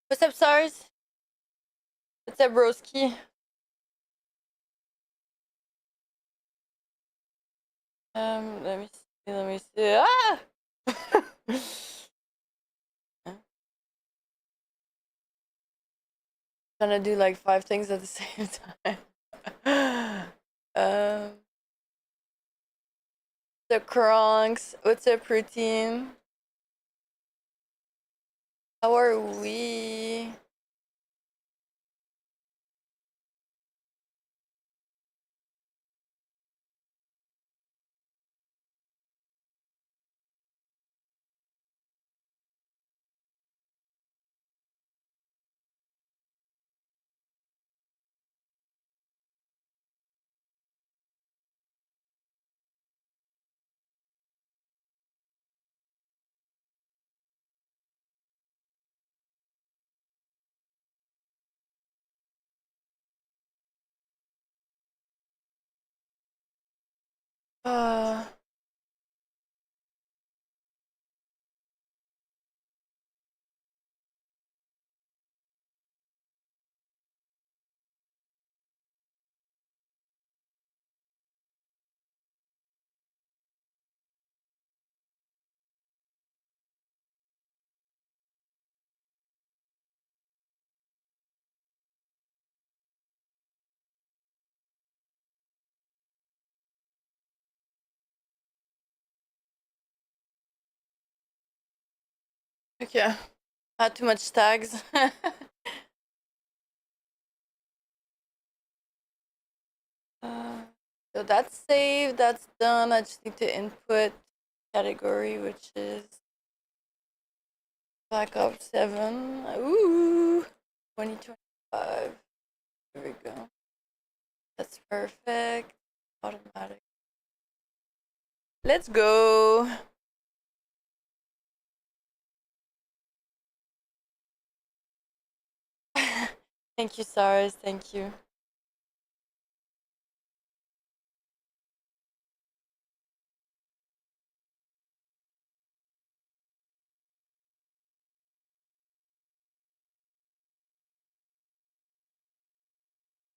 What's up, SARS? What's up, broski? Let me see. Let me see. Ah! Trying to do like 5 things at the same time. The Kronks. What's up, routine? How are we? Uh, okay. Not too much tags. So that's saved. That's done. I just need to input category, which is Black Ops 7. Ooh, 2025. Here we go. That's perfect. Automatic. Let's go. Thank you, SARS. Thank you.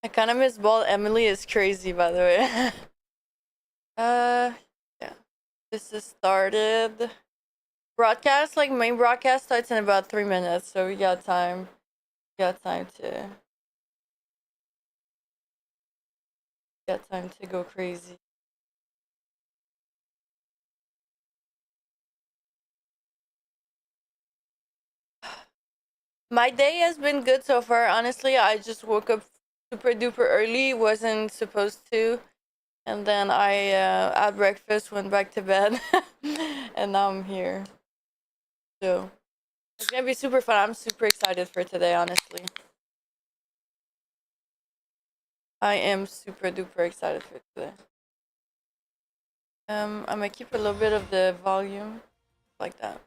I kind of miss ball. Emily is crazy, by the way. Yeah. This is started. Broadcast, like main broadcast, starts in about 3 minutes, so we got time. Got time to. Got time to go crazy. My day has been good so far. Honestly, I just woke up super duper early. Wasn't supposed to. And then I had breakfast, went back to bed, and now I'm here. So it's gonna be super fun. I'm super excited for today, honestly. I am super duper excited for today. I'm gonna keep a little bit of the volume like that.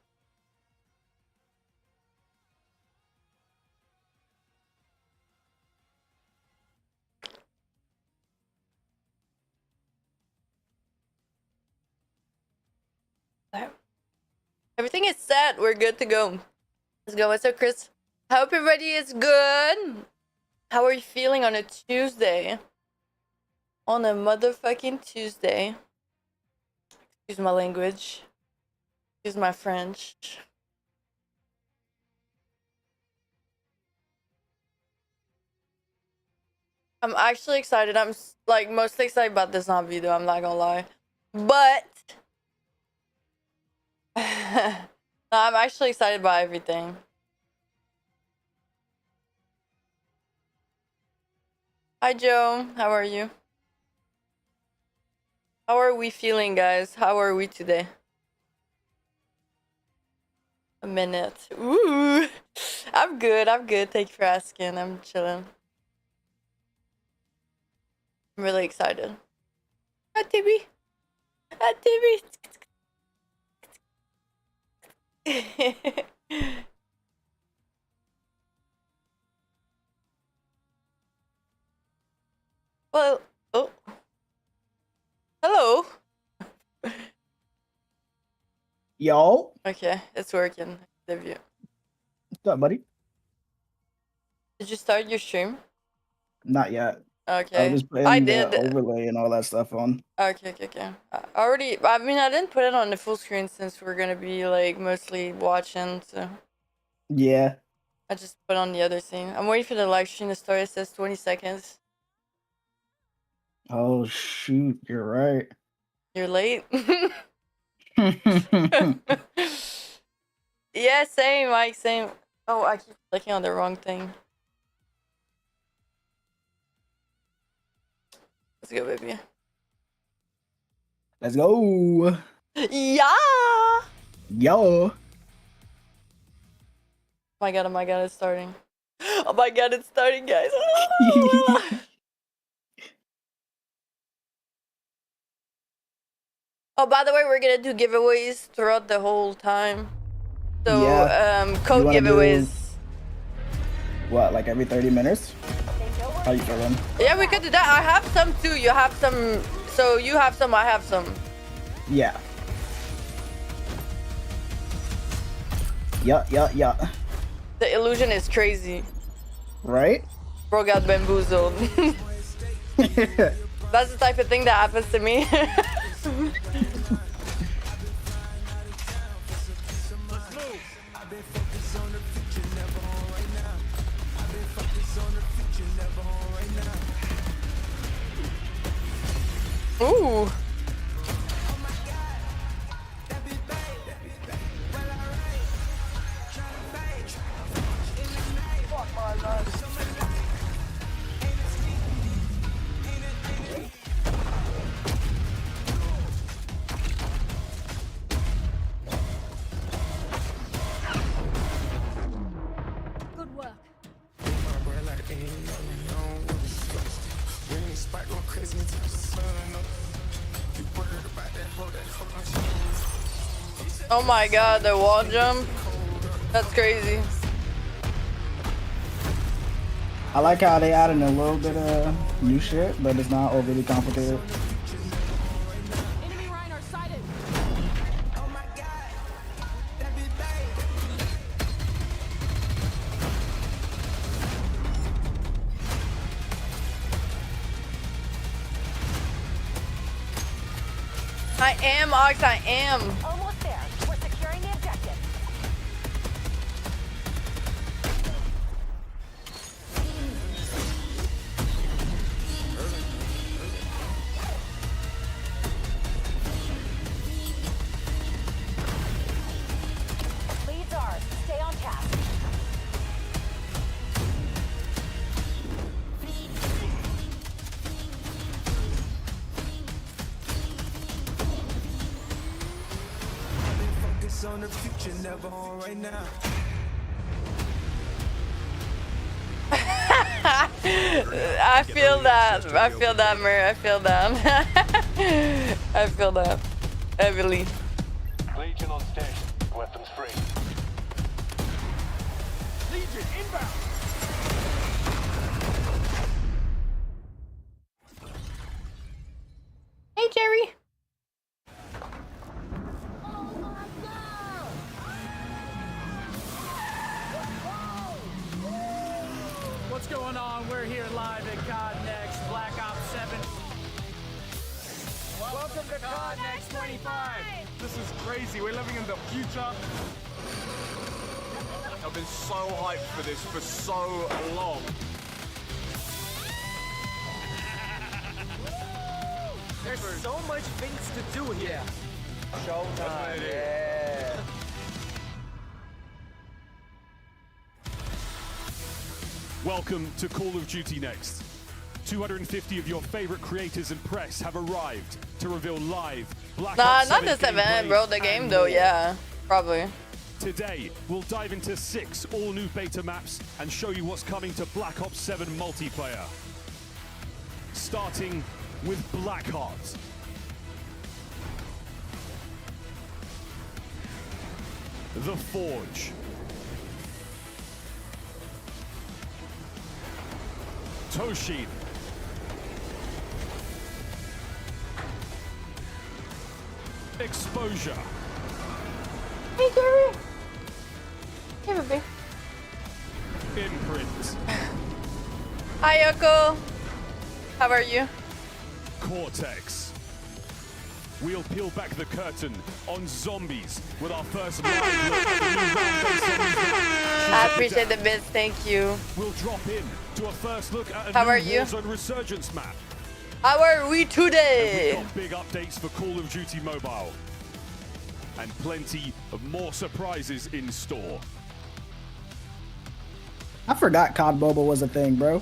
Everything is set. We're good to go. Let's go. What's up, Chris? I hope everybody is good. How are you feeling on a Tuesday? On a motherfucking Tuesday. Excuse my language. Excuse my French. I'm actually excited. I'm like mostly excited about the zombie though. I'm not gonna lie, but no, I'm actually excited about everything. Hi Joe, how are you? How are we feeling, guys? How are we today? A minute. Ooh. I'm good. I'm good. Thank you for asking. I'm chilling. I'm really excited. Hi, Timmy. Hi, Timmy. Well, oh. Hello. Yo. Okay, it's working. Love you. What's up, buddy? Did you start your stream? Not yet. Okay. I was just I putting did. the overlay and all that stuff on. Okay. I mean, I didn't put it on the full screen since we're gonna be like mostly watching, so. Yeah. I just put on the other scene. I'm waiting for the live stream to start. It says 20 seconds. Oh shoot, you're right. You're late. Yeah, same, Mike, same. Oh, I keep clicking on the wrong thing. Let's go, baby. Let's go. Yeah. Yo. Oh my god, it's starting. Oh my god, it's starting, guys. Oh, by the way, we're gonna do giveaways throughout the whole time. So, Yeah. code giveaways. What, like every 30 minutes? How you feeling? Yeah, we could do that. I have some too. You have some. So you have some, I have some. Yeah. Yeah. The illusion is crazy. Right? Bro got bamboozled. That's the type of thing that happens to me. Ooh. Good work. Oh my god, the wall jump. That's crazy. I like how they added a little bit of new shit, but it's not overly complicated. Enemy Rhino sighted. I am, Ox, I am. Almost there. We're securing the objective. Leads ours. Stay on task. On the future, never on right now. I feel that. I feel that, Mer. I feel that. I feel that. Heavily. Legion on station. Weapons free. Legion inbound. Hey, Jerry. What's going on? We're here live at COD Next, Black Ops 7. Welcome to COD Next 25. This is crazy. We're living in the future. I've been so hyped for this for so long. There's so much things to do here. Showtime, yeah. Welcome to Call of Duty Next. 250 of your favorite creators and press have arrived to reveal live Black Nah, Ops not 7 this event, gameplay bro. The game and though, more. yeah. Probably. Today, we'll dive into 6 all-new beta maps and show you what's coming to Black Ops 7 multiplayer. Starting with Blackheart. The Forge. Toshin. Exposure. Hey, Gary. Hey, baby. Imprint. Hi, Yoko. How are you? Cortex. We'll peel back the curtain on zombies with our first live look at the new round-based zombies map. I appreciate the bits. Thank you. We'll drop in to a first look at a How new are you? Warzone Resurgence map. How are we We've today? got big updates for Call of Duty Mobile. And plenty of more surprises in store. I forgot COD Mobile was a thing, bro.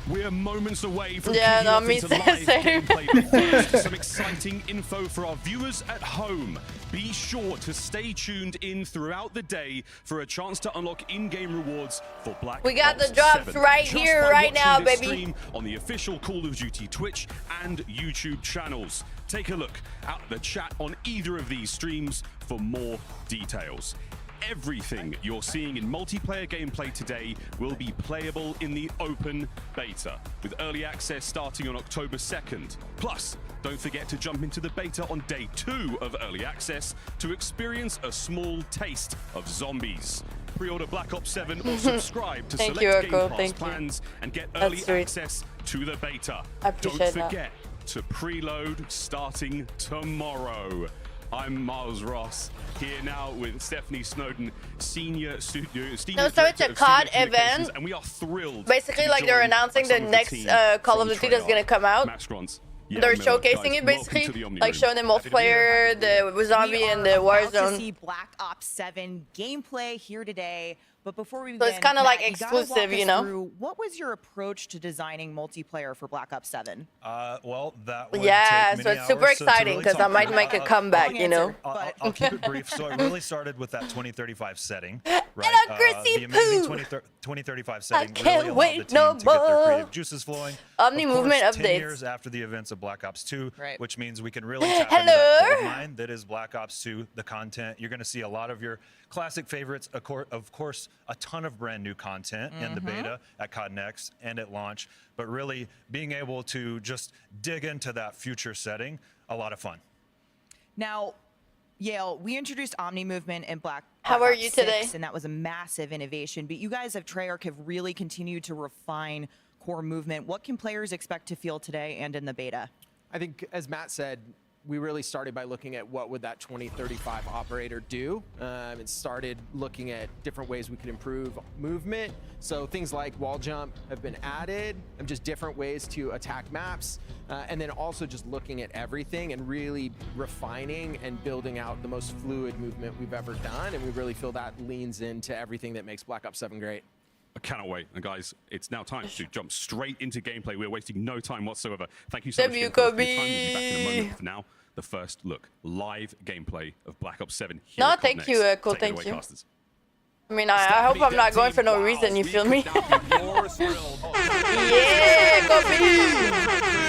We're moments away from Yeah, kicking no, off me into too, live same. gameplay. But first, some exciting info for our viewers at home. Be sure to stay tuned in throughout the day for a chance to unlock in-game rewards for Black We got Ops the drops 7. right Just here, by right watching now, this baby. stream on the official Call of Duty Twitch and YouTube channels. Take a look at the chat on either of these streams for more details. Everything you're seeing in multiplayer gameplay today will be playable in the open beta, with early access starting on October 2nd. Plus, don't forget to jump into the beta on day 2 of early access to experience a small taste of zombies. Pre-order Black Ops 7 or subscribe to Thank select you, Game Urkel. Pass Thank you. plans and get That's early sweet. access to the beta. I appreciate Don't that. forget to preload starting tomorrow. I'm Miles Ross, here now with Stephanie Snowden, senior studio. No, so it's a COD event. And we are thrilled. Basically, to like be they're joined by announcing some the of next team Call of from Duty that's Treyarch. gonna come out. Matt Scrons. Yeah, They're Miller, showcasing guys, it welcome basically, to the Omni like Room. showing the multiplayer, the zombie, We and are the about to Warzone. see Black Ops 7 gameplay here today. But before we So begin, it's kinda like Matt, you gotta walk exclusive, you us know? through, what was your approach to designing multiplayer for Black Ops 7? Well, that would Yeah, take so many it's super hours to exciting really because I talk might about. make a comeback, you know? I'll keep it brief. So it really started with that 2035 setting, right? Hello, Chrissy the amazing Poo! 2035 setting can't really allowed wait the team no to get their more. creative juices flowing. Omnimovement Of course, 10 updates. years after the events of Black Ops 2, Right. which means we can really tap into that Hello. gold mine that is Black Ops 2, the content. You're going to see a lot of your classic favorites, of course, a ton of brand new content in the beta at COD Next and at launch, but really being able to just dig into that future setting, a lot of fun. Now, Yale, we introduced Omnimovement in Black How are Ops you 6, today? and that was a massive innovation. But you guys at Treyarch have really continued to refine core movement. What can players expect to feel today and in the beta? I think, as Matt said, we really started by looking at what would that 2035 operator do. It started looking at different ways we could improve movement. So things like wall jump have been added, and just different ways to attack maps. And then also just looking at everything and really refining and building out the most fluid movement we've ever done. And we really feel that leans into everything that makes Black Ops 7 great. I cannot wait. And guys, it's now time to jump straight into gameplay. We're wasting no time whatsoever. Thank you so much for your time. We'll be back in a moment. For now, the first look, live gameplay of Black Ops 7 here No, at thank COD you, Next. cool, Take it thank away, you. casters. I mean, I hope I'm not going for no reason, you feel me? Yeah, copy!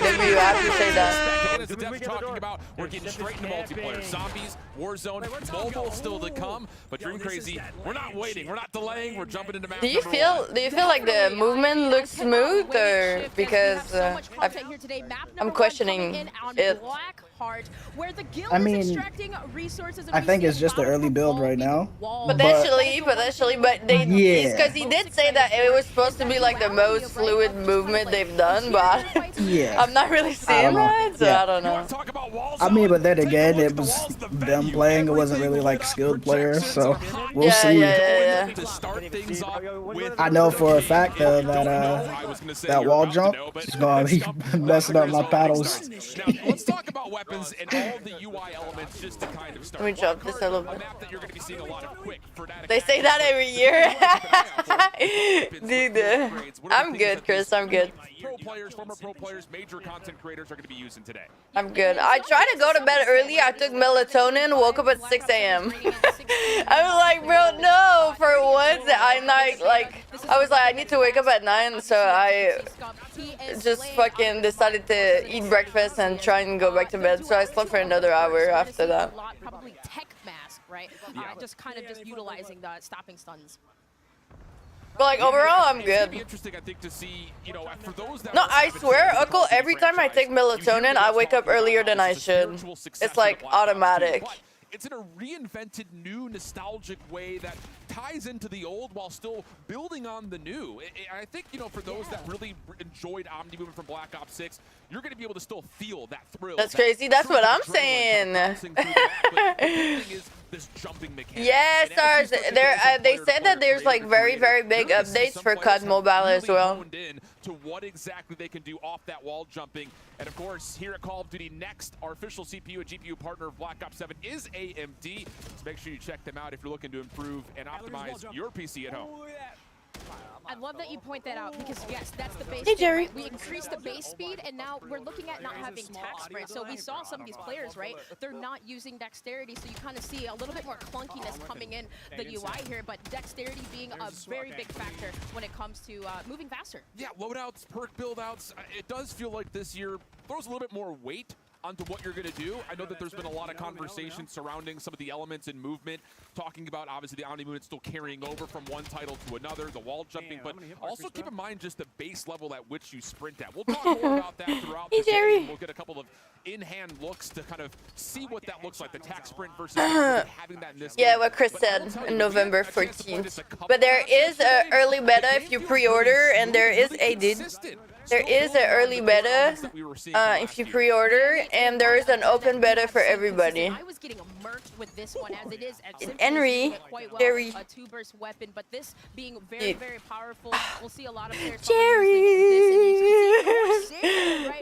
W, I appreciate that. As the devs talking about, we're getting straight into multiplayer. Zombies, Warzone, mobile still to come. But Dream Crazy, we're not waiting, we're not delaying, we're jumping into map Do you number feel one. like the movement looks smooth, or because I'm questioning it? I mean, I think it's just the early build right now. Potentially, but they Yeah. because he did say that it was supposed to be like the most fluid movement they've done, but Yeah. I'm not really I seeing don't know. that, so Yeah. I don't know. Talk about walls I mean, but then Take a again, look it at the was walls, the them venue, playing. It wasn't really like everything skilled with players, so projections. we'll Yeah, see. yeah. To start things off with I know for a fact though that I was gonna say that you're wall about to jump know, but is gonna be messing up my paddles. Now, let's talk about weapons and all the UI elements just to kind of start. Let me drop this a little bit. A map that you're going to be seeing a lot of quick frenetic They say that every year. Dude, I'm good, Chris. I'm good. pro players, former pro players, major content creators are going to be using today. I'm good. I tried to go to bed early. I took melatonin, woke up at 6 a.m. I was like, bro, no. For once, I was like, I need to wake up at 9, so I just fucking decided to eat breakfast and try and go back to bed. So I slept for another hour after that. Probably tech mask, right? Just kind of just utilizing the stopping stuns. But like overall, I'm good. It'd be interesting, I think, to see, you know, for those that No, I swear, Uncle, every time I take melatonin, I wake up earlier than I should. It's like automatic. It's in a reinvented, new, nostalgic way that ties into the old while still building on the new. I think, you know, for those that really enjoyed Omnimovement from Black Ops 6, you're going to be able to still feel that thrill. That's crazy. That's what I'm saying. This jumping mechanic. Yeah, stars. They said that there's like very big updates for COD Mobile as well. To what exactly they can do off that wall jumping. And of course, here at Call of Duty Next, our official CPU and GPU partner of Black Ops 7 is AMD. So make sure you check them out if you're looking to improve and optimize your PC at home. I love that you point that out because yes, that's the base. Hey, Jerry. Right? We increased the base speed and now we're looking at not having tack sprint. So we saw some of these players, right? They're not using dexterity, so you kind of see a little bit more clunkiness coming in the UI here, but dexterity being a very big factor when it comes to moving faster. Yeah, loadouts, perk buildouts. It does feel like this year throws a little bit more weight onto what you're going to do. I know that there's been a lot of conversation surrounding some of the elements in movement, talking about obviously the Omnimovement still carrying over from one title to another, the wall jumping, but also keep in mind just the base level at which you sprint at. We'll talk more about that throughout the day. We'll get a couple of in-hand looks to kind of see what that looks like, the tack sprint versus having that in this game. Yeah, what Chris said on November 14th. But there is an early beta if you pre-order, and there is a There is an early beta if you pre-order, and there is an open beta for everybody. I was getting murked with this one as it is at Henry, Jerry, a two-burst weapon, but this being very powerful, we'll see a lot of players. Jerry,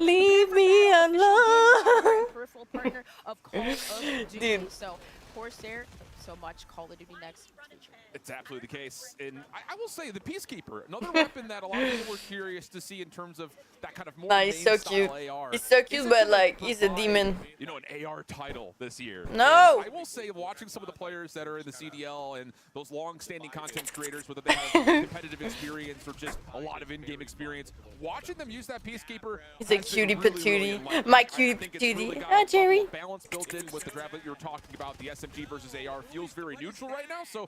leave me alone. Peripheral partner of Call of Duty. So Corsair, so much Call of Duty Next. It's absolutely the case. And I will say the Peacekeeper, another weapon that a lot of people were curious to see in terms of that kind of more he's so cute. AR. He's so cute, but like he's a demon. You know, an AR title this year. No! And I will say, watching some of the players that are in the CDL and those long-standing content creators, whether they have competitive experience or just a lot of in-game experience, watching them use that Peacekeeper. He's a cutie patootie. My cutie patootie. Ah, Jerry. Balance built in with the grab that you're talking about, the SMG versus AR feels very neutral right now. So,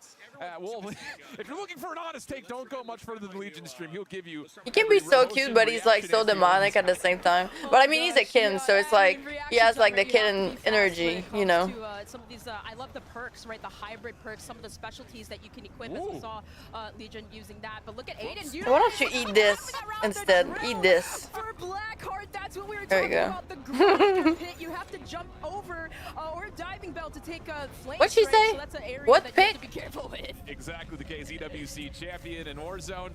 well, if you're looking for an honest take, don't go much further than Legion stream. He'll give you. He can be so cute, but he's like so demonic at the same time. But I mean, he's a kid, so it's like he has like the kid energy, you know. Some of these, I love the perks, right? The hybrid perks, some of the specialties that you can equip. As we saw Legion using that. But look at Aiden. Why don't you eat this instead? Eat this. For Blackheart, that's what we were There talking you go. about. The grinder pit, you have to jump over or diving bell to take a flame. What'd she say? So that's an area What that pit? you have to be careful with. Exactly the case. EWC champion in Warzone.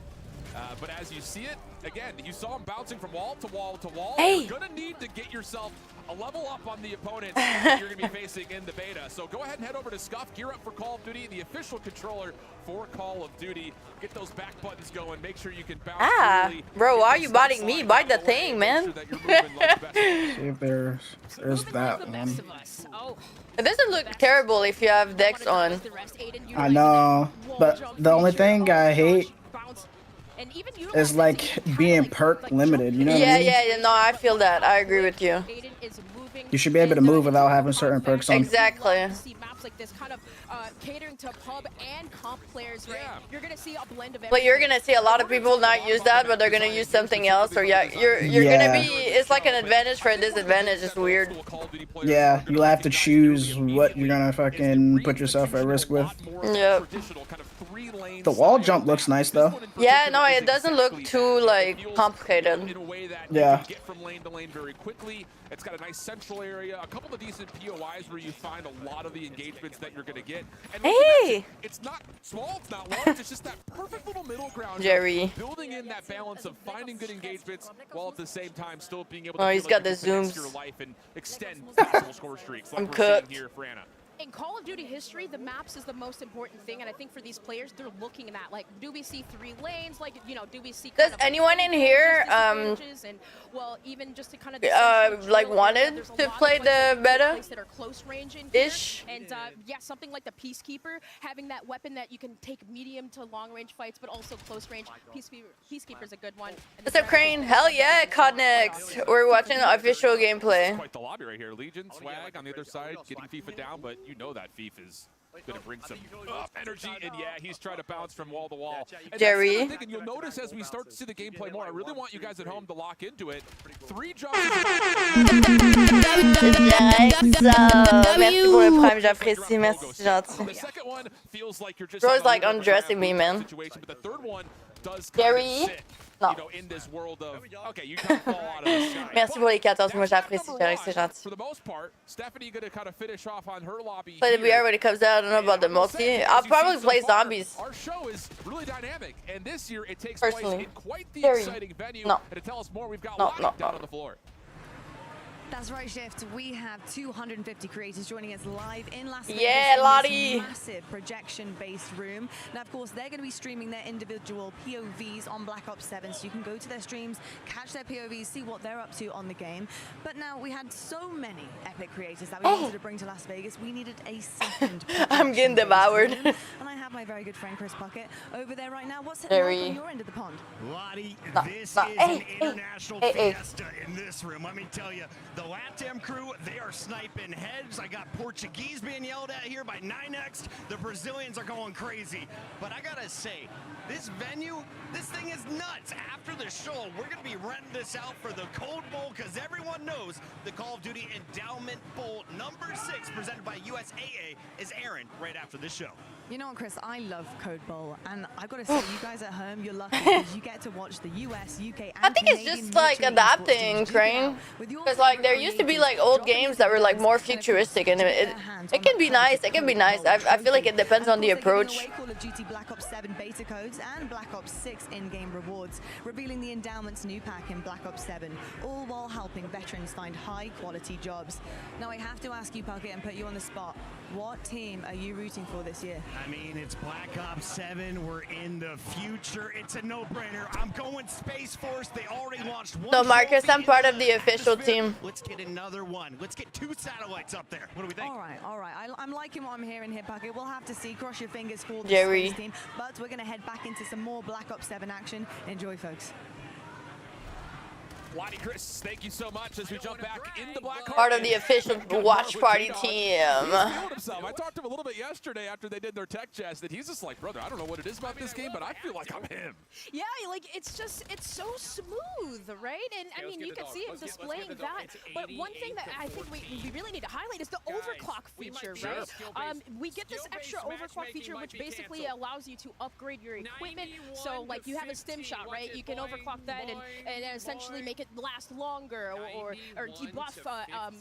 But as you see it, again, you saw him bouncing from wall to wall to wall. Hey. You're going to need to get yourself a level up on the opponent that you're going to be facing in the beta. So go ahead and head over to Scuff, gear up for Call of Duty, the official controller for Call of Duty. Get those back buttons going. Make sure you can bounce. Ah, freely. bro, why are you biting me? Bite the thing, man. See if there's that one. It doesn't look terrible if you have Dex on. I know, but the only thing I hate is like being perk limited, you know what I mean? Yeah, no, I feel that. I agree with you. You should be able to move without having certain perks on. Exactly. Like this kind of catering to pub and comp players, right? You're gonna see a blend of But you're gonna see a lot of people not use that, but they're gonna use something else. Or you're gonna be. It's like an advantage for a disadvantage. It's weird. Yeah, you'll have to choose what you're gonna fucking put yourself at risk with. Yep. The wall jump looks nice though. Yeah, no, it doesn't look too like complicated. Yeah. Get from lane to lane very quickly. It's got a nice central area, a couple of decent POIs where you find a lot of the engagements that you're going to get. And hey! It's not small, it's not large, it's just that perfect little middle ground. Jerry. Building in that balance of finding good engagements while at the same time still being able to he's got the zooms. your life and extend Brutal Scorestreaks like I'm we're seeing cooked. here for Anna. in Call of Duty history, the maps is the most important thing, and I think for these players, they're looking at that. Like, do we see 3 lanes? Like, you know, do we see? Does anyone in here and well, even just to kind of like wanted to play the meta that are close range in ish? And yeah, something like the Peacekeeper, having that weapon that you can take medium to long range fights, but also close range. Peacekeeper's a good one. What's up, Crane? Hell yeah, COD next. We're watching the official gameplay. Quite the lobby right here. Legion, Swag on the other side, getting FIFA down, but you know that FIFA is gonna bring some energy, and yeah, he's trying to bounce from wall to wall. And Jerry. that's the thing, and you'll notice as we start to see the gameplay more, I really want you guys at home to lock into it. 3 jumps. Merci pour le prime, j'apprécie, merci, c'est gentil. The second one feels like you're just Bro's like undressing me, man. situation, but the third one does Jerry? sit, No. you know, in this world of okay, you kind of fall out of the sky. Merci pour les 14 mois, j'apprécie, Jerry, c'est gentil. For the most part, Stephanie gonna kind of finish off on her lobby. Play the here. VR when it comes out. I don't know about the multi. I'll probably play zombies. Our show is really dynamic, and this year it takes Personally. place in quite the Jerry. exciting venue. No. And to tell us more, we've got No, Lottie no, down no. on the floor. That's right, Shift. We have 250 creators joining us live in Las Vegas. Yeah, in Lottie. this massive projection-based room. Now, of course, they're going to be streaming their individual POVs on Black Ops 7, so you can go to their streams, catch their POVs, see what they're up to on the game. But now we had so many epic creators that we wanted to bring to Las Vegas. We needed a second. I'm getting devoured. room. And I have my very good friend Chris Puckett over there right now. What's it Very. like on your end of the pond? Lottie, No, this no, is hey, an international hey. fiesta in this room. Let me tell you, the LATAM crew, they are sniping heads. I got Portuguese being yelled at here by 9X. The Brazilians are going crazy. But I gotta say, this venue, this thing is nuts. After the show, we're gonna be renting this out for the Cold Bowl because everyone knows the Call of Duty Endowment Bowl #6 presented by USAA is airing right after this show. You know what, Chris? I love Code Bowl, and I've got to say, you guys at home, you're lucky because you get to watch the US, UK, and I think it's Canadian just like military adapting, esports teams duke it Crane. out with your Because like there favorite used to be creators like old dropping games into that were like the more US and futuristic, and get their hands on it can be that nice. It can be Code nice. Bowl I feel like trophy. it depends And on the of course, they're giving approach. away Call of Duty Black Ops 7 beta codes and Black Ops 6 in-game rewards, revealing the Endowments new pack in Black Ops 7, all while helping veterans find high-quality jobs. Now, I have to ask you, Puckett, and put you on the spot. What team are you rooting for this year? I mean, it's Black Ops 7. We're in the future. It's a no-brainer. I'm going Space Force. They already launched one. So Marcus, trophy I'm part in of the official atmosphere. team. Let's get another one. Let's get 2 satellites up there. What do we think? All right. I'm liking what I'm hearing here, Puckett. We'll have to see. Cross your fingers for the Jerry. Space team. But we're going to head back into some more Black Ops 7 action. Enjoy, folks. Lottie, Chris, thank you so much as we jump back into Black Part of the official watch party team. He's feeling himself. I talked to him a little bit yesterday after they did their tech chest, that he's just like, brother, I don't know what it is about this game, but I feel like I'm him. Yeah, like it's so smooth, right? And I mean, you can see him displaying that. But one thing that I think we really need to highlight is the overclock feature, right? We get this extra overclock feature, which basically allows you to upgrade your equipment. So like you have a stim shot, right? You can overclock that and essentially make it last longer or debuff,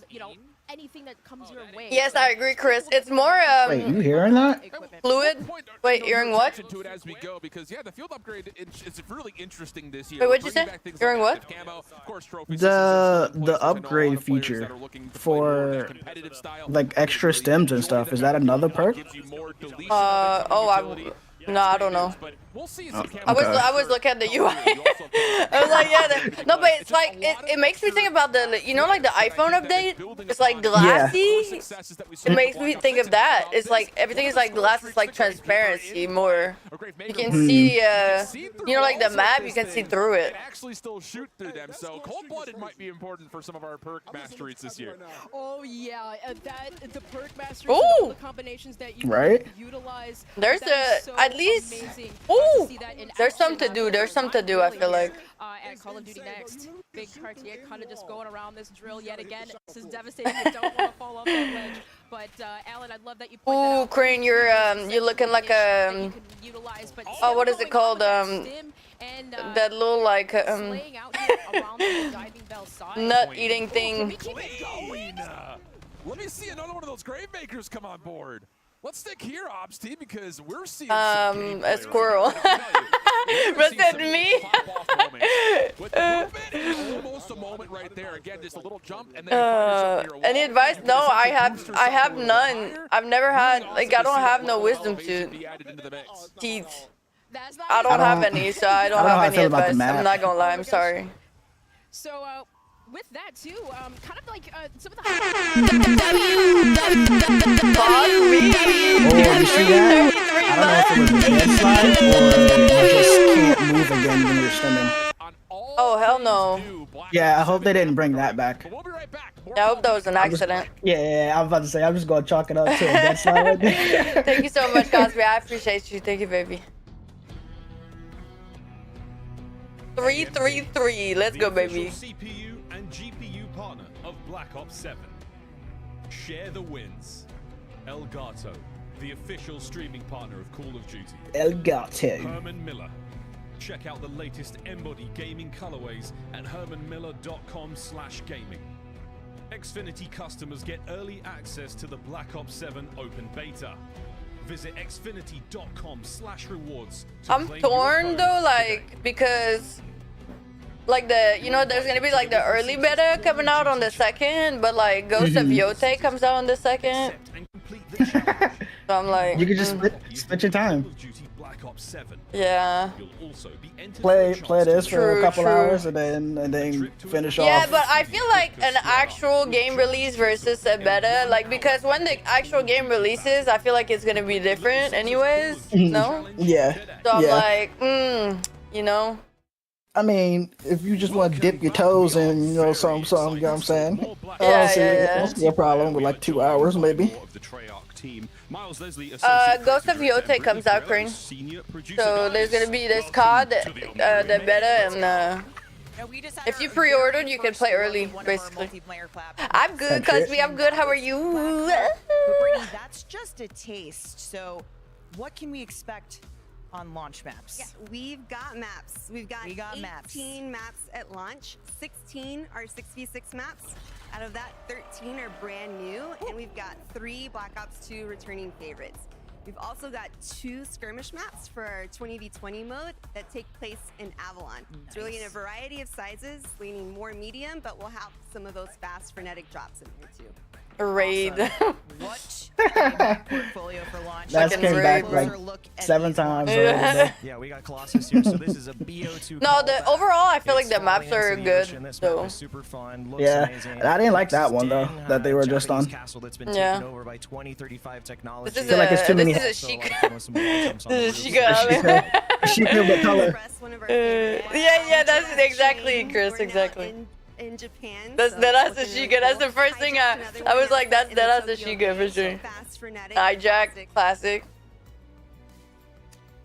you know, anything that comes your way. Yes, I agree, Chris. It's more Wait, you hearing that? fluid. Wait, hearing what? To it as we go, because yeah, the field upgrade is really interesting this year. Wait, what'd you say? Hearing what? Camo, of course, trophies, The upgrade feature for like extra stems and stuff. Is that another perk? No, I don't know. We'll see. I was looking at the UI. I was like, yeah, no, but it's like it makes me think about the, you know, like the iPhone update. It's like glassy. It makes me think of that. It's like everything is like glass. It's like transparency more. You can see, you know, like the map. You can see through it. Actually, still shoot through them. So cold-blooded might be important for some of our perk masteries this year. Oh yeah, the perk masteries, Ooh! the combinations that you Right? utilize. There's at least. Ooh, there's something to do. There's something to do. I feel like. At Call of Duty next, Big Cartier kind of just going around this drill yet again. This is devastating. I don't want to fall off that ledge. But Alan, I'd love that you point that Ooh, out. Crane, you're looking like a. Oh, what is it called? That little like nut eating thing. Let me see another one of those grave makers come on board. Let's stick here, Ops team, because we're seeing a squirrel. Was that me? With the movement, almost a moment right there. Again, just a little jump, and then you find yourself near a wall. Any advice? No, I have none. I've never had, like, I don't have no wisdom teeth. I don't have any, so I don't have any advice. I'm not gonna lie. I'm sorry. So, with that too, kind of like some of the. Oh, you see that? I don't know if it was a dead slide or you just can't move again when you're swimming. Oh, hell no. Yeah, I hope they didn't bring that back. Yeah, I hope that was an accident. Yeah, I was about to say, I'm just going to chalk it up to a dead slide right there. Thank you so much, Cosby. I appreciate you. Thank you, baby. 333. Let's go, baby. CPU and GPU partner of Black Ops 7. Share the wins. Elgato, the official streaming partner of Call of Duty. Elgato. Herman Miller. Check out the latest Embody gaming colorways at hermanmiller.com/gaming. Xfinity customers get early access to the Black Ops 7 open beta. Visit xfinity.com/rewards. I'm torn though, like, because like the, you know, there's gonna be like the early beta coming out on the 2nd, but like Ghost of Yote comes out on the 2nd. So I'm like, you could just split your time. Yeah. Play this for a couple hours and then finish off. Yeah, but I feel like an actual game release versus a beta, like, because when the actual game releases, I feel like it's gonna be different anyways. No? Yeah. So I'm yeah. like, you know. I mean, if you just want to dip your toes in, you know, some, you know what I'm saying? I don't see a problem with like 2 hours maybe. Ghost of Yote comes out, Crane. So there's COD, the beta, and if you pre-ordered, you can play early, basically. I'm good, Cosby. I'm good. How are you? Brittany, that's just a taste. So, what can we expect on launch maps? Yeah, we've got maps. We've got 18 maps at launch. 16 are 6v6 maps. Out of that, 13 are brand new, and we've got 3 Black Ops 2 returning favorites. We've also got 2 skirmish maps for our 20v20 mode that take place in Avalon. It's really in a variety of sizes, leaning more medium, but we'll have some of those fast, frenetic drops in there too. Raid. Awesome. What portfolio for launch? That's came back like 7 times. Yeah, we got Colossus here, so this is a BO2. No, the overall, I feel like the maps are good. So. Super fun. Looks Yeah, amazing. I didn't like that one though, that they were just on. Castle that's been taken over by 2035 technology. This is I feel like it's too many. This is a Sheikah. Sheikah with color. Yeah, that's it, exactly, Chris, exactly. In Japan. That's a Sheikah. That's the first thing I was like, that's a Sheikah for sure. Hijack, classic.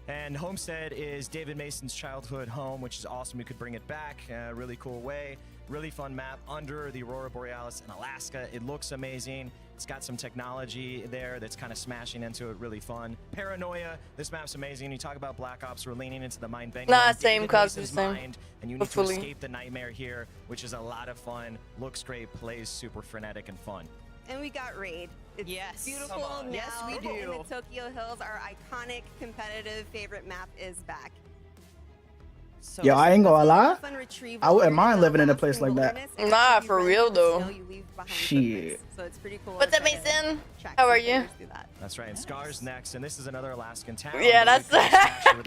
And Homestead is David Mason's childhood home, which is awesome. We could bring it back a really cool way. Really fun map under the Aurora Borealis in Alaska. It looks amazing. It's got some technology there that's kind of smashing into it. Really fun. Paranoia. This map's amazing. You talk about Black Ops. We're leaning into the mind bending. Nah, same cause the same. Mind, and you need to escape the nightmare here, which is a lot of fun. Looks great. Plays super frenetic and fun. And we got Raid. It's beautiful now. Yes, we do. In the Tokyo Hills, our iconic competitive favorite map is back. So Yo, I ain't gonna lie. I wouldn't mind living in a place like that. Nah, for real though. Shit. So it's pretty cool. What's up, Mason? How are you? That's right. And Scar's next, and this is another Alaskan town. Yeah, that's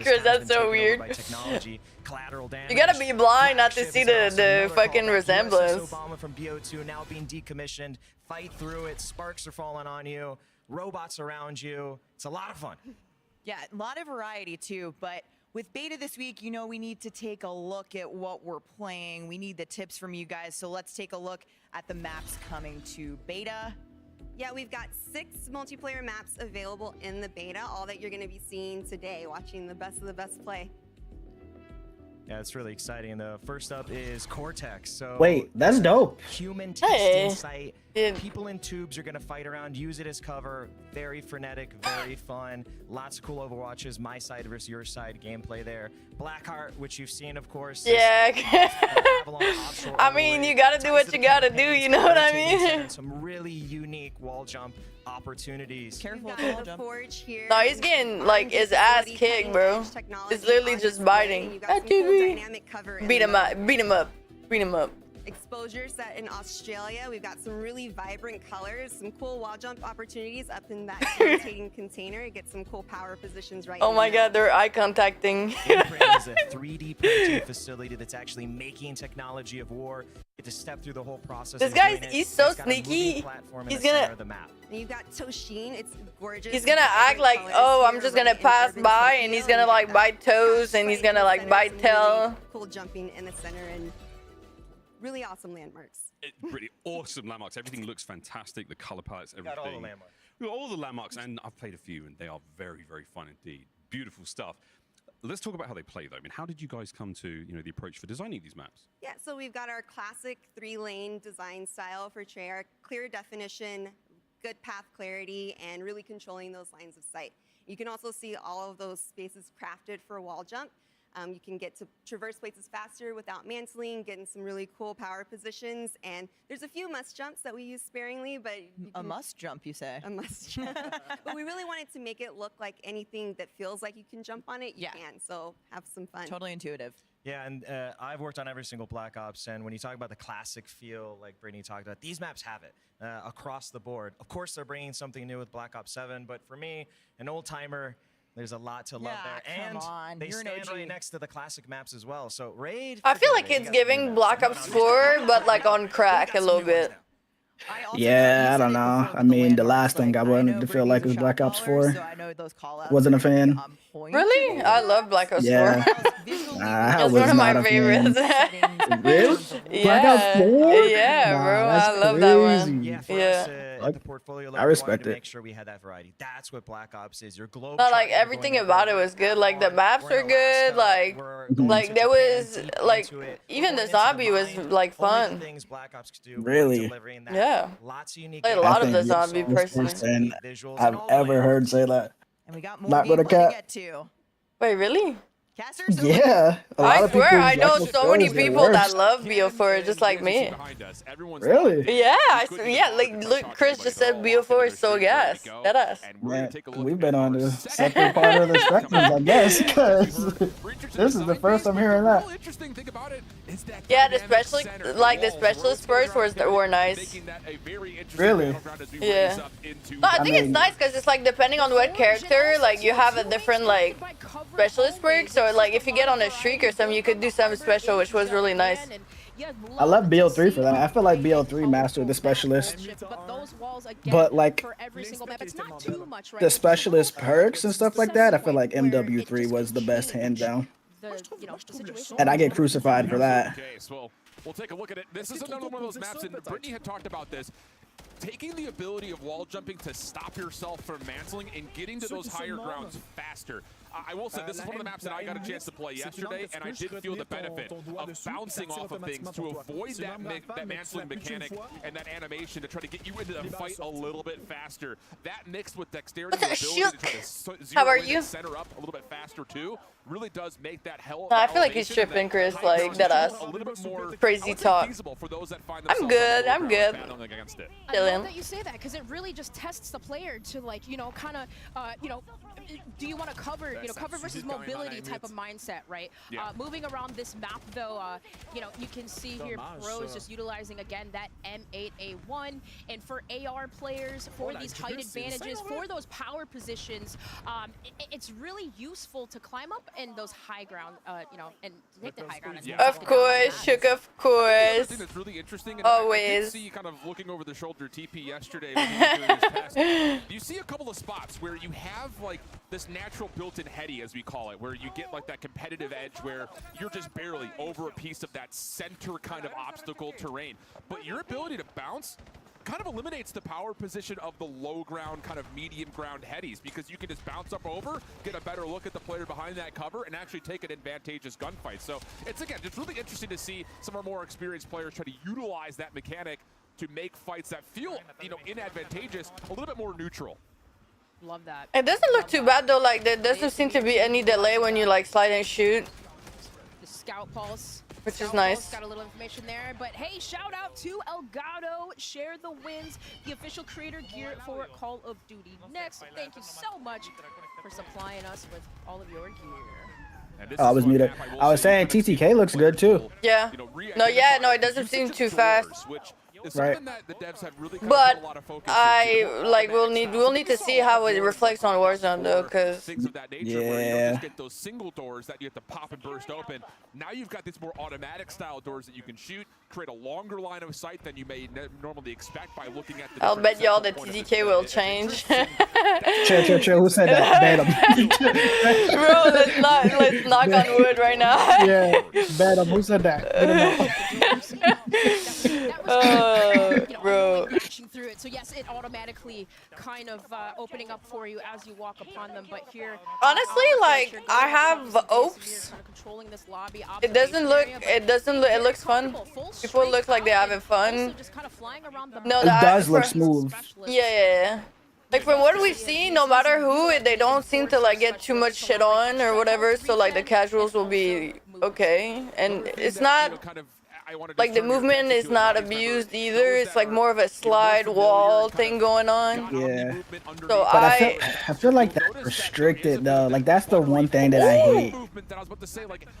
Chris. That's so weird. You gotta be blind not to see the fucking resemblance. Obama from BO2 now being decommissioned. Fight through it. Sparks are falling on you. Robots around you. It's a lot of fun. Yeah, a lot of variety too, but with beta this week, you know, we need to take a look at what we're playing. We need the tips from you guys. So let's take a look at the maps coming to beta. Yeah, we've got 6 multiplayer maps available in the beta, all that you're going to be seeing today, watching the best of the best play. Yeah, it's really exciting. The first up is Cortex. So wait, that's dope. Human testing site. People in tubes are gonna fight around, use it as cover. Very frenetic, very fun. Lots of cool Overwatches, my side versus your side gameplay there. Blackheart, which you've seen, of course. Yeah. I mean, you gotta do what you gotta do. You know what I mean? Some really unique wall jump opportunities. Careful with the wall jump. Here. No, he's getting like his ass kicked, bro. It's literally just biting. Beat him up. Beat him up. Beat him up. exposure set in Australia. We've got some really vibrant colors, some cool wall jump opportunities up in that rotating container. Get some cool power positions right Oh in my there. god, they're eye contacting. Imprint is a 3D printing facility that's actually making technology of war. You get to step through the whole process. This of guy's doing it. he's so It's got a moving sneaky. platform in He's the center gonna of the map. And you've got Toshin. It's gorgeous. he's gonna act like, Colors oh, I'm here just right gonna in pass urban by, Tokyo, and he's gonna you've like got bite toes, and he's right in gonna the like center, bite some tail. really cool jumping in the center and really awesome landmarks. Pretty awesome landmarks. Everything looks fantastic. The color palettes, everything. Got all the landmarks. We've got all the landmarks, and I've played a few, and they are very, very fun indeed. Beautiful stuff. Let's talk about how they play, though. I mean, how did you guys come to, the approach for designing these maps? Yeah, so we've got our classic 3-lane design style for Treyarch, clear definition, good path clarity, and really controlling those lines of sight. You can also see all of those spaces crafted for wall jump. You can get to traverse places faster without mantling, getting some really cool power positions. And there's a few must jumps that we use sparingly, but A must jump, you say? a must jump. But we really wanted to make it look like anything that feels like you can jump on it, you can. So have some fun. Totally intuitive. Yeah, and I've worked on every single Black Ops, and when you talk about the classic feel, like Brittany talked about, these maps have it across the board. Of course, they're bringing something new with Black Ops 7, but for me, an old timer, there's a lot to love there. come And on, they you're an stand OG. right next to the classic maps as well. So Raid, I feel forget like it. You it's gotta do giving that. Black Ops 4, but like on crack a little bit. Yeah, I don't know. I mean, the last thing I wanted to feel like was Black Ops 4. Wasn't a fan. Really? I love Black Ops 4. Yeah. I It's was one of my not a fan. favorites. Really? Black Ops 4? Yeah, Nah, bro. that's I love that one. crazy. Yeah, for Yeah. us at the portfolio level, I respect we wanted to it. make sure we had that variety. That's what Black Ops is. Your globe. But like everything about it was good. Like the maps were good. Like there was like even the zombie was like fun. Things Black Ops could do. Really? Yeah. Lots of unique. Played a I lot of think the you're zombie the first personally. person I've ever heard say that. And we got more Not with a gameplay to cat. get to. Wait, really? Casters? Yeah. A lot I of swear, people I know like so many those get people that worse. love BO4 just like me. Really? Yeah, yeah. Like, look, Chris just said BO4 is so gas. That us. Man, we've been on the separate part of the spectrum, I guess, because this is the first I'm hearing that. Yeah, the specialist, like the specialist first were nice. Really? Yeah. No, I think it's nice because it's like depending on what character, like you have a different like specialist perks, or like if you get on a streak or something, you could do something special, which was really nice. I love BO3 for that. I feel like BO3 mastered the specialist. But like the specialist perks and stuff like that, I feel like MW3 was the best hands down. And I get crucified for that. Okay, so we'll take a look at it. This is another one of those maps, and Brittany had talked about this. Taking the ability of wall jumping to stop yourself from mantling and getting to those higher grounds faster. I will say this is one of the maps that I got a chance to play yesterday, and I did feel the benefit of bouncing off of things to avoid that mantling mechanic and that animation to try to get you into the fight a little bit faster. That mixed with dexterity and ability to try to zero in and center up a little bit faster too really does make that hell. No, I feel like he's tripping, Chris. Like that us. Crazy talk. I'm good. I'm good. I love that you say that because it really just tests the player to like kind of do you want to cover cover versus mobility type of mindset, right? Yeah. Moving around this map though, you can see here pros just utilizing again that M8A1, and for AR players, for these height advantages, for those power positions, it's really useful to climb up in those high ground, and take the high ground. Of course, Shook, of course. Something that's really interesting, and Always. I did see kind of looking over the shoulder TP yesterday when he was doing his test. You see a couple of spots where you have like this natural built-in heady, as we call it, where you get like that competitive edge where you're just barely over a piece of that center kind of obstacle terrain. But your ability to bounce kind of eliminates the power position of the low ground, kind of medium ground headies, because you can just bounce up over, get a better look at the player behind that cover, and actually take an advantageous gunfight. So it's, again, just really interesting to see some of our more experienced players try to utilize that mechanic to make fights that feel, inadvantageous a little bit more neutral. Love that. It doesn't look too bad though. Like there doesn't seem to be any delay when you like slide and shoot, The scout pulse. which is Scout nice. Pulse got a little information there, but hey, shout out to Elgato, share the wins, the official creator gear for Call of Duty. Next, thank you so much for supplying us with all of your gear. Oh, I was muted. I was saying TTK looks good too. Yeah. No, yeah, no, it doesn't seem too fast. Right. But we'll need to see how it reflects on Warzone though, because yeah. Get those single doors that you have to pop and burst open. Now you've got these more automatic style doors that you can shoot, create a longer line of sight than you may normally expect by looking at the. I'll bet y'all the TDK will change. Chill. Who said that? Ban him. Bro, let's knock on wood right now. Yeah, ban him. Who said that? Bro. Through it. So yes, it automatically kind of opening up for you as you walk upon them. But here, honestly, like I have Oaks. It doesn't look. It looks fun. People look like they're having fun. No, it does look smooth. Yeah. Like from what we've seen, no matter who, they don't seem to like get too much shit on or whatever. So like the casuals will be okay, and it's not. Like the movement is not abused either. It's like more of a slide wall thing going on. Yeah. So but I feel like that's restricted though. Like that's the one thing that I hate.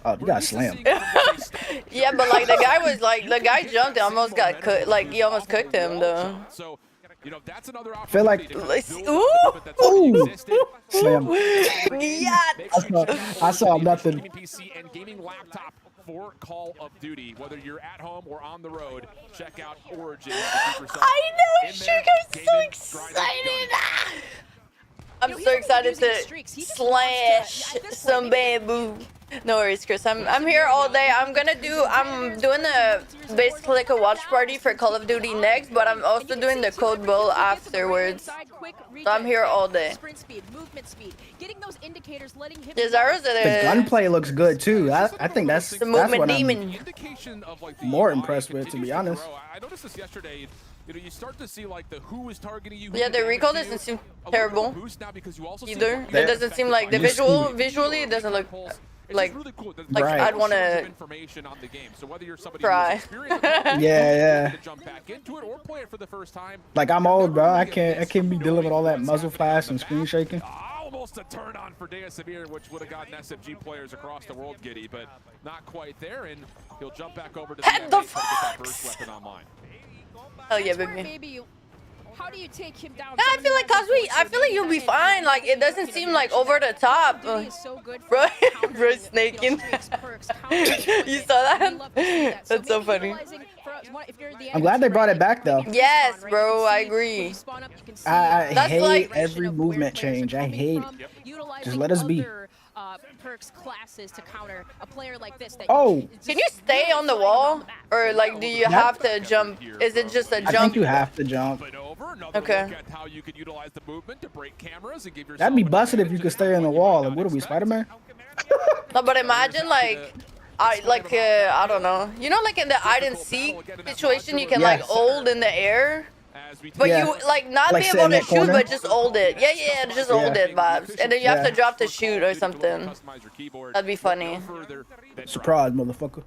Oh, you got slammed. Yeah, but like the guy jumped and almost got cooked. Like he almost cooked him though. I feel like ooh. Slam. Yeah. I saw nothing. PC and gaming laptop for Call of Duty. Whether you're at home or on the road, check out Origin. I know, Shirk, I'm so excited. I'm so excited to slash some bamboo. No worries, Chris. I'm here all day. I'm doing basically like a watch party for Call of Duty next, but I'm also doing the Code Bowl afterwards. So I'm here all day. The gunplay looks good too. I think that's the movement what demon. I'm more impressed with, to be honest. I noticed this yesterday. You start to see like the who is targeting you. Yeah, the recoil doesn't seem terrible either. It doesn't seem like the visually it doesn't look like right. I'd want to cry. Yeah. Jump back into it or play it for the first time. Like I'm old, bro. I can't be dealing with all that muzzle flash and screen shaking. Almost a turn on for DMZ, which would have gotten SMG players across the world giddy, but not quite there. And he'll jump back over to the M8 to get that burst weapon online. Hell yeah, baby. How do you take him down? I feel like you'll be fine. Like it doesn't seem like over the top. Bro, snaking. You saw that? That's so funny. I'm glad they brought it back though. Yes, bro, I agree. I hate every movement change. I hate it. Just let us be. Perks classes to counter a player like this. Oh, can you stay on the wall, or like do you have to jump? Is it just a jump? I think you have to jump. Okay. That'd be busted if you could stay on the wall. Like, what are we, Spider-Man? No, but imagine like I don't know. You know, like in the hide and seek situation, you can like hold in the air. But you like not be able to shoot, but just hold it. Yeah, just hold it, vibes. And then you have to drop the shoot or something. That'd be funny. Surprise, motherfucker.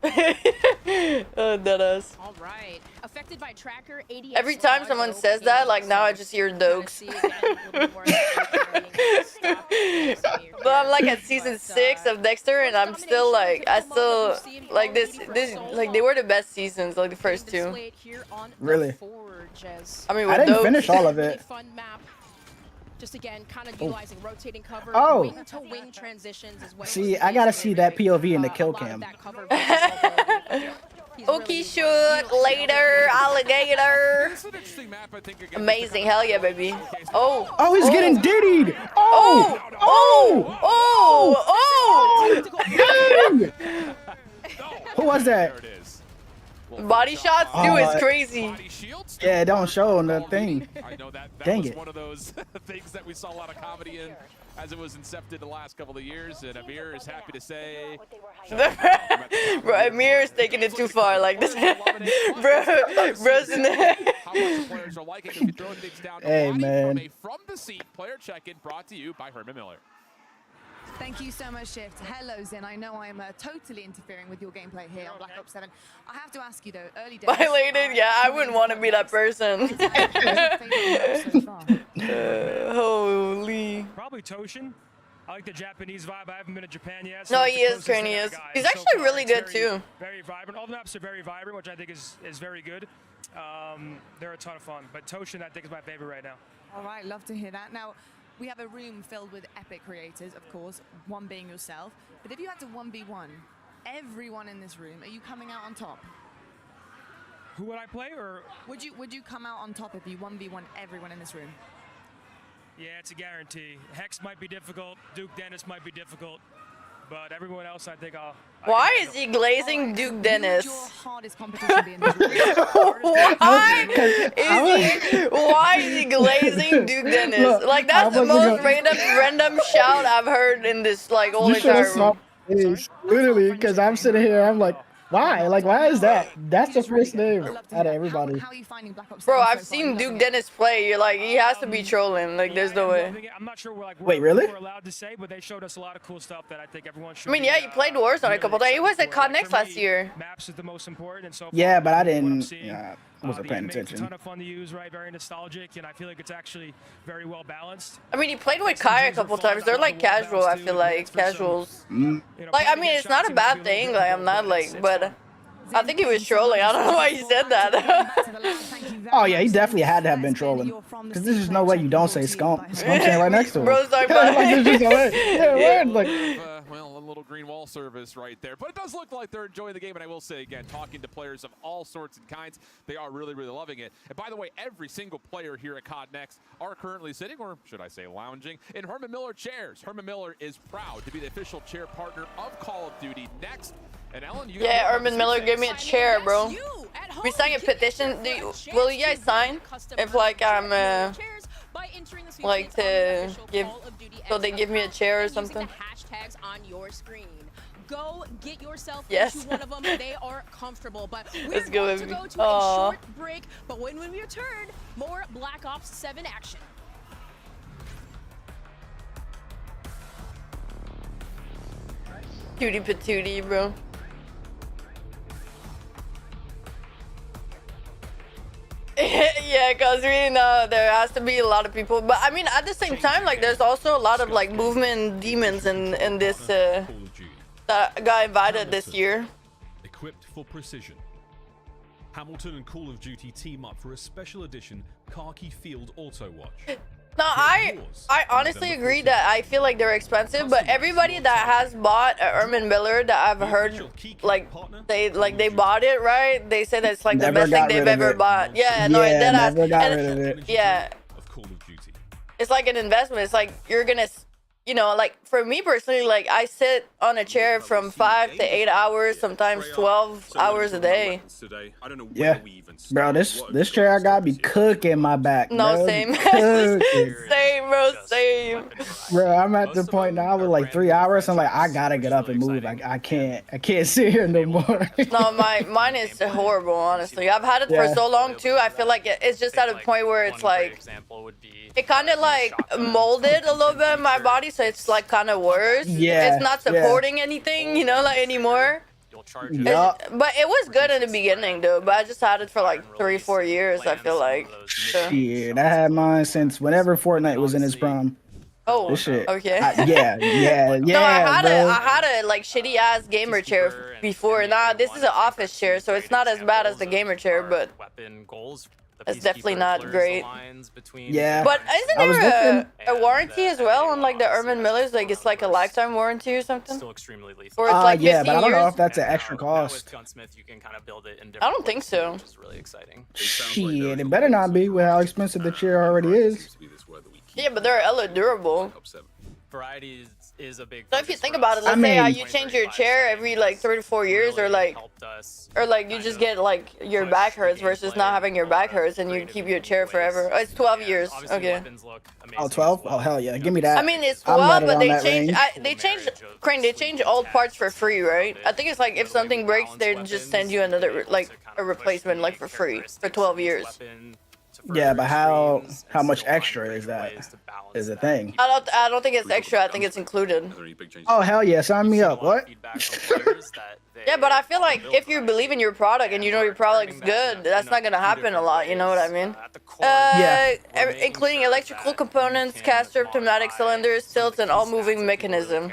Oh, deadass. All right. Affected by tracker, ADS. Every time someone says that, like now I just hear dokes. But I'm like at season 6 of Dexter, and I'm still like, like this, like they were the best seasons, like the first 2. Really? I mean, I didn't finish all of it. Just again, kind of utilizing rotating cover, wing to wing transitions as well. See, I gotta see that POV in the kill cam. Okay, shoot later, alligator. Amazing, hell yeah, baby. Oh, he's getting diddied. Who was that? Body shots too is crazy. Yeah, it don't show on the thing. I know that Dang was it. one of those things that we saw a lot of comedy in as it was incepted the last couple of years, and Amir is happy to say. Bro, Amir is taking it too far, like this. Bro's in there. Hey, man. From the seat player check-in brought to you by Herman Miller. Thank you so much, Shift. Hello, Zin. I know I'm totally interfering with your gameplay here on Black Ops 7. I have to ask you, though, early days... Violated? Yeah, I wouldn't want to be that person. Holy. Probably Toshin. I like the Japanese vibe. I haven't been to Japan yet. No, that's he the is closest thing I cranius. got. He's And actually far, really it's good too. Very vibrant. All the maps are very vibrant, which I think is very good. They're a ton of fun. But Toshin, I think, is my favorite right now. All right, love to hear that. Now, we have a room filled with epic creators, of course, one being yourself. But if you had to 1v1 everyone in this room, are you coming out on top? Who would I play, or would you come out on top if you 1v1 everyone in this room? Yeah, it's a guarantee. Hex might be difficult. Duke Dennis might be difficult. But everyone else, I think I'll... Why is he glazing Duke Dennis? Your hardest competition be in this room? Why is he glazing Duke Dennis? Look, Like, that's the I wasn't most random shout I've heard in this like whole You should have entire saw room. my face, literally, because I'm sitting here, I'm like, why? Like, why is that? That's the first name out of everybody. How are you finding Black Ops 7 Bro, so I've far? seen Duke Dennis play. You're like, he has to be trolling. Like, there's no way. I'm not sure Wait, really? we're allowed to say, but they showed us a lot of cool stuff that I think everyone should I mean, yeah, he played Warzone a couple times. He was at COD Next last year. Maps is the most important, and so Yeah, but I didn't. Yeah, I wasn't paying It's a attention. ton of fun to use, right? Very nostalgic, and I feel like it's actually very well balanced. I mean, he played with Kai a couple times. They're like casual, I feel like. Casuals. Like, I mean, it's not a bad thing. Like, I'm not like, but I think he was trolling. I don't know why he said that. Oh yeah, he definitely had to have been trolling. Because there's just no way you don't say skunk. Skunk's right next to him. Bro's like, Like, there's just no way. Yeah, word, like, Well, a little green wall service right there. But it does look like they're enjoying the game. And I will say, again, talking to players of all sorts and kinds, they are really, really loving it. And by the way, every single player here at COD Next are currently sitting, or should I say lounging, in Herman Miller chairs. Herman Miller is proud to be the official chair partner of Call of Duty Next. And Ellen, you Yeah, Urban Miller gave me a chair, bro. We signed a petition. Will you guys sign if like I'm like to give, so they give me a chair or something? Hashtags on your screen. Go get yourself Yes. into one of them. They are comfortable. But we're Let's go going to with go me. to a Aw. short break. But when we return, more Black Ops 7 action. Tootie patootie, bro. Yeah, cause we know there has to be a lot of people, but I mean at the same time, like there's also a lot of like movement demons in this that got invited this year. Equipped for precision. Hamilton and Call of Duty team up for a special edition Khaki Field Auto Watch. No, I honestly agree that I feel like they're expensive, but everybody that has bought a Herman Miller that I've heard like they bought it, right? They said it's like the Never best thing got they've rid of ever it. bought. Yeah, no, it Yeah, did ass. never got And- rid of it. Yeah, Of Call of Duty. it's like an investment. It's like you're gonna, you know, like for me personally, like I sit on a chair from 5 to 8 hours, sometimes 12 hours a day. yeah, bro, this chair I got be cooking my back. No, bro. same. Cooking. Same, bro, same. Bro, I'm at the point now with like 3 hours. I'm like, I gotta get up and move. I can't sit here no more. No, mine is horrible, honestly. I've had it Yeah. for so long too. I feel like it's just at a point where it's like it kind of like molded a little bit in my body, so it's like kind of worse. Yeah, It's not yeah. supporting anything, you know, like anymore. Yup. But it was good in the beginning though. But I just had it for like 3-4 years. I feel like. So. Shit, I had mine since whenever Fortnite was in its prime. Oh, This shit. okay. Yeah, No, I bro. had a like shitty ass gamer chair before. Now this is an office chair, so it's not as bad as the gamer chair, but it's definitely not great. Yeah. But I isn't was there a warranty as well on like the Urban Millers? Like it's like a lifetime warranty or something? Or it's like 15 yeah, but I don't know years? if that's an extra cost. I don't think so. Shit, it better not be with how expensive the chair already is. Yeah, but they're hella durable. Variety is a big. So if you think about it, let's I say mean- you change your chair every like 3 to 4 years, or like you just get like your back hurts versus not having your back hurts, and you keep your chair forever. Oh, it's 12 years. Okay. Oh, 12? Oh, hell yeah. Give me that. I mean, it's I'm 12, right but around they that change. range. They change. Crane, they change old parts for free, right? I think it's like if something breaks, they just send you another like a replacement like for free for 12 years. Yeah, but how much extra is that? Is a thing. I don't think it's extra. I think it's included. Oh hell yeah, sign me up. What? Yeah, but I feel like if you believe in your product and you know your product's good, that's not gonna happen a lot. You know what I mean? Including electrical components, caster, pneumatic cylinders, tilts, and all moving mechanism.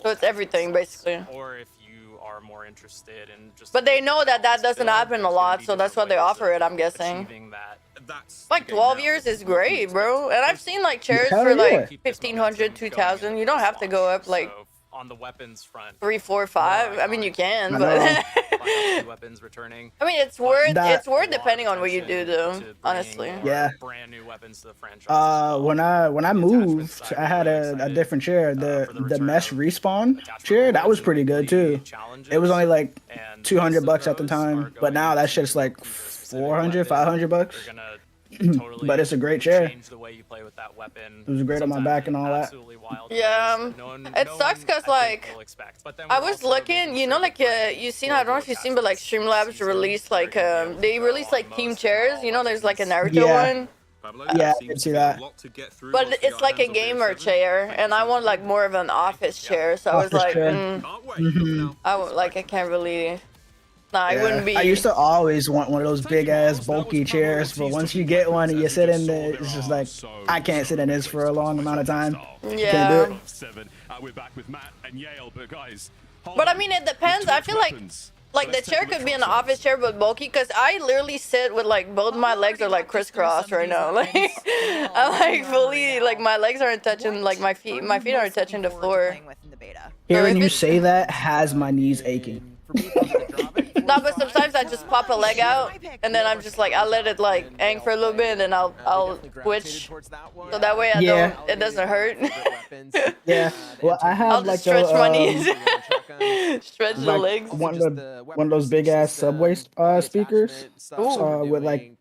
So it's everything basically. Or if you are more interested in just. But they know that doesn't happen a lot, so that's why they offer it. I'm guessing. Like 12 years is great, bro. And I've seen like chairs for like 1,500, 2,000. You don't have to go up like on the weapons front. 3, 4, 5. I mean, you can, but weapons returning. I mean, it's worth depending on what you do, though. Honestly. Yeah. Brand new weapons to the franchise. When I moved, I had a different chair. The mesh respawn chair, that was pretty good too. It was only like $200 at the time, but now that shit's like 400, 500 bucks. But it's a great chair. It was great on my back and all that. Yeah, it sucks because like I was looking, you know, like you seen, I don't know if you've seen, but like Streamlabs released like they released like team chairs. You know, there's like a Naruto one. Yeah, I can see that. But it's like a gamer chair, and I want like more of an office chair. So I was like, I can't really. Nah, I wouldn't be. I used to always want one of those big ass bulky chairs, but once you get one and you sit in there, it's just like I can't sit in this for a long amount of time. Yeah. Can't do it. We're back with Matt and Yale, but guys. But I mean, it depends. I feel like the chair could be an office chair but bulky, because I literally sit with like both my legs are like crisscross right now. Like I'm like fully like my legs aren't touching, like my feet aren't touching the floor. Hearing you say that has my knees aching. No, but sometimes I just pop a leg out, and then I'm just like, I'll let it like hang for a little bit, and then I'll switch, so that way it doesn't hurt. Yeah, well, I have I'll like just stretch my knees, a stretch the legs. one of those big ass subway speakers with like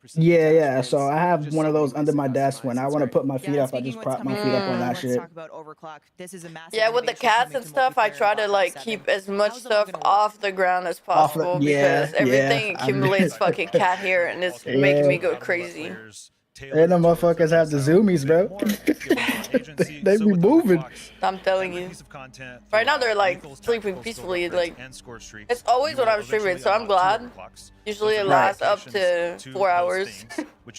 so I have one of those under my desk. When I want to put my feet up, I just prop my feet up on that shit. Yeah, with the cats and stuff, I try to like keep as much stuff off the ground as possible, because everything accumulates fucking cat hair, and it's making me go crazy. And the motherfuckers have the zoomies, bro. they be moving. I'm telling you. Right now they're like sleeping peacefully. Like it's always when I'm streaming, so I'm glad. Usually it lasts up to 4 hours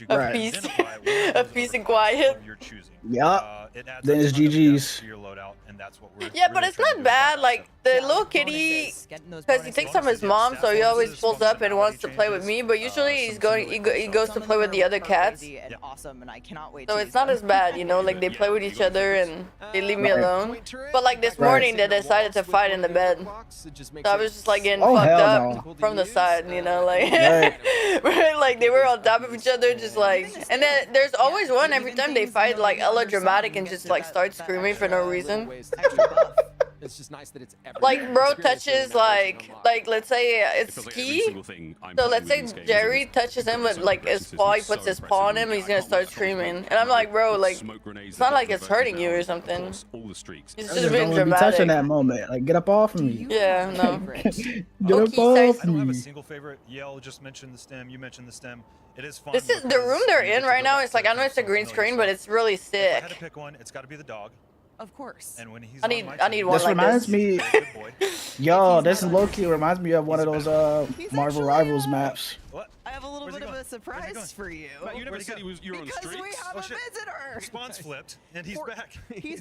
of peace, of peace and quiet. Yup. Then it's GG's. Yeah, but it's not bad. Like the little kitty, because he thinks I'm his mom, so he always pulls up and wants to play with me. But usually he goes to play with the other cats. So it's not as bad, you know. Like they play with each other and they leave me alone. But like this morning, they decided to fight in the bed. So I was just like getting fucked up from the side, you know, like like they were on top of each other, just like. And then there's always one every time they fight, like hella dramatic and just like start screaming for no reason. It's just nice that it's like bro touches like let's say it's Ski, so let's say Jerry touches him with like his paw, he puts his paw on him, he's gonna start screaming, and I'm like, bro, like it's not like it's hurting you or something. It's just being dramatic. Touching that moment, like get up off of me. Yeah, no. Get up off I don't have me. a single favorite. Yale just mentioned the stem. You mentioned the stem. It is fun. This is the room they're in right now. It's like, I know it's a green screen, but it's really sick. If I had to pick one, it's got to be the dog. Of course. And when he's I need one This like reminds this. me, yo, this is low-key reminds me of one of those Marvel Rivals maps. I have a little bit of a surprise for you. You never said you were on Because we streaks. have a visitor. Spawn's flipped, and he's back.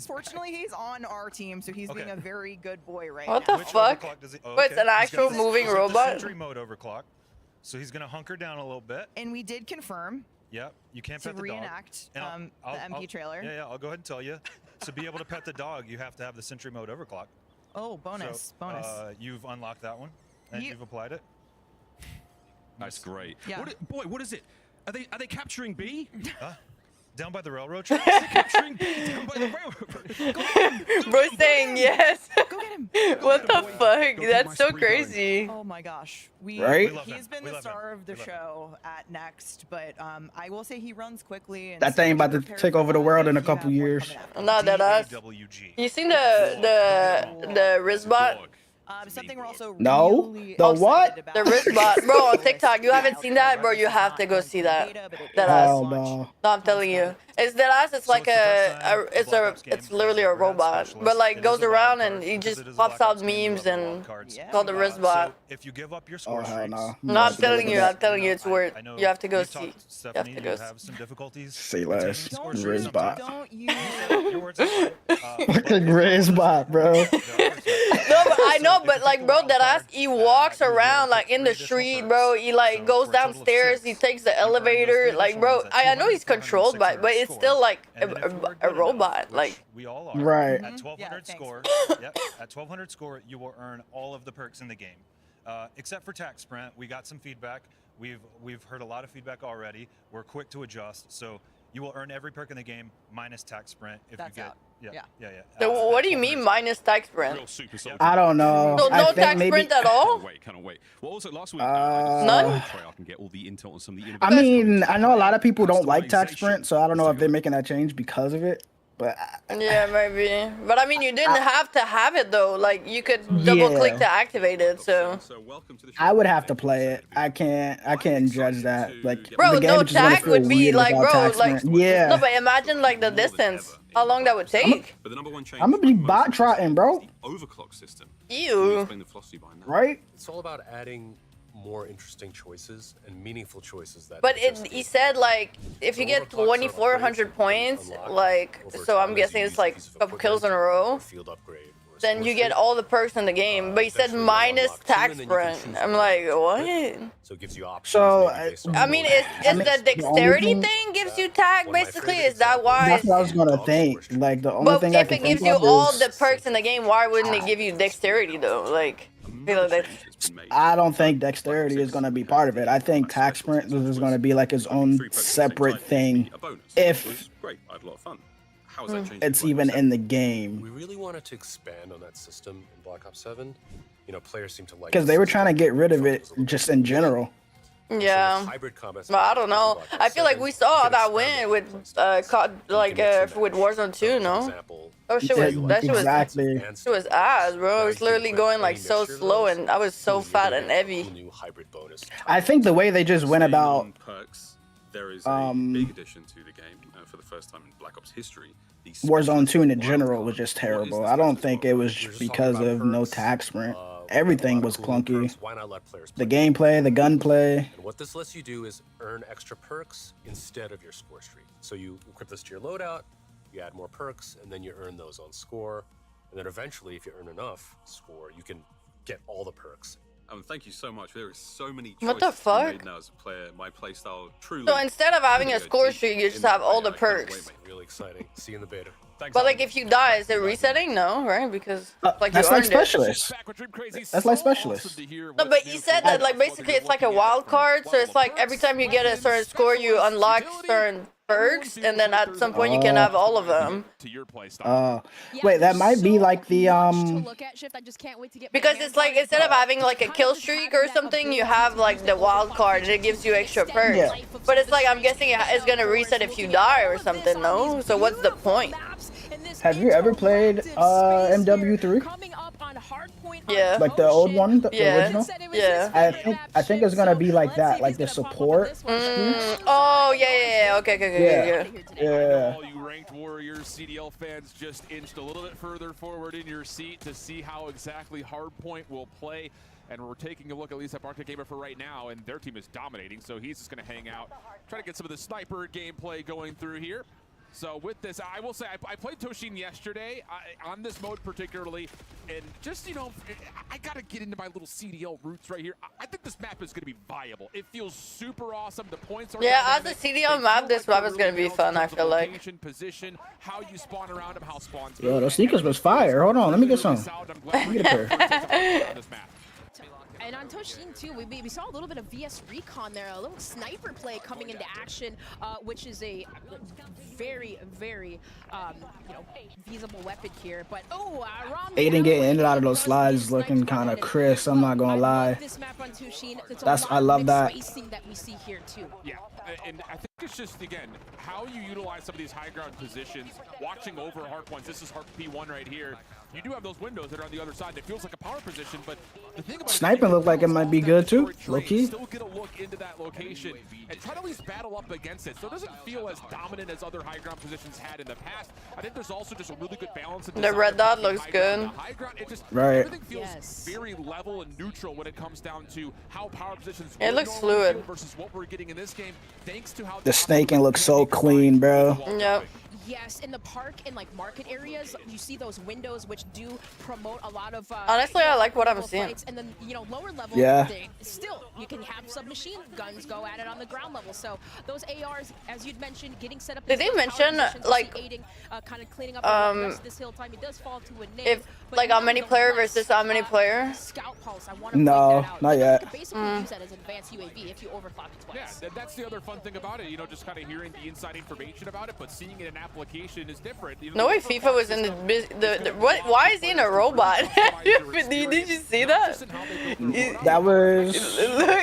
Fortunately, he's on our team, so he's being a very good boy right What now. the fuck? Wait, it's an actual moving robot? Sentry mode overclock. So he's gonna hunker down a little bit. And we did confirm. Yep, you can't to pet the dog. reenact And the MP trailer. Yeah, I'll go ahead and tell you. To be able to pet the dog, you have to have the sentry mode overclock. Oh, bonus, bonus. You've unlocked that one, and you've applied it. That's great. Yeah. Boy, what is it? Are they capturing B? Down by the railroad tracks? Capturing B down by the railroad. Bro saying yes. Go get him. What the fuck? That's so crazy. Oh my gosh. Right? He's been the star of the show at Next, but I will say he runs quickly. And That thing about to take over the world in a couple years. Not that us. You seen the Rizbot? Something we're also No, really the excited what? about. The wristbot, bro, on TikTok. You haven't seen that, bro? You have to go see that. That ass. Hell no. No, I'm telling you, it's that ass. It's like it's literally a robot, but like goes around and he just pops out memes and it's called the wristbot. If you give up your Oh score hell streaks, no. No, I'm telling you, it's worth. You have to go see. You have Stephanie, to you go have some difficulties. Say less. Rizbot. Don't use Fucking Rizbot, bro. No, but I know, but like, bro, that ass, he walks around like in the street, bro. He like goes downstairs, he takes the elevator, like, bro. I know he's controlled by, but it's still like a robot, like. We all are. Right. At 1200 score, yep. At 1200 score, you will earn all of the perks in the game, except for tax sprint. We got some feedback. We've heard a lot of feedback already. We're quick to adjust, so you will earn every perk in the game minus tax sprint if That's you get. out. Yeah. So what do you mean minus tax sprint? I don't know. So I no think tax maybe, sprint at all? Can't wait. Well, also last week, None? I can get all the intel on some of the I mean, I know a lot of people don't like tax sprint, so I don't know if they're making that change because of it. But Yeah, maybe. But I mean, you didn't have to have it though. Like you could double click to activate it. So. I would have to play it. I can't judge that. Like Bro, the game no is just gonna tag feel would be weird like, without bro, tax like. sprint. Yeah. No, but imagine like the distance. How long that would take? I'm gonna be bot trotting, bro. Overclock system. Ew. Explain the philosophy behind that. Right? It's all about adding more interesting choices and meaningful choices that. But he said like if you get 2,400 points, like so I'm guessing it's like a couple kills in a row. Then you get all the perks in the game. But he said minus tax sprint. I'm like, what? So it gives you options. So I mean, is the dexterity thing gives you tag basically? Is that why? That's what I was gonna think. Like the only But thing I if can it think gives you of all is, the perks in the game, why wouldn't it give you dexterity though? Like, I feel like that's. I don't think dexterity is gonna be part of it. I think tax sprint is gonna be like its own separate thing. If Great, I had a lot of fun. it's even in the game. We really wanted to expand on that system in Black Ops 7. You know, players seem to like. Because they were trying to get rid of it just in general. Yeah, but I don't know. I feel like we saw that win with with Warzone 2, no? Oh shit was Exactly. Shit was ass, bro. It was literally going like so slow, and I was so fat and heavy. I think the way they just went about perks, there is a big addition to the game for the first time in Black Ops history. Warzone 2 in general was just terrible. I don't think it was because of no tax sprint. Everything was clunky. The gameplay, the gunplay. And what this lets you do is earn extra perks instead of your score streak. So you equip this to your loadout, you add more perks, and then you earn those on score. And then eventually, if you earn enough score, you can get all the perks. Thank you so much. There is so many choices What the to be fuck? made now as a player. My playstyle truly. So instead of having a score streak, you just have all the perks. Really exciting. See you in the beta. But like if you die, is it resetting? No, right? Because like That's you like earned it. specialist. That's like specialist. No, but he said that like basically it's like a wild card, so it's like every time you get a certain score, you unlock certain perks, and then at some point you can have all of them. Wait, that might be like the Because it's like instead of having like a kill streak or something, you have like the wild card, and it gives you extra perks. Yeah. But it's like I'm guessing it's gonna reset if you die or something, no? So what's the point? Have you ever played MW3? Yeah. Like the old one, the Yeah. original? Yeah. I think it's gonna be like that, like the support. Oh yeah. Okay. Yeah. All you ranked warriors, CDL fans just inched a little bit further forward in your seat to see how exactly Hardpoint will play. And we're taking a look at least at Arctic Gamer for right now, and their team is dominating, so he's just going to hang out, try to get some of the sniper gameplay going through here. So with this, I will say I played Toshin yesterday on this mode particularly, and just, you know, I got to get into my little CDL roots right here. I think this map is going to be viable. It feels super awesome. The points are Yeah, as a CDL map, this map is gonna be fun. I feel like. Position, how you spawn around them, how spawns. Yo, those sneakers was fire. Hold on, let me get some. Let me get a pair. And on Toshin too, we saw a little bit of VS Recon there, a little sniper play coming into action, which is a very, very, you know, feasible weapon here. But Aiden getting in and out of those slides looking kind of crisp. I'm not gonna lie. This map on Toshin, I love that. spacing that we see here too. Yeah, and I think It's just, again, how you utilize some of these high ground positions, watching over hard points. This is hard P1 right here. You do have those windows that are on the other side. And it feels like a power position, but the thing about Sniping looked like it might be good too, low key. Still get a look into that location and try to at least battle up against it, so it doesn't feel as dominant as other high ground positions had in the past. I think there's also just a really good balance. The red dot looks good. High ground, it just, right. Everything feels very level and neutral when it comes down to how power positions. It looks fluid versus what we're getting in this game, thanks to how the snaking looks so clean, bro. Yep. Yes, in the park and like market areas, you see those windows which do promote a lot of. Honestly, I like what I'm seeing. And then lower level, yeah. Still, you can have submachine guns go at it on the ground level. So those ARs, as you'd mentioned, getting set up. Did they mention like aiding, kind of cleaning up the rest of this hill time? It does fall to a name. If like how many player versus how many player? Scout pulse. I want to no, not yet. You can basically use that as advanced UAV if you overclock it twice. Yeah, that's the other fun thing about it. Just kind of hearing the inside information about it, but seeing it in application is different. No way FIFA was in the what? Why is he in a robot? Did you see that? That was.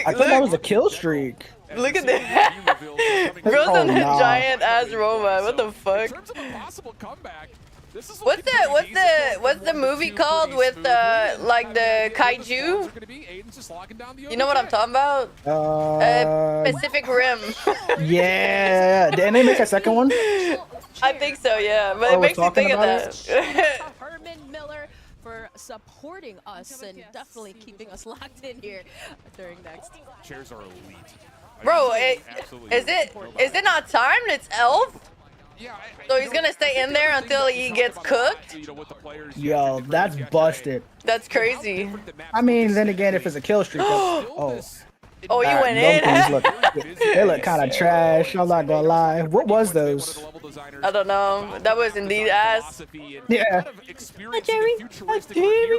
I thought that was a kill streak. Look at that. Bro's on a giant ass robot. What the fuck? What's the movie called with like the kaiju? You know what I'm talking about? Pacific Rim. Yeah. Didn't they make a second one? I think so, yeah. But it makes me think of that. Herman Miller for supporting us and definitely keeping us locked in here during next. Chairs are elite. Bro, is it not timed? It's Elf? So he's gonna stay in there until he gets cooked? Yo, that's busted. That's crazy. I mean, then again, if it's a kill streak, oh, you went in? They look kind of trash, I'm not gonna lie. What was those? I don't know. That was indeed ass. Yeah.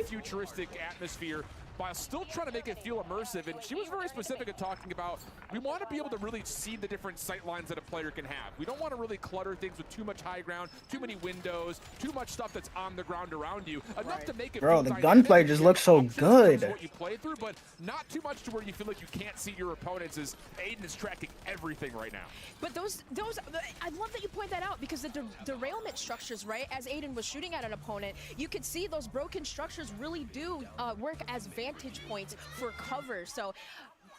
Futuristic atmosphere while still trying to make it feel immersive, and she was very specific in talking about we want to be able to really see the different sight lines that a player can have. We don't want to really clutter things with too much high ground, too many windows, too much stuff that's on the ground around you. Enough to make it bro, the gunplay just looks so good. What you play through, but not too much to where you feel like you can't see your opponents, as Aiden is tracking everything right now. But those, I love that you point that out, because the derailment structures, right? As Aiden was shooting at an opponent, you could see those broken structures really do work as vantage points for cover. So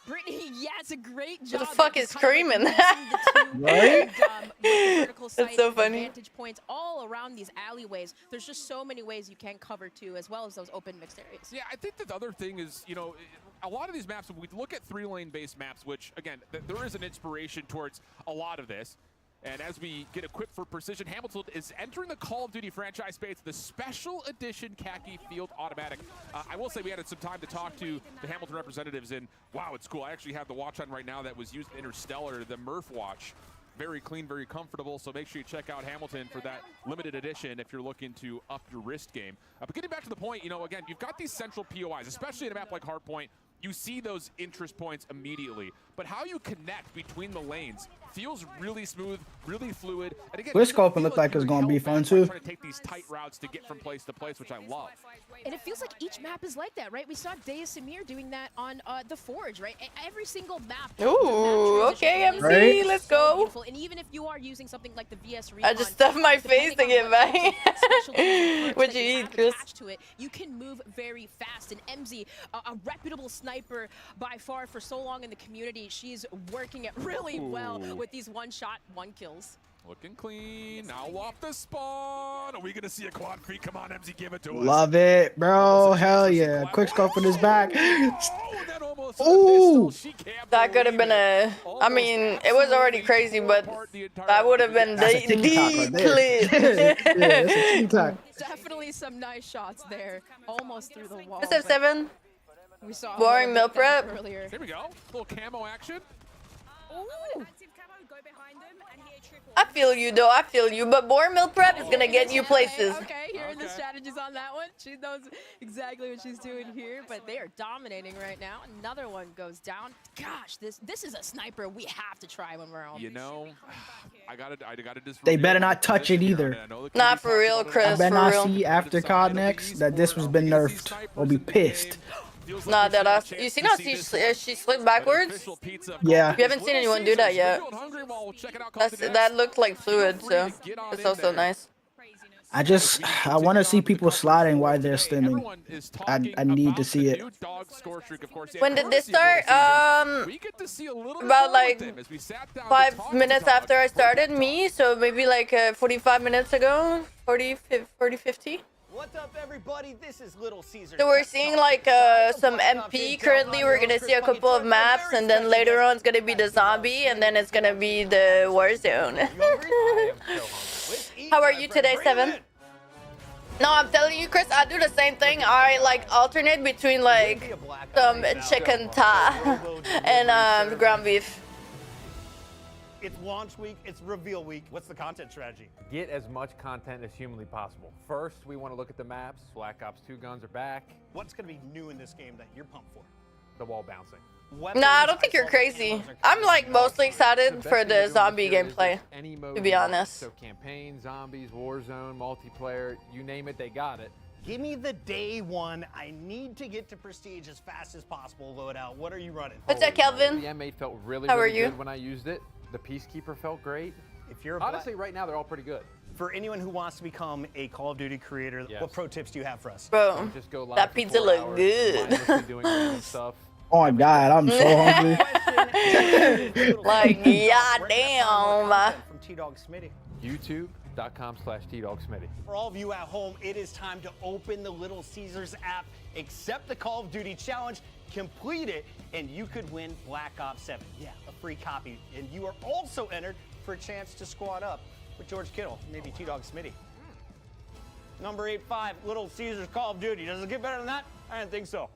Brittany, yeah, it's a great job. Who the fuck is screaming? Right? That's so funny. Vantage points all around these alleyways. There's just so many ways you can cover too, as well as those open mixed areas. Yeah, I think that the other thing is, a lot of these maps, if we look at 3-lane based maps, which again, there is an inspiration towards a lot of this. And as we get equipped for precision, Hamilton is entering the Call of Duty franchise space, the special edition khaki field automatic. I will say we had some time to talk to the Hamilton representatives, and wow, it's cool. I actually have the watch on right now that was used in Interstellar, the Murph watch. Very clean, very comfortable, so make sure you check out Hamilton for that limited edition if you're looking to up your wrist game. But getting back to the point, again, you've got these central POIs, especially in a map like Hardpoint. You see those interest points immediately, but how you connect between the lanes feels really smooth, really fluid. And again, This scoping looked like it's going to be fun too. Trying to take these tight routes to get from place to place, which I love. And it feels like each map is like that, right? We saw Deus Samir doing that on the Forge, right? Every single map. Ooh, okay, MC, right? Let's go. And even if you are using something like the VS Recon, I just stuffed my face to get back. What'd you eat, Chris? To it, you can move very fast. And MZ, a reputable sniper by far for so long in the community, she's working it really well with these one-shot, one kills. Looking clean. Now off the spawn. Are we going to see a quad feed? Come on, MZ, give it to us. Love it, bro. Hell yeah. Quick scope in his back. Ooh. That could have been I mean, it was already crazy, but that would have been the clip. Definitely some nice shots there. Almost through the wall. SF7. We saw boring meal prep. Earlier. Here we go. Little camo action. Ooh. I feel you though, I feel you, but boring meal prep is gonna get you places. Okay, hearing the strategies on that one. She knows exactly what she's doing here, but they are dominating right now. Another one goes down. Gosh, this is a sniper we have to try when we're on. I gotta just. They better not touch it either. Not for real, Chris. I better not see after COD next that this was been nerfed or be pissed. Nah, that ass. You seen how she slid backwards? Yeah. You haven't seen anyone do that yet. That looked like fluid, so it's also nice. I want to see people sliding while they're stimming. I need to see it. When did this start? About like 5 minutes after I started me, so maybe like 45 minutes ago, 50. What's up, everybody? This is Little Caesar. So we're seeing like some MP currently. We're gonna see a couple of maps, and then later on it's gonna be the zombie, and then it's gonna be the Warzone. How are you today, Seven? No, I'm telling you, Chris, I do the same thing. I like alternate between like some chicken thigh and ground beef. It's launch week, it's reveal week. What's the content strategy? Get as much content as humanly possible. First, we want to look at the maps. Black Ops 2 guns are back. What's going to be new in this game that you're pumped for? The wall bouncing. Nah, I don't think you're crazy. I'm like mostly excited for the zombie gameplay, to be honest. So campaign, zombies, Warzone, multiplayer, you name it, they got it. Give me the day one. I need to get to Prestige as fast as possible loadout. What are you running? What's up, Kelvin? The M8 felt really, How are really you? good when I used it. The Peacekeeper felt great. If you're honestly, right now, they're all pretty good. For anyone who wants to become a Call of Duty creator, what pro tips do you have for us? Bro, just go live that for pizza 4 look hours, good. mindlessly doing random stuff. Oh my god, I'm so hungry. Like, yeah, damn. From T-Dog Smitty. YouTube.com/TDogSmitty. For all of you at home, it is time to open the Little Caesars app, accept the Call of Duty challenge, complete it, and you could win Black Ops 7. Yeah, a free copy. And you are also entered for a chance to squad up with George Kittle, maybe T-Dog Smitty. Number 85, Little Caesars Call of Duty. Does it get better than that? I didn't think so.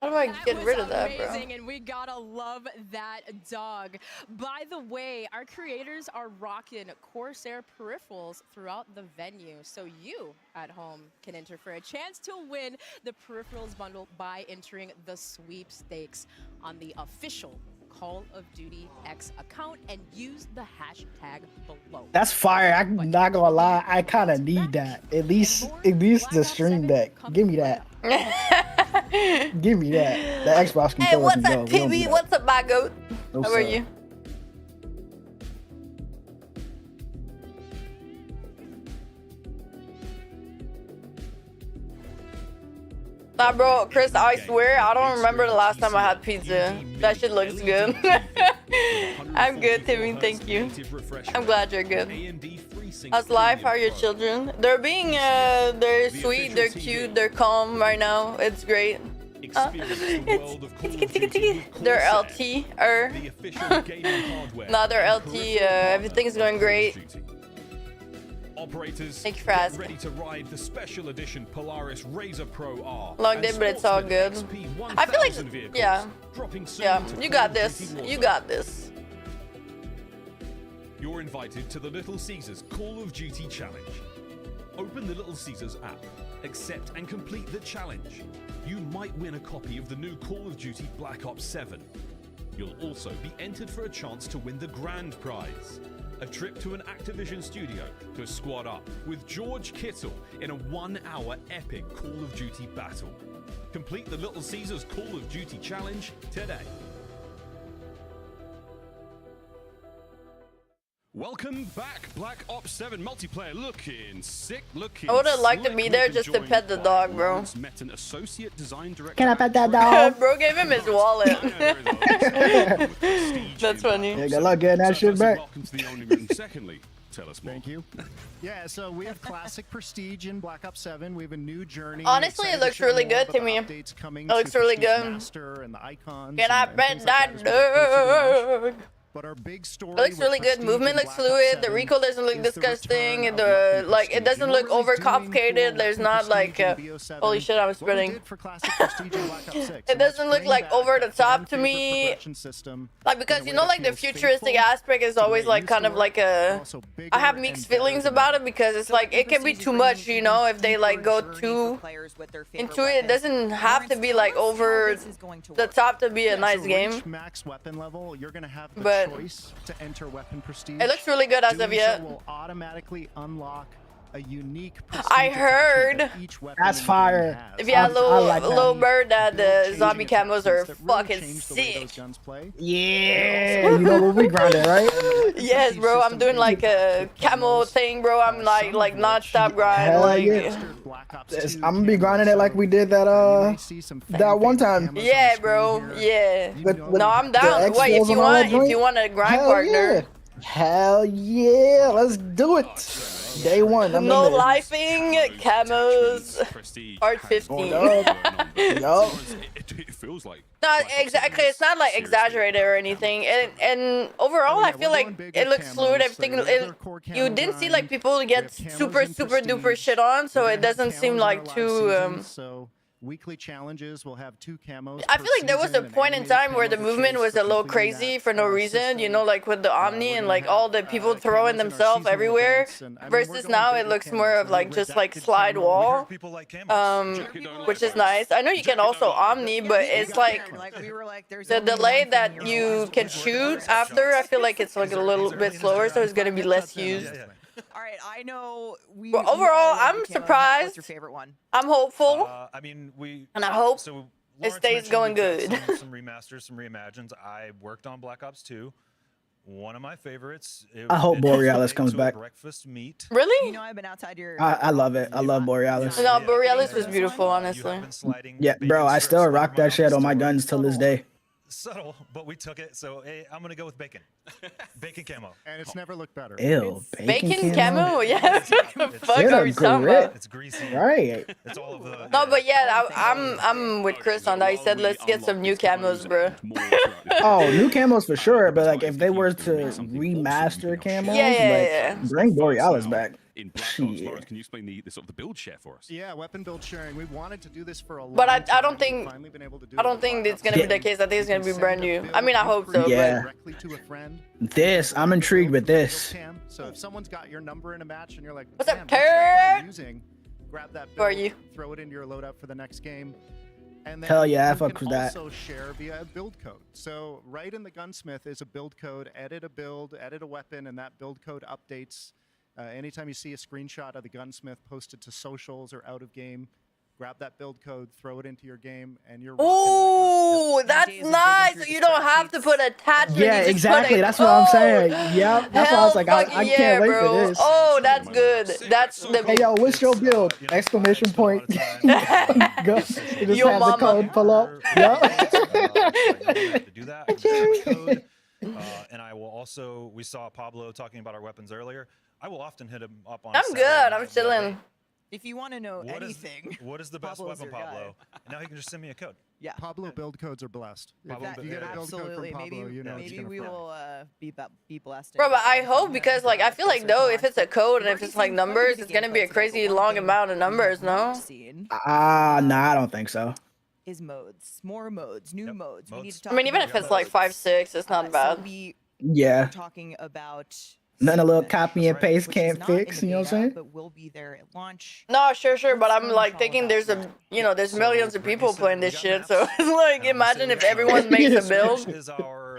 How do I get rid of that, bro? Amazing, and we gotta love that dog. By the way, our creators are rocking Corsair peripherals throughout the venue, so you at home can enter for a chance to win the peripherals bundle by entering the sweepstakes on the official Call of Duty X account and use the hashtag below. That's fire. I'm not gonna lie. I kind of need that. At least the stream deck. Give me that. Give me that. The Xbox controller. Hey, what's can up, go. We don't Pibby? do What's up, my goat? No, How are sir. you? Nah, bro, Chris, I swear, I don't remember the last time I had pizza. That shit looks good. I'm good, Timmy, thank you. I'm glad you're good. How's life? How are your children? They're being, they're sweet, they're cute, they're calm right now. It's great. They're LT, no, they're LT, everything's going great. Operators, Thank you for asking. ready to ride the special edition Polaris Razor Pro R. Long day, but it's all good. I feel like, yeah, you got this. You got this. You're invited to the Little Caesars Call of Duty Challenge. Open the Little Caesars app, accept and complete the challenge. You might win a copy of the new Call of Duty Black Ops 7. You'll also be entered for a chance to win the grand prize. A trip to an Activision studio to squad up with George Kittle in a 1-hour epic Call of Duty battle. Complete the Little Caesars Call of Duty Challenge today. Welcome back, Black Ops 7 multiplayer. Looking sick, looking. I would have liked to slick. be there just to pet the dog, bro. Met an associate design director. Can I pet that dog? Bro gave him his wallet. That's funny. Yeah, good luck getting that shit back. Welcome to the only room. Secondly, tell us more. Thank you. Yeah, so we have classic prestige in Black Ops 7. We have a new journey. Honestly, it looks really good to me. It looks really good. Master and the icons. Can I pet that dog? But our big story It looks really good. Movement looks fluid. The recoil doesn't look disgusting. The like, it doesn't look overcomplicated. There's not like, holy shit, I'm spinning. It doesn't look like over the top to me. Like, because you know, like the futuristic aspect is always like kind of like a. I have mixed feelings about it because it's like it can be too much, you know, if they like go too into it. It doesn't have to be like over the top to be a nice game. Max weapon level, you're gonna have the But choice to enter weapon prestige. it looks really good as of Doing yet. so will automatically unlock a unique. I heard. That's fire. If you had I little like bird, that the zombie camos are fucking sick. Yeah, you know what we grinding, right? Yes, bro. I'm doing like a camo thing, bro. I'm like non-stop grind. Hell Like, yeah. I'm gonna be grinding it like we did that one time. yeah, bro. Yeah. With No, I'm down. the Wait, if X-Rolls you and all that want, joint? a grind Hell partner. yeah. Hell yeah, let's do it. Day one. I'm No in there. lifing, camos, art 15. Yup. It feels like. No, exactly. It's not like exaggerated or anything. And overall, I feel like it looks fluid. Everything. You didn't see like people get super duper shit on, so it doesn't seem like too. So weekly challenges will have 2 camos. I feel like there was a point in time where the movement was a little crazy for no reason, you know, like with the Omni and like all the people throwing themselves everywhere. Versus now it looks more of like just like slide wall, which is nice. I know you can also Omni, but it's like the delay that you can shoot after. I feel like it's like a little bit slower, so it's gonna be less used. All right, I know we. But overall, I'm surprised. What's your favorite one? I'm hopeful. I mean, and I hope so it stays going good. Some remasters, some reimagines. I worked on Black Ops 2. One of my favorites. I hope Borealis comes back. Breakfast meat. Really? You know, I've been outside your. I love it. I love Borealis. No, Borealis was beautiful, honestly. Yeah, bro, I still rock that shit on my guns till this day. Subtle, but we took it. So hey, I'm gonna go with bacon. Bacon camo. And it's never looked better. Ew, Bacon camo? Yeah. What the fuck Get are a we talking grip. about? It's greasy. Right. It's all of the. No, but yeah, I'm with Chris on that. He said let's get some new camos, bro. Oh, new camos for sure, but like if they were to remaster camos, Yeah. bring Borealis back. In Black Ops, Lawrence, can you explain the sort of the build share for us? Yeah, weapon build sharing. We wanted to do this for a long But time. I don't think it's gonna be the case. I think it's gonna be brand new. I mean, I hope so. Yeah. Directly to a friend. This, I'm intrigued with this. So if someone's got your number in a match and you're like, What's up, "Damn, that's what I'm Turd?" using," grab that Who are build, you? throw it into your loadout for the next game. And then Hell yeah, I you fuck can with that. also share via a build code. So right in the gunsmith is a build code. Edit a build, edit a weapon, and that build code updates. Anytime you see a screenshot of the gunsmith posted to socials or out of game, grab that build code, throw it into your game, and you're. Ooh, that's nice. You don't have to put attachment. Yeah, you just exactly. Put a That's what I'm code. saying. Yep. That's why I was like, I Fucking can't wait bro. for this. Oh, that's good. That's the. Hey yo, what's your build? Exclamation point. Go. You just Your have mama. the code pull up. Yep. To do that. And I will also. We saw Pablo talking about our weapons earlier. I will often hit him up on. I'm good. I'm chilling. If you want to know What is- anything, What is the best Pablo's weapon, your guy. Pablo? And now he can just send me a code. Yeah. Pablo build codes are blessed. If Pablo you get a build code Absolutely. from Pablo, Maybe you know it's maybe gonna we fly. will be blasting. Bro, but I hope because like I feel like though if it's a code and if it's like numbers, it's gonna be a crazy long amount of numbers, no? Nah, I don't think so. Is modes, more modes, new modes. We need to talk I mean, even about if it's like 5-6, it's not bad. So we Yeah. are talking about Nothing a little copy and paste which is can't not in fix. the You know what I'm beta, saying? but will be there at launch. No, sure, but I'm like thinking there's there's millions of people playing this shit, so it's like imagine if everyone makes a build,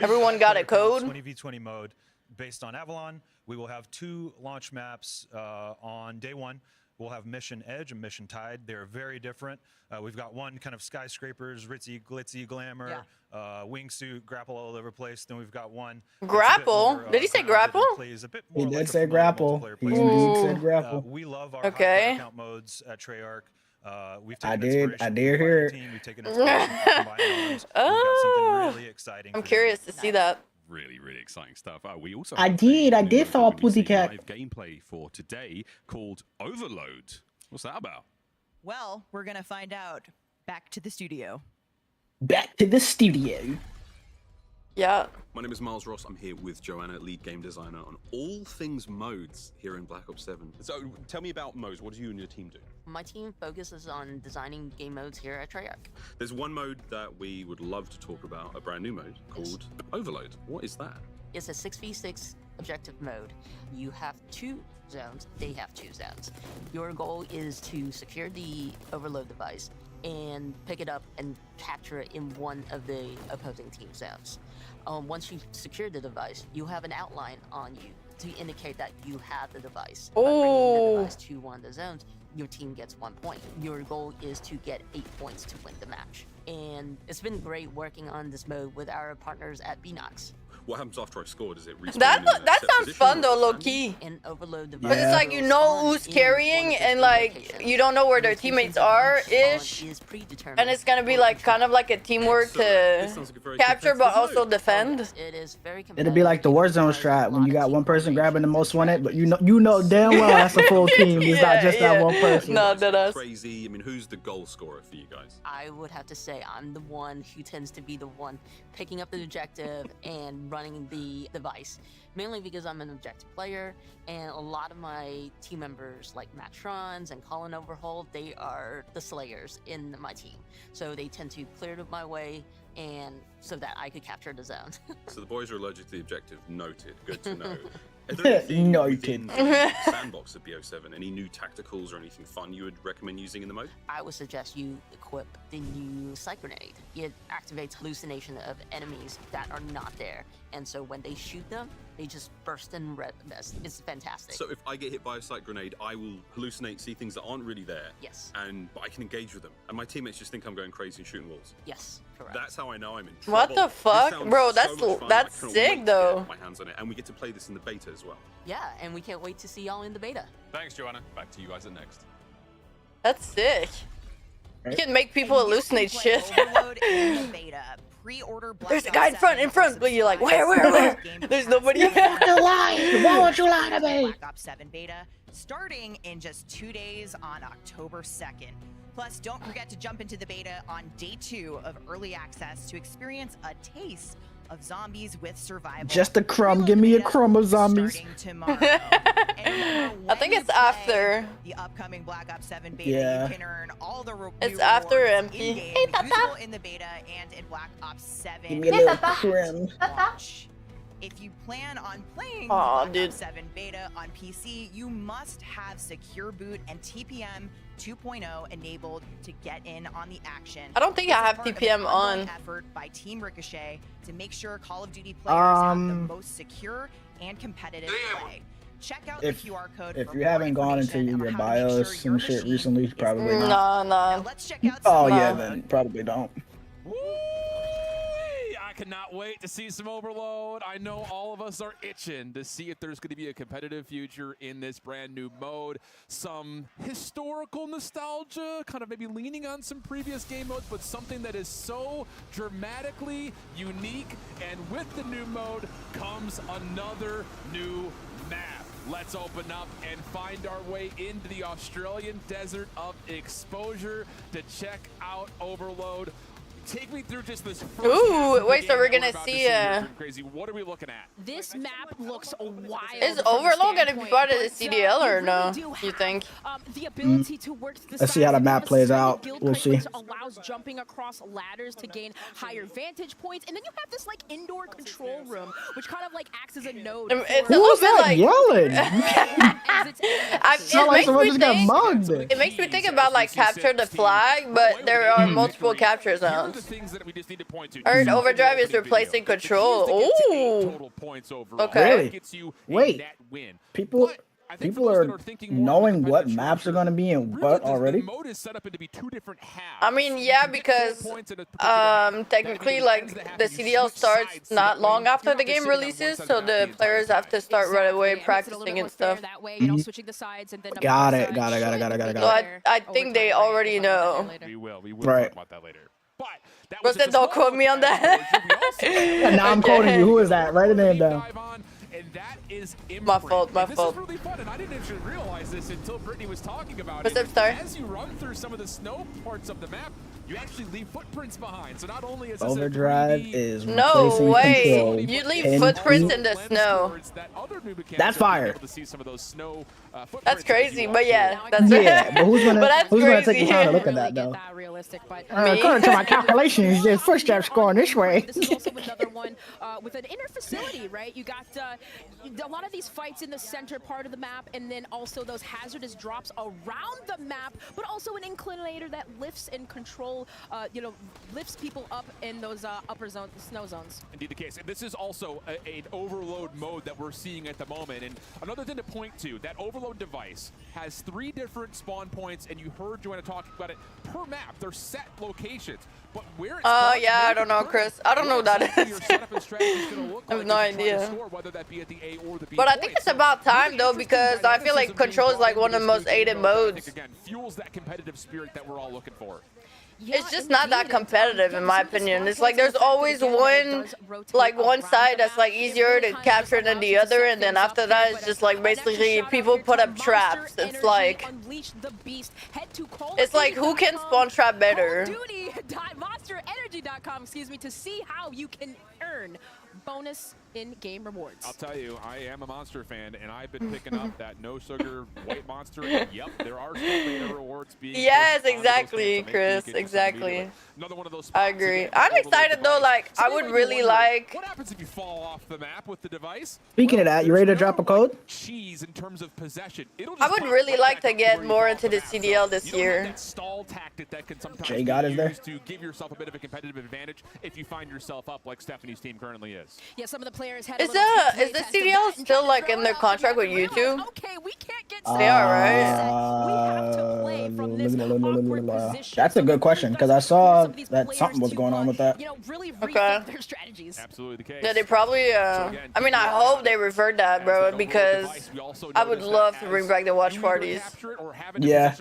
everyone got a code. 20v20 mode based on Avalon. We will have 2 launch maps on day 1. We'll have Mission Edge and Mission Tide. They're very different. We've got one kind of skyscrapers, ritzy, glitzy, glamour, wingsuit, grapple all over the place. Then we've got one. Grapple? Did he say grapple? He did say grapple. He indeed said grapple. We love our Okay. account modes at Treyarch. We've I taken did inspiration hear it. from Team. We've taken inspiration from Combined Arms. We've got something really exciting. I'm for curious to see that. Really, really exciting stuff. We also I have did a new saw WWDC Pussycat. live gameplay for today called Overload. What's that about? Well, we're gonna find out. Back to the studio. Back to the studio. Yeah. My name is Miles Ross. I'm here with Joanna, lead game designer on all things modes here in Black Ops 7. So tell me about modes. What do you and your team do? My team focuses on designing game modes here at Treyarch. There's one mode that we would love to talk about, a brand new mode called Overload. What is that? It's a 6v6 objective mode. You have 2 zones, they have 2 zones. Your goal is to secure the overload device and pick it up and capture it in one of the opposing team zones. Once you've secured the device, you have an outline on you to indicate that you have the device. By bringing the device to one of the zones, your team gets 1 point. Your goal is to get 8 points to win the match. And it's been great working on this mode with our partners at Binox. What happens after I score? Does it respawn? That sounds fun though, low key. And overload the Because it's like you know who's carrying and like you don't know where their teammates are ish, and it's gonna be like kind of like a teamwork to capture but also defend. It is very It'll be like the Warzone strat when you got one person grabbing the most wanted, but you know damn well that's a full team. It's not just that one person. No, that's crazy. I mean, who's the goal scorer for you guys? I would have to say I'm the one who tends to be the one picking up the objective and running the device, mainly because I'm an objective player, and a lot of my team members like Matt Trons and Colin Overhaul, they are the slayers in my team, so they tend to clear my way and so that I could capture the zone. So the boys are allergic to the objective. Noted. Good to know. Is there anything within the sandbox of BO7? Any new tacticals or anything fun you would recommend using in the mode? I would suggest you equip the new Sight Grenade. It activates hallucination of enemies that are not there, and so when they shoot them, they just burst in red mist. It's fantastic. So if I get hit by a sight grenade, I will hallucinate, see things that aren't really there. Yes. But I can engage with them, and my teammates just think I'm going crazy and shooting walls. Yes, correct. That's how I know I'm in What trouble. the fuck, This sounds bro? so much fun. That's I cannot sick wait to though. get my hands on it, and we get to play this in the beta as well. Yeah, and we can't wait to see y'all in the beta. Thanks, Joanna. Back to you guys at next. That's sick. You can make people hallucinate shit. There's a guy in front, but you're like, where? There's nobody. You fucking lying. Why would you lie to me? Black Ops 7 beta starting in just 2 days on October 2nd. Plus, don't forget to jump into the beta on day 2 of early access to experience a taste of zombies with survival. Just a crumb. Give me a crumb of zombies. I think it's after. The upcoming Black Ops 7 beta, Yeah. you can earn all the It's after MP. in-game, usable in the beta and in Black Ops 7. Give me a little crumb. Launch. If you plan on playing Aw, Black dude. Ops 7 beta on PC, you must have Secure Boot and TPM 2.0 enabled to get in on the action. I don't think I have This is part of TPM an ongoing on. effort by Team Ricochet to make sure Call of Duty players have the most secure and competitive play. Check out the QR code If for you more haven't gone into information your about how to make BIOS sure and your shit machine recently, is probably secure. not. Nah. Now let's check out Oh some yeah, mode. then probably don't. I cannot wait to see some Overload. I know all of us are itching to see if there's going to be a competitive future in this brand new mode. Some historical nostalgia, kind of maybe leaning on some previous game modes, but something that is so dramatically unique. And with the new mode comes another new map. Let's open up and find our way into the Australian desert of exposure to check out Overload. Take me through just this first Ooh, half of the wait, so game we're that gonna about to see, here, Crazy. What are we looking at? This map looks wild. Is from a Overload gonna be standpoint, part of the but, CDL or you no? really do You think? the ability to work the Let's see how the map plays out. We'll see. which allows jumping across ladders to gain higher vantage points, and then you have this like indoor control room, which kind of like acts as a node. It's a Who little was bit that like yelling? It like makes someone me just got think. mugged. It makes me think about like capture the flag, but there are multiple capture zones. Heard Overdrive is replacing Control. Ooh. Okay. Really? Wait. People are knowing what maps are gonna be in what already? I mean, yeah, because technically, like the CDL starts not long after the game releases, so the players have to start right away practicing and stuff. That way, you know, switching the sides and then Got it. So I think they already know. We will Right. talk about that later. But then don't quote me on that. And now I'm quoting you. Who is that? Write the name down. And that is My fault. This is really fun, and I didn't actually realize this until Brittany was talking about What's it. up, Star? As you run through some of the snow parts of the map, you actually leave footprints behind. So not only is this Overdrive is No replacing way. Control. You leave 10 footprints feet. in the snow. That's fire. to see some of those snow That's crazy, but yeah, that's Yeah, but who's gonna that's take the crazy. time to look at that though? Realistic, but According to my calculations, the footsteps going this way. This is also another one with an inner facility, right? You got a lot of these fights in the center part of the map, and then also those hazardous drops around the map, but also an inclinator that lifts and lifts people up in those upper zone snow zones. Indeed the case. And this is also an overload mode that we're seeing at the moment. And another thing to point to, that overload device has 3 different spawn points, and you heard Joanna talking about it, per map. They're set locations. But where it's yeah, I don't know, Chris. I don't know what that is. I have no idea. But I think it's about time though, because I feel like Control is like one of the most aided modes. Again, fuels that competitive spirit that we're all looking for. It's just not that competitive in my opinion. It's like there's always one side that's like easier to capture than the other, and then after that it's just like basically people put up traps. It's like who can spawn trap better? MonsterEnergy.com, excuse me, to see how you can earn bonus in-game rewards. I'll tell you, I am a Monster fan, and I've been picking up that no sugar white Monster. And yep, there are still beta rewards being. Yes, exactly, Chris. Exactly. Another one of those. I agree. I'm excited though. Like, I would really like. What happens if you fall off the map with the device? Speaking of that, you ready to drop a code? Cheese in terms of possession. I would really like to get more into the CDL this year. That stall tactic that can sometimes Jay God is there to give yourself a bit of a competitive advantage if you find yourself up like Stephanie's team currently is. Yeah, some of the players had is the CDL still like in their contract with YouTube? Okay, we can't get they are, right? That's a good question, because I saw that something was going on with that. Okay. Their strategies. Absolutely the case. Yeah, they probably. I mean, I hope they revert that, bro, because I would love to bring back the watch parties. Yeah.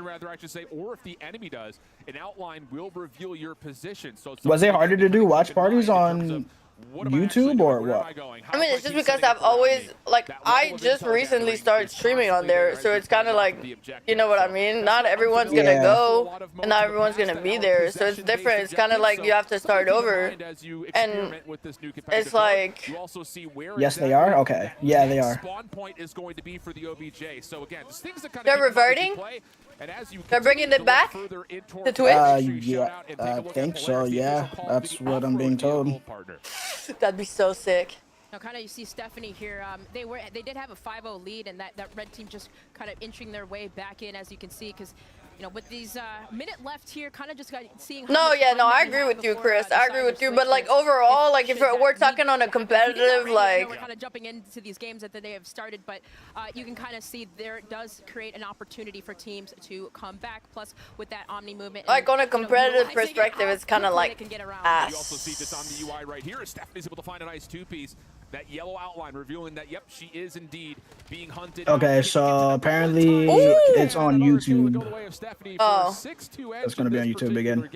Or if the enemy does, an outline will reveal your position. So was it harder to do watch parties on YouTube or what? I mean, it's just because I've always, like, I just recently started streaming on there, so it's kind of like, you know what I mean? Not everyone's gonna go, and not everyone's gonna be there, so it's different. It's kind of like you have to start over, and it's like... Yes, they are? Okay. Yeah, they are. They're reverting? They're bringing it back to Twitch? Yeah, I think so, yeah. That's what I'm being told. That'd be so sick. Now, kind of, you see Stephanie here. They did have a 5-0 lead, and that red team just kind of inching their way back in, as you can see, because with these minute left here, kind of just seeing. No, yeah, no, I agree with you, Chris. I agree with you, but like overall, like if we're talking on a competitive, like. We're kind of jumping into these games that they have started, but you can kind of see there does create an opportunity for teams to come back. Plus, with that Omni movement. Like on a competitive perspective, it's kind of like ass. You also see this on the UI right here. Stephanie's able to find a nice 2-piece. That yellow outline revealing that, yep, she is indeed being hunted. Okay, so apparently it's on YouTube. Oh. It's going to be on YouTube again.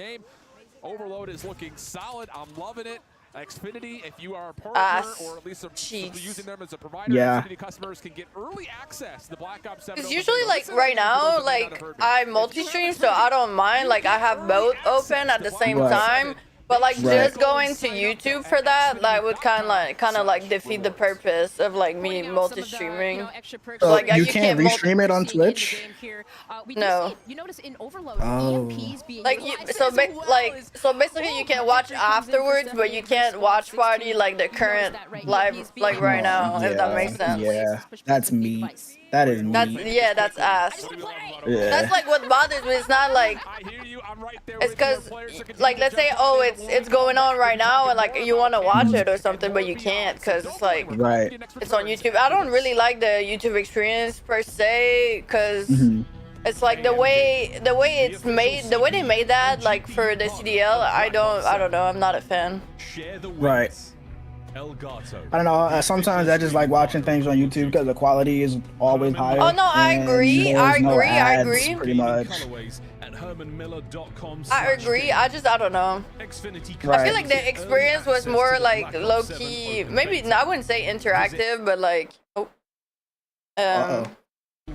Overload is looking solid. I'm loving it. Xfinity, if you are a partner or at least using them as a provider, Xfinity customers can get early access to the Black Ops 7. It's usually like right now, like I multi-stream, so I don't mind. Like I have both open at the same time. But like just going to YouTube for that, like would kind of like defeat the purpose of like me multi-streaming. So like you can't restream it on Twitch? No. You notice in Overload, EMPs being so basically you can watch afterwards, but you can't watch party like the current live like right now. If that makes sense. Yeah, that's meat. That is meat. That's ass. Yeah. That's like what bothers me. It's not like it's because like let's say it's going on right now and like you want to watch it or something, but you can't because it's like it's on YouTube. I don't really like the YouTube experience per se because it's like the way it's made, the way they made that like for the CDL. I don't know. I'm not a fan. Right. I don't know. Sometimes I just like watching things on YouTube because the quality is always higher. Oh no, I agree. I agree. Pretty much. I agree. I don't know. I feel like the experience was more like low key. Maybe I wouldn't say interactive, but like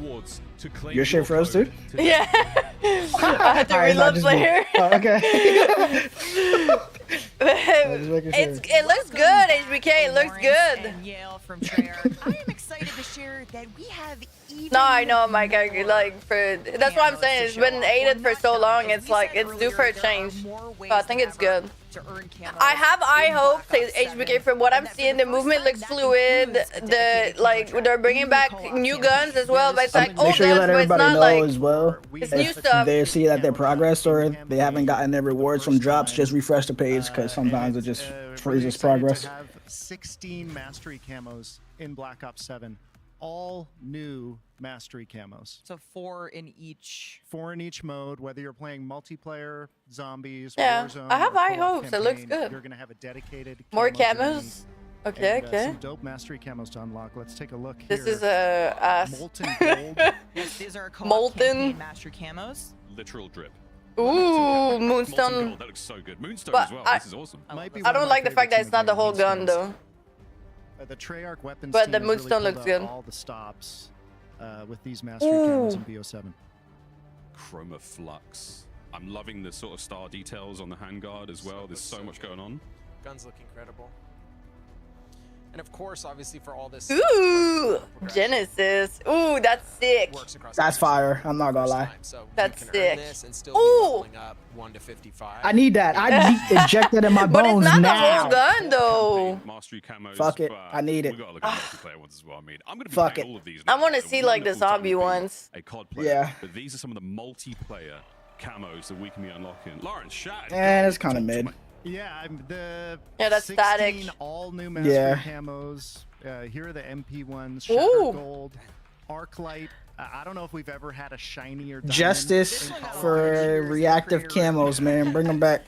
Rewards to claim Your shit froze too? Yeah. I had to Alright, reload just player. Oh, okay. It looks good, HBK. It looks good. And Yale from Treyarch. I am excited to share that we have even No, I know, Mike. Like for that's what I'm saying. It's been aided for so long. It's like it's due for a change. But I think it's good. I have high hopes. HBK, from what I'm seeing, the movement looks fluid. The like they're bringing back new guns as well. But it's like Make old sure you guns, let but it's everybody not know like as well. it's new stuff. They see that their progress or they haven't gotten their rewards from drops, just refresh the page because sometimes it just freezes progress. To have 16 mastery camos in Black Ops 7, all new mastery camos. So 4 in each. 4 in each mode, whether you're playing multiplayer, zombies, Yeah, Warzone, I have or high co-op hopes. It looks campaign, good. You're gonna have a dedicated More camo journey camos. Okay, and, okay. some dope mastery camos to unlock. Let's take a look This here. is a ass. Molten gold. Yes, these are co-op Molten. campaign mastery camos. Literal drip. Ooh, Molten Moonstone. gold, that looks so good. Moonstone But as well. I- This is awesome. Might be I one of don't my like the fact that favorites it's not in the game, whole gun Moonstones. though. The Treyarch weapons But team the has really Moonstone pulled looks out good. all the stops with these mastery camos in BO7. Chroma Flux. I'm loving the sort of star details on the handguard as well. There's so much going on. Guns look incredible. And of course, obviously, for all this. Ooh, Genesis. Ooh, that's sick. That's fire. I'm not gonna lie. That's Earn sick. this and still be Ooh, leveling up 1 to 55. I need that. I need injected in my but it's bones not the now. whole gun though. Mastery camos. Fuck it. but I need it. We gotta look at the multiplayer ones as well. I mean, I'm gonna be Fuck playing it. all of these. I now. want to It's a see like the wonderful time zombie to be ones. A COD player. Yeah. But these are some of the multiplayer camos that we can be unlocking. Lawrence, shout. And it's kind of mid. Yeah, the that's 16 static. all new mastery Yeah. camos. Here are the MP ones. Ooh. Shatter Gold, Arclight. I don't know if we've ever had a shinier diamond Justice in Call of for Duty. reactive camos, man. Bring them back.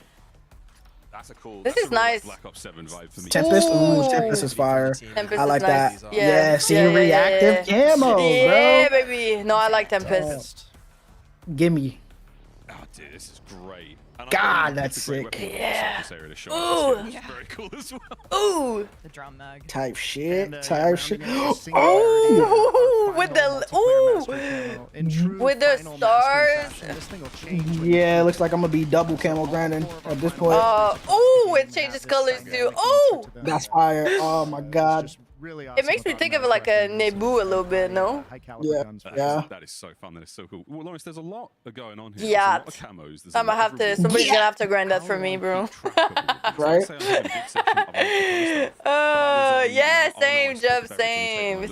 That's a cool. This that's is a real nice. Black Ops 7 vibe for me. Tempest. Ooh. Ooh, Tempest is fire. Tempest I like is nice. that. Yeah. Yeah, see reactive yeah. camos, Yeah, bro. baby. No, I like Tempest. Gimme. Oh, dude, this is great. And God, I that's it's a great sick. weapon for the Yeah. surface area to show Ooh. off. It's very cool as well. Ooh. The drum mag. Type shit. And, Type shit. Ooh, with the with the stars. Yeah, looks like I'm gonna be double camo grinding at this point. Ooh, it changes colors too. Ooh, That's fire. Oh my god. it makes me think of like a Nebu a little bit, no? Yeah. Yeah. That is so fun. That is so cool. Well, Lawrence, there's a lot going on here. Yeah. There's a lot of camos. There's a I'm gonna lot have of to. rewards. Somebody's gonna have to grind that for me, bro. Right? Yeah, same, Jeff. Same.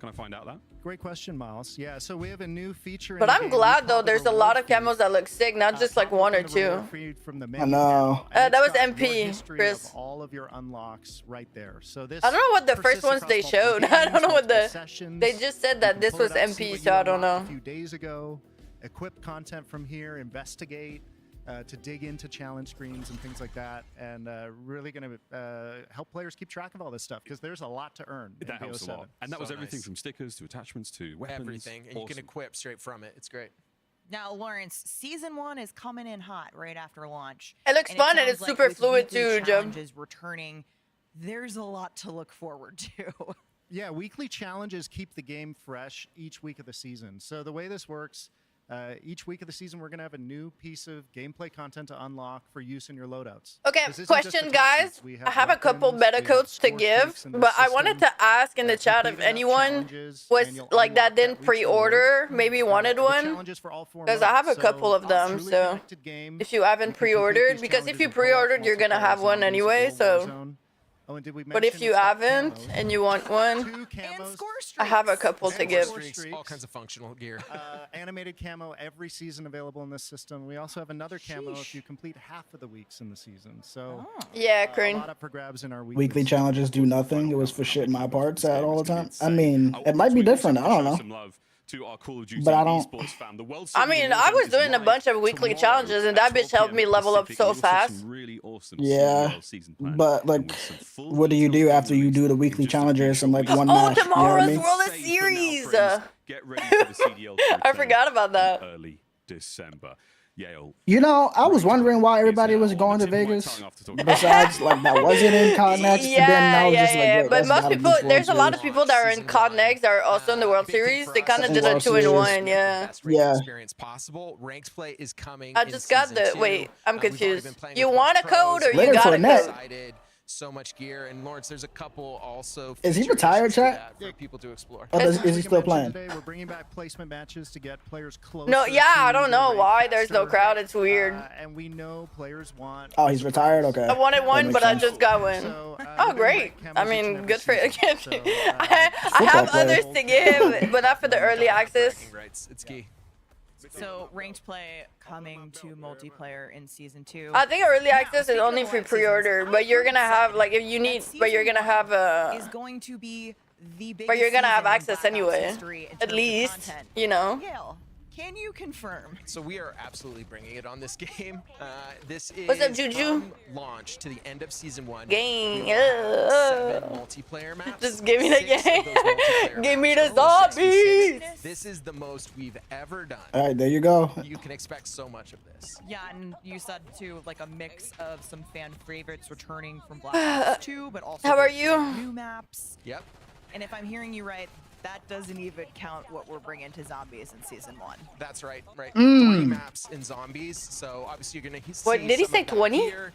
Can I find out that? Great question, Miles. Yeah, so we have a new feature. But I'm glad though. There's a lot of camos that look sick, not just like one or two. I know. That was MP, Chris. Of all of your unlocks right there. So this. I don't know what the first persists ones they across multiple showed. I don't know what games, the. sessions. They just said that this Pull was it up, see MP, what so you I don't know. unlocked A few days ago, equip content from here, investigate. To dig into challenge screens and things like that, and really going to help players keep track of all this stuff because there's a lot to earn. That in helps a BO7. lot. And that was everything from stickers to attachments to weapons. Everything. And you can Awesome. equip straight from it. It's great. Now, Lawrence, season 1 is coming in hot right after launch. It looks fun and sounds it's super with fluid weekly too, Jim. challenges returning. There's a lot to look forward to. Yeah, weekly challenges keep the game fresh each week of the season. So the way this works, each week of the season, we're going to have a new piece of gameplay content to unlock for use in your loadouts. Okay, This isn't just question, attachments. guys. We I have a couple weapons, meta we have codes to score give, streaks in the but I wanted system. to ask in the chat if Completing enough anyone challenges, was and you'll like that unlock didn't week's reward. pre-order, maybe wanted The one. challenges for all 4 Because I have a modes. couple of So, them, truly so connected game. if you haven't You can complete pre-ordered, these because if challenges you in co-op, pre-ordered, you're gonna multiplayer, have one zombies, anyway. or So, Warzone. Oh, and did we but if mention you it's got haven't camos? and you want one, 2 camos, I have a couple to give. All kinds of functional gear. Animated camo every season available in this system. We also have another camo if you complete half of the weeks in the season. So Yeah, a Crane. lot up for grabs in our Weekly challenges do nothing. It was for shit my parts at all the time. I mean, it might be different. I don't know. Some love to our Call of Duty But I don't- esports fam. The World I Series mean, of I Warzone was is doing a live bunch of weekly tomorrow challenges, and at that bitch 12 helped me PM level up Pacific. so We also have fast. some really awesome Yeah, CDL season plan but like, and with some full what do you do detailed after you do the weekly challenges and like one Oh, match? You know what I tomorrow's mean? World of Say for now, Series. friends, get ready for the CDL to I return forgot about that. in early December. Yale. You know, I was wondering why everybody was going to Vegas. Besides, like, that wasn't in COD Next. Yeah, and then I was just like, wait, but that's most gotta be people, World there's a lot of Series. people that are in COD Next that are also in the World Series. They kind of did a 2-in-1, yeah. Yeah. Experience possible. Ranked play is coming. I just got the, wait, I'm confused. You want a code or you got a code? So much gear, and Lawrence, there's a couple also. Is he retired, chat? For people to explore. Or is he still playing? Today, we're bringing back placement matches to get players close. No, yeah, I don't know why there's no crowd. It's weird. And we know players want. Oh, he's retired. Okay. I wanted one, but I just got one. So, Oh, great. I mean, good for it. I have others to give, but not for the early access. It's key. So ranked play coming to multiplayer in season 2. I think early access is only for pre-order, but you're gonna have like if you need, but you're gonna have is going to be the biggest but you're gonna have season in access Black Ops anyway, history in at terms of least, content. you know. Yale, can you confirm? So we are absolutely bringing it on this game. This is What's up, Juju? from launch to the end of season 1. Gang. We will have 7 multiplayer maps. Just give me the 6 of those multiplayer game. Give me maps the are Rule zombies. 66. This is the most we've ever done. All right, there you go. You can expect so much of this. Yeah, and you said too, like a mix of some fan favorites returning from Black Ops 2, but also How are there's you? some new maps. Yep. And if I'm hearing you right, that doesn't even count what we're bringing to zombies in season 1. That's right, right. Mm. 20 maps in zombies. So obviously you're gonna see. What, did he some say of that 20? here,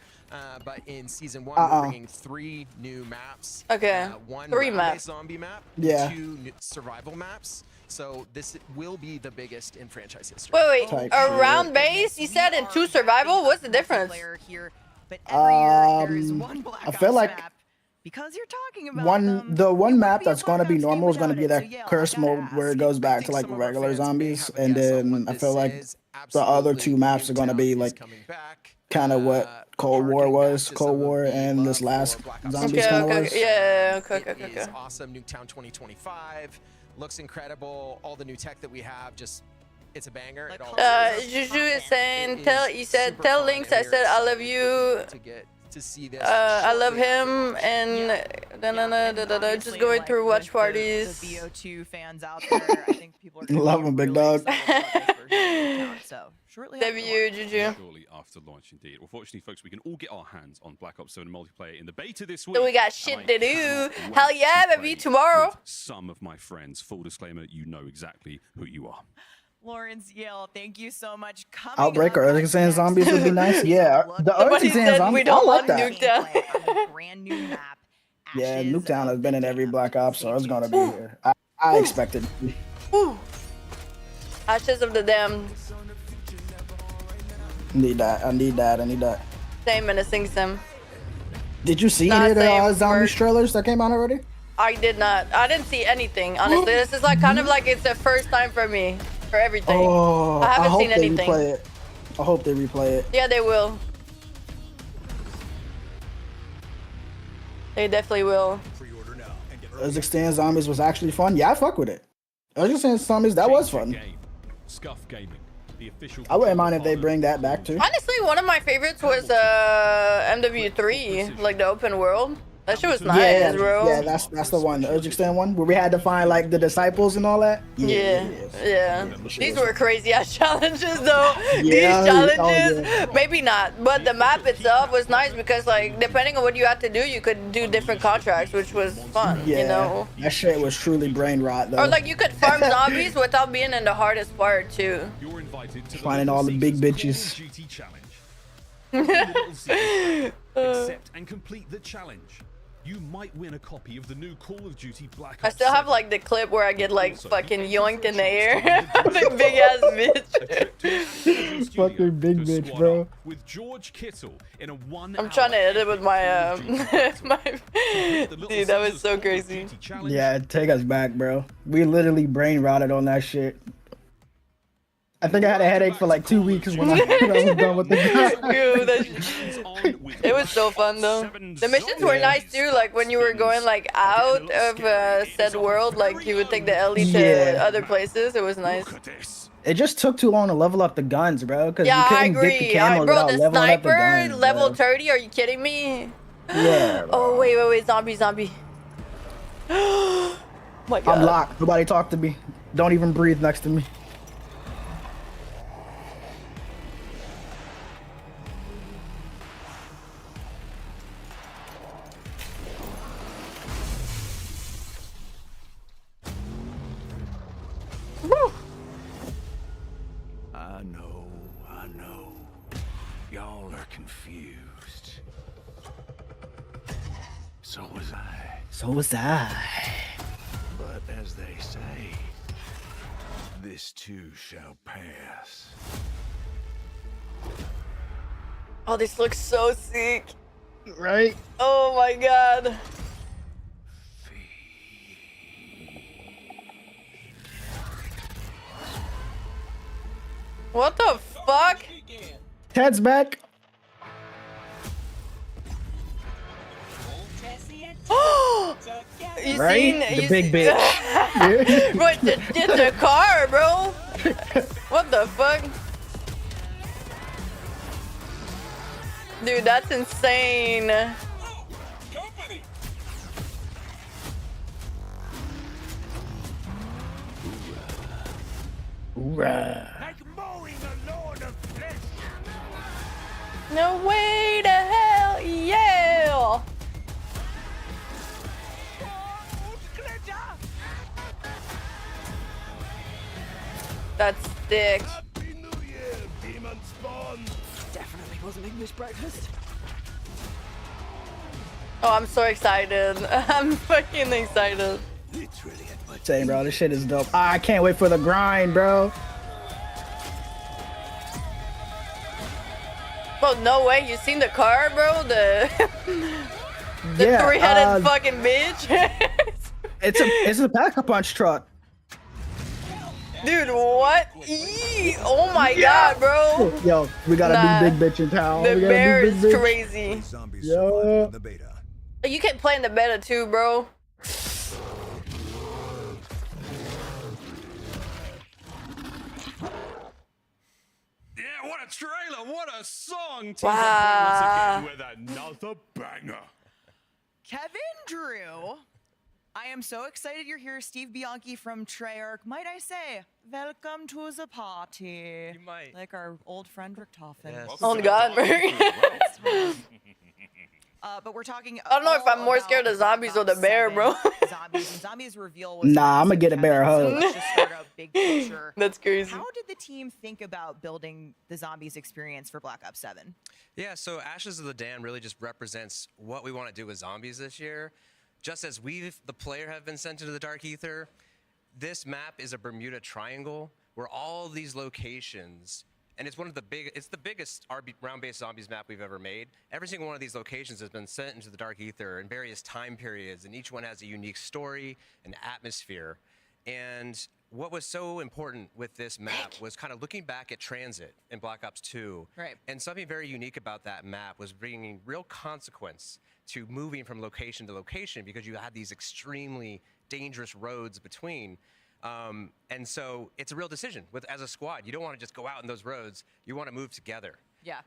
but in season 1, we're bringing 3 new maps. Okay. 1 3 round-based maps. zombie map. Yeah. 2 survival maps. So this will be the biggest in franchise history. Wait, Type a shit. round base? You said and 2 survival? What's the difference? Here, but every year there is one Black I feel Ops like map. Because you're talking about the one map that's gonna be normal is gonna be that curse mode where it goes back to like regular zombies, and then I feel like the other 2 maps are gonna be like kind of what Cold War was, Cold War, and this last zombies kind of was. Yeah, okay. It is awesome. Nuketown 2025 looks incredible. All the new tech that we have, just it's a banger. It all Juju is saying, tell Lynx I said I love you. To see this. I love him and just going through watch parties. The VO2 fans out there, I think people are Love him, big dog. So shortly W, Juju. Shortly after launch, indeed. Well, fortunately, folks, we can all get our hands on Black Ops 7 multiplayer in the beta this week. So we got shit to do. Hell yeah, baby, tomorrow. Some of my friends. Full disclaimer, you know exactly who you are. Lawrence, Yale, thank you so much. Outbreak or Early Sand Zombies would be nice. Yeah, the Early Sand Zombies, I like that. Brand new map. Yeah, Nuketown has been in every Black Ops, so it's gonna be here. I expected. Ashes of the Damned. Need that. I need that. Same menacing sim. Did you see any of the zombie trailers that came out already? I did not. I didn't see anything, honestly. This is like kind of like it's the first time for me. For everything. Oh, I haven't hope seen they anything. replay it. I hope they replay it. Yeah, they will. They definitely will. Early Sand Zombies was actually fun. Yeah, I fuck with it. Early Sand Zombies, that was fun. Scuff Gaming, the official. I wouldn't mind if they bring that back too. Honestly, one of my favorites was MW3, like the open world. That shit was nice, bro. Yeah, that's the one, the Urgixten one, where we had to find like the disciples and all that. Yeah. These were crazy ass challenges though. Yeah, These challenges, yeah. maybe not, but the map itself was nice because like depending on what you had to do, you could do different contracts, which was fun. Yeah, You know. that shit was truly brain rot though. Or like you could farm zombies without being in the hardest part too. You're invited to finding all the big bitches. Duty challenge. Accept and complete the challenge. You might win a copy of the new Call of Duty Black Ops. I still have like the clip where I get like fucking yoinked in the air. The big ass bitch. Fucking big bitch, bro. With George Kittle in a 1 I'm trying to edit with my dude, that was so crazy. Yeah, take us back, bro. We literally brain rotted on that shit. I think I had a headache for like 2 weeks when I was done with the game. It was so fun though. The missions were nice too, like when you were going like out of said world, like you would take the LE to other places. It was nice. It just took too long to level up the guns, bro. Because Yeah, you I couldn't get the agree. camo Bro, without the leveling up the sniper guns, level bro. 30, are you kidding me? Yeah. Oh wait, zombie. Oh my god. I'm locked. Nobody talk to me. Don't even breathe next to me. So was I. So was I. But as they say, this too shall pass. Oh, this looks so sick. Right? Oh my god. What the fuck? Ted's back. You Right? seen The you big see- bitch. Wait, the car, bro. What the fuck? Dude, that's insane. Hoorah. No way to hell, yeah! That's sick. Definitely wasn't English breakfast. Oh, I'm so excited. I'm fucking excited. Same, bro. This shit is dope. I can't wait for the grind, bro. Oh, no way. You seen the car, bro? The Yeah, three-headed fucking bitch. It's a pack-a-punch truck. Dude, what? Eee! Oh my god, bro. Yo, we got Nah. a big bitch in town. The We got a bear big is bitch. crazy. Yo. You can play in the beta too, bro. Yeah, what a trailer! What a song! Teams Wow. once again with another banger. Kevin Drew. I am so excited you're here, Steve Bianchi from Treyarch. Might I say, welcome to the party. You might. Like our old friend Richtofen. Yes. Oh god, bro. But we're talking. I don't know if I'm more scared of zombies or the bear, bro. Zombies and zombies reveal was Nah, I'm gonna get a bear hug. Let's just start out big picture. That's crazy. How did the team think about building the zombies experience for Black Ops 7? Yeah, so Ashes of the Dam really just represents what we want to do with zombies this year. Just as we, the player, have been sent into the Dark Ether, this map is a Bermuda Triangle where all these locations, and it's the biggest round-based zombies map we've ever made. Every single one of these locations has been sent into the Dark Ether in various time periods, and each one has a unique story and atmosphere. And what was so important with this map was kind of looking back at Transit in Black Ops 2. Right. And something very unique about that map was bringing real consequence to moving from location to location because you had these extremely dangerous roads between. And so it's a real decision as a squad. You don't want to just go out in those roads. You want to move together. Yeah.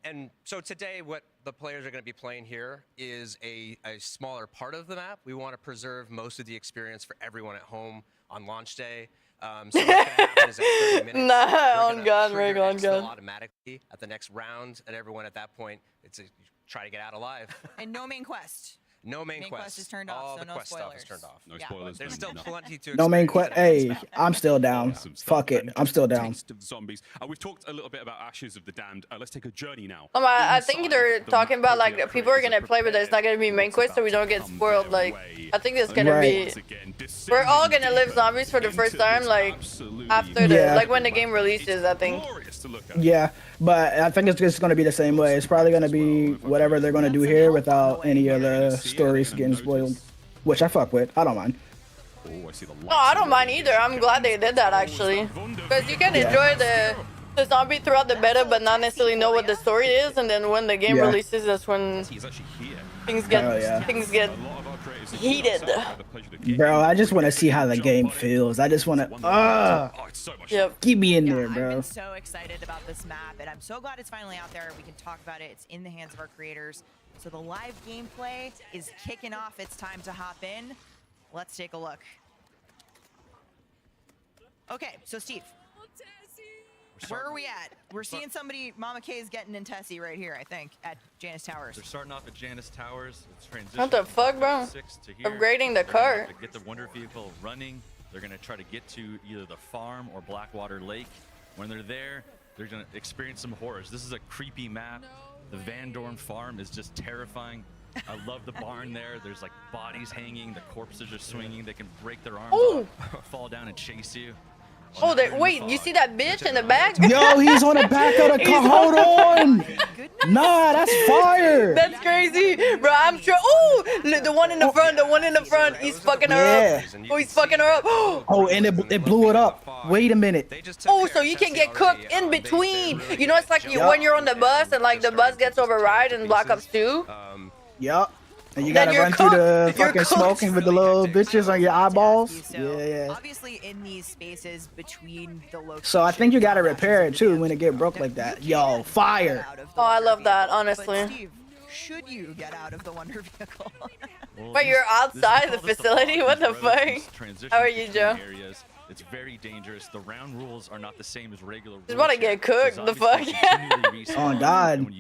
And so today what the players are going to be playing here is a smaller part of the map. We want to preserve most of the experience for everyone at home on launch day. So what's going to happen is at 30 minutes, Nah, we're on gonna God, trigger Rick, on Exfil God. automatically at the next round, and everyone at that point, try to get out alive. And no main quest. No main Main quest. quest is turned off, All so the no quest stuff is spoilers. turned off. No Yeah. spoilers, There's no still nothing. plenty to No main experience. quest. Hey, I'm still down. Fuck it. I'm still down. Taste of zombies. We've talked a little bit about Ashes of the Damned. Let's take a journey now. I think Inside they're the talking about like map people are creators gonna play, but there's not gonna be main quest, so we don't get spoiled. Like, I think it's gonna Right. be. We're all gonna live zombies for the first time, like after the Yeah. like when the game releases. I think. Yeah, but I think it's just going to be the same way. It's probably going to be whatever they're going to do here without any of the stories getting spoiled, which I fuck with. I don't mind. Oh, I see the No, I don't mind either. I'm glad they did that actually, because you can enjoy the zombie throughout the beta, but not necessarily know what the story is, and then when the game Yeah. releases, that's when He's actually here. things get Hell yeah. heated. Bro, I just want to see how the game feels. I just want to, Yep. keep me in Yeah, there, I've bro. been so excited about this map, and I'm so glad it's finally out there. We can talk about it. It's in the hands of our creators. So the live gameplay is kicking off. It's time to hop in. Let's take a look. Okay, so Steve, where are we at? We're seeing somebody, Mama K is getting in Tessie right here, I think, at Janus Towers. They're starting off at Janus Towers. It's transitioning What the fuck, bro? from 6 to here. Upgrading the They're gonna car. have to get the Wonder Vehicle running. They're going to try to get to either the farm or Blackwater Lake. When they're there, they're going to experience some horrors. This is a creepy map. The Van Dorn farm is just terrifying. I love the barn there. There's like bodies hanging, the corpses are swinging. They can break their arms Ooh. off, fall down and chase you. Oh, wait, you see that bitch in the back? Yo, he's on the back of the car. Hold on. Nah, that's fire. That's crazy, bro. I'm sure. Oh, the one in the front, the one in the front. He's fucking her up. Oh, he's fucking her up. Oh, and it blew it up. Wait a minute. Oh, so you can get cooked in between. You know, it's like when you're on the bus and like the bus gets override in Black Ops 2. Yup. And you gotta run through the fucking smoking with the little bitches on your eyeballs. Yeah. Obviously, in these spaces between the locations. So I think you gotta repair it too when it get broke like that. Yo, fire. Oh, I love that, honestly. But Steve, should you get out of the Wonder Vehicle? But you're outside the facility? What the fuck? How are you, Joe? It's very dangerous. The round rules are not the same as regular rules. Just want to get cooked. The fuck? Oh God.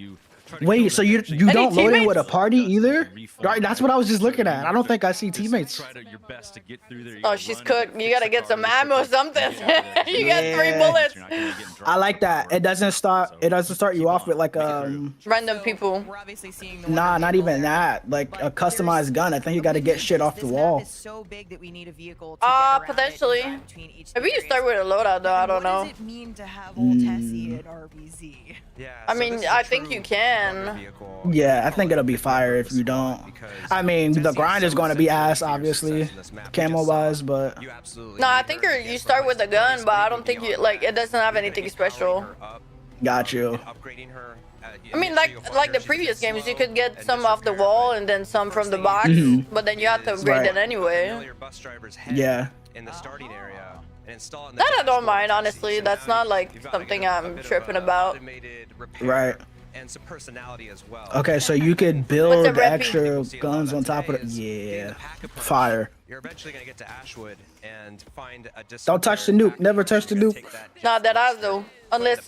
Wait, so you don't load in with a party either? Right, that's what I was just looking at. I don't think I see teammates. Oh, she's cooked. You gotta get some ammo or something. You got 3 bullets. I like that. It doesn't start you off with like random people. Nah, not even that. Like a customized gun. I think you gotta get shit off the wall. Potentially. Maybe you start with a loadout though. I don't know. What does it mean to have old Tessie at RBZ? I mean, I think you can. Yeah, I think it'll be fire if you don't. I mean, the grind is going to be ass, obviously, camo-wise, but. No, I think you start with a gun, but I don't think you like. It doesn't have anything special. Got you. I mean, like the previous games, you could get some off the wall and then some from the box, but then you have to upgrade it anyway. Yeah. In the starting area. That I don't mind, honestly. That's not like something I'm tripping about. Right. And some personality as well. Okay, so you could build extra guns on top of it. Yeah. Fire. You're eventually gonna get to Ashwood and find a Don't touch the nuke. Never touch the nuke. Not that I do. Unless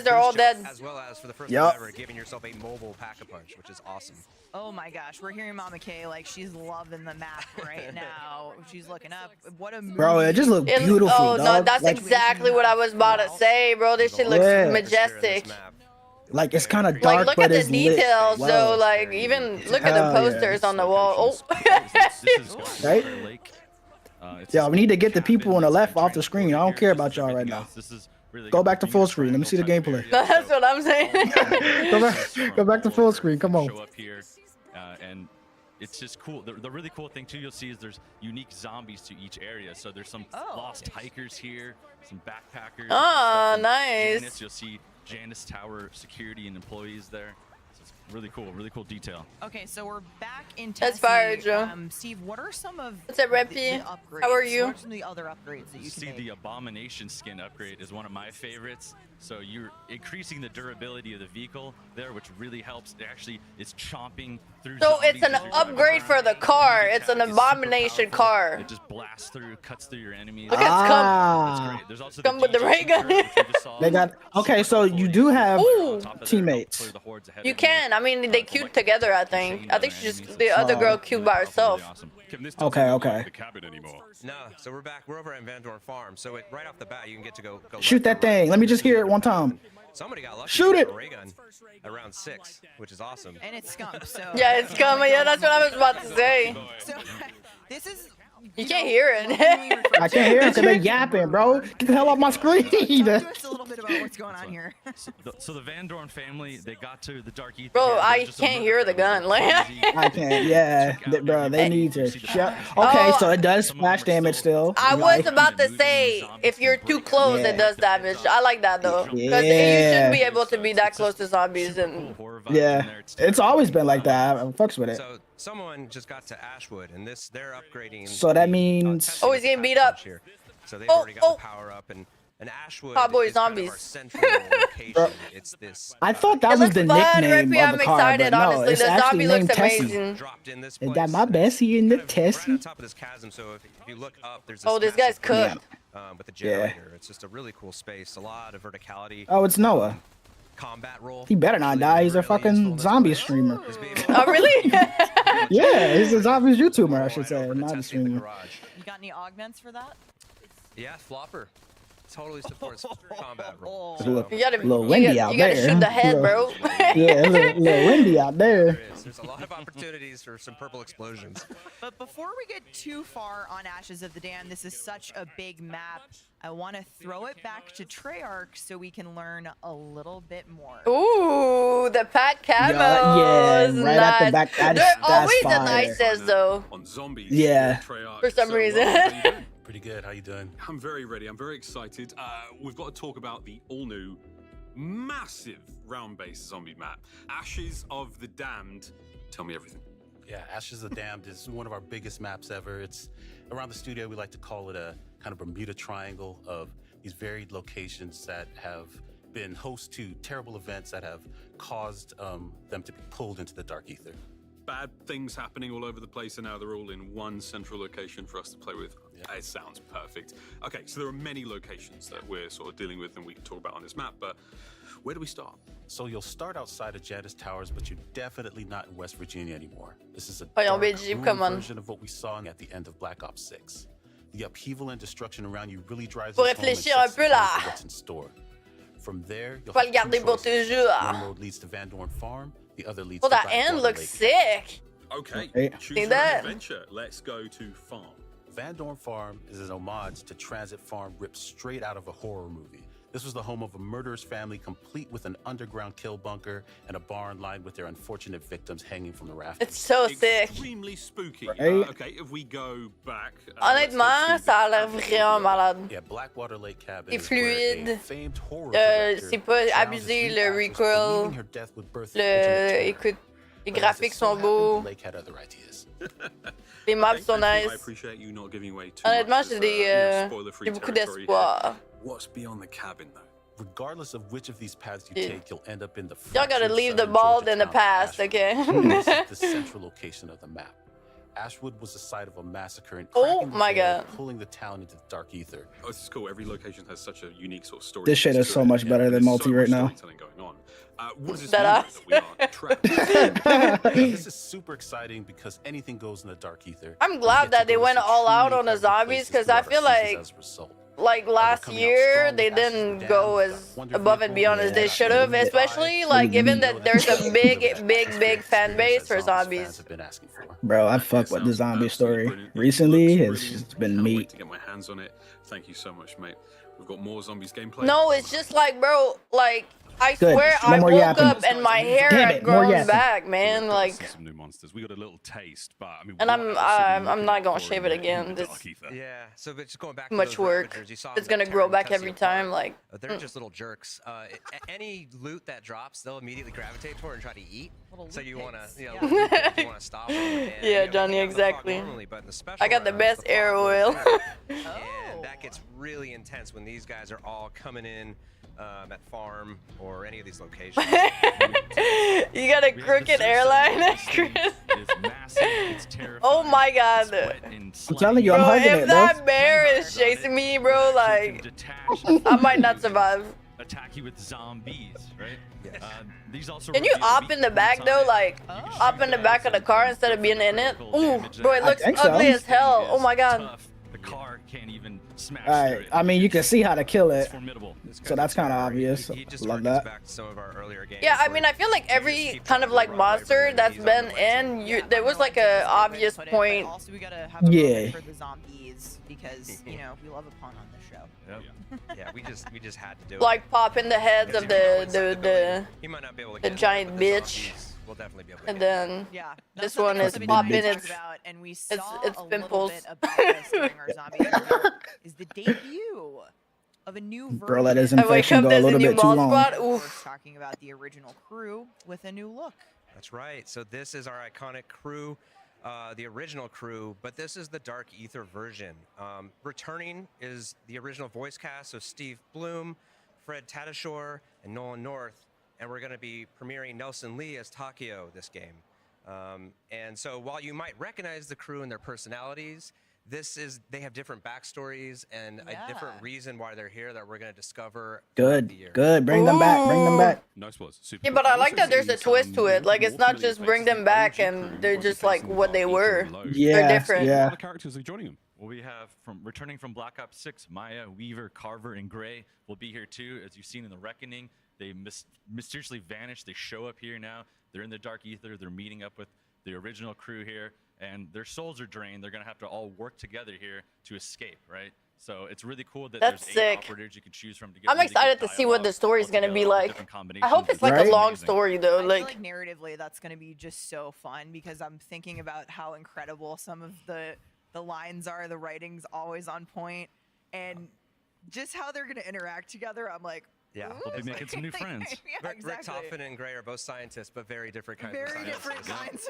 they're all dead. As well as for the first time ever, giving yourself a mobile pack-a-punch, which is awesome. Oh my gosh, we're hearing Mama K like she's loving the map right now. She's looking up. What a movie. Bro, it just looks beautiful. Oh no, dog. that's like, exactly what I was about to say, bro. This shit looks majestic. Like it's kind of dark, look but at it's the details lit. though. Like even look at the posters on the wall. Oh. Right? Yeah, we need to get the people on the left off the screen. I don't care about y'all right now. Go back to full screen. Let me see the gameplay. That's what I'm saying. Go back to full screen. Come on. Show up here, and it's just cool. The really cool thing too you'll see is there's unique zombies to each area. So there's some lost hikers here, some backpackers. Oh, nice. Janice, you'll see Janice Tower security and employees there. So it's really cool detail. Okay, so we're back in Tessie. That's fire, Joe. Steve, what are some of What's up, the Reppy? upgrades? How are you? What are some of the other upgrades that you can make? The Abomination skin upgrade is one of my favorites. So you're increasing the durability of the vehicle there, which really helps. It actually is chomping through. So it's an upgrade for the car. It's an Abomination car. It just blasts through, cuts through your enemies. Look at Scum. There's also Scum with the ray gun. They got okay. So you do have teammates. You can. I mean, they queued together. I think she's just the other girl queued by herself. Okay. No, so we're back. We're over at Van Dorn Farm. So right off the bat, you can get to go Shoot that thing. Let me just hear it one time. Somebody got lucky. Shoot it. Ray gun around 6, which is awesome. And it's Scum. So Yeah, it's coming. Yeah, that's what I was about to say. So this is. You can't hear it. I can't hear it because they're yapping, bro. Get the hell off my screen. Talk to us a little bit about what's going on here. So the Van Dorn family, they got to the Dark Ether. Bro, I can't hear the gun. Like I can't. Yeah, bro, they need to shut. Okay, so it does splash damage still. I was about to say, if you're too close, it does damage. I like that though, because you shouldn't be able to be that close to zombies. And yeah, it's always been like that. I fucks with it. So someone just got to Ashwood, and they're upgrading. So that means. Oh, he's getting beat up. Here. So they've already got the power up, and Ashwood Cowboy is kind of our zombies. central location. It's this. I thought that was the nickname Rippy, of the I'm car, excited, but no, honestly. it's The actually zombie looks named Tessie. amazing. Dropped in this Is that my Bessie in the Tessie? on top of this chasm. So if you look up, there's this Oh, this guy's massive cooked. with the generator. It's just a really cool space. A lot of verticality. Oh, it's Noah. Combat role. He better not die. He's a fucking zombie streamer. Oh, really? Yeah, he's a zombie YouTuber, I should say, not a streamer. You got any augments for that? Yeah, Flopper. totally supports combat role. It's a little, You gotta, little windy out you gotta there. shoot the head, bro. Yeah, it's a little windy out there. There's a lot of opportunities for some purple explosions. But before we get too far on Ashes of the Dam, this is such a big map. I want to throw it back to Treyarch so we can learn a little bit more. Ooh, the pack camos. Yeah, right nice. at the back. They're always the fire. nicest, though. On zombies. Yeah. For some reason. Pretty good. How you doing? I'm very ready. I'm very excited. We've got to talk about the all-new, massive round-based zombie map, Ashes of the Damned. Tell me everything. Yeah, Ashes of the Damned is one of our biggest maps ever. It's around the studio. We like to call it a kind of Bermuda Triangle of these varied locations that have been host to terrible events that have caused them to be pulled into the dark ether. Bad things happening all over the place, and now they're all in one central location for us to play with. Yeah. It sounds perfect. Okay, so there are many locations that we're sort of dealing with and we can talk about on this map, but where do we start? So you'll start outside of Janice Towers, but you're definitely not in West Virginia anymore. This is a Oh, dark, Belgique, ruined come on. version of what we saw at the end of Black Ops 6. The upheaval and destruction around you really drives Faut us home and réfléchir un sets peu the tone là. for what's in store. From there, you'll Faut have le two garder pour choices. toujours. One road leads to Van Dorn Farm, the other leads Well, to that Blackwater end looks Lake. sick. Okay, Hey. choose See your that? adventure. Let's go to farm. Van Dorn Farm is an homage to Transit Farm ripped straight out of a horror movie. This was the home of a murderous family complete with an underground kill bunker and a barn lined with their unfortunate victims hanging from the rafters. It's so sick. Extremely spooky. Right. Okay, if we go back. Honnêtement, ça a l'air vraiment malade. Yeah, Blackwater Lake Cabin C'est is where a fluide. famed horror director C'est pas challenges abusé, new le actors, recoil. believing her death would birth the ultimate terror. Écoute, les But as it graphiques so sont happened, beaux. Lake had other ideas. Les maps sont thank you. I nice. appreciate you not giving away too Honnêtement, much. j'ai It's, des, you know, j'ai spoiler-free beaucoup territory d'espoir. here. What's beyond the cabin, though? Regardless of which of these paths you Yeah. take, you'll end up in the Y'all gotta fractured leave the southern ball Georgia in the town of past, Ashwood. okay? This is the central location of the map. Ashwood was the site of a massacre and Oh cracking the my veil, God. pulling the town into the dark ether. Oh, this is cool. Every location has such a unique sort of story. This shit is so much better than multi right now. Storytelling going on. What does this That mean though, that we are trapped? This is super exciting because anything goes in the dark ether. I'm You glad get that to they go went to all out truly on the incredible zombies, places because I throughout our feel seasons like as a result. last coming out year strong they with Ashes of didn't the go Damned, as Wonder above and Vehicle, beyond as they yeah, should have, yeah. especially like given that there's a big fan base for Fans zombies. have been asking for. Bro, I fuck with the zombie story. Recently, it's just been Can't wait meat. to get my hands on it. Thank you so much, mate. We've got more zombies gameplay. No, it's just like, bro, like I Good. swear No I more woke yapping. up and my hair Damn had it, more grown yapping. back, man. Like, Some new monsters. We got a little taste, but I mean, and I'm not gonna shave it again. This Yeah, so but just going back too to much those work. Ravagers, you saw It's them gonna grow tearing back Tessie every apart. time. Like, They're just little jerks. Any loot that drops, they'll immediately gravitate toward and try to eat. So you want to, you want to stop them. And, yeah, Johnny, exactly. Normally, but in the special I got the rounds, best the air fog oil. goes down. And that gets really intense when these guys are all coming in at farm or any of these locations. You got a crooked airline, Chris. Oh my god. I'm telling you, I'm Bro, hugging if it, bro. that bear is chasing me, bro, like, I might not survive. Attack you with zombies, right? These also Can you op in the back though, like op in the back of the car instead of being in it? Ooh, bro, it looks think so. ugly as hell. Oh my god. The car can't even smash Alright, I mean, you can see how to kill it. formidable. So that's kind of obvious. Love that. Back to some of our earlier games. Yeah, I mean, I feel like every kind of like monster that's been in, there was like a obvious point. Also, we gotta have a Yeah. moment for the zombies because we love a pun on the show. Yeah, we just had to do it. Like popping the heads of the He might not be able to the get giant it, but the bitch. zombies will definitely be able to And get it. then Yeah, this that's one something is that we popping didn't its talk about, and we saw it's a little pimples. bit about this during our zombie episode, is the debut of a new version. Bro, let his I wake infection up, go a there's a little new bit too ball long. spot. We're Oof. talking about the original crew with a new look. That's right. So this is our iconic crew, the original crew, but this is the Dark Ether version. Returning is the original voice cast, so Steve Bloom, Fred Tatasciore, and Nolan North, and we're going to be premiering Nelson Lee as Takio this game. And so while you might recognize the crew and their personalities, they have different backstories and a different reason why they're here that we're going to discover. Good, good. Bring them back. Bring them back. Nice was. Super Yeah, cool. but I I've like also that there's a seen twist some to it. Like, it's not familiar just bring faces. them back The OG and crew they're was just like facing what they Dark were. Ether alone. Yeah, They're different. yeah. What other characters are joining them? Well, we have returning from Black Ops 6, Maya, Weaver, Carver, and Gray will be here too. As you've seen in the Reckoning, they mysteriously vanished. They show up here now. They're in the Dark Ether. They're meeting up with the original crew here, and their souls are drained. They're gonna have to all work together here to escape, right? So it's really cool that That's there's sick. 8 operators you can choose from to get I'm really good excited to see what the dialogue story is gonna be altogether, like. different I combinations. hope it's like a Right? long amazing. story though. I feel Like like narratively that's going to be just so fun because I'm thinking about how incredible some of the lines are. The writing's always on point, and just how they're going to interact together. I'm like, Yeah, ooh, we'll be making some new friends. Yeah, Rick exactly. Toffin and Gray are both scientists, but very different kinds of Very scientists. different kinds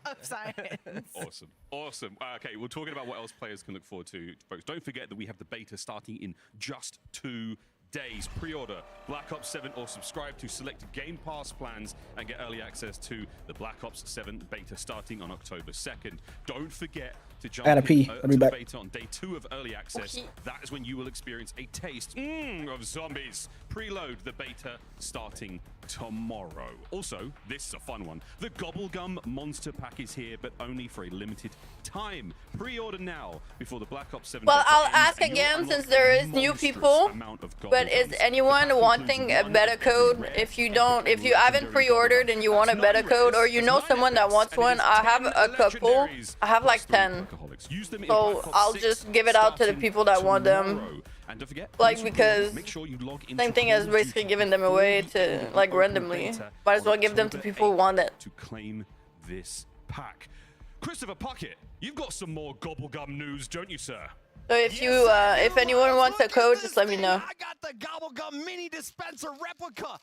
of science. Awesome. Awesome. Okay, we're talking about what else players can look forward to, folks. Don't forget that we have the beta starting in just 2 days. Pre-order Black Ops 7 or subscribe to select Game Pass plans and get early access to the Black Ops 7 beta starting on October 2nd. Don't forget to jump Gotta pee. in, I'll to be the back. beta on day 2 of early access. Okay. That is when you will experience a taste of zombies. Preload the beta starting tomorrow. Also, this is a fun one. The Gobblegum Monster Pack is here, but only for a limited time. Pre-order now before the Black Ops 7 well, beta I'll ends, ask and you'll again unlock since there a is new monstrous people. amount of But is Gobblegums. anyone The pack wanting includes a one beta of every code? rare If you epic don't, if you and haven't legendary pre-ordered Gobblegum. and you want a That's beta 9 code, or rares, you that's know 9 someone that epics, wants and it one, is I have 10 a couple. legendaries I have like plus 3 10. alcoholics. Use them in So Black Ops I'll 6 just give it out to the starting people that want them. tomorrow. And don't forget, Like, once you because pre-order, make sure you log into Same thing as Call of basically Duty giving them before away the to end of the like open randomly. beta Might as on well give them to October people who 8th want it. to claim this pack. Christopher Puckett, you've got some more Gobblegum news, don't you, sir? So if you, if anyone wants a code, just let me know. I got the Gobblegum mini dispenser replica.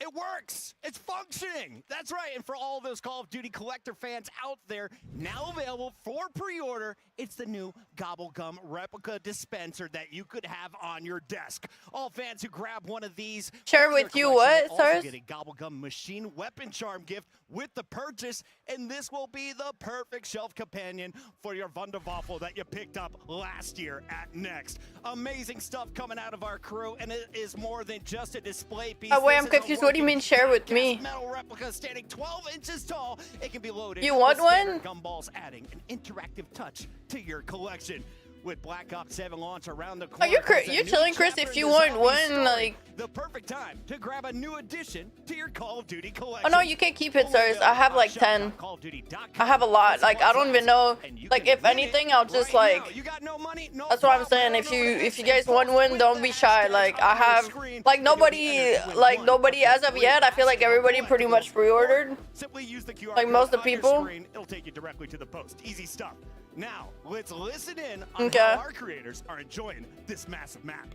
It works. It's functioning. That's right. And for all those Call of Duty collector fans out there, now available for pre-order, it's the new Gobblegum replica dispenser that you could have on your desk. All fans who grab one of these, Share with you what, also Cyrus? get a Gobblegum machine weapon charm gift with the purchase, and this will be the perfect shelf companion for your Wunderwaffel that you picked up last year at Next. Amazing stuff coming out of our crew, and it is more than just a display piece. Oh wait, This I'm is a confused. What do you mean share with me? metal replica standing 12 inches tall. It can be loaded. You want with standard one? Gumballs, adding an interactive touch to your collection. With Black Ops 7 launch around the corner, you're comes a you're new chilling, Chris. chapter If in you the want zombie one, story. like, The perfect time to grab a new addition to your Call of Duty oh collection. no, you can keep it, Cyrus. I have like 10. shop.callofduty.com. I have a lot. Like I don't even know. Like if anything, I'll just like. That's what I'm saying. If you guys want one, don't be shy. Like I have like nobody as of yet. I feel like everybody pretty much pre-ordered. Simply use the QR Like code most of the on your people. screen. It'll take you directly to the post. Easy stuff. Now, let's listen in on Okay. how our creators are enjoying this massive map.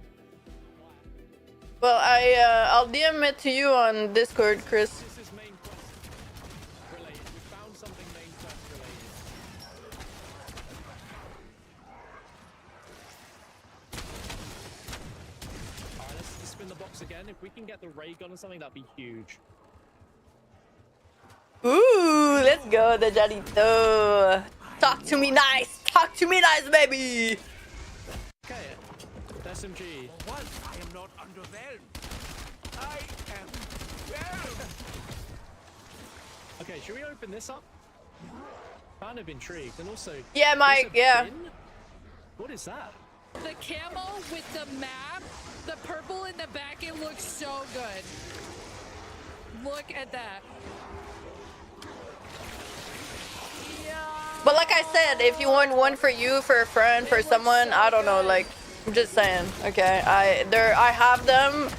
Well, I'll DM it to you on Discord, Chris. Alright, let's spin the box again. If we can get the ray gun or something, that'd be huge. Ooh, let's go, the Jarito. Talk to me nice. Talk to me nice, baby. Okay, SMG. What? I am not underwhelmed. I am whelmed. Okay, should we open this up? Kind of intrigued, and also. Yeah, Mike, there's a yeah. bin? What is that? The camo with the map, the purple in the back, it looks so good. Look at that. But like I said, if you want one for you, for a friend, for someone, I don't know, like, I'm just saying, okay? I have them.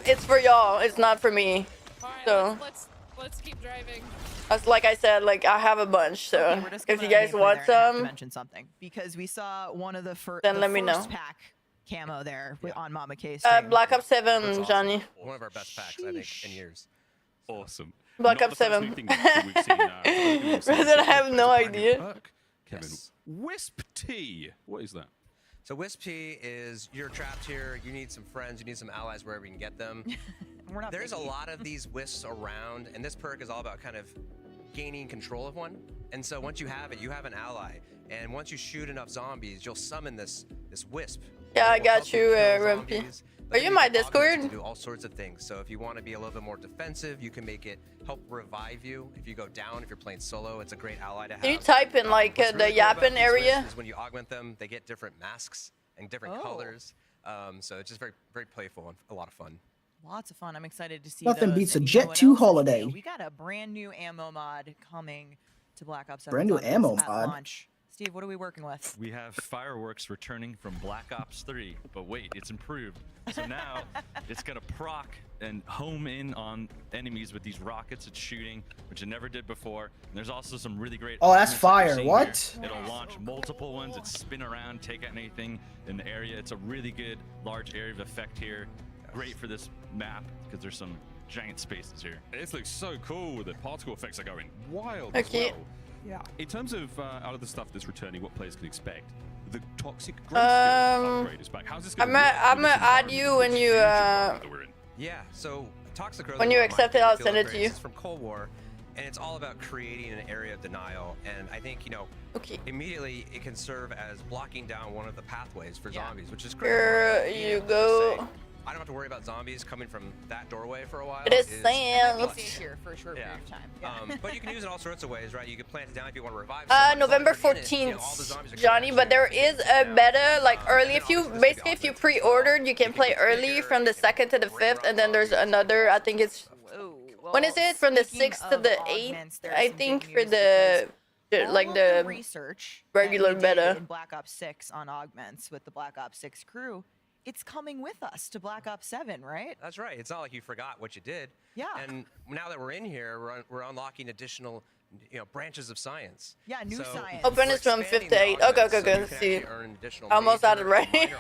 It's for y'all. It's not for me. So Let's keep driving. that's like I said, like I have a bunch. So Okay, we're just if you gonna guys name want it there and have to some, mention something because we saw one of the, Then let me know. first pack camo there on Mama K's. Black Ops 7, Johnny. One of our best packs, I think, in years. Awesome. Black Not Ops the first 7. new thing that we've seen, we've seen Resident, I some have no brand new idea. perk. Kevin, Wisp T. What is that? So Wisp T is you're trapped here. You need some friends. You need some allies wherever you can get them. We're not There's picky. a lot of these wisps around, and this perk is all about kind of gaining control of one. And so once you have it, you have an ally. And once you shoot enough zombies, you'll summon this wisp. Yeah, I got you, kill Rumpy. zombies, Are but you in then my get augments Discord? to do all sorts of things. So if you want to be a little bit more defensive, you can make it help revive you. If you go down, if you're playing solo, it's a great ally to have. Can you type in like What's the really cool about yapping these area? lists is when you augment them, they get different masks and different colors. So it's just very, very playful and a lot of fun. Lots of fun. I'm excited to see Nothing those. beats a And you know Jet what 2 else is holiday. new? We got a brand new ammo mod coming to Black Ops 7 Brand new Zombies ammo at mod? launch. Steve, what are we working with? We have fireworks returning from Black Ops 3, but wait, it's improved. So now it's gonna proc and home in on enemies with these rockets it's shooting, which it never did before. And there's also some really great. Oh, that's options that you're fire. seeing What? here. It'll launch multiple ones. It spin around, take out anything in the area. It's a really good large area of effect here. Great for this map because there's some giant spaces here. This looks so cool. The particle effects are going wild Okay. as well. Yeah. In terms of out of the stuff that's returning, what players can expect, the toxic growth upgrade is back. How's this going to work? I'm gonna add you when you Yeah, so Toxic Growth when is you one of my accept it, I'll favorite send it field to you. upgrades. It's from Cold War, and it's all about creating an area of denial. And I think, you know, immediately it can serve as blocking down one of the pathways for zombies, which is great. Here you go. I don't have to worry about zombies coming from that doorway for a while. It is clutch. Sam. Here for a short period of time. But you can use it all sorts of ways, right? You can plant it down if you want to revive. November 14th, Johnny. But there is a beta like early. If you basically if you pre-ordered, you can play early from the 2nd to the 5th, and then there's another. I think it's when is it from the 6th to the 8th? I think for the like the research regular beta. in Black Ops 6 on augments with the Black Ops 6 crew. It's coming with us to Black Ops 7, right? That's right. It's not like you forgot what you did. Yeah. And now that we're in here, we're unlocking additional, you know, branches of science. Yeah, new science. Open is from 5th to 8th. Okay. See, almost got it right.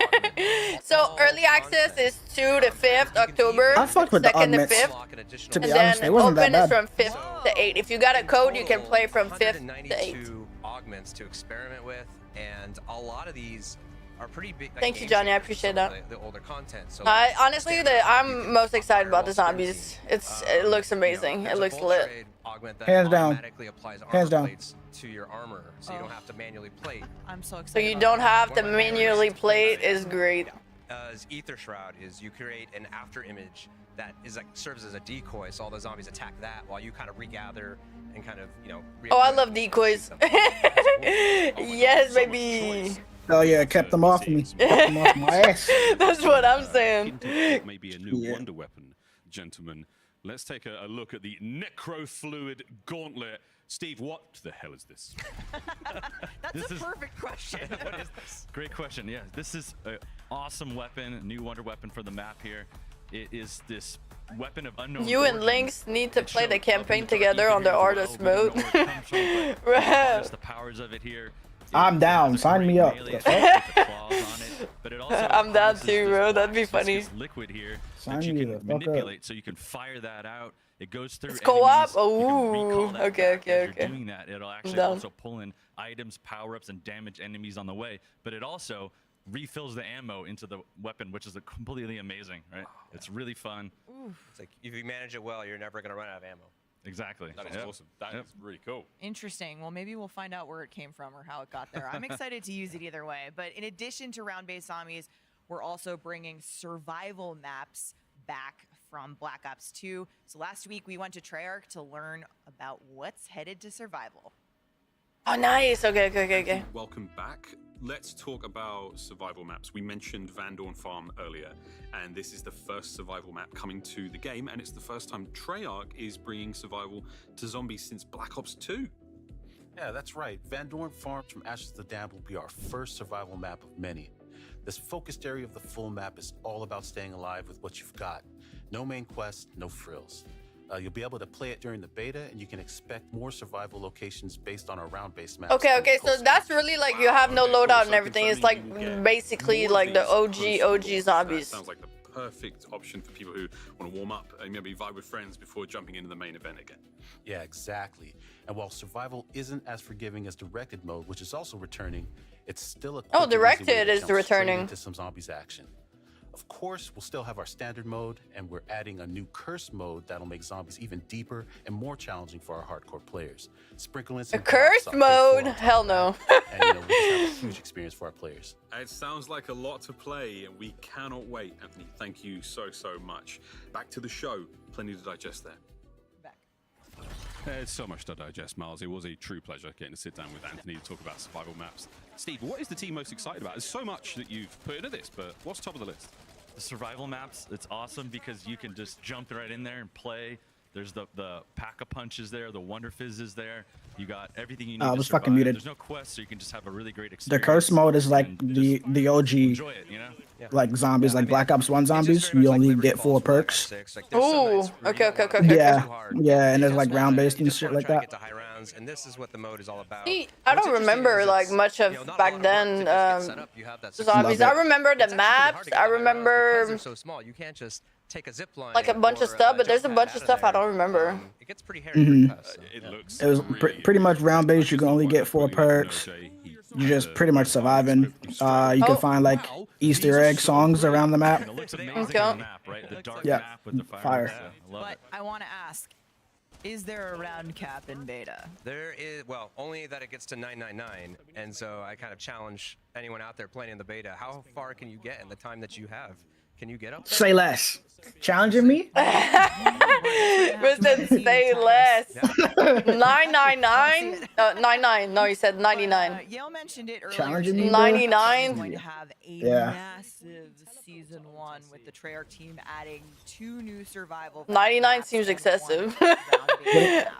So early access is 2 to 5th October. I fucked with the 2nd to augments. 5th. To be And honest, then it wasn't open that is bad. from 5th to 8th. If you got a code, you can play from 5th to 8th. 192 augments to experiment with, and a lot of these are pretty big. Like, Thank you, Johnny. I appreciate that. The older content. So Honestly, I'm most excited about the zombies. It looks amazing. It looks lit. Hands down. Hands down. To your armor, so you don't have to manually plate. I'm so excited. So you don't have to manually plate is great. Ether Shroud is you create an after image that is like serves as a decoy, so all the zombies attack that while you kind of regather and kind of, you know. Oh, I love decoys. Yes, baby. Oh yeah, it kept them off me. Kept them off my ass. That's what I'm saying. Maybe a new wonder weapon, gentlemen. Let's take a look at the Necrofluid Gauntlet. Steve, what the hell is this? That's a perfect question. What is this? Great question. Yeah, this is an awesome weapon, new wonder weapon for the map here. It is this weapon of unknown You and origin. Lynx need to It play the showed up campaign in the together on the artist mode. We don't know where it comes from, but harness the powers of it here. I'm down. Sign me up. Melee attack with the claws on it, but it also I'm down harnesses too, this bro. That'd be wax, funny. this liquid here Sign that you me the can fuck up. manipulate, so you can fire that out. It goes through. It's co-op? enemies. You can recall Ooh. that Okay, back okay, as okay. You're doing that. It'll actually down. also pull in items, power-ups, and damage enemies on the way. But it also refills the ammo into the weapon, which is completely amazing, right? It's really fun. It's like if you manage it well, you're never gonna run out of ammo. Exactly. That is awesome. That is really cool. Interesting. Well, maybe we'll find out where it came from or how it got there. I'm excited to use it either way. But in addition to round-based zombies, we're also bringing survival maps back from Black Ops 2. So last week we went to Treyarch to learn about what's headed to survival. Oh, nice. Okay. Welcome back. Let's talk about survival maps. We mentioned Van Dorn Farm earlier, and this is the first survival map coming to the game, and it's the first time Treyarch is bringing survival to zombies since Black Ops 2. Yeah, that's right. Van Dorn Farms from Ashes to Dam will be our first survival map of many. This focused area of the full map is all about staying alive with what you've got. No main quest, no frills. You'll be able to play it during the beta, and you can expect more survival locations based on our round-based maps. Okay, so that's really like you have no loadout and everything. It's like basically like the OG zombies. Sounds like the perfect option for people who want to warm up and maybe vibe with friends before jumping into the main event again. Yeah, exactly. And while survival isn't as forgiving as directed mode, which is also returning, it's still a quick and easy way directed to is jump straight returning. into some zombies action. Of course, we'll still have our standard mode, and we're adding a new curse mode that'll make zombies even deeper and more challenging for our hardcore players. Sprinkle in some A curse mode? Hell no. and we'll just have a huge experience for our players. It sounds like a lot to play, and we cannot wait. Anthony, thank you so much. Back to the show. Plenty to digest there. There's so much to digest, Miles. It was a true pleasure getting to sit down with Anthony to talk about survival maps. Steve, what is the team most excited about? There's so much that you've put into this, but what's top of the list? The survival maps, it's awesome because you can just jump right in there and play. There's the pack-a-punch is there, the Wonder Fizz is there. You got everything you need I to was survive. fucking muted. There's no quest, so you can just have a really great The experience. curse mode is like the OG, Enjoy it, you know? like zombies, like Black Ops 1 zombies. You only get 4 perks. Ooh, okay. Yeah, and there's like round-based and shit like that. And this is what the mode is all about. See, I don't remember like much of back then zombies. I remember the maps. I remember so small. You can't just take a zip line like a bunch of stuff, but there's a bunch of stuff I don't remember. It gets pretty hairy. It was pretty much round-based. You can only get 4 perks. You're just pretty much surviving. You can find like Easter egg songs around the map. Yeah, fire. But I want to ask, is there a round cap in beta? There is, well, only that it gets to 999, and so I kind of challenge anyone out there playing in the beta. How far can you get in the time that you have? Can you get up there? Say less. Challenging me? Listen, say less. 999? 99. No, he said 99. Yale mentioned it earlier. Challenging me, 99. Going to have a Yeah. massive season 1 with the Treyarch team adding 2 new survival. 99 seems excessive. What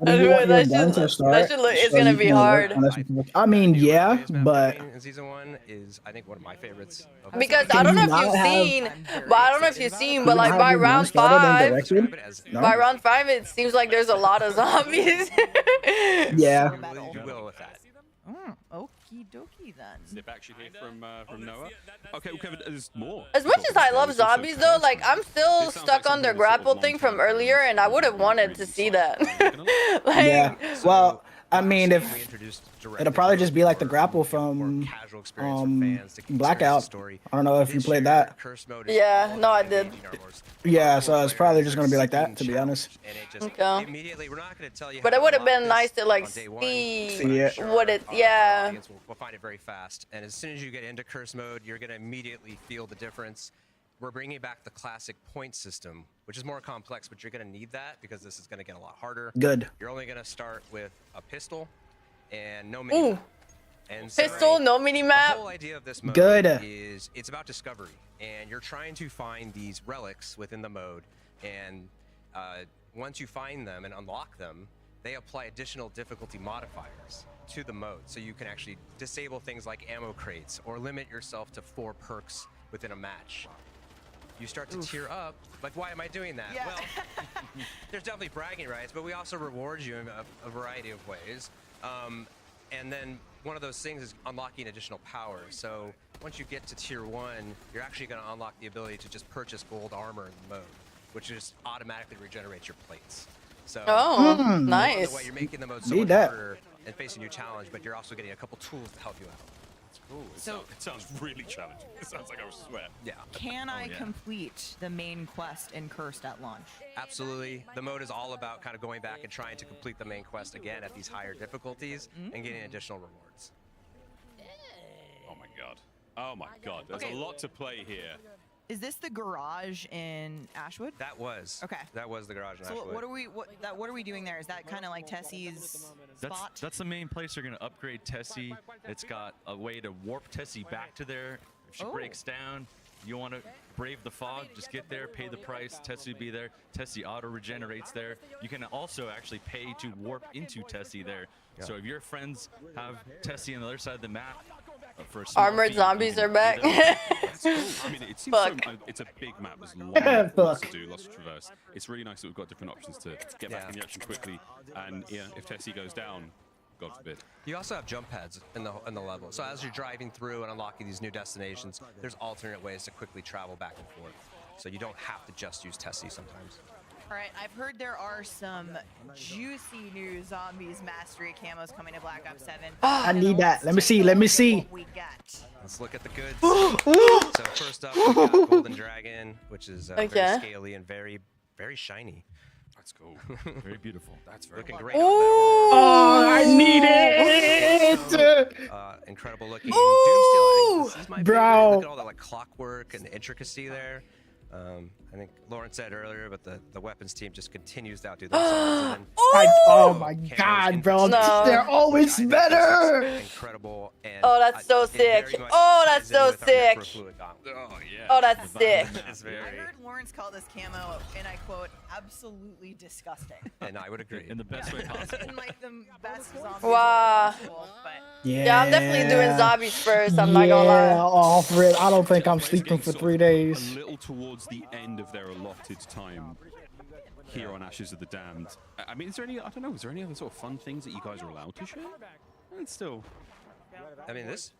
do you want your gun to start? That should look, it's So gonna you be can work hard. on this- I mean, yeah, but In season 1 is, I think, one of my favorites. Because Can I don't know you if not you've have- seen, but I don't know if you've seen, but Can you like have by your gun round started and 5, directed? No? by round 5, it seems like there's a lot of zombies. Yeah. You will with that. Okie dokie then. Snip action here from Noah. Okay, well, Kevin, there's more. As much as I love zombies though, like I'm still stuck on their grapple thing from earlier, and I would have wanted to see that. Like, Yeah. Well, I mean, if it'll probably just be like the grapple from Blackout. I don't know if you played that. yeah, no, I did. Yeah, so it's probably just gonna be like that, to be honest. Okay. Immediately, we're not going to tell you. But how it would to have been unlock nice this to like on day one. see it. what it, yeah. We'll find it very fast, and as soon as you get into curse mode, you're going to immediately feel the difference. We're bringing back the classic point system, which is more complex, but you're going to need that because this is going to get a lot harder. Good. You're only going to start with a pistol and no Ooh. mini. And so Pistol, no mini the map. whole idea of this mode Good. is it's about discovery, and you're trying to find these relics within the mode, and once you find them and unlock them, they apply additional difficulty modifiers to the mode, so you can actually disable things like ammo crates or limit yourself to 4 perks within a match. You start to tier up. Like, why am I doing that? Yeah. Well, there's definitely bragging rights, but we also reward you in a variety of ways. And then one of those things is unlocking additional power. So once you get to tier 1, you're actually going to unlock the ability to just purchase gold armor in the mode, which just automatically regenerates your plates. So Nice. the way you're making the mode so Need much that. harder and facing new challenge, but you're also getting a couple tools to help you out. Ooh, it sounds really challenging. It sounds like I was sweat. Yeah. Can I complete the main quest in Cursed at launch? Absolutely. The mode is all about kind of going back and trying to complete the main quest again at these higher difficulties and getting additional rewards. Oh my god. Oh my god. There's a lot to play here. Is this the garage in Ashwood? That was. Okay. That was the garage in So Ashwood. what are we doing there? Is that kind of like Tessie's spot? That's the main place you're gonna upgrade Tessie. It's got a way to warp Tessie back to there. If she breaks down, you want to brave the fog, just get there, pay the price, Tessie will be there. Tessie auto regenerates there. You can also actually pay to warp into Tessie there. Yeah. So if your friends have Tessie on the other side of the map, for a small Armored fee, zombies you are can back. do that. That's cool. I mean, it seems Fuck. so, it's a big map. There's lots to do, lots to traverse. It's really nice that we've got different options to get back in the action quickly. And yeah, if Tessie goes down, God forbid. You also have jump pads in the level. So as you're driving through and unlocking these new destinations, there's alternate ways to quickly travel back and forth. So you don't have to just use Tessie sometimes. All right, I've heard there are some juicy new Zombies Mastery camos coming to Black Ops 7. I need that. Let me see. Let me see. What we got. Let's look at the goods. So first up, we got Golden Dragon, which is very scaly and very shiny. Let's go. Very beautiful. That's very looking great. Oh, I need it. Incredible looking. Doomsteel, this is my bro. favorite. Look at all that like clockwork and the intricacy there. I think Lauren said earlier, but the weapons team just continues to outdo themselves. Oh my god, bro. They're always better. Incredible. And oh, that's so sick. Oh, that's so sick. Oh, yeah. Oh, that's sick. I heard Lawrence call this camo, and I quote, absolutely disgusting. And I would agree. In the best way possible. In like the best zombies wow. possible, but Yeah, I'm definitely doing zombies first. I'm not gonna lie. Off rip. I don't think I'm sleeping for 3 days. A little towards the end of their allotted time here on Ashes of the Damned. I mean, is there any, I don't know, is there any other sort of fun things that you guys are allowed to share? And still. I mean, this.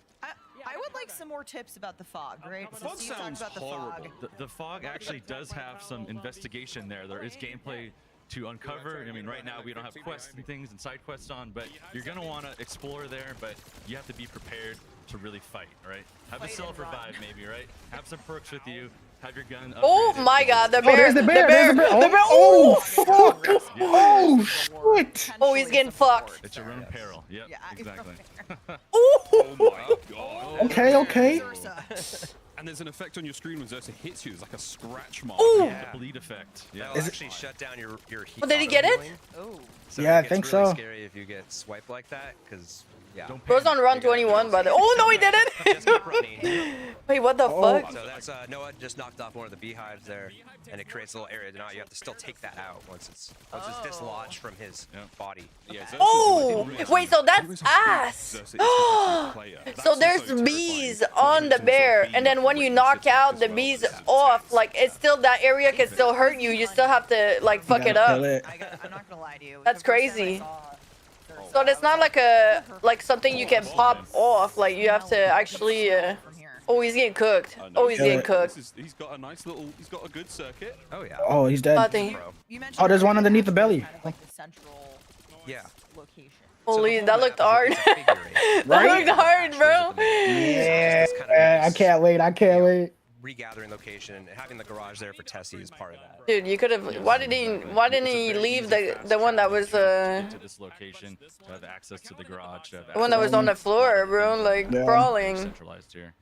I would like some more tips about the fog, right? The fog sounds about horrible. The fog actually does have some investigation there. There is gameplay to uncover. I mean, right now we don't have quests and things and side quests on, but you're going to want to explore there, but you have to be prepared to really fight, right? Have a self-revive maybe, right? Have some perks with you. Have your gun upgraded. Oh my god, the bear! there's the bear! There's the bear! Oh, fuck! Oh, shit! Oh, he's getting fucked. It's your own peril. Yep, exactly. Oh my god. Okay. And there's an effect on your screen when Xerxes hits you. It's like a scratch mark. Yeah, the bleed effect. Yeah. That'll actually shut down your heat. Oh, did he get it? Oh. Yeah, I it think gets really so. Scary if you get swiped like that, because yeah. Bro's on run 21, by the way. Oh no, he didn't. Just keep running. Wait, what the fuck? So that's Noah just knocked off one of the beehives there, and it creates a little area. Now you have to still take that out once it's dislodged from his body. Yeah, Oh, wait, so that's ass. So there's bees on the bear, and then when you knock out the bees off, like it's still, that area can still hurt you. You still have to like fuck it up. I'm not gonna lie to you. That's crazy. So it's not like something you can pop off. Like you have to actually. Oh, he's getting cooked. Oh, he's getting cooked. He's got a nice little. He's got a good circuit. Oh yeah. Oh, he's dead. Nothing. Oh, there's one underneath the belly. Kind of like the central location. Holy, that looked hard. That Right? looked hard, bro. Yeah, I can't wait. I can't wait. Regathering location and having the garage there for Tessie is part of that. Dude, you could have. Why didn't he leave the one that was to this location to have access to the garage. the one that was on the floor, bro, like crawling, Centralized here.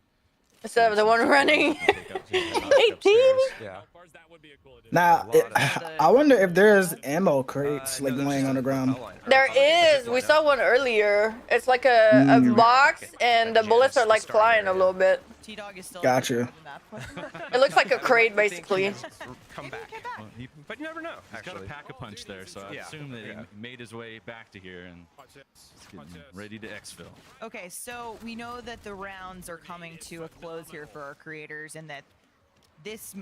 instead of the one running. 18. Yeah. Now, I wonder if there's ammo crates like laying on the ground. There is. We saw one earlier. It's like a box, and the bullets are like flying a little bit. T-Dog is still. Gotcha. It looks like a crate, basically. Come back. But you never know. He's got a Actually. pack-a-punch there, so I assume that he made his way back to here and he's getting ready to exfil. Okay, so we know that the rounds are coming to a close here for our creators, and that this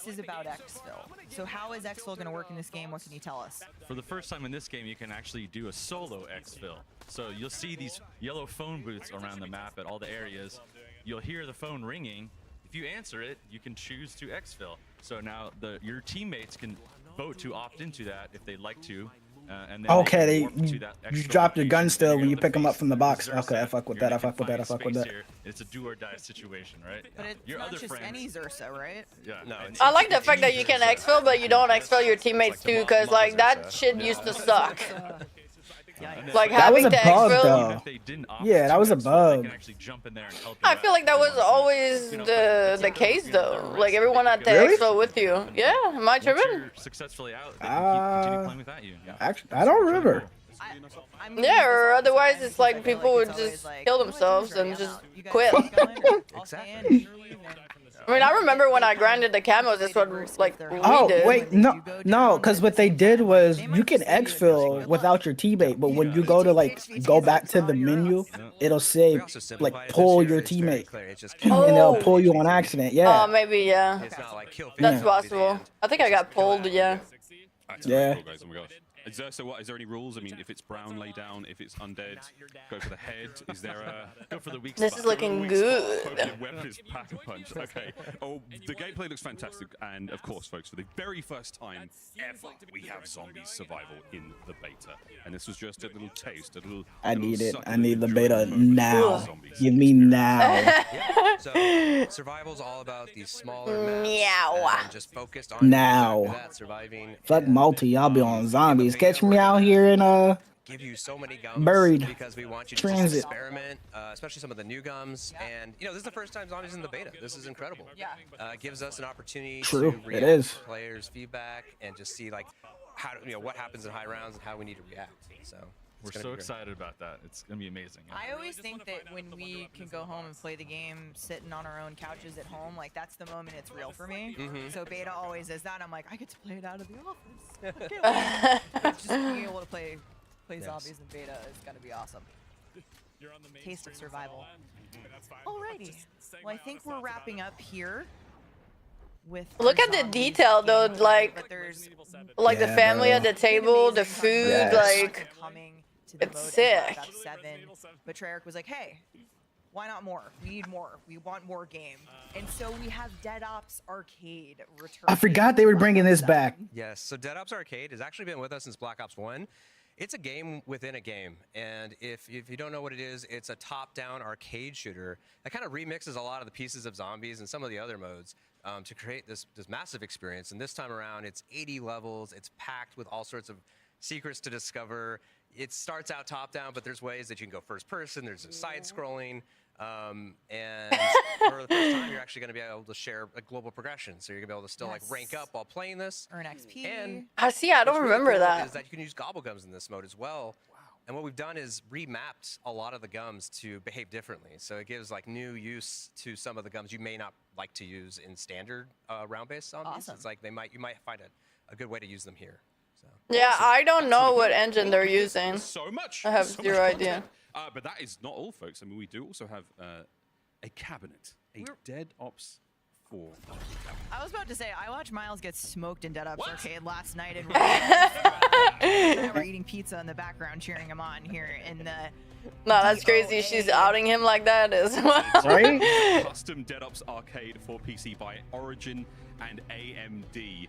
is about exfil. So how is exfil going to work in this game? What can you tell us? For the first time in this game, you can actually do a solo exfil. So you'll see these yellow phone booths around the map at all the areas. You'll hear the phone ringing. If you answer it, you can choose to exfil. So now your teammates can vote to opt into that if they'd like to. And then Okay, you drop your gun still when you pick them up from the box. Okay, I fuck with that. I fuck with that. I fuck with that. It's a do or die situation, right? But it's your not other just friends, any Zersa, right? Yeah. No. I like the fact that you can exfil, but you don't exfil your teammates too, because like that shit used to suck. Like That was having a to bug, exfil. though. Yeah, that was a bug. I feel like that was always the case though. Like everyone had to Really? exfil with you. Yeah, am I tripping? Successfully out, they can continue playing without you. Actually, I don't remember. Yeah, or otherwise it's like people would just kill themselves and just quit. Exactly. I mean, I remember when I grinded the camos, that's what like we Oh did. wait, no, because what they did was you can exfil without your teammate, but when you go to like go back to the menu, it'll say like pull your teammate, and they'll pull you on accident. Yeah. Oh, maybe yeah. That's possible. I think I got pulled. Yeah. Yeah. So what? Is there any rules? I mean, if it's brown, lay down. If it's undead, go for the head. Is there a go for the weak This spot? is looking good. Hope your weapon is pack a punch. Okay. Oh, the gameplay looks fantastic, and of course, folks, for the very first time ever, we have Zombies Survival in the beta, and this was just a little taste, a little. I need it. sucker I need the enjoy beta moment now. of Zombies. Give me now. Yeah, so survival's all about these smaller maps. Meow. And just focused on Now. that, surviving. Fuck multi. Y'all be on zombies. Catch me out here in Give you so many gums Buried. because we want you to Transit. just experiment, especially some of the new gums. And you know, this is the first time Zombies in the beta. This is incredible. Yeah, gives us an opportunity True, to it react is. to players' feedback and just see like how what happens in high rounds and how we need to react. So We're so excited about that. It's gonna be amazing. I always think that when we can go home and play the game sitting on our own couches at home, like that's the moment it's real for me. So beta always is that. I'm like, I get to play it out of the office. I can't wait. But just being able to play Zombies in beta is gonna be awesome. Taste of survival. Alrighty. Well, I think we're wrapping up here. With Look at the detail though, like the family at the table, the food, like it's sick. But Treyarch was like, hey, why not more? We need more. We want more game. And so we have Dead Ops Arcade returning. I forgot they were bringing this back. Yes, so Dead Ops Arcade has actually been with us since Black Ops 1. It's a game within a game, and if you don't know what it is, it's a top-down arcade shooter that kind of remixes a lot of the pieces of Zombies and some of the other modes to create this massive experience. And this time around, it's 80 levels. It's packed with all sorts of secrets to discover. It starts out top-down, but there's ways that you can go first-person. There's a side-scrolling. And for the first time, you're actually going to be able to share a global progression. So you're going to be able to still like rank up while playing this. Earn XP. And I see. I don't remember cool that. is that you can use gobblegums in this mode as well. Wow. And what we've done is remapped a lot of the gums to behave differently. So it gives like new use to some of the gums you may not like to use in standard round-based zombies. Awesome. It's like you might find a good way to use them here. So. Yeah, I don't know what engine they're using. So much. I have so zero much idea. content. But that is not all, folks. I mean, we do also have a cabinet, a Dead Ops 4 cabinet. I was about to say, I watched Miles get smoked in Dead Ops Arcade last night, and we're eating pizza in the background, cheering him on here in the. No, that's crazy. She's outing him like that as well. Right? Custom Dead Ops Arcade for PC by Origin and AMD.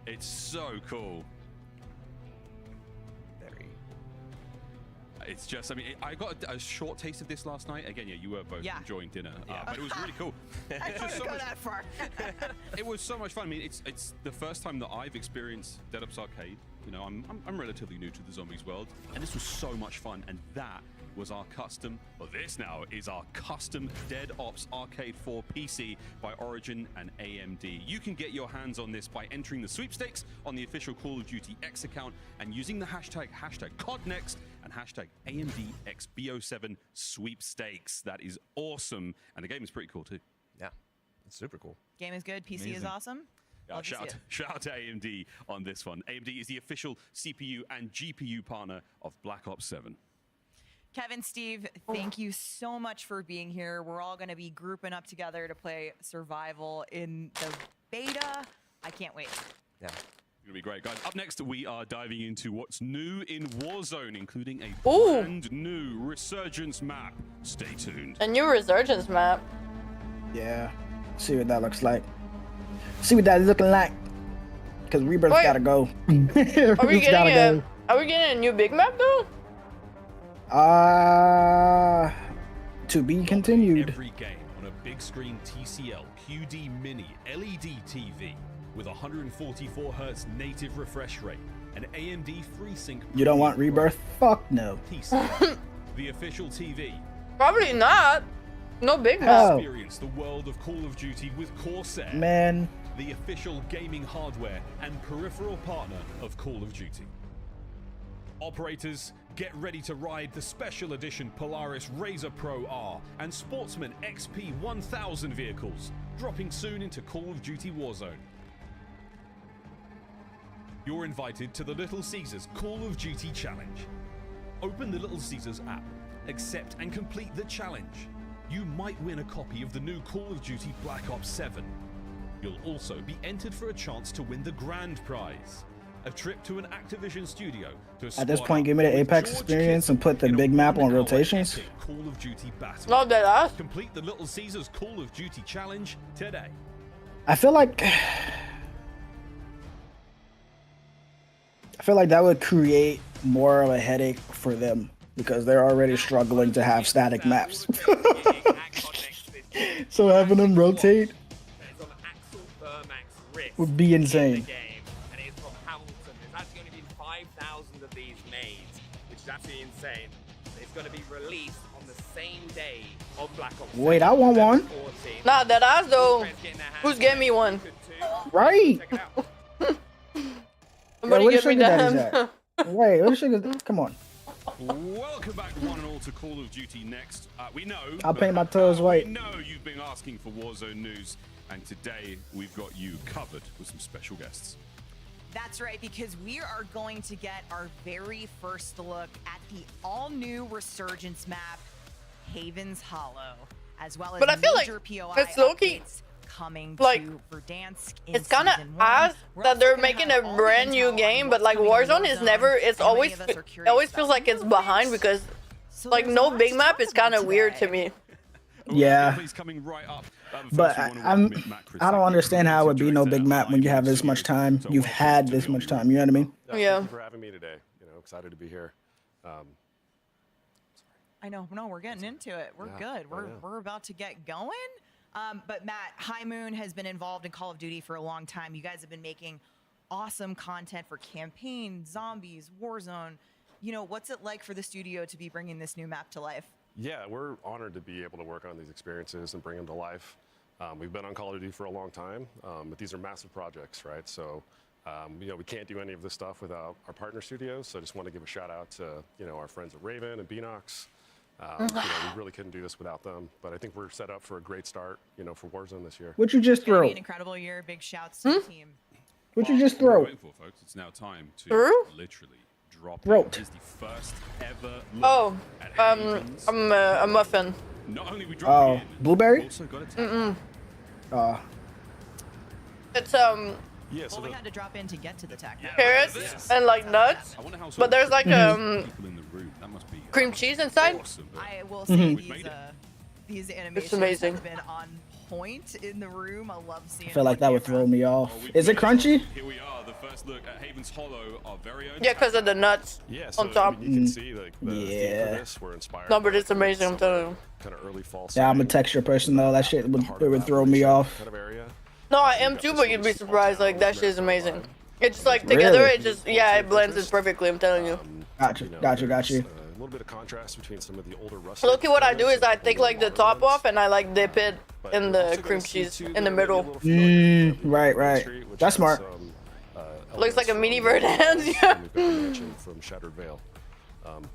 It's so cool. It's just, I mean, I got a short taste of this last night. Again, yeah, you were both enjoying dinner, but it was really cool. I don't go that far. It was so much fun. I mean, it's the first time that I've experienced Dead Ops Arcade. You know, I'm relatively new to the Zombies world, and this was so much fun. And that was our custom, well, this now is our custom Dead Ops Arcade 4 PC by Origin and AMD. You can get your hands on this by entering the sweepstakes on the official Call of Duty X account and using the hashtag CODNEXT and hashtag AMDXBO7 sweepstakes. That is awesome. And the game is pretty cool too. Yeah, it's super cool. Game is good. PC is awesome. Shout out to AMD on this one. AMD is the official CPU and GPU partner of Black Ops 7. Kevin, Steve, thank you so much for being here. We're all going to be grouping up together to play Survival in the beta. I can't wait. Yeah. It's gonna be great, guys. Up next, we are diving into what's new in Warzone, including a brand new Resurgence map. Stay tuned. A new Resurgence map. Yeah. See what that looks like. See what that's looking like. Because Rebirth gotta go. Are we getting a new big map though? To be continued. Every game on a big screen TCL QD Mini LED TV with 144 Hz native refresh rate and AMD FreeSync. You don't want Rebirth? Fuck no. TCL, the official TV. Probably not. No big map. Experience the world of Call of Duty with Corsair. Man. The official gaming hardware and peripheral partner of Call of Duty. Operators, get ready to ride the special edition Polaris Razor Pro R and Sportsman XP 1000 vehicles, dropping soon into Call of Duty Warzone. You're invited to the Little Caesars Call of Duty Challenge. Open the Little Caesars app, accept and complete the challenge. You might win a copy of the new Call of Duty Black Ops 7. You'll also be entered for a chance to win the grand prize, a trip to an Activision studio to At this squad point, up give me the with Apex George experience and put the in a big map on 1-hour rotations. epic Call of Duty battle. Not that ass. Complete the Little Caesars Call of Duty challenge today. I feel like that would create more of a headache for them because they're already struggling to have static maps. So having them rotate would be insane. And it's from Hamilton. There's actually only been 5,000 of these made, which is absolutely insane. It's going to be released on the same day of Black Ops. Wait, I want one. Not that ass though. Who's getting me one? Right. Somebody where the give me sugar daddies that. at? Wait, where the sugar? Come on. Welcome back one and all to Call of Duty Next. We know. I'll paint my toes white. We know you've been asking for Warzone news, and today we've got you covered with some special guests. That's right, because we are going to get our very first look at the all-new Resurgence map, Haven's Hollow, as well as But I feel like major POI it's low-key updates coming like to Verdansk in it's kind of Season 1. ass We're that also they're gonna making have a all the brand new intel on game, but what's like coming to Warzone is never. It's and many always. of us are It curious always about feels like it's behind because like there's a no lot big to map talk is kind of about weird to today. me. Yeah. He's coming right up. But I don't understand how it would be no big map when you have this much time. You've had this much time. You know what I mean? Yeah. Thank you for having me today. Excited to be here. I know, no, we're getting into it. We're good. We're about to get going. But Matt, High Moon has been involved in Call of Duty for a long time. You guys have been making awesome content for campaign, zombies, Warzone. What's it like for the studio to be bringing this new map to life? Yeah, we're honored to be able to work on these experiences and bring them to life. We've been on Call of Duty for a long time, but these are massive projects, right? So, we can't do any of this stuff without our partner studios. So I just want to give a shout out to, our friends at Raven and Beanox. We really couldn't do this without them, but I think we're set up for a great start, for Warzone this year. What'd you just It's gonna throw? be an incredible year. Big shouts to the team. What'd you just What we're throw? waiting for, folks. It's now time to Throw? literally drop. Throat. It is the first ever look Oh, at Haven's. a muffin. Not only we dropping Oh, it in, blueberry? we've also got a It's Yeah, so Well, we had to drop in to get to the tech. carrots and like nuts, I wonder how but there's like people in the room. That must be cream cheese inside. awesome. I will say these animations amazing. have been on point in the room. I love seeing. I feel like that would throw me off. Oh, Is it crunchy? Here we are, the first look at Haven's Hollow, our very own. Yeah, because of the nuts Yeah, so on top. you can see like the theme for Yeah. this. We're inspired. No, but by it's amazing. I'm telling you. Kind of early fall. Yeah, I'm a setting, texture person though. That shit would, heart it of would throw me off. kind of area. No, I am too, but you'd be surprised. Like that shit is amazing. It's just like together. Really? It just it blends it perfectly. I'm telling you. Gotcha, gotcha. A little bit of contrast between some of the older rustic. Look at what I do areas is I and take the like the modern top ones. off and I like dip it But in we're the also cream gonna see, cheese too, in the maybe a middle. little familiar with Right, right. Street, which That's has smart. some, Looks like a elements mini from Verdance, Walls, yeah. and we've got the mansion from Shattered Veil.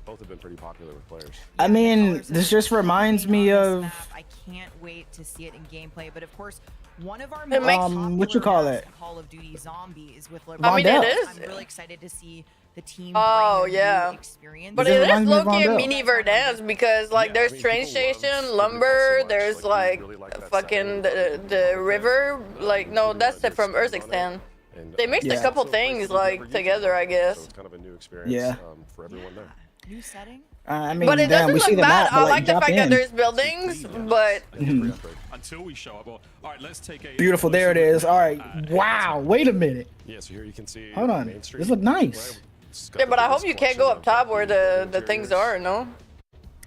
Both have been pretty popular with players. I mean, this just reminds me of I can't wait to see it in gameplay. But of course, one of our It makes- what you call it? Call of Duty Zombies with I mean, it is. I'm really excited to see the team. Oh bring a yeah. new experience. But It it is reminds me of low-key a Vondel. mini Verdance because like Yeah, there's I mean, train people love station, Ruby lumber, so much, there's like, we like really like that fucking setting. the river. Like no, Really that's wanted to from expand on Urzikstan. it. And, They mixed a Yeah. couple it's a place things that we've like never used together, I before, guess. So it's kind of a new experience Yeah. for everyone there. New setting. I mean, But it damn, doesn't we see look the bad. map, I but like the jump fact that in. there's buildings, but Until we show up. Well, all right, let's take a Beautiful, there it is. All right, wow. Wait a minute. Yeah, so here you can see. Hold on. Main Street, This look nice. right? It's got yeah, the but I biggest hope you can't go collection up top of where the things interiors. are. No.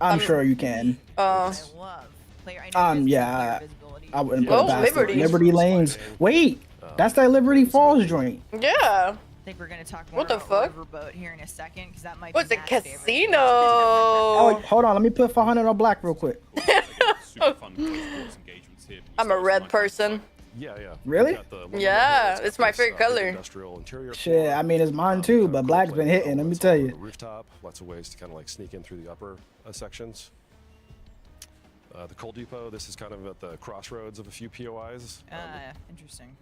I'm sure you can. I love player. I know Yeah, I wouldn't Oh, put it past it. Liberty. Liberty Lanes. Wait, that's that Liberty Falls joint. Yeah. I think we're gonna talk more What the about fuck? Riverboat here in a second because that might. What's be a Matt's favorite. casino? Oh, hold on. Let me put 500 on black real quick. super fun close quarters engagements here. I'm a red person. Yeah, yeah. Really? We've got the one Yeah, over here. it's my this, favorite big color. Industrial interior Shit, floor. I mean, it's mine too, but black's been hitting. Let me tell you. Rooftop, lots of ways to kind of like sneak in through the upper sections. The coal depot, this is kind of at the crossroads of a few POIs. Interesting.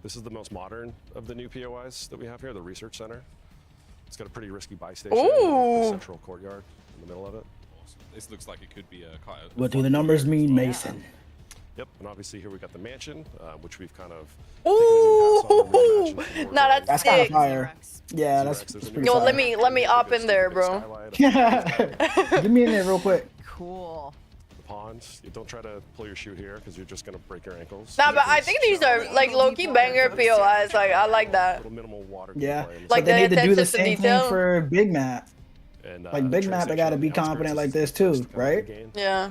This is the most modern of the new POIs that we have here, the research center. It's got a pretty risky buy station, Ooh. the central courtyard in the middle of it. This looks like it could be a What do the numbers mean, Mason? Yep, and obviously here we got the mansion, which we've kind of. Ooh, no, that's kind of sick. fire. Yeah, that's pretty Yo, fire. let me op in there, bro. Get me in there real quick. Cool. The ponds. You don't try to pull your shoe here because you're just gonna break your ankles. Nah, but I think these are like low-key banger POIs. Like I like that. Minimal water. Yeah, Like but they the need to do the attention to same detail. thing for Big Map. And, Like Big Map, they gotta be confident like this too, right? Yeah.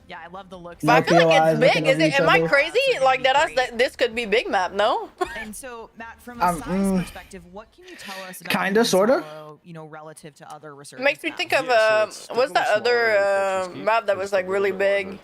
Yeah, I love the looks. But I feel like it's big. Is looking it? over Am I each other. crazy? Like that? This could be Big Map, no? And so, Matt, from a size perspective, what can you tell us about Kinda, sorta. Gunsallow, you know, relative to other It resurgence makes me maps? think of what's that other map that was like really big?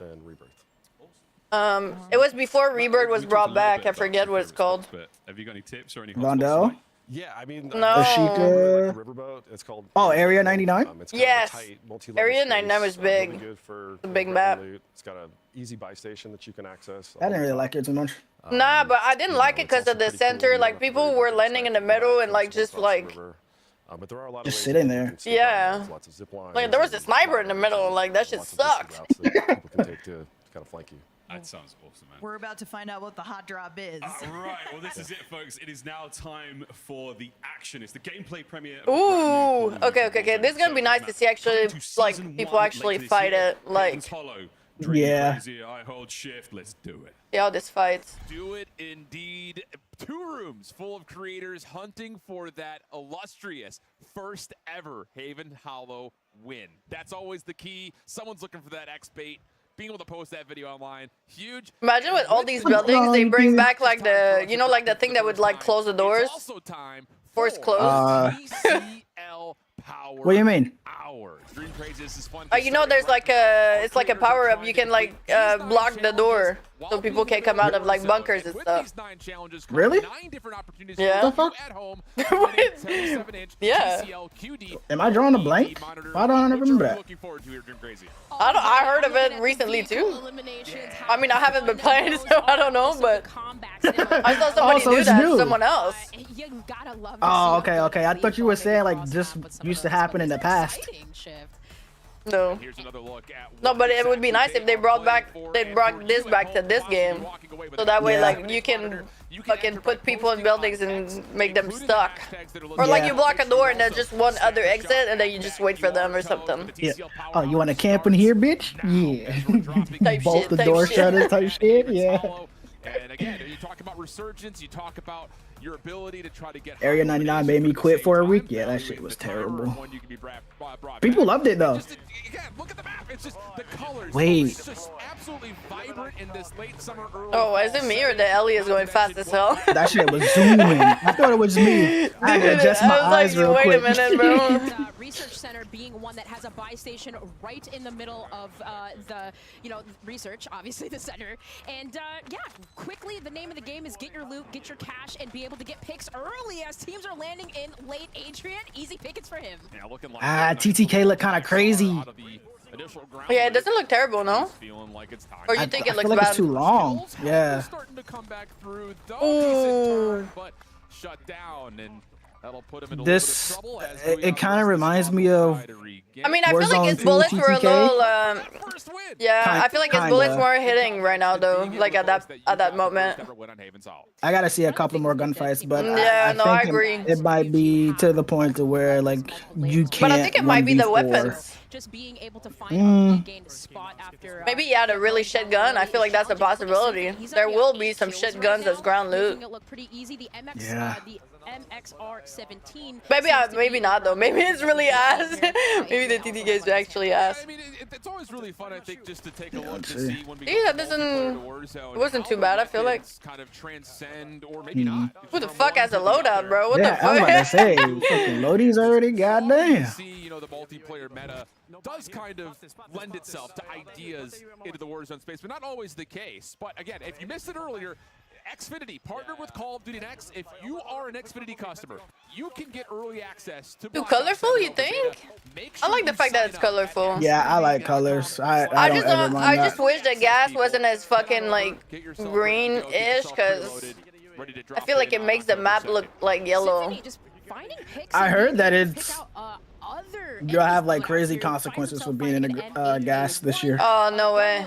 It was before Rebirth was brought back. I forget what it's called. But have you got any tips or any Rondell? Yeah, I mean, No. Ashika. riverboat. It's called. Oh, Area 99? It's kind of a Yes. tight, multi-level Area space, 99 was really big. good for The big grabbing map. loot. It's got an easy buy station that you can access. I didn't really like it too much. Nah, but I didn't like it because of the center. Like people were landing in the middle and like just like But there are a lot Just of ways sitting that you there. can skip yeah. on. There's lots of zip lines. Like there was a sniper in the middle. Like that shit sucked. routes that people can take to kind of flank you. That sounds awesome, man. We're about to find out what the hot drop is. Right, well this is it, folks. It is now time for the action. It's the gameplay premiere. Of Ooh. Okay. This is gonna be nice to see actually like people actually fight it. Like Hollow. Yeah. Crazy, I hold shift. Let's do it. see how this fights. Do it indeed. 2 rooms full of creators hunting for that illustrious first ever Haven Hollow win. That's always the key. Someone's looking for that X bait. Being able to post that video online, huge. Imagine with all these buildings, they bring back like the, you know, like the thing that would like close the doors. Also time Force close. TCL power. What do you mean? Hour. Dream Crazy, this is fun. You know, there's like a, it's like a power up. You can like block the door so people can't come out of like bunkers and stuff. Really? Yeah. What the fuck? Yeah. Am I drawing a blank? Why don't I remember that? I heard of it recently too. I mean, I haven't been playing, so I don't know, but I saw somebody so do it's that. new. Someone else. Oh, okay. I thought you were saying like this used to happen in the past. No. No, but it would be nice if they brought this back to this game, so that way like you can fucking put people in buildings and make them stuck, or like you block a door and there's just one other exit and then you just wait for them or something. Yeah. Oh, you want to camp in here, bitch? Yeah. Bolt the type door shit. shutter type shit. Yeah. And again, you talk about resurgence, you talk about your ability to try to get Area 99 made me quit for a week. Yeah, that shit was terrible. People loved it though. Again, look at the map. It's just the colors. Wait. It's just absolutely vibrant in this late summer, early Oh, is it me or the Ellie is going fast as hell? That shit was zooming. I thought it was me. I had to adjust my I was eyes like, real wait quick. a minute, bro. Research center being one that has a buy station right in the middle of the, you know, research, obviously the center. And yeah, quickly, the name of the game is get your loot, get your cash, and be able to get picks early as teams are landing in late. Adrian, easy pickets for him. TTK look kind of crazy. Yeah, it doesn't look terrible, no? Or you think it looks I feel like bad? it's too long. Yeah. starting to come back through. Ooh. But shut down, and that'll put him in a This little bit of trouble. it kind of reminds me of. I mean, I feel like Warzone his 2 bullets were a TTK. little, yeah, I feel like his bullets Kinda. weren't hitting right now though, like at that moment. I gotta see a couple more gunfights, but Yeah, no, I think agree. It might be to the point to where like you can't. But I think it might be the 1v4. weapons. Just being able to find Mm. gain spot after. Maybe he had a really shit gun. I feel like that's a possibility. There will be some shit guns as ground loot. Making it look pretty easy. The MX, Yeah. The MXR-17. Maybe not though. Maybe it's really ass. Maybe the TTK is actually ass. I mean, it's always really fun, I think, just to take a look to see. see when we Yeah, go that from multiplayer to doesn't. Warzone, It wasn't how too bad. I feel like. weapons kind of transcend, or maybe not. Who the fuck has a loadout, bro? What Yeah, the I'm fuck? about to say, fucking Lodi's already goddamn. See, you know, the multiplayer meta does kind of lend itself to ideas into the Warzone space, but not always the case. But again, if you missed it earlier, Xfinity partnered with Call of Duty Next. If you are an Xfinity customer, you can get early access to Too colorful, you think? I like the fact that it's colorful. Yeah, I like colors. I don't just ever don't. mind I that. just wish the gas wasn't as fucking like green-ish, cause I feel like it makes the map look like yellow. Finding picks I and heard being that able to it's pick out, other You'll have like crazy consequences for being in the gas this year. Oh, no way.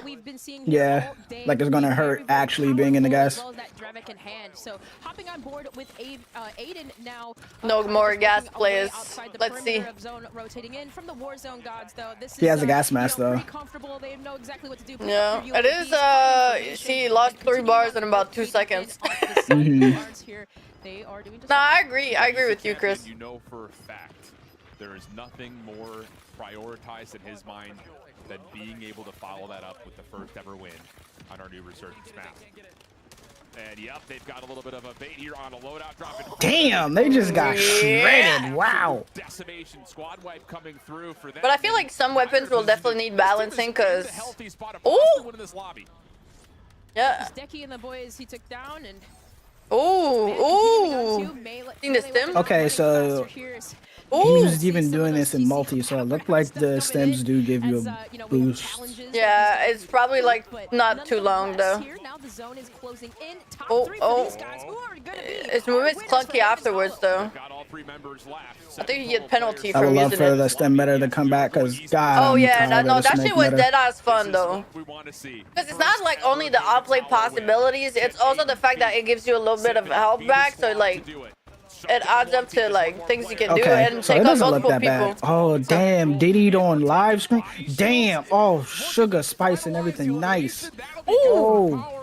Yeah, like it's gonna hurt actually being in the gas. So hopping on board with Aiden now. No more gas plays. Let's see. Zone rotating in from the Warzone gods, though. This He has is, a gas mask though. pretty comfortable. They know exactly what to do. Yeah, it is. She lost 3 bars in about 2 seconds. They are doing just No, I agree. I agree with you, Chris. You know for a fact there is nothing more prioritized in his mind than being able to follow that up with the first ever win on our new Resurgence map. And yep, they've got a little bit of a bait here on a loadout drop. Damn, they just got shredded. Wow. Decimation squad wipe coming through for them. But I feel like some weapons will definitely need balancing because. Ooh! Yeah. Decky and the boys he took down and. Ooh. Seen the stim? Okay, so he was even doing this in multi, so it looked like the stems do give you a boost. Yeah, it's probably like not too long though. Oh. Its movement's clunky afterwards though. I think you get penalty I would from love using for it. the stem meta to come back, cause God. Oh I'm yeah, tired no, of the that snake shit was meta. dead ass fun though. Because it's not like only the outplay possibilities, it's also the fact that it gives you a little bit of health back, so like it adds up to like things you can do Okay, and so take it on doesn't look multiple that people. bad. Oh damn, Diddy on live screen. Damn, oh sugar, spice, and everything. Nice. Oh.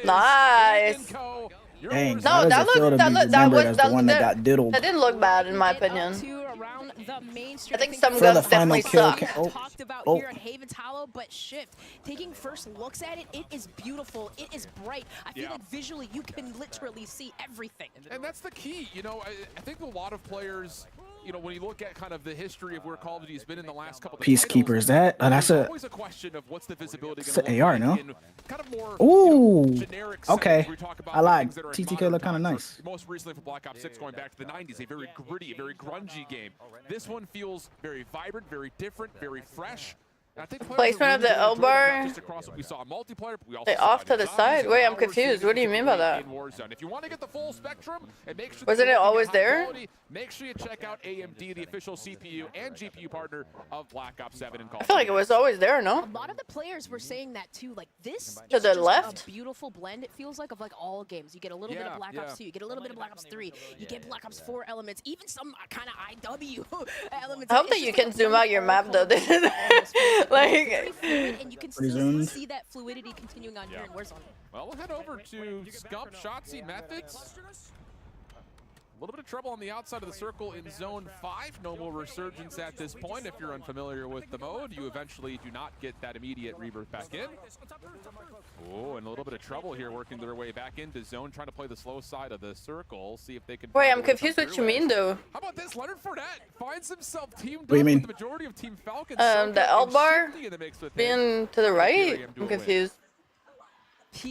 Nice. Dang, No, how does that it feel looked to be remembered as the one that got diddled? That didn't look bad in my opinion. I think some For guns the final definitely kill suck. Talked about here at Haven's Hollow, but Shift taking first looks at it, it is beautiful, it is bright. I feel like visually you can literally see everything. And that's the key. You know, I think a lot of players, you know, when you look at kind of the history of where Call of Duty has been in the last couple of Peacekeeper, is that? Oh, that's a. always a question of what's the visibility It's an AR, no? kind of more Ooh. Okay. I lied. TTK look kind of nice. Most recently for Black Ops 6 going back to the 90s, a very gritty, very grungy game. This one feels very vibrant, very different, very fresh. I think Placement of the L bar. just across what we saw in multiplayer, but we also They saw off it to in the zombies side? and Wait, I'm now we're seeing confused. What do you mean by that? in Warzone. If you want to get the full spectrum and make sure Wasn't it always there? make sure you check out AMD, the official CPU and GPU partner of Black Ops 7 and Call I feel like it was always there, no? A lot of the players were saying that too. Like this To is the just left? a beautiful blend. It feels like of like all games. You get a little bit of Black Ops 2, you get a little bit of Black Ops 3, you get Black Ops 4 elements, even some kind of IW elements. I hope that you can zoom out your map though. Like, and you can still zoomed. see that fluidity continuing on here in Warzone. Well, we'll head over to Scump, Shotzi, Methods. A little bit of trouble on the outside of the circle in Zone 5. No more Resurgence at this point. If you're unfamiliar with the mode, you eventually do not get that immediate rebirth back in. Oh, and a little bit of trouble here working their way back into Zone, trying to play the slow side of the circle, see if they can... wait, I'm confused what you mean though. How about this? Leonard Fournette finds himself teamed What do you up mean? with the majority of Team Falcon. The L bar being to the right? I'm confused.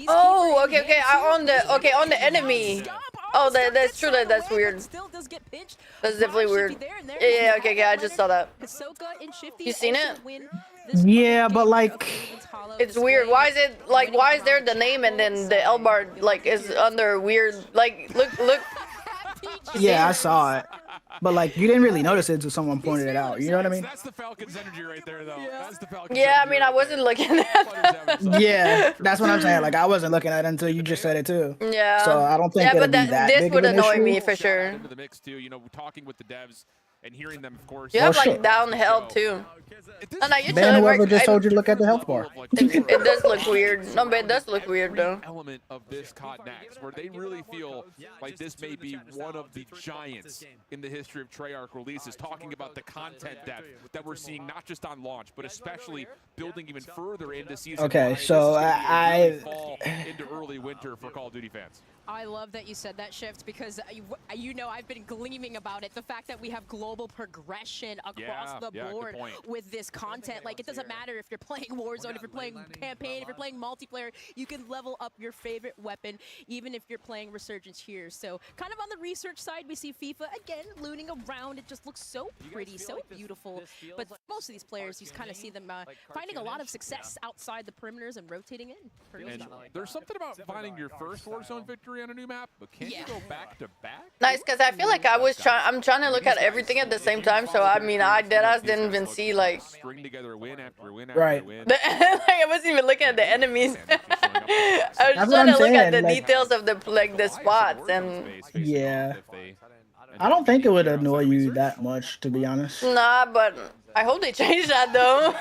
Oh, okay, on the enemy. Oh, that's true. That's weird. That's definitely weird. Yeah, okay, I just saw that. You seen it? Yeah, but like, it's weird. Why is there the name and then the L bar like is under weird? Like, look. yeah, I saw it, but like, you didn't really notice it until someone pointed it out. You know what I mean? That's the Falcons energy right there, though. That's the Falcons Yeah, I mean, I wasn't looking at that. Yeah, that's what I'm saying. Like, I wasn't looking at it until you just said it too. Yeah. So I don't think yeah, it'll but be that this big would of an annoy issue. me for sure. Into the mix too, you know, talking with the devs and hearing them, of course. You have like shit. downhill too. No, you Ben, should whoever work. just told you to look at the health bar. It does look weird. No, but it does look weird though. Element of this COD Next, where they really feel like this may be one of the giants in the history of Treyarch releases, talking about the content depth that we're seeing not just on launch, but especially building even further into season. Okay, 5. so This is gonna be a really I fall into early winter for Call of Duty fans. I love that you said that, Shift, because you know I've been gleaming about it. The fact that we have global progression across the board with this content. Like, it doesn't matter if you're playing Warzone, if you're playing campaign, if you're playing multiplayer, you can level up your favorite weapon, even if you're playing Resurgence here. So, kind of on the research side, we see FIFA, again, looning around. It just looks so pretty, so beautiful. But most of these players, you kind of see them finding a lot of success outside the perimeters and rotating in. And there's something about finding your first Warzone victory victory on a new map, but can you go back to back? Nice, because I feel like I'm trying to look at everything at the same time. So I mean, I deadass didn't even see like. String together win after win after Right. win. Like I wasn't even looking at the enemies. I was That's just what trying I'm to look at saying, the like- details of the spots and. Yeah. I don't think it would annoy you that much, to be honest. Nah, but I hope they change that though.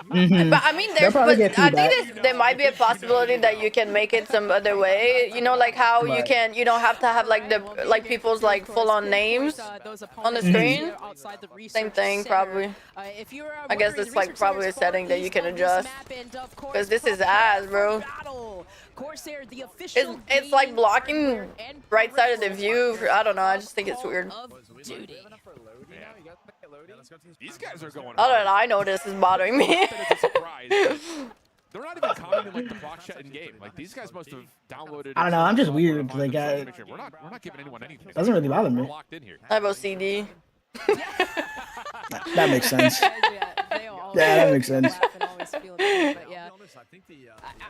Mhm. But I mean, They'll probably get I feedback. think there might be a possibility that you can make it some other way. You know, like how you Right. you don't have to have like people's like full-on names on the screen. Same thing, probably. I guess it's like probably a setting that you can adjust. Because this is ass, bro. It's like blocking right side of the view. I don't know. I just think it's weird. These guys are going. I don't know. I know this is bothering me. They're not even commenting like the block chat in game. Like these guys must have downloaded. I don't know. I'm just weird. Like, We're not giving anyone anything. doesn't really bother me. We're locked in here. I have OCD. That makes sense. Yeah, that makes sense.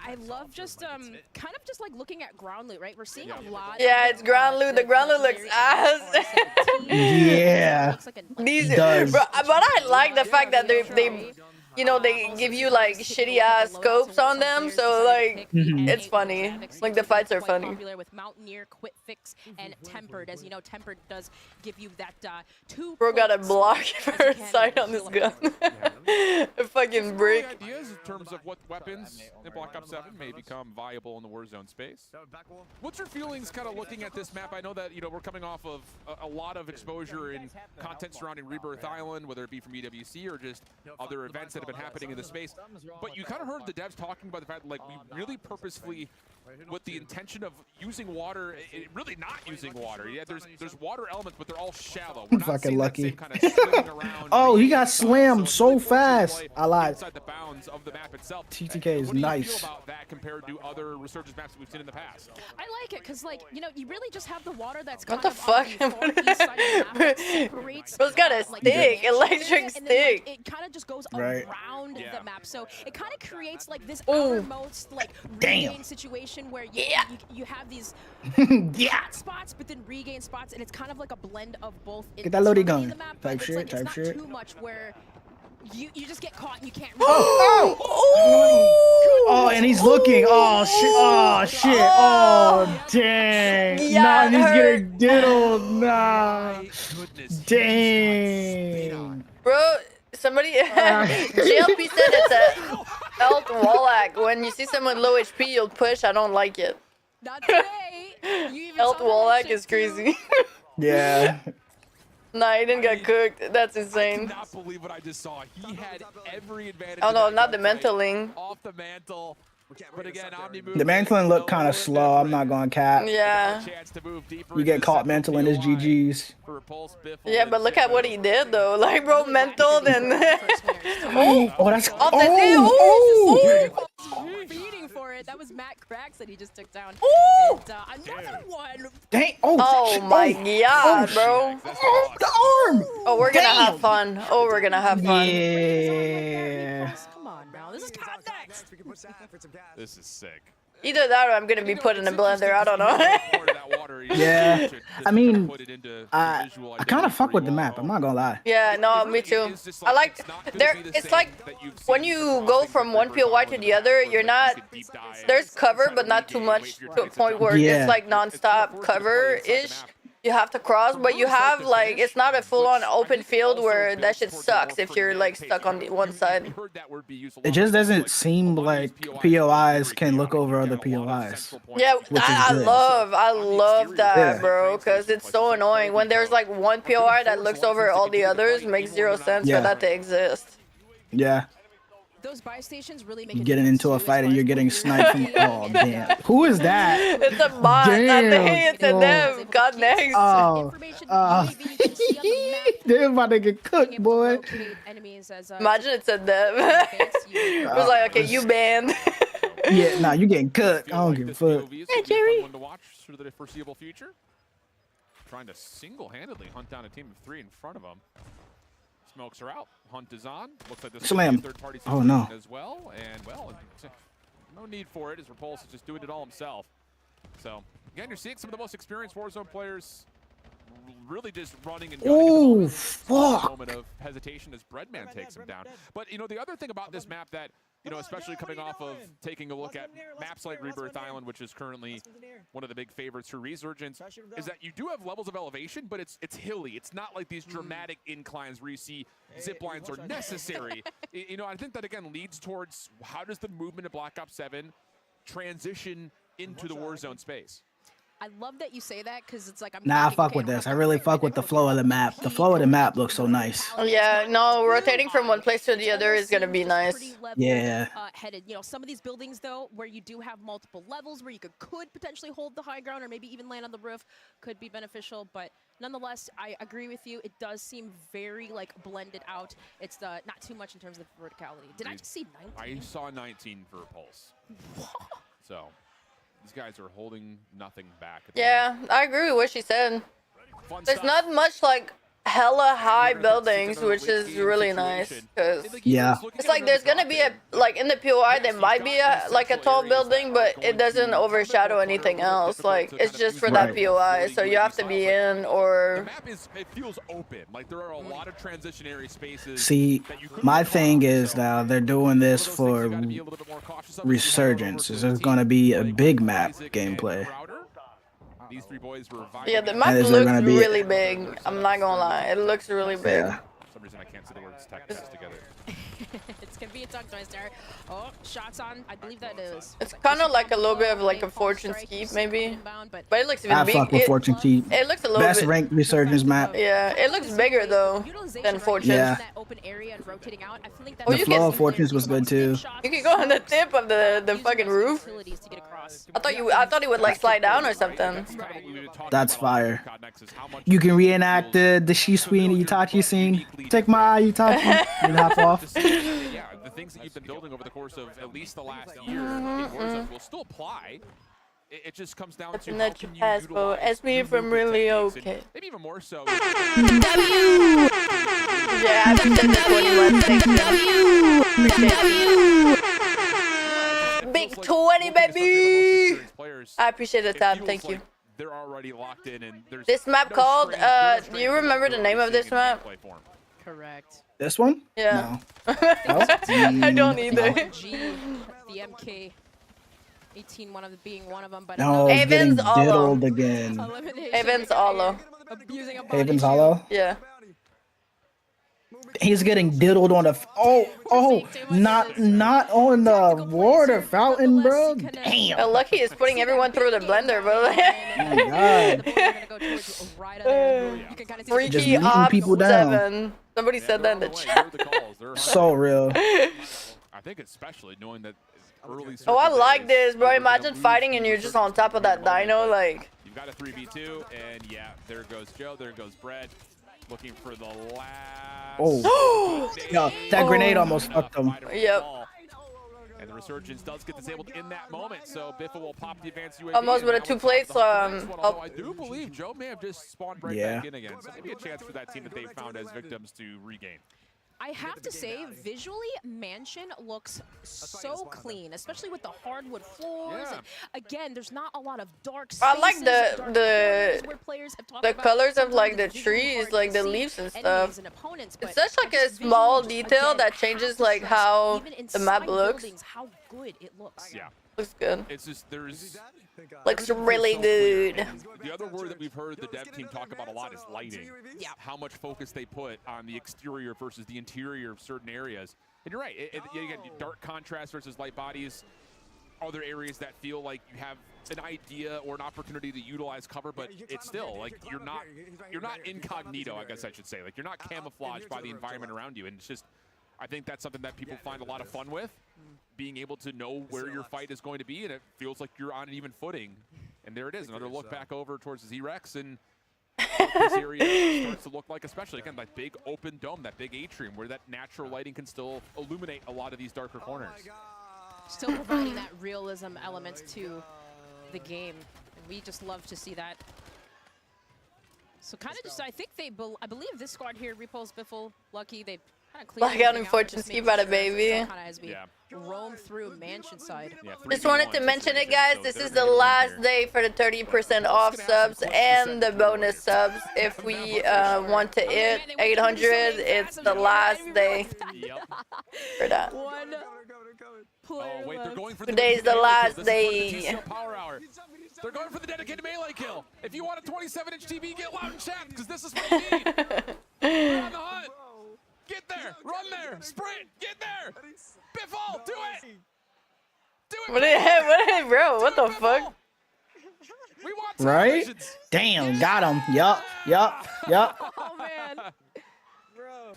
I love just kind of just like looking at ground loot, right? We're seeing a lot. Yeah, it's ground loot. The ground loot looks ass. Yeah. These, It does. but I like the fact that they you know, they give you like shitty ass scopes on them, so like it's funny. Like the fights are funny. Popular with Mountaineer, Quick Fix, and Tempered. As you know, Tempered does give you that 2. Bro got a block for sight on this gun. A fucking brick. Ideas in terms of what weapons in Black Ops 7 may become viable in the Warzone space. What's your feelings kind of looking at this map? I know that, you know, we're coming off of a lot of exposure in content surrounding Rebirth Island, whether it be from EWC or just other events that have been happening in the space. But you kind of heard the devs talking about the fact that, like, we really purposefully, with the intention of using water, really not using water. Yeah, there's water elements, but they're all shallow. We're not Fucking seeing that lucky. same kind of swimming around. Oh, he got slammed so fast. I lied. Inside the bounds of the map itself. TTK is What do you nice. feel about that compared to other Resurgence maps that we've seen in the past? I like it because, like, you know, you really just have the water that's What kind the of on fuck? the far east side of the map that separates, Bro's got a like, stick, the electric area, and then, like, stick. it kind of just goes Right. around the map, so it kind of creates like this Ooh. outermost like Damn. regain situation where you have these hot spots, but then regain spots, and it's kind of like a blend of both. Get that loading internally in gun. the map, but Type it's shit, like, type it's shit. not too much where you just get caught and you can't. Oh, and he's looking. Oh shit. Oh shit. Oh dang. Yeah, Nah, it he's hurt. getting diddled. Nah. Dang. Bro, somebody JLP said it's a Elt Wallach. When you see someone low HP, you'll push. I don't like it. Not today. You even Elt saw that Wallach shit is too. crazy. Yeah. Nah, he didn't get cooked. That's I insane. cannot believe what I just saw. He had every advantage. Oh in no, that not the gunfight. mentaling. Off the mantle. But again, Omnimovement. The mantling looked kind of slow. I'm not going to cap. Yeah. You get caught mantling his GGs. Yeah, but look at what he did though. Like, bro, mental and Oh, that's. off the tail. Oh. Feeding for it. That was Matt Cracks that he just took down. Ooh. And another one. Dang. Oh. Oh my god, bro. Oh, the arm. Oh, we're gonna Damn. have fun. Oh, we're gonna have fun. Yeah. Come on now. This is context. This is sick. Either that or I'm gonna be put in a blender. I don't know. Yeah. I mean, I kind of fuck with the map. I'm not gonna lie. Yeah, no, me too. I like there. It's like when you go from one POI to the other, you're not. There's cover, but not too much to a point where Yeah. it's like non-stop cover-ish. You have to cross, but you have like it's not a full-on open field where that shit sucks if you're like stuck on the one side. It just doesn't seem like POIs can look over other POIs. Yeah, Which is I good. love that, Yeah. bro, because it's so annoying when there's like one POI that looks over all the others. Makes zero sense Yeah. for that to exist. Yeah. Those buy stations really make You're a getting difference, into a too, as fight far and as you're getting what sniped from. Oh damn! Who is that? It's a bot. I Damn. think it's a Oh. them. God next. Oh. They're about to get cooked, boy. Imagine it's a them. It was like, okay, you banned. Yeah, nah, you getting cooked. I don't give a fuck. Hey, Jerry. One to watch for the foreseeable future. Trying to single-handedly hunt down a team of 3 in front of him. Smokes are out. Hunt is on. Looks like this Slam. is a third-party Oh, no. as well. And well, no need for it as Repulse is just doing it all himself. So again, you're seeing some of the most experienced Warzone players really just running and Ooh, gunning. fuck. Moment of hesitation as Breadman takes him down. But you know, the other thing about this map that, you know, especially coming off of taking a look at maps like Rebirth Island, which is currently one of the big favorites for Resurgence, is that you do have levels of elevation, but it's hilly. It's not like these dramatic inclines where you see zip lines are necessary. You know, I think that again leads towards how does the movement of Black Ops 7 transition into the Warzone space? I love that you say that because it's like I'm. Nah, I fuck with this. I really fuck with the flow of the map. The flow of the map looks so nice. Yeah, no, rotating from one place to the other is gonna be nice. Yeah. Headed. You know, some of these buildings though, where you do have multiple levels, where you could potentially hold the high ground or maybe even land on the roof, could be beneficial. But nonetheless, I agree with you. It does seem very like blended out. It's not too much in terms of verticality. Did I just see 19? I saw 19 for Pulse. So these guys are holding nothing back. Yeah, I agree with what she said. Fun There's stuff. not much like hella high buildings, which is really nice. Cause yeah, it's like there's gonna be a like in the POI there might be a like a tall building, but it doesn't overshadow anything else. Like it's just for that POI, so you have to be in or. The map is, it feels open. Like there are a lot of transitionary spaces. See, my thing is now they're doing this for Resurgence. This is going to be a big map gameplay. These three boys were Yeah, the map looks really big. I'm not gonna lie, it looks really big. Yeah. For some reason I can't see the words Texas together. It's gonna be a tongue twister. Oh, shots on. I believe that is. It's kind of like a little bit of like a Fortune Keep maybe, but it looks even I big. fuck with Fortune Keep. It looks a little Best bit. ranked Resurgence map. Yeah, it looks bigger though than Fortune. Yeah. Open area and rotating out. I feel like The flow of Fortunes was good too. You can go on the tip of the fucking roof. I thought he would like slide down or something. That's fire. You can reenact the Shisui and Itachi scene. Take my Itachi and hop off. Yeah, the things that you've been building over the course of at least the last year in Warzone will still apply. It just comes down to how can you utilize Ask me if I'm really okay. maybe even more so. Yeah, I haven't said this one much. Big 20, baby! I appreciate the time, thank you. They're already locked in, and there's This map called, do you remember the name of this map? Correct. This one? Yeah. No. I don't either. The MK. 18, being one of them, but No, it's getting Avens Hollow. diddled again. Avens Hollow. Abusing a Haven's Hollow? Yeah. He's getting diddled on the not on the water fountain, bro. Damn. Well, Lucky is putting everyone through the blender, bro. Just Freaky leading Ops people down. 7. Somebody said that in the chat. So real. I think especially knowing that early. Oh, I like this, bro. Imagine fighting and you're just on top of that dino, like. You've got a 3v2, and yeah, there goes Joe, there goes Brett, looking for the last. Oh. Yo, that grenade almost fucked him. Yep. And the Resurgence does get disabled in that moment, so Biffa will pop the advanced UAV. Almost with a 2 plates. Although I do believe Joe may have just spawned right Yeah. back in again, so maybe a chance for that team that they found as victims to regain. I have to say, visually, Mansion looks so clean, especially with the hardwood floors. Yeah. And again, there's not a lot of dark spaces. I like the colors of like the visually trees, hard like to the see leaves and enemies stuff. and opponents, It's but such like I a just small visually, detail again, that changes like how even the map inside looks. buildings, how good it looks. Yeah. Looks good. It's just there's Looks really good. the other word that we've heard the dev team talk about a lot is lighting. Yeah. How much focus they put on the exterior versus the interior of certain areas. And you're right. Again, dark contrast versus light bodies. Other areas that feel like you have an idea or an opportunity to utilize cover, but it's still like you're not incognito, I guess I should say. Like you're not camouflaged by the environment around you, and it's just. I think that's something that people find a lot of fun with, being able to know where your fight is going to be, and it feels like you're on an even footing. And there it is, another look back over towards the Z-Rex, and what this area starts to look like, especially, again, that big open dome, that big atrium, where that natural lighting can still illuminate a lot of these darker corners. Still providing that realism element to the game. And we just love to see that. So kind of just, I think I believe this squad here, Repulse, Biffle, Lucky, they Blackout and Fortune Ski about it, baby. Roam through mansion side. Just wanted to mention it, guys. This is the last day for the 30% off subs and the bonus subs. If we want to hit 800, it's the last day for that. Today's the last day. They're going for the dedicated melee kill. If you want a 27-inch TV, get loud and chat, because this is what you need. We're on the hunt. Get there. Run there. Sprint. Get there. Biffle. Do it. Do it. What, bro? What the fuck? We want Right? Damn, got him. Yup. Oh, man. Bro.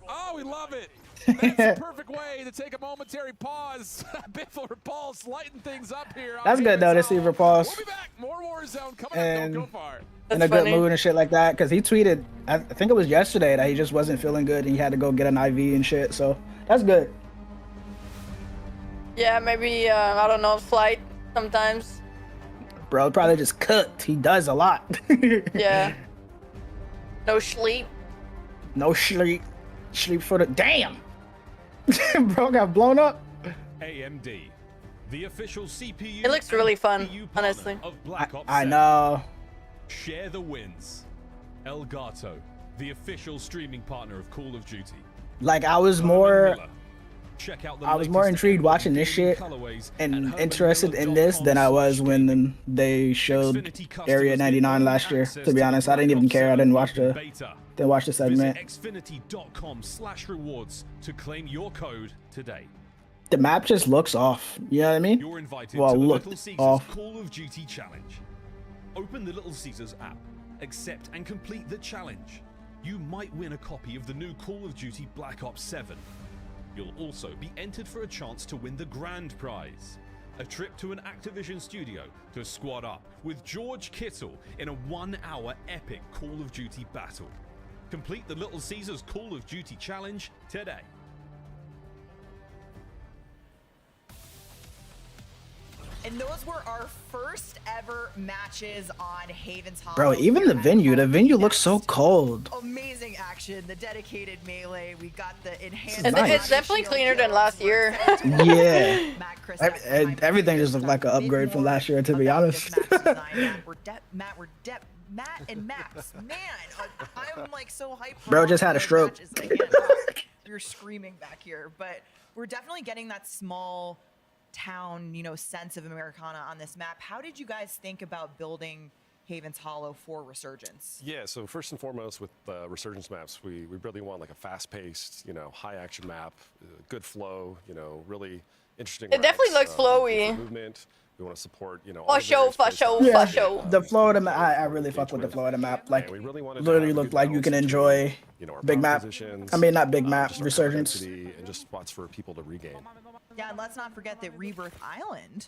Oh, we love it. That's the perfect way to take a momentary pause. Biffle Repulse lighten things up here. That's good though to see Repulse. We'll be back. More Warzone coming And up. Don't go far. in a good mood and shit like that, because he tweeted, I think it was yesterday, that he just wasn't feeling good and he had to go get an IV and shit. So that's good. Yeah, maybe I don't know, flight sometimes. Bro, probably just cooked. He does a lot. Yeah. No sleep. No sleep. Sleep for the damn. Bro got blown up. AMD, the official CPU. It looks really fun, honestly. Of Black Ops I 7. know. Share the wins. Elgato, the official streaming partner of Call of Duty. Like I was more Check out the I was more intrigued watching this shit and interested in this than I was when they showed Area 99 last year. To be honest, I didn't even care. I didn't watch the segment. Xfinity.com/rewards to claim your code today. The map just looks off. You know what I mean? You're invited Well, to the look Little Caesars off. Call of Duty challenge. Open the Little Caesars app, accept and complete the challenge. You might win a copy of the new Call of Duty Black Ops 7. You'll also be entered for a chance to win the grand prize, a trip to an Activision studio to squad up with George Kittle in a 1-hour epic Call of Duty battle. Complete the Little Caesars Call of Duty challenge today. And those were our first ever matches on Haven's Hollow. Bro, even the venue looks so cold. Amazing action, the dedicated melee. We got the enhanced. And it's definitely cleaner than last year. Yeah. Everything just looked like an upgrade from last year, to be honest. Matt and Max, man, I'm like so hyped. for Bro all just had a those stroke. matches. I can't talk. You're screaming back here, but we're definitely getting that small town, sense of Americana on this map. How did you guys think about building Haven's Hollow for Resurgence? Yeah, so first and foremost with Resurgence maps, we really want like a fast-paced, high action map, good flow, really interesting. It definitely looks flowy. Movement. We want to support, For sure. The flow of the map, I really fuck with the flow of the map. Like, literally looked like you can enjoy big map. I mean, not big map, Resurgence. And just spots for people to regain. Yeah, and let's not forget that Rebirth Island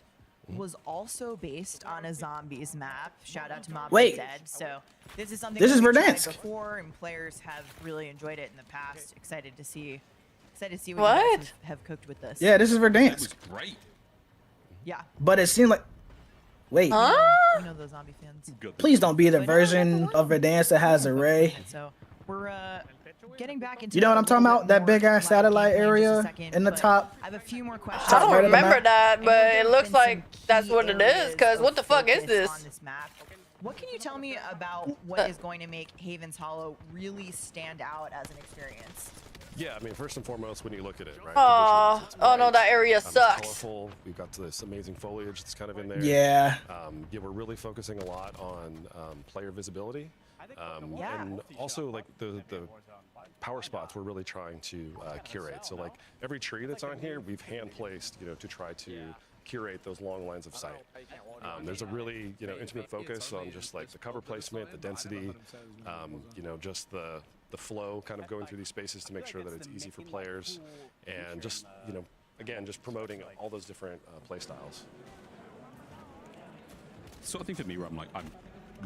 was also based on a zombies map. Shout out to Mob Wait. Dead. So this is something This that is we've tried Verdansk. before, and players have really enjoyed it in the past. Excited to see what you What? guys have cooked with this. Yeah, this is Verdansk. Great. Yeah. But it seemed like, wait, You know those zombie fans. please don't be the version of Verdansk that has Array. So we're getting back into. You know what I'm talking about? That big ass satellite area in the top. I have a few more questions. I don't right of the remember map. that, but it looks like that's what it is, because what the fuck is On this? this map. What can you tell me about what is going to make Haven's Hollow really stand out as an experience? Yeah, I mean, first and foremost, when you look at it, right? Aw, it's oh no, that area It's sucks. colorful. We've got this amazing foliage that's kind of in there. Yeah. Yeah, we're really focusing a lot on player visibility. And also, like, the power spots we're really trying to curate. So, like, every tree that's on here, we've hand-placed, to try to curate those long lines of sight. There's a really, intimate focus on just, like, the cover placement, the density, just the flow kind of going through these spaces to make sure that it's easy for players, and just, again, just promoting all those different play styles. Sort of thing for me where I'm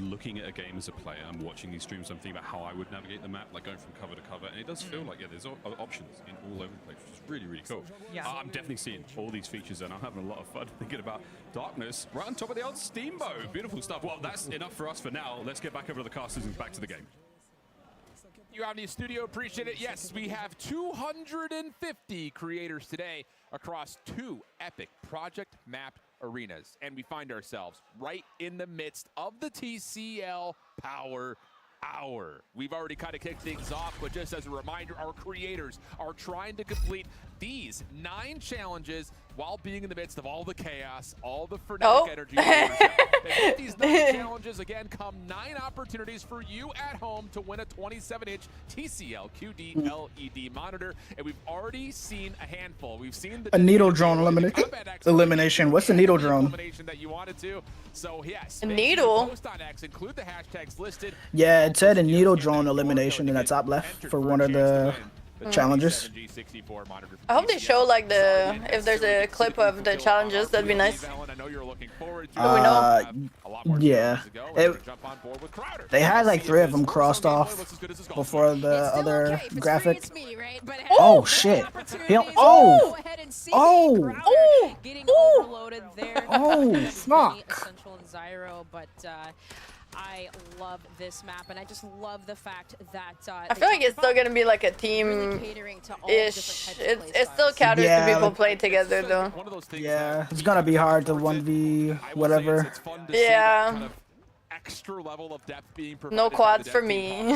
looking at a game as a player, I'm watching these streams, I'm thinking about how I would navigate the map, like going from cover to cover, and it does feel like, there's options in all over the place, which is really, really cool. Yeah. I'm definitely seeing all these features, and I'm having a lot of fun thinking about Darkness right on top of the old Steamboat. Beautiful stuff. Well, that's enough for us for now. Let's get back over to the casters and back to the game. You Omni Studio, appreciate it. Yes, we have 250 creators today across 2 epic project map arenas. And we find ourselves right in the midst of the TCL Power Hour. We've already kind of kicked things off, but just as a reminder, our creators are trying to complete these 9 challenges while being in the midst of all the chaos, all the frenetic energy. And with these 9 challenges, again, come 9 opportunities for you at home to win a 27-inch TCL QD LED monitor. And we've already seen a handful. We've seen the a needle drone elimination. What's a needle drone? That you wanted to. So yes, a needle. Post on X, include the hashtags listed. Yeah, it said a needle drone elimination in the top left for one of the challenges. I hope they show like if there's a clip of the challenges, that'd be nice. Yeah. They had like 3 of them crossed off before the other graphic. Oh shit! Oh! Fuck! I love this map, and I just love the fact that I feel like it's still gonna be like a team-ish. It still caters to people playing together, though. Yeah, it's gonna be hard to 1v whatever. Yeah. Extra level of depth being no quads for me.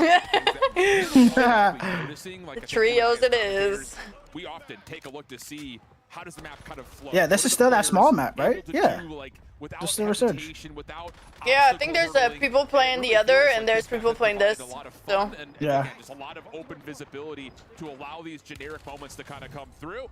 The trios it is. We often take a look to see how does the map kind of flow. Yeah, this is still that small map, right? Yeah. Just the research. Yeah, I think there's people playing the other, and there's people playing this. So yeah, just a lot of open visibility to allow these generic moments to kind of come through.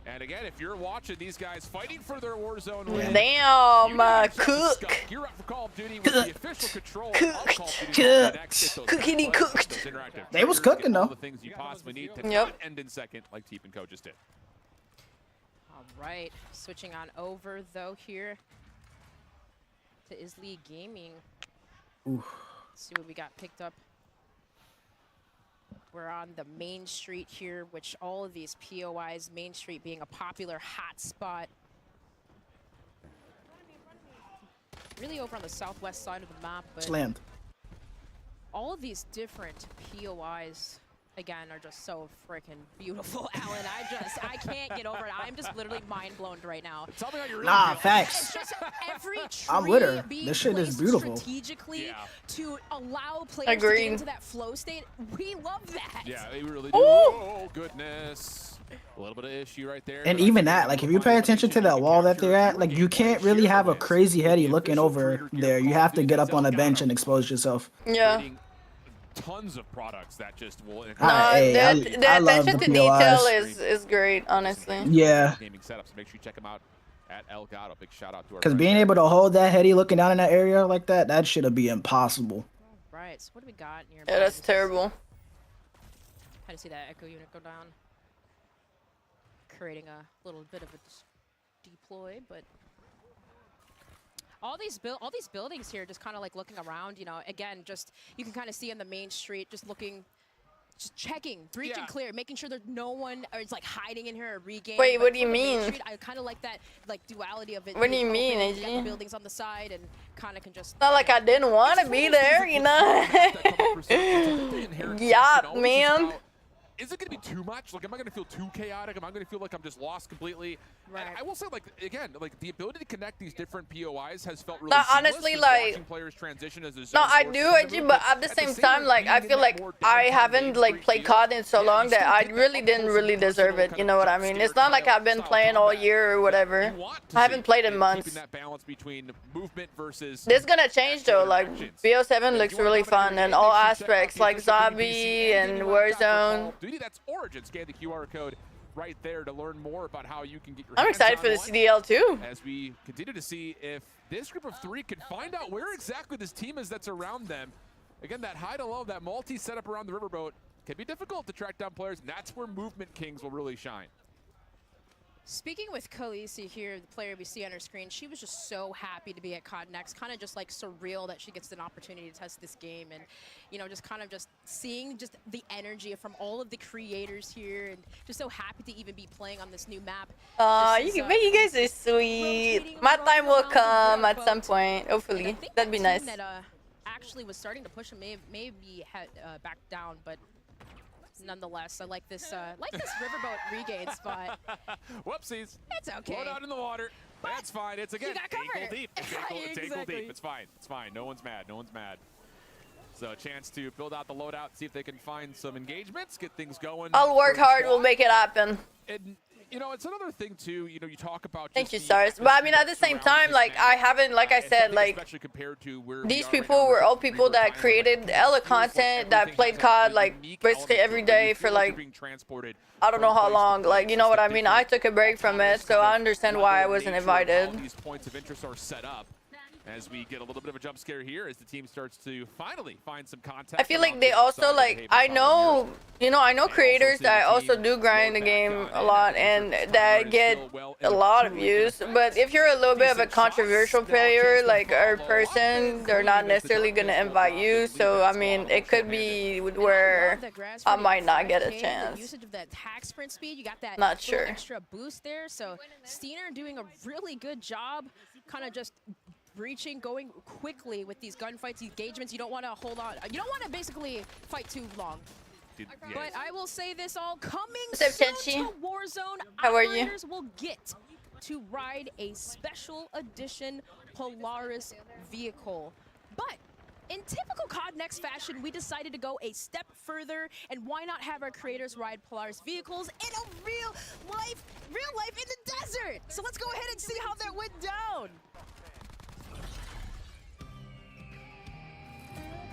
And again, if you're watching these guys fighting for their Warzone win, damn, cook. You're up for Call of Duty with the official control of Call of Duty. Cookity cooked. They was cooking though. All the things you possibly need to not end in second, like Teep and Co just did. All right, switching on over though here to Isli Gaming. Ooh. Let's see what we got picked up. We're on the main street here, which all of these POIs, Main Street being a popular hot spot. Really over on the southwest side of the map, but Slammed. All of these different POIs, again, are just so freaking beautiful, Alan. I can't get over it. I'm just literally mind blown right now. Tell me how you're Nah, facts. It's just every I'm with her. being This shit is placed beautiful. strategically to allow players to get into that flow state. We love that. Yeah, they really do. Oh, goodness. A little bit of issue right there. And even that, like if you pay attention to that wall that they're at, like you can't really have a crazy heady looking over there. You have to get up on a bench and expose yourself. Yeah. Tons of products that just will. The attention to detail is great, honestly. Yeah. Gaming setups. Make sure you check them out at Elgato. Big shout out to our. Because being able to hold that heady looking down in that area like that should be impossible. Right. So what do we got in here? Yeah, that's terrible. How to see that echo unit go down? Creating a little bit of a deploy, but all these buildings here, just kind of like looking around, you know, again, just you can kind of see on the main street, just looking, just checking, breach and clear, making sure there's no one or it's like hiding in here or regain. Wait, what do you mean? Street, I kind of like that like duality of it. What do you mean, AG? The buildings on the side and kind of can just. Not like I didn't want to be there, you know. Yeah, man. Is it going to be too much? Like, am I going to feel too chaotic? Am I going to feel like I'm just lost completely? Right. And I will say, like, again, like the ability to connect these different POIs has felt really honestly, like, players transition as a no, I do, but at the same time, like, I feel like I haven't like played COD in so long that I really didn't really deserve it. You know what I mean? It's not like I've been playing all year or whatever. I haven't played in months. That balance between movement versus. This is gonna change though. Like, BO7 looks really fun in all aspects, like Zombie and Warzone. That's Origin. Scan the QR code right there to learn more about how you can get your I'm excited for the CDL too. As we continue to see if this group of 3 can find out where exactly this team is that's around them. Again, that high to low, that multi setup around the riverboat can be difficult to track down players, and that's where Movement Kings will really shine. Speaking with Khaleesi here, the player we see on her screen, she was just so happy to be at COD Next, kind of just like surreal that she gets an opportunity to test this game, and you know, just kind of just seeing just the energy from all of the creators here, and just so happy to even be playing on this new map. You guys are sweet. My time will come at some point, hopefully. That'd be nice. That actually was starting to push him, maybe back down, but nonetheless. I like this riverboat regain spot. Whoopsies. It's okay. Float out in the water. That's fine. It's again ankle deep. It's ankle Exactly. deep. It's fine. It's fine. No one's mad. No one's mad. So a chance to build out the loadout, see if they can find some engagements, get things going. I'll work hard. We'll make it happen. And you know, it's another thing too. You know, you talk about. Thank you, Stars. But I mean, at the same time, like I haven't, like I said, like especially compared to where these people were all people that created hella content, that played COD like basically every day for like I don't know how long. Like, you know what I mean? I took a break from it, so I understand why I wasn't invited. All these points of interest are set up. As we get a little bit of a jump scare here, as the team starts to finally find some contact. I feel like they also like, I know, you know, I know creators that also do grind the game a lot and that get a lot of views. But if you're a little bit of a controversial player, like or person, they're not necessarily gonna invite you. So I mean, it could be where I might not get a chance. Usage of that attack sprint speed, you got that Not sure. extra boost there. So Steiner doing a really good job, kind of just breaching, going quickly with these gunfights, engagements. You don't want to hold on. You don't want to basically fight too long. But I will say this all coming soon to Warzone. How are you? Operators will get to ride a special edition Polaris vehicle. But in typical COD Next fashion, we decided to go a step further, and why not have our creators ride Polaris vehicles in a real life in the desert? So let's go ahead and see how that went down.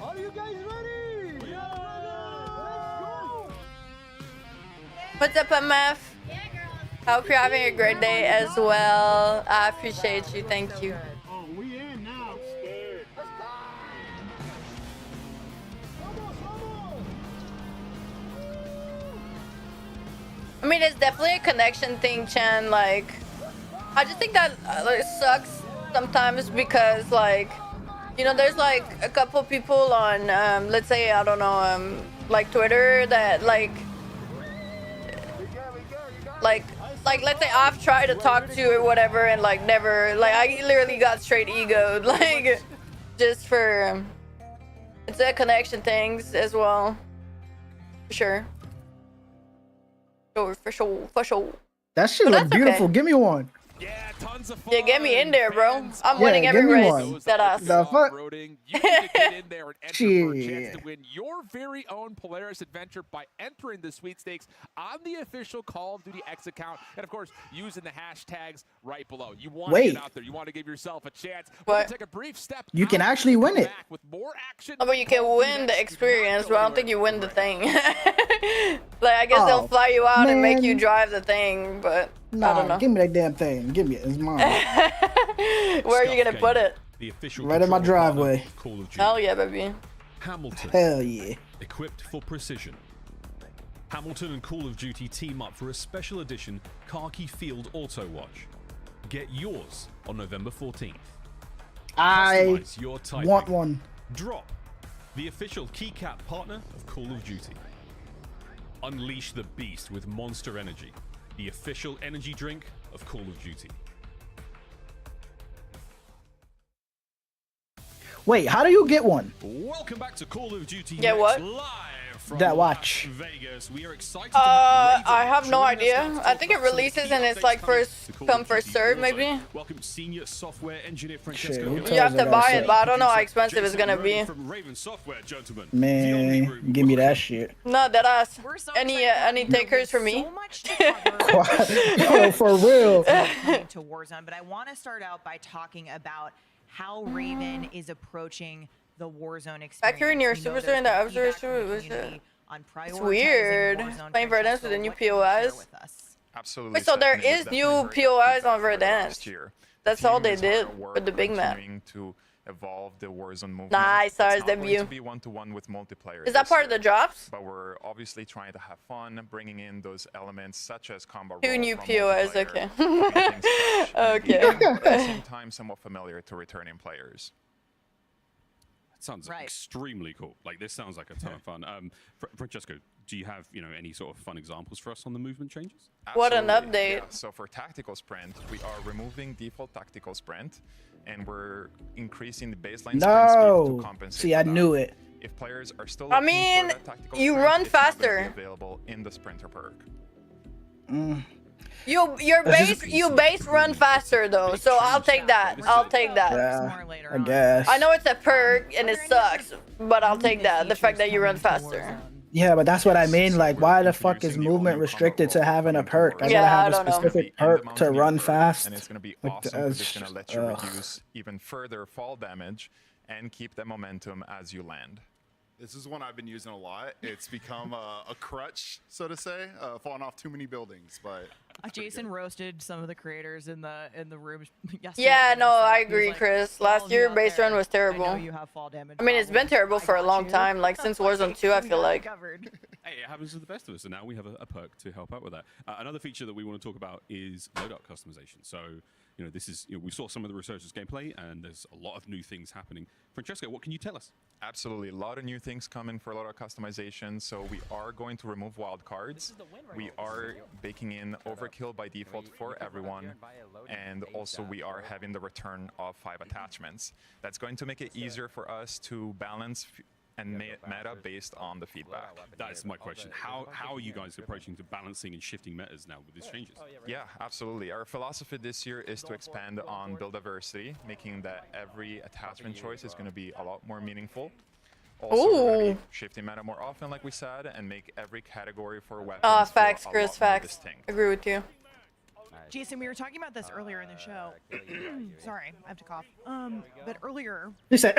Are you guys ready? We are ready! Let's go! What's up, MF? Hope you're having a great day as well. I appreciate you. Thank you. Oh, we in now. I mean, it's definitely a connection thing, Chen. Like, I just think that like, sucks sometimes because, like, you know, there's like a couple people on, let's say, I don't know, like Twitter that like let's say I've tried to talk to or whatever and like never, like I literally got straight egoed, like just for, it's a connection things as well, for sure. For sure. That shit look beautiful. Okay. Give me one. Yeah, tons of fun. Yeah, get me in there, bro. I'm winning every race. That ass. The fuck? You need to get in there and enter for a chance to win your very own Polaris adventure by entering the sweepstakes on the official Call of Duty X account, and of course using the hashtags right below. You want to get out there. You want to give yourself a chance. What? Take a brief step. You can actually win it. With more action. Oh, but you can win the experience, but I don't think you win the thing. Like, I guess they'll fly you out and make you drive the thing, but I don't know. Give me that damn thing. Give me it. It's mine. Where are you gonna put it? The official Right in my driveway. Call of Duty. Hell yeah, baby. Hamilton. Hell yeah. Equipped for precision. Hamilton and Call of Duty team up for a special edition Khaki Field Auto Watch. Get yours on November 14th. I Customize your typing. want one. Drop, the official keycap partner of Call of Duty. Unleash the beast with Monster Energy, the official energy drink of Call of Duty. Wait, how do you get one? Welcome back to Call of Duty. Get what? Live from That watch. Las Vegas. We are excited I have no idea. I think it releases and it's like first come, first serve, maybe. Welcome senior software engineer Francesco. You have to buy it, but I don't know how expensive it's gonna be. From Raven Software, gentlemen. Man, give me that shit. No, that ass. Any takers for me? Oh, for real. To Warzone, but I want to start out by talking about how Raven is approaching the Warzone experience. Back here in your superstore in the observatory, was it? It's weird. Playing Verdansk with the new POIs. Absolutely. Wait, so there is new POIs on Verdansk. That's all they did with the big map. To evolve the Warzone movement. Nice, ours it's not going debut. to be one-to-one with multiplayer. Is that part of the drops? But we're obviously trying to have fun, bringing in those elements such as combo. Two new POIs, okay. Okay. At the same time, somewhat familiar to returning players. That sounds extremely cool. Like, this sounds like a ton of fun. Francesco, do you have, any sort of fun examples for us on the movement changes? What an Absolutely, update. yeah. So for tactical sprint, we are removing default tactical sprint, and we're increasing the baseline sprint speed to No. compensate See, I for that. knew it. if players are still I looking mean, for that tactical you strength, run it's not gonna be faster. available in the sprinter perk. Your base run faster though, so I'll take that. I'll take that. Yeah, I guess. I know it's a perk and it sucks, but I'll take that. The fact that you run faster. Yeah, but that's what I mean. Like, why the fuck is movement restricted to having a perk? I gotta Yeah, have I a don't know. specific perk to run fast. And it's going to be Like, awesome because it's that's- going to let you ugh. reduce even further fall damage and keep the momentum as you land. This is one I've been using a lot. It's become a crutch, so to say, falling off too many buildings. But Jason roasted some of the creators in the room yesterday. Yeah, no, I He was agree, like, Chris. "All Last of you year, out base there, run was I terrible. know you have fall damage I mean, it's been problems. terrible for a long you." time, like since Warzone 2, I feel like. Hey, it happens to the best of us, and now we have a perk to help out with that. Another feature that we want to talk about is loadout customization. So, you know, this is, you know, we saw some of the Resurgence gameplay, and there's a lot of new things happening. Francesco, what can you tell us? Absolutely, a lot of new things coming for a lot of customization. So we are going to remove wildcards. We are baking in overkill by default for everyone, and also we are having the return of 5 attachments. That's going to make it easier for us to balance and meta based on the feedback. That's my question. How are you guys approaching to balancing and shifting metas now with these changes? Yeah, absolutely. Our philosophy this year is to expand on build diversity, making that every attachment choice is going to be a lot more meaningful. Also, we're gonna be shifting meta more often, like we said, and make every category for weapons Facts, feel a Chris, lot more facts. distinct. Agree with you. Jason, we were talking about this earlier in the show. Sorry, I have to cough. But earlier. You said.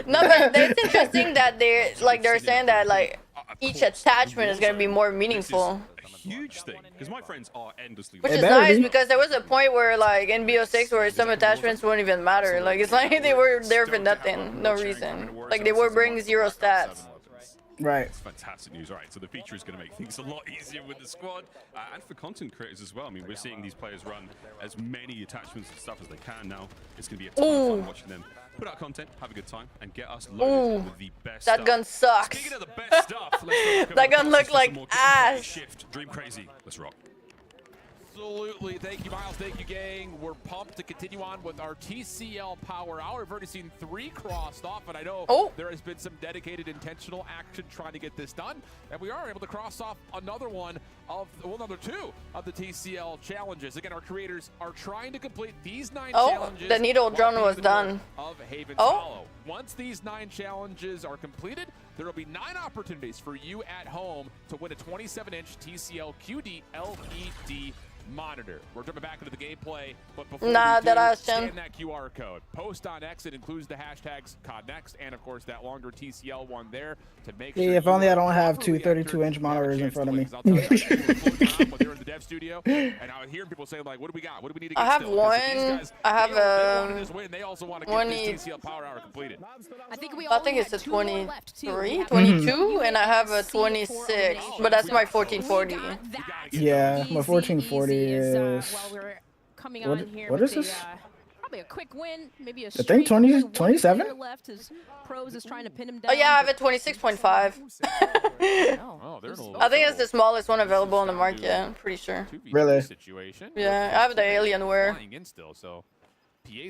No, but it's interesting that they're saying that like each attachment is gonna be more meaningful. A huge thing, because my friends are endlessly. Which is nice because there was a point where like in BO6 where some attachments wouldn't even matter. Like it's like they were there for nothing, no reason. Like they were bringing 0 stats. Right. It's fantastic news. All right, so the feature is going to make things a lot easier with the squad and for content creators as well. I mean, we're seeing these players run as many attachments and stuff as they can now. It's going to be a ton of fun watching them put out content, have a good time, and get us loaded with the best That stuff. gun sucks. Speaking of the best stuff, let's that gun looked like ass. Shift, Dream Crazy. Let's rock. Absolutely. Thank you, Miles. Thank you, gang. We're pumped to continue on with our TCL Power Hour. We've already seen 3 crossed off, and I know there has been some dedicated, intentional action trying to get this done. And we are able to cross off another one of, well, another 2 of the TCL challenges. Again, our creators are trying to complete these 9 challenges. The needle drone was done. Of Haven's Hollow. Once these 9 challenges are completed, there will be 9 opportunities for you at home to win a 27-inch TCL QD LED monitor. We're jumping back into the gameplay, but before we do, scan that QR code. Post on X, it includes the hashtags CODNEXT and, of course, that longer TCL one there to make sure. If only I don't have 2 32-inch monitors in front of me. They're in the dev studio, and I hear people saying, like, what do we got? What do we need to get I have still? one. Guys, I have they also want to get this TCL Power Hour completed. I think we I think it's a 23, Mhm. 22, and I have a 26, but that's my 1440. Yeah, my 1440 is. While we're coming on here What with is this? probably a quick win, maybe a I think 20, 27? left. His pros is trying to pin him Oh down. yeah, I have a 26.5. I think it's the smallest one available on the market. I'm pretty sure. Really? Yeah, I have the Alienware.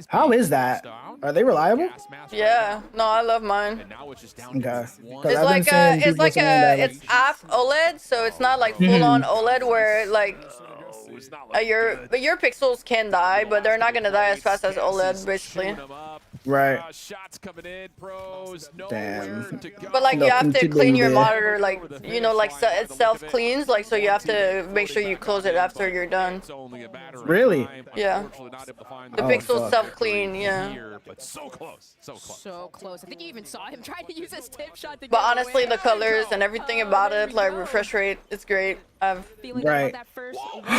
How is that? Are they reliable? Yeah, no, I love mine. Okay. It's like it's half OLED, so it's not like full on OLED where like your pixels can die, but they're not gonna die as fast as OLED basically. Right. Shots coming in, pros. Damn. But like you have to clean your monitor, like you know, like it self cleans, like so you have to make sure you close it after you're done. Really? Yeah. The pixels self clean, yeah. But so close, so close. So close. I think you even saw him trying to use his tip shot to But get honestly, away. the colors and everything about it, like refresh rate, it's great. I've Right.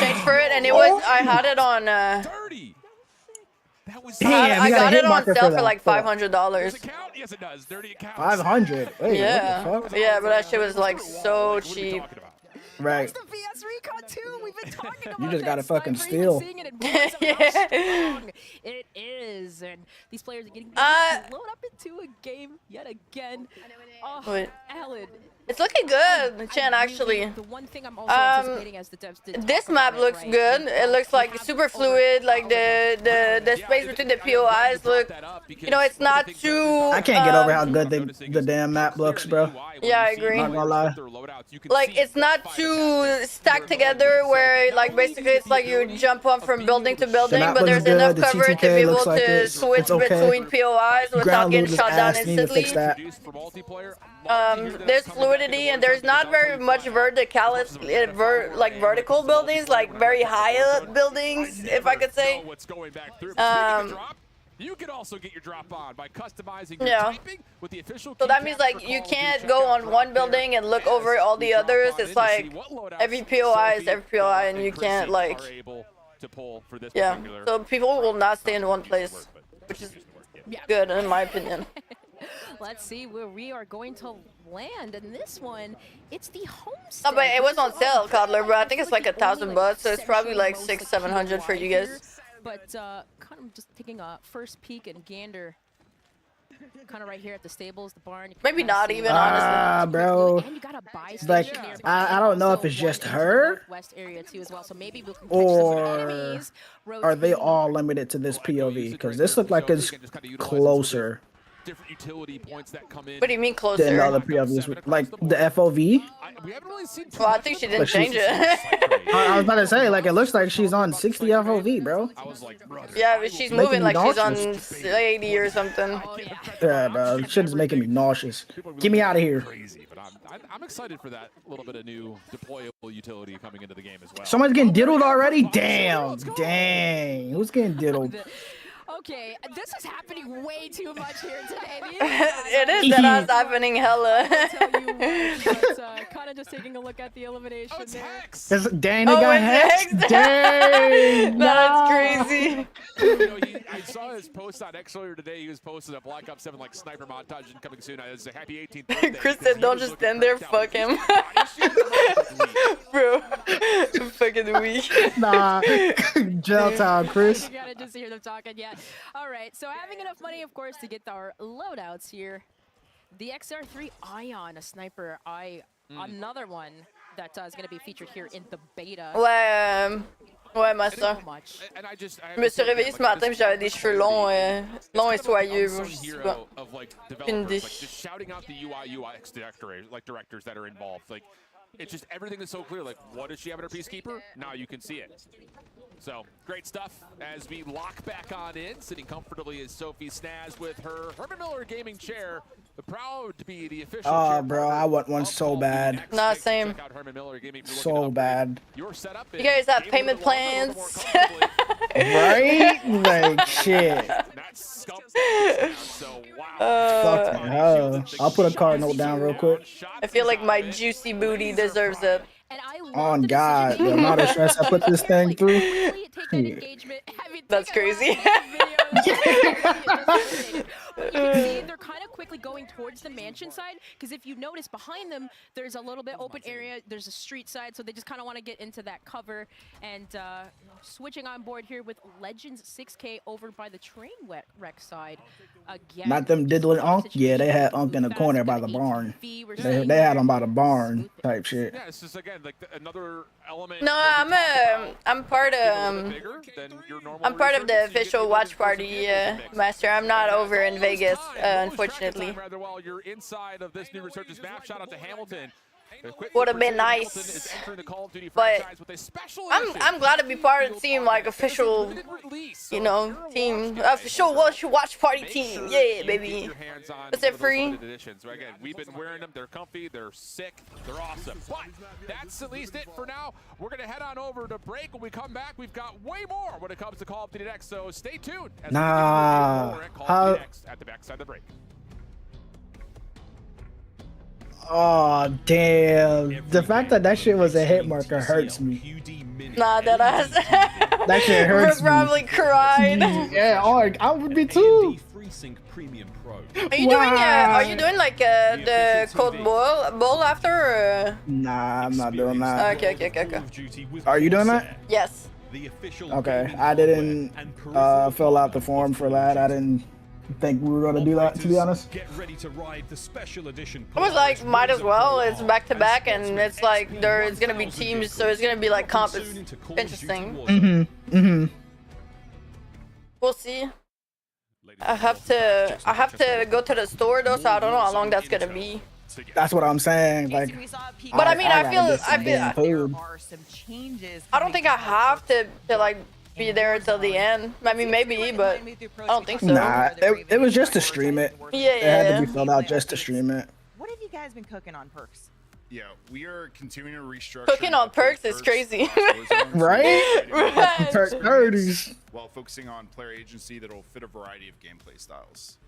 changed for it, and it was I had it on. Damn, I you got a got hit it on marker sale for for like that. $500. Yes, it does. 30 accounts. 500. Wait, Yeah, what the fuck? yeah, but that shit was like so cheap. Right. VS Recon 2, we've been talking about You just gotta this. fucking steal. It is, and these players are getting blown up into a game yet again. Oh, Wait. Alan, It's looking good, Chen, actually. The one thing I'm also anticipating as the devs did this map looks good. It looks like super fluid, like the space between the POIs look, you know, it's not too... I can't get over how good the damn map looks, bro. Yeah, I agree. Not gonna lie. Like, it's not too stacked together where, like, basically it's like you jump on from building to building, but there's enough cover to be able to switch between POIs without getting shot down instantly. There's fluidity and there's not very much vertical buildings, like very high up buildings, if I could say. You can also get your drop on by customizing your typing with the official. So that means like you can't go on one building and look over all the others. It's like every POI is every POI and you can't like... Yeah, so people will not stay in one place, which is good in my opinion. Let's see where we are going to land. And this one, it's the homestead. No, but it was on sale, Coddler, bro. I think it's like $1,000, so it's probably like $600-700 for you guys. But kind of just taking a first peek and gander, kind of right here at the stables, the barn. Maybe not even, honestly. Bro. Like, I don't know if it's just her, or are they all limited to this POV? Because this looked like it's closer. Different utility points that come in. What do you mean closer? Than other POVs, like the FOV. We haven't really seen. Well, I think she didn't change it. I was about to say, like, it looks like she's on 60 FOV, bro. Yeah, but she's moving like she's on 80 or something. Yeah, bro, shit is making me nauseous. Get me out of here. I'm excited for that little bit of new deployable utility coming into the game as well. Someone's getting diddled already? Damn, dang. Who's getting diddled? Okay, this is happening way too much here today. It is that happening hella. Kind of just taking a look at the elimination there. Dang, they got hexed? Dang! That's crazy. I saw his post on X earlier today. He was posting a Black Ops 7 like sniper montage and coming soon. It's a happy 18th birthday. Chris said, "Don't just stand there, fuck him." Bro, fucking weak. Nah, jail time, Chris. You gotta just hear them talking, yeah. All right, so having enough money, of course, to get our loadouts here. The XR3 Ion, a sniper, another one that is going to be featured here in the beta. Ouais, ma soeur. Je me suis réveillée ce matin et j'avais des cheveux longs, longs et soyeux. Une just shouting out the UI UX directors that are involved. Like, it's just everything is so clear. Like, what does she have in her Peacekeeper? Now you can see it. So, great stuff as we lock back on in. Sitting comfortably is Sophie Snaz with her Herman Miller gaming chair. Proud to be the official Oh, bro, I want one so bad. Nah, same. So bad. You guys have payment plans? Right? Like, shit. Fucking hell. I'll put a card note down real quick. I feel like my juicy booty deserves it. On God, the amount of stress I put this thing through. That's crazy. You can see they're kind of quickly going towards the mansion side, because if you notice behind them, there's a little bit open area. There's a street side, so they just kind of want to get into that cover. And switching on board here with Legends 6K over by the train wreck side. Again, Not them diddling Unk? Yeah, they had Unk in the corner by the barn. They had him by the barn type shit. Yeah, it's just again like another element. No, I'm part of the official watch party, Master. I'm not over in Vegas, unfortunately. Rather, while you're inside of this new researchers map, shout out to Hamilton. Would have been nice, but I'm glad to be part of the team, like official, you know, team, official watch party team. Yeah, baby. Is it free? Again, we've been wearing them. They're comfy. They're sick. They're awesome. But that's at least it for now. We're gonna head on over to break. When we come back, we've got way more when it comes to Call of Duty Next. So stay tuned. As Nah. Call of Duty Next at the backside of the break. Oh, damn. The fact that that shit was a hit marker hurts me. Nah, that ass. That shit hurts me. Probably cried. Yeah, I would be too. Are you doing like the cold bowl after? Or? Nah, I'm not doing that. Okay. Are you doing that? Yes. Okay, I didn't fill out the form for that. I didn't think we were gonna do that, to be honest. Get ready to ride the special edition. I was like, might as well. It's back to back, and it's like it's gonna be teams, so it's gonna be like comp. It's interesting. We'll see. I have to go to the store though, so I don't know how long that's gonna be. That's what I'm saying. Like, but I mean, I feel changes. I don't think I have to like be there until the end. I mean, maybe, but I don't think so. Nah, it was just to stream it. Yeah, It had to be filled out just to stream it. What have you guys been cooking on perks? Yeah, we are continuing to restructure. Cooking on perks is crazy. Right? Right. Perk 30s. While focusing on player agency that'll fit a variety of gameplay styles.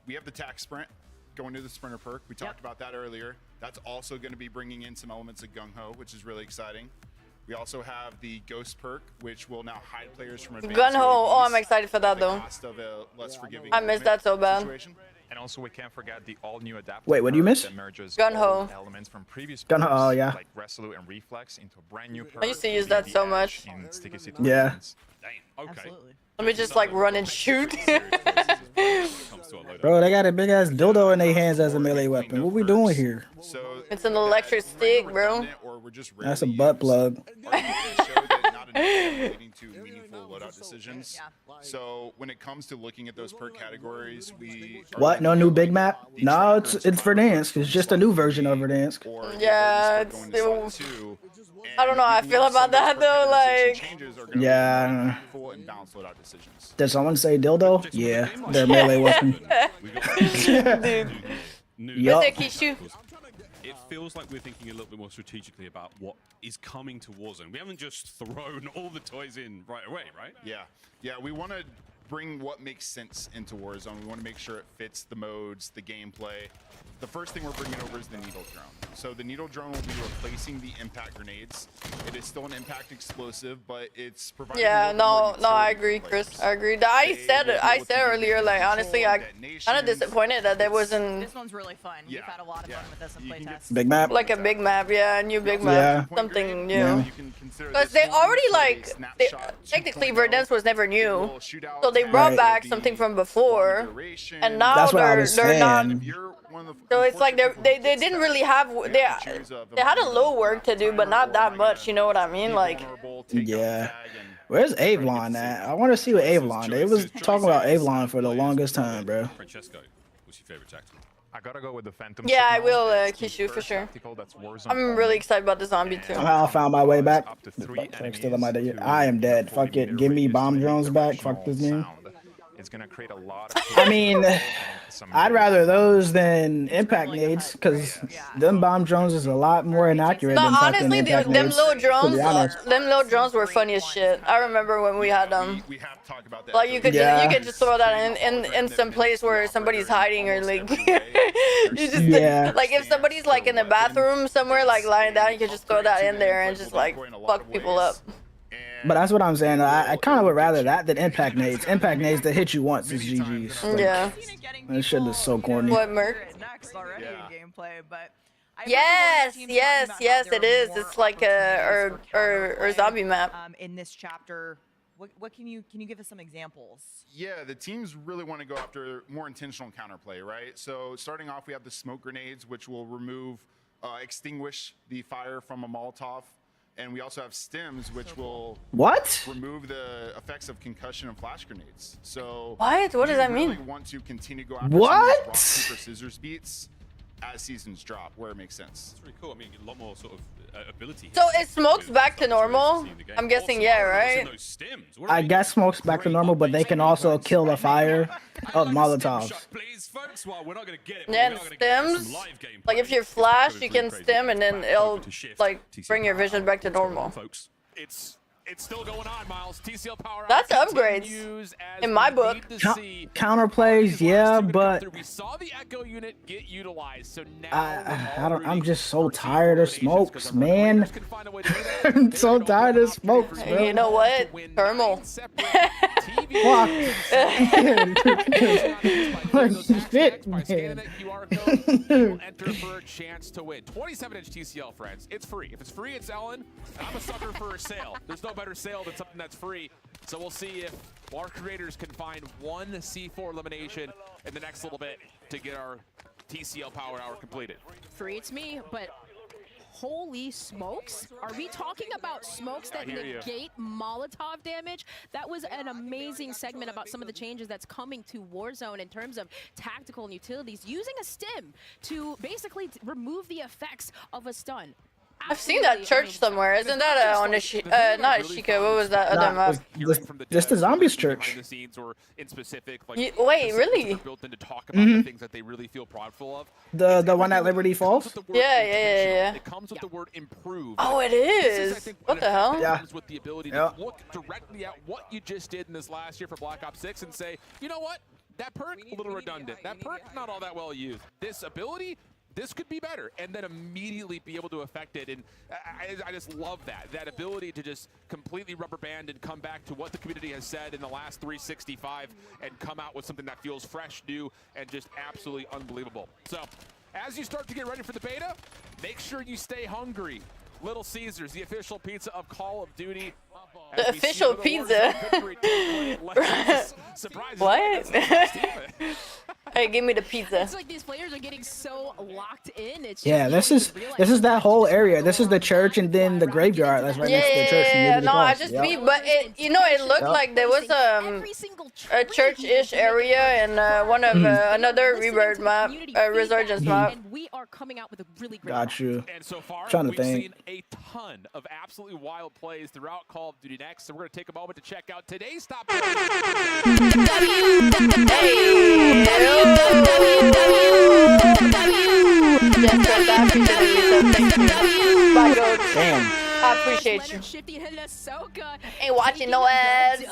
We have the tack sprint going to the sprinter perk. We talked about that earlier. That's also going to be bringing in some elements of gung ho, which is really exciting. We also have the ghost perk, which will now hide players from advanced Gun ho. Oh, UAVs I'm excited for that though. cost of a less forgiving I missed that so bad. situation. And also, we can't forget the all-new adaptive. Wait, what do you miss? That merges Gun ho. all elements from previous Gun ho, perks, oh, yeah. like Resolute and Reflex, into a brand new perk. I used to use that so much. In Sticky Yeah. situations. Okay. Let me just like run and shoot. Bro, they got a big ass dildo in their hands as a melee weapon. What we doing here? It's an electric stick, bro. That's a butt plug. Leading to meaningful loadout decisions. So when it comes to looking at those perk categories, we What? No new big map? No, it's Verdansk. It's just a new version of Verdansk. Yeah, I don't know how I feel about that though. Like, Yeah. Did someone say dildo? Yeah, their melee weapon. Yup. It feels like we're thinking a little bit more strategically about what is coming to Warzone. We haven't just thrown all the toys in right away, right? Yeah, we want to bring what makes sense into Warzone. We want to make sure it fits the modes, the gameplay. The first thing we're bringing over is the needle drone. So the needle drone will be replacing the impact grenades. It is still an impact explosive, but it's providing. yeah, no, I agree, Chris. I agree. I said earlier, like honestly, I kind of disappointed that there wasn't. This one's really fun. We've had a lot of fun with this in playtest. Big map. Like a big map, yeah, a new big map, something new. Because they already like, technically Verdansk was never new, so they brought back something from before, and now they're not. So it's like they didn't really have they had a little work to do, but not that much. You know what I mean? Like, Yeah. Where's Avalon at? I want to see what Avalon. They was talking about Avalon for the longest time, bro. Francesco, what's your favorite tactical? I gotta go with the Phantom. yeah, I Signal. will Kishu for sure. That's Warzone. I'm really excited about the zombie too. Somehow I found my way back. Fuck, still in my day. I am dead. Fuck it. Give me bomb drones back. Fuck this game. It's gonna create a lot of. I mean, I'd rather those than impact nades, because them bomb drones is a lot more inaccurate No, than fucking honestly, impact them nades, little to drones, be honest. them little drones were funny as shit. I remember when we had them. We have to talk about that. Like you could Yeah. you could just throw that in some place where somebody's hiding or like you just Yeah. like if somebody's like in the bathroom somewhere like lying down, you could just throw that in there and just like fuck people up. But that's what I'm saying. I kind of would rather that than impact nades. Impact nades that hit you once is GG's. Like, Yeah. That shit is so corny. What, Merc? Next already in gameplay, but Yes, it is. It's like a or zombie map. In this chapter, what can you give us some examples? Yeah, the teams really want to go after more intentional counterplay, right? So starting off, we have the smoke grenades, which will extinguish the fire from a Molotov. And we also have stems, which will remove the effects of concussion and flash grenades. So what does that mean? We really want to continue to go after some of these rock, paper, scissors beats as seasons drop, where it makes sense. It's really cool. I mean, a lot more sort of ability. So it smokes back to normal? I'm guessing, yeah, right? I guess smoke's back to normal, but they can also kill the fire of Molotovs. Yeah, and stems. Like if you're flash, you can stem, and then it'll like bring your vision back to normal. It's still going on, Miles. TCL power. That's upgrades in my book. Counterplays, yeah, but we saw the Echo unit get utilized, so now I'm just so tired of smokes, man. I'm so tired of smokes, bro. You know what? Thermal. Shit, by scanning man. that QR code, you'll enter for a chance to win. 27-inch TCL, friends. It's free. If it's free, it's Ellen. And I'm a sucker for a sale. There's no better sale than something that's free. So we'll see if our creators can find one C4 elimination in the next little bit to get our TCL Power Hour completed. Free, it's me, but holy smokes. Are we talking about smokes that negate Molotov damage? That was an amazing segment about some of the changes that's coming to Warzone in terms of tactical and utilities, using a stim to basically remove the effects of a stun. I've seen that church somewhere. Isn't that on a not Ashika? What was that other map? Just the zombies church. Wait, really? Things that they really feel proudful of. The one at Liberty Falls. Yeah. It comes with the word improve. Oh, it is. What the hell? Yeah. With the ability to look directly at what you just did in this last year for Black Ops 6 and say, you know what? That perk, a little redundant. That perk, not all that well used. This ability, this could be better, and then immediately be able to affect it. And I just love that ability to just completely rubber band and come back to what the community has said in the last 365 and come out with something that feels fresh, new, and just absolutely unbelievable. So as you start to get ready for the beta, make sure you stay hungry. Little Caesars, the official pizza of Call of Duty. The official pizza. What? Hey, give me the pizza. It's like these players are getting so locked in. It's Yeah, this is that whole area. This is the church and then the graveyard. That's right next to the church. Yeah, no, I just mean, but it, it looked like there was a church-ish area and one of another Rebirth map, Resurgence map. And we are coming out with a really great. Got you. And so far, Trying to we've think. seen a ton of absolutely wild plays throughout Call of Duty Next, so we're going to take a moment to check out today's top plays. Damn. I appreciate you. Ain't watching no ads.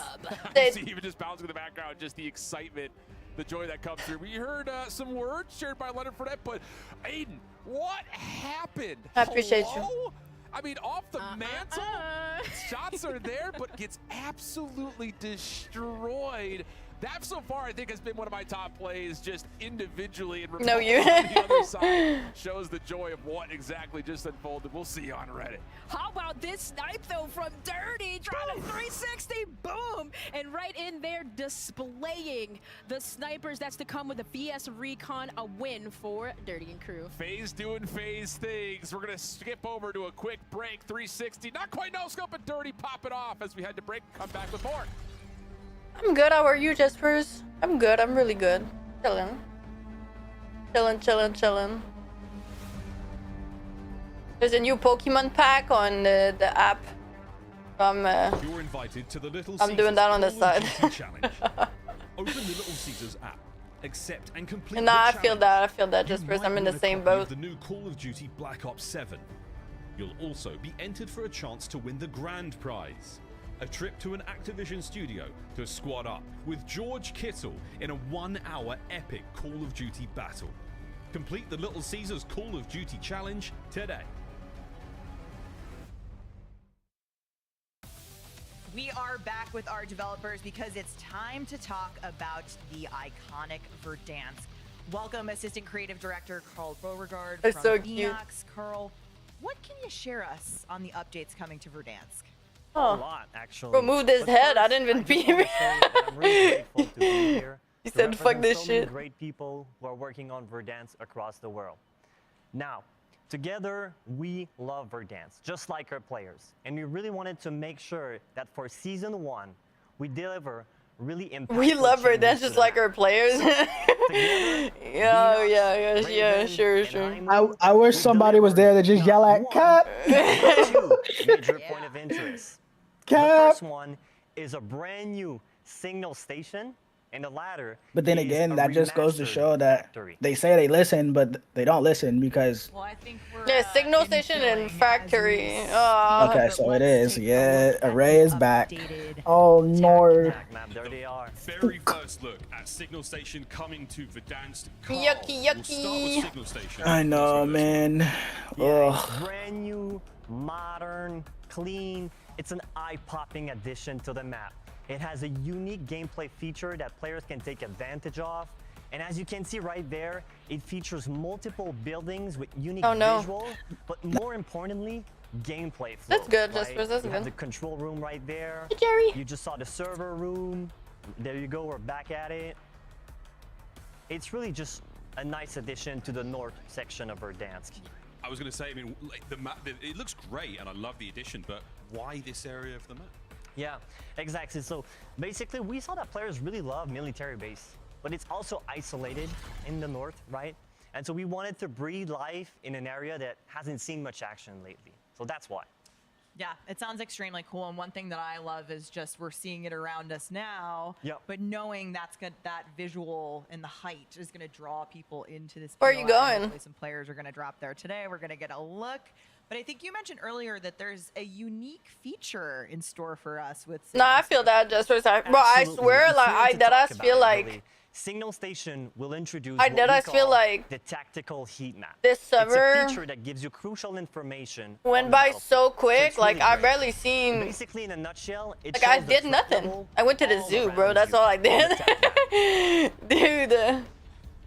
See, even just bouncing in the background, just the excitement, the joy that comes through. We heard some words shared by Leonard Fournette, but Aiden, what happened? I appreciate you. I mean, off the mantle, shots are there, but gets absolutely destroyed. That so far, I think, has been one of my top plays, just individually. And No, you. On the other side shows the joy of what exactly just unfolded. We'll see you on Reddit. How about this snipe, though, from Dirty? Trying to 360, boom! And right in there, displaying the snipers that's to come with the VS Recon, a win for Dirty and crew. FaZe doing FaZe things. We're going to skip over to a quick break. 360, not quite no scope, but Dirty pop it off as we head to break. Come back with more. I'm good. How are you, Jespers? I'm good. I'm really good. Chilling. Chilling. There's a new Pokemon pack on the app. You're invited to the Little I'm doing that on the side. Challenge. Open the Little Caesars app. Accept and complete. Nah, I the feel challenge. that, Jespers. I'm in the same Copy of boat. The new Call of Duty Black Ops 7. You'll also be entered for a chance to win the grand prize. A trip to an Activision studio to squad up with George Kittle in a 1-hour epic Call of Duty battle. Complete the Little Caesars Call of Duty challenge today. We are back with our developers because it's time to talk about the iconic Verdansk. Welcome, Assistant Creative Director Carl Beauregard That's from so cute. Enox. Carl, what can you share us on the updates coming to Verdansk? Oh. A lot, actually. Bro, move this But head. first, I didn't even beat him. I'm really grateful to be here. He to said, "Fuck represent this so many shit." great people who are working on Verdansk across the world. Now, together, we love Verdansk, just like our players. And we really wanted to make sure that for Season 1, we deliver really impactful We love her. changes That's to just the like map. our players. Yeah, sure. I wish somebody was there to just yell at Cap. Major point of interest. The Cap. first one is a brand new signal station, and the latter. But then is again, a that just goes to remastered show that factory. they say they listen, but they don't listen because. Well, I think we're Yeah, signal station and factory. Okay, so it is. Yeah, Array is back. Oh no. There they are. Very first look at Signal Station coming to Verdansk. Carl, Yucky, we'll start with yucky. Signal Station. I know, man. Ugh. Brand new, modern, clean. It's an eye-popping addition to the map. It has a unique gameplay feature that players can take advantage of. And as you can see right there, it features multiple buildings with unique visuals, but more importantly, gameplay flow. That's good, right? Just that's You have good. the control room right there. Hey, Jerry. You just saw the server room. There you go, we're back at it. It's really just a nice addition to the north section of Verdansk. I was going to say, I mean, like the map, it looks great, and I love the addition, but why this area of the map? Yeah, exactly. So basically, we saw that players really love military base, but it's also isolated in the north, right? And so we wanted to breathe life in an area that hasn't seen much action lately. So that's why. Yeah, it sounds extremely cool. And one thing that I love is just we're seeing it around us now. Yep. But knowing that's good, that visual and the height is going to draw people into this. Where are you POI. going? Hopefully some players are going to drop there today. We're going to get a look. But I think you mentioned earlier that there's a unique feature in store for us with. No, I feel that just for a second. Bro, I swear, like, I deadass feel like Signal Station will introduce I deadass feel like the tactical heat map. this It's a summer feature that gives you crucial information. went on by the so quick. it's Like, really I great. barely seen. Basically, in a nutshell, it Like, I shows the did threat nothing. level I went to the all zoo, around bro. That's you all I on the did. tech map. Dude.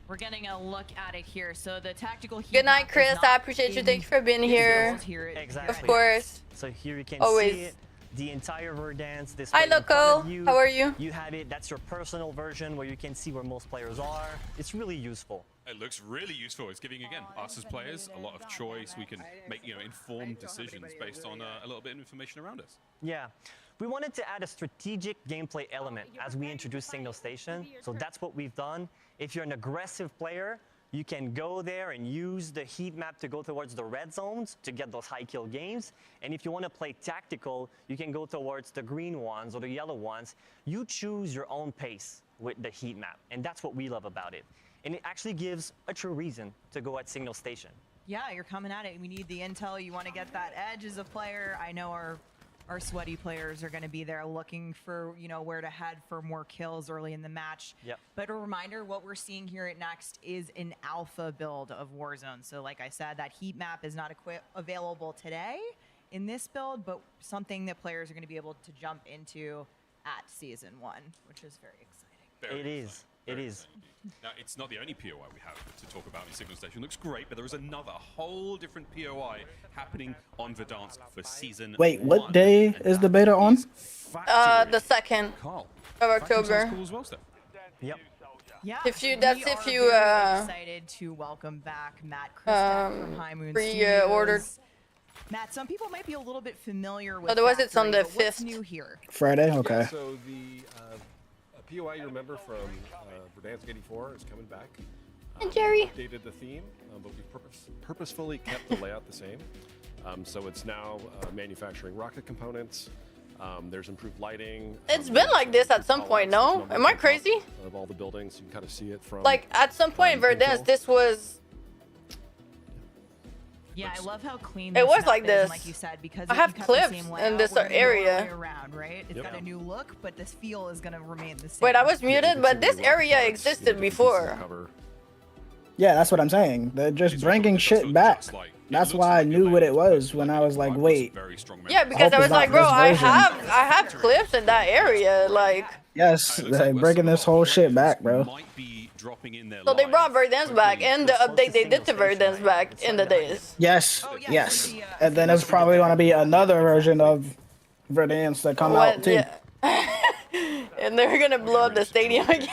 We're getting a look at it here. So the tactical heat Good night, map is Chris. not I appreciate you. in Thank you for being here. Exactly. Of course. So here you can Always. see it. The entire Verdansk display Hi, in front Loco. of you. How are you? You have it. That's your personal version where you can see where most players are. It's really useful. It looks really useful. It's giving, again, us as players a lot of choice. We can make, informed decisions based on a little bit of information around us. Yeah. We wanted to add a strategic gameplay element as we introduced Signal Station. So that's what we've done. If you're an aggressive player, you can go there and use the heat map to go towards the red zones to get those high kill games. And if you want to play tactical, you can go towards the green ones or the yellow ones. You choose your own pace with the heat map. And that's what we love about it. And it actually gives a true reason to go at Signal Station. Yeah, you're coming at it. We need the intel. You want to get that edge as a player. I know our sweaty players are going to be there looking for, where to head for more kills early in the match. Yep. But a reminder, what we're seeing here at Next is an alpha build of Warzone. So like I said, that heat map is not available today in this build, but something that players are going to be able to jump into at Season 1, which is very exciting. It is. It is. Now, it's not the only POI we have to talk about in Signal Station. It looks great, but there is another whole different POI happening on Verdansk for Season 1. Wait, what day is the beta on? The 2nd Carl. of October. Cool as well, Steph. Yep. Yeah. If you, we that's are if you, very excited to welcome back Matt Christek from High Moon pre-ordered. Studios. Matt, some people might be a little bit familiar with Otherwise, it's on the Factory, but what's 5th. new here? Friday? Okay. Yeah, so the POI you remember from Verdansk 84 is coming back. And Jerry. We updated the theme, but we purposefully kept the layout the same. So it's now manufacturing rocket components. There's improved lighting. It's been like this at some point, no? Am I crazy? Of all the buildings, you can kind of see it from. Like, at some point in Verdansk, this was... Yeah, I love how clean It this was map like is, this. and like you said, because I you have kept clips the same in layout, this we're gonna go all the area. way around, right? It's Yep. got a new look, but this feel is going to remain the same. Wait, I was muted, but this area existed before. Yeah, that's what I'm saying. They're just bringing shit back. That's why I knew what it was when I was like, wait. Yeah, because I was like, bro, I have clips in that area, like... Yes, they're bringing this whole shit back, bro. So they brought Verdansk back, and the update they did to Verdansk back in the days. Yes, yes. And then there's probably going to be another version of Verdansk that come out too. And they're gonna blow up the stadium again.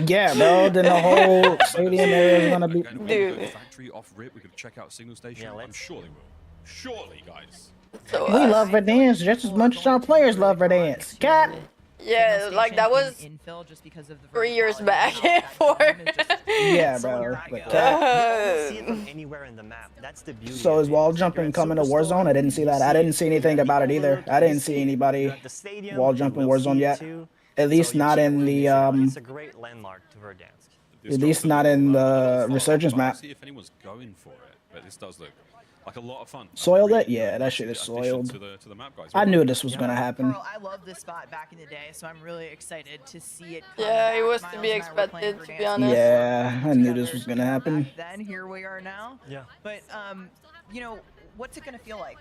Yeah, bro. Then the whole stadium area is gonna be. Dude. Factory off rip, we could check out Signal Station. I'm sure they will. Surely, guys. We love Verdansk just as much as our players love Verdansk. Cat. Yeah, like that was infill just because of the 3 years back. 4. Yeah, bro. You can see it from anywhere in the map. That's the beauty. So is wall jumping coming to Warzone? I didn't see that. I didn't see anything about it either. I didn't see anybody wall jumping Warzone yet. At least not in the It's a great landmark to Verdansk. At least not in the resurgence map. See if anyone's going for it, but this does look like a lot of fun. Soiled it? Yeah, that shit is soiled. To the map, guys. I knew this was gonna happen. Carl, I love this spot back in the day, so I'm really excited to see it. Yeah, it was to be expected, to be honest. Yeah, I knew this was gonna happen. Then here we are now. Yeah. But what's it gonna feel like?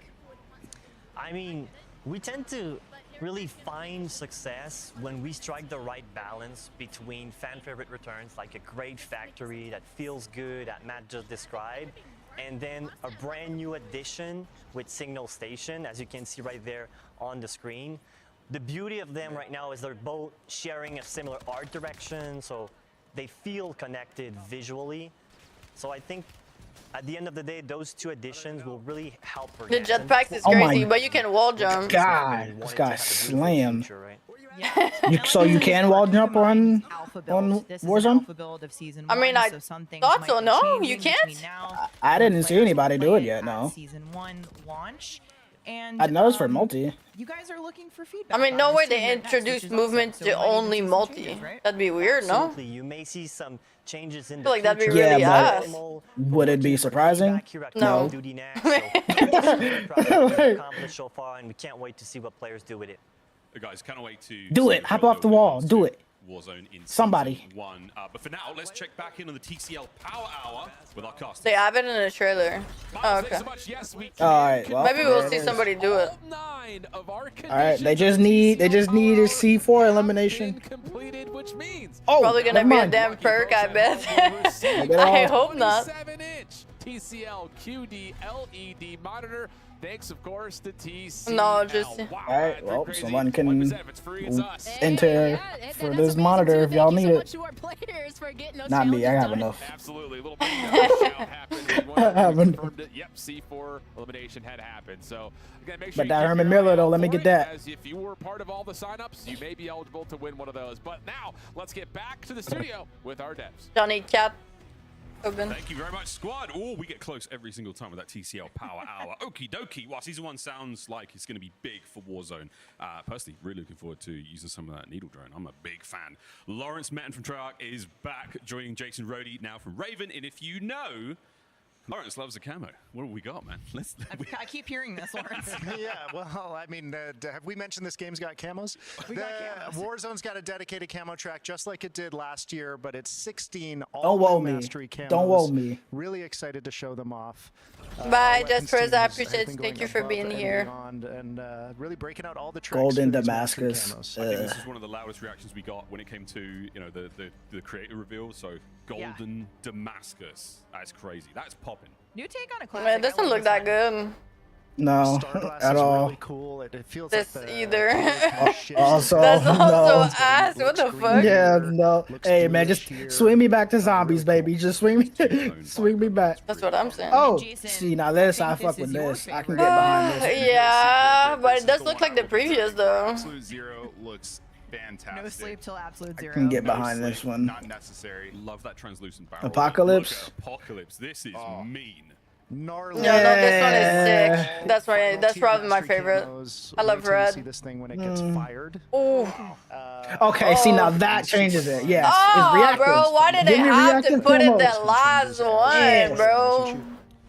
I mean, we tend to really find success when we strike the right balance between fan favorite returns, like a great factory that feels good, that Matt just described, and then a brand new addition with Signal Station, as you can see right there on the screen. The beauty of them right now is they're both sharing a similar art direction, so they feel connected visually. So I think at the end of the day, those two additions will really help. The jetpack is Oh my crazy, but you can wall jump. God, this guy slammed. Yeah. So you can wall jump on This is Warzone? an alpha build of season I mean, 1, I so some things thought might so. be No, changing you can't. between now I didn't see anybody do it yet. at No, season 1 launch. And I noticed for multi. you guys are looking for feedback. I mean, on no this way too they here next, which introduced is movement awesome. So to we might even only see some multi. changes, right? That'd be weird, no? Absolutely. You may see some changes in I the feel like that'd be future. really Yeah, ass. Would it be surprising? No. Duty next, so accomplished so far, and we can't wait to see what players do with it. Guys, cannot wait to Do see it. what Hop you'll off the do when it wall. comes Do to it. Warzone in Somebody. Season 1. But for now, let's check back in on the TCL Power Hour with our casters. They have it in the trailer. Oh, okay. Alright, well, Maybe we'll there see it is. somebody do it. Alright, they just need a C4 elimination. Which means Oh, Probably gonna never be a mind. damn perk, I bet. Maybe it I all. hope not. 27-inch TCL QD LED monitor. Thanks, of course, to TCL. No, just. Alright, well, someone can It's free, it's us. enter for this monitor if y'all need it. Not me, I have enough. Absolutely, a little bit happened. I have enough. Confirmed it. Yep, C4 elimination had happened. So again, make sure But you that keep Herman your eye Miller, though, out let me for get it, that. As if you were part of all the signups, you may be eligible to win one of those. But now let's get back to the studio with our devs. Johnny Cap. Open. Thank you very much, squad. Oh, we get close every single time with that TCL Power Hour. Okie dokie. Wow, Season 1 sounds like it's going to be big for Warzone. Personally, really looking forward to using some of that needle drone. I'm a big fan. Lawrence Metten from Treyarch is back, joining Jason Rhodey now from Raven. And if you know, Lawrence loves a camo. What have we got, man? I keep hearing this, Lawrence. Yeah, well, I mean, have we mentioned this game's got camos? Warzone's got a dedicated camo track just like it did last year, but it's 16 all woe me. mastery camos. Don't woe me. Really excited to show them off. Bye, Weapons Just Chris. teams I have appreciate been it. Thank going you for above being and here. beyond and really breaking out all the tricks Golden for these mastery Damascus. camos. I think this is one of the loudest reactions we got when it came to, you know, the creator reveal. So Golden Damascus. That's crazy. That's popping. New take on a classic. Man, it doesn't look that good. No, Starglass at is all. really cool. It feels This like the either. Also, That's no. also ass. What the fuck? Yeah, no. Hey, man, just swing me back to zombies, baby. Just swing me, swing me back. That's what I'm saying. Oh, see, now this, I fuck with this. I can get behind this. Yeah, but it does look like the previous though. Absolute Zero looks fantastic. No sleep till absolute zero. Can get behind this one. Not necessary. Love that translucent barrel. Apocalypse? Look at Apocalypse. This is mean. Gnarly. No, this one is sick. That's right. That's probably my favorite. I love red. See this thing when it gets fired. Ooh. Okay, see, now that changes it. Yes, Oh, it's reactive. bro, why did they Give me have to reactive put it camos. the last one, Yes. bro?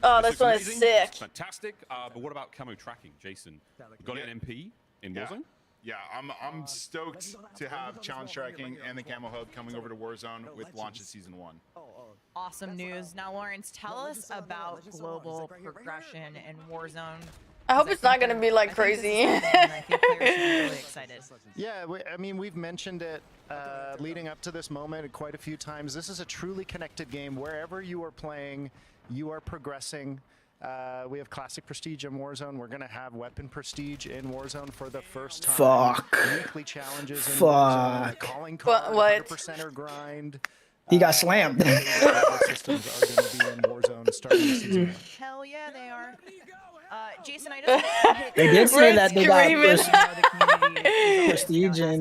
Oh, this Looks one is amazing. sick. It's fantastic. But what about camo tracking, Jason? Got an MP in Warzone? Yeah, I'm stoked to have challenge tracking and the camo hub coming over to Warzone with launch of Season 1. Awesome news. Now, Lawrence, tell us about global progression in Warzone. I hope it's not gonna be like crazy. I think players should be really excited. Yeah, I mean, we've mentioned it leading up to this moment quite a few times. This is a truly connected game. Wherever you are playing, you are progressing. We have Classic Prestige in Warzone. We're going to have Weapon Prestige in Warzone for the first time. Fuck. Weekly challenges in Fuck. Warzone. Calling card, What? 100%er grind. He got slammed. Systems are going to be in Warzone starting this season. Hell yeah, they are. Jason, I just They did say that they got screaming. Prestige in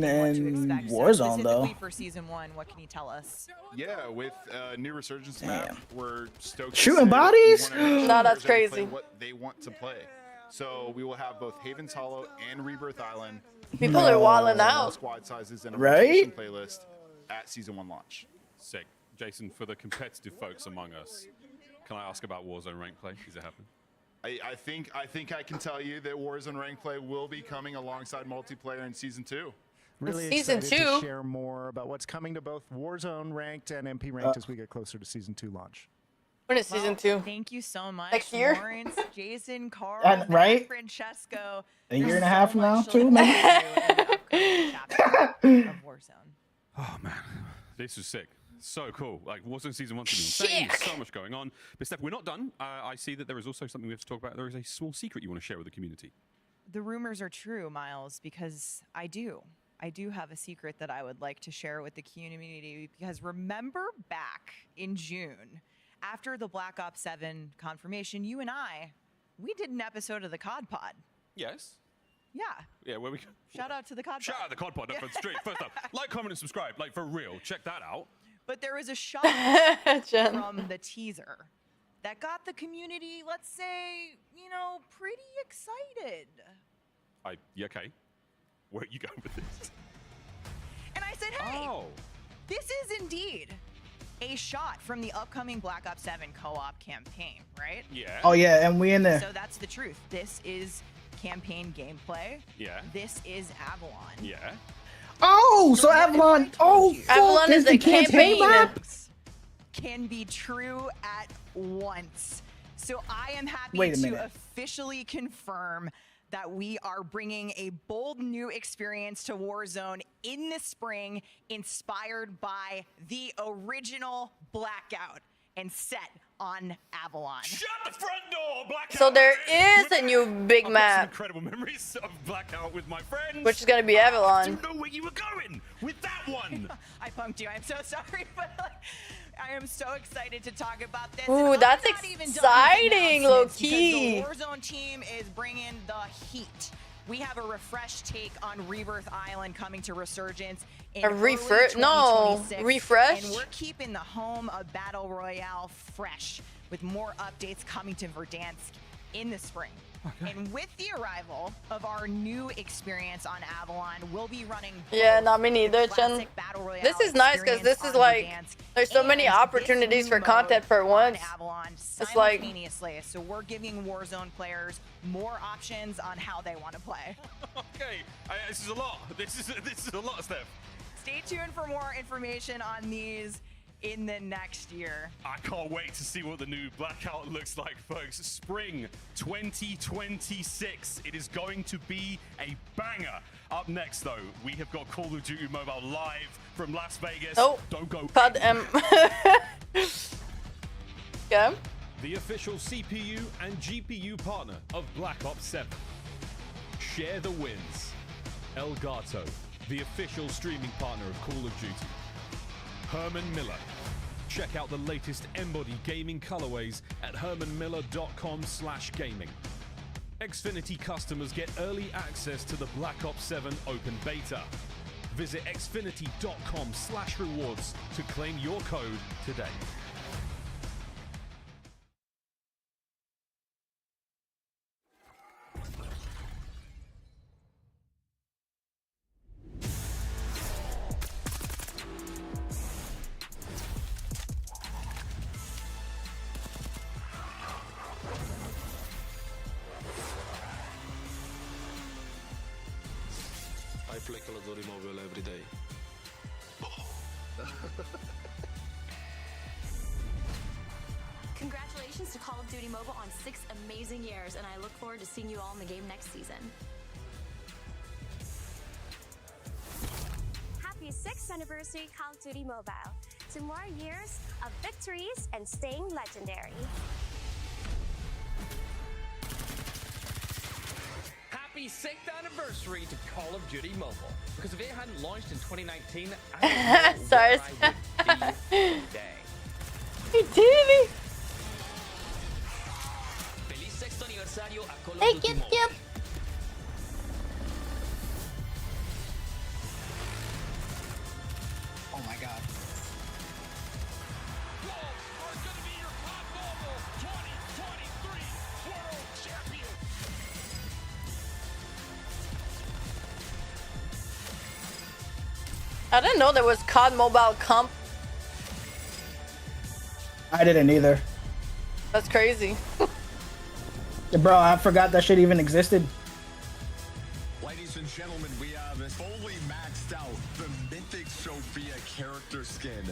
Warzone, though. Specifically for Season 1, what can you tell us? Yeah, with new Resurgence map, we're stoked. to Shooting say bodies? we wanna- No, that's players play crazy. What they want to play. So we will have both Haven's Hollow and Rebirth Island. People are walling all out. Squad sizes and a Right? rotation playlist at Season 1 launch. Sick. Jason, for the competitive folks among us, can I ask about Warzone rank play? Is it happening? I think I can tell you that Warzone rank play will be coming alongside multiplayer in Season 2. Really Season excited 2? to share more about what's coming to both Warzone ranked and MP ranked as we get closer to Season 2 launch. When is season 2? Thank you so much, Next year? Lawrence, Jason, Carl, And- right? Francesco. A year There's and a so half from now, much to too, look maybe? forward to in the upcoming chapter of Warzone. Oh man, this was sick. So cool. Like Warzone season 1's insane. There's so much going on. But Steph, we're not done. I see that there is also something we have to talk about. There is a small secret you want to share with the community. The rumors are true, Miles, because I do have a secret that I would like to share with the community, because remember back in June, after the Black Ops 7 confirmation, you and we did an episode of the COD Pod. Yes. Yeah. Yeah, where we Shout out to the COD Pod. Shout out the COD Pod. No, straight. First up, like, comment, and subscribe. Like, for real. Check that out. But there was a shot from the teaser that got the community, let's say, pretty excited. Yeah, okay. Where are you going with this? And I said, hey, this is indeed a shot from the upcoming Black Ops 7 co-op campaign, right? Yeah. Oh yeah, and we in there. So that's the truth. This is campaign gameplay. Yeah. This is Avalon. Yeah. Oh, so Avalon. Oh, Avalon is the a campaign map. Can be true at once. So I am happy Wait a to minute. officially confirm that we are bringing a bold new experience to Warzone in the spring, inspired by the original Blackout and set on Avalon. Shut the front door, Blackout! So there is a new big I've got some map, incredible memories of Blackout with my friends. which is gonna be Avalon. I didn't know where you were going with that one. I punked you. I'm so sorry, but I am so excited to talk about this. Ooh, And that's I'm not even done with exciting, announcements low-key. because the Warzone team is bringing the heat. We have a refreshed take on Rebirth Island coming to Resurgence in A early no, 2026, refreshed? and we're keeping the home of Battle Royale fresh with more updates coming to Verdansk in the spring. And with the arrival of our new experience on Avalon, we'll be running Yeah, not me neither, Chen. classic Battle Royale This is nice because this is on like, Verdansk there's so many and opportunities this for new content for mode once. on Avalon It's like, simultaneously. So we're giving Warzone players more options on how they want to play. Okay, this is a lot. This is a lot, Steph. Stay tuned for more information on these in the next year. I can't wait to see what the new Blackout looks like, folks. Spring 2026. It is going to be a banger. Up next, though, we have got Call of Duty Mobile live from Las Vegas. Oh, don't go. COD Yeah. The official CPU and GPU partner of Black Ops 7. Share the wins. Elgato, the official streaming partner of Call of Duty. Herman Miller. Check out the latest Embody gaming colorways at hermanmiller.com/gaming. Xfinity customers get early access to the Black Ops 7 open beta. Visit xfinity.com/rewards to claim your code today. I play Call of Duty Mobile every day. Congratulations to Call of Duty Mobile on 6 amazing years, and I look forward to seeing you all in the game next season. Happy 6th anniversary Call of Duty Mobile. To more years of victories and staying legendary. Happy 6th anniversary to Call of Duty Mobile. Because if it hadn't launched in 2019, I don't know Sorry. where I would be today. He did it. Feliz sexto aniversario a Call of Hey, Duty yep, Mobile. yep. Oh my god. I didn't know there was COD Mobile Comp. I didn't either. That's crazy. Bro, I forgot that shit even existed. Ladies and gentlemen, we have fully maxed out the Mythic Sophia character skin.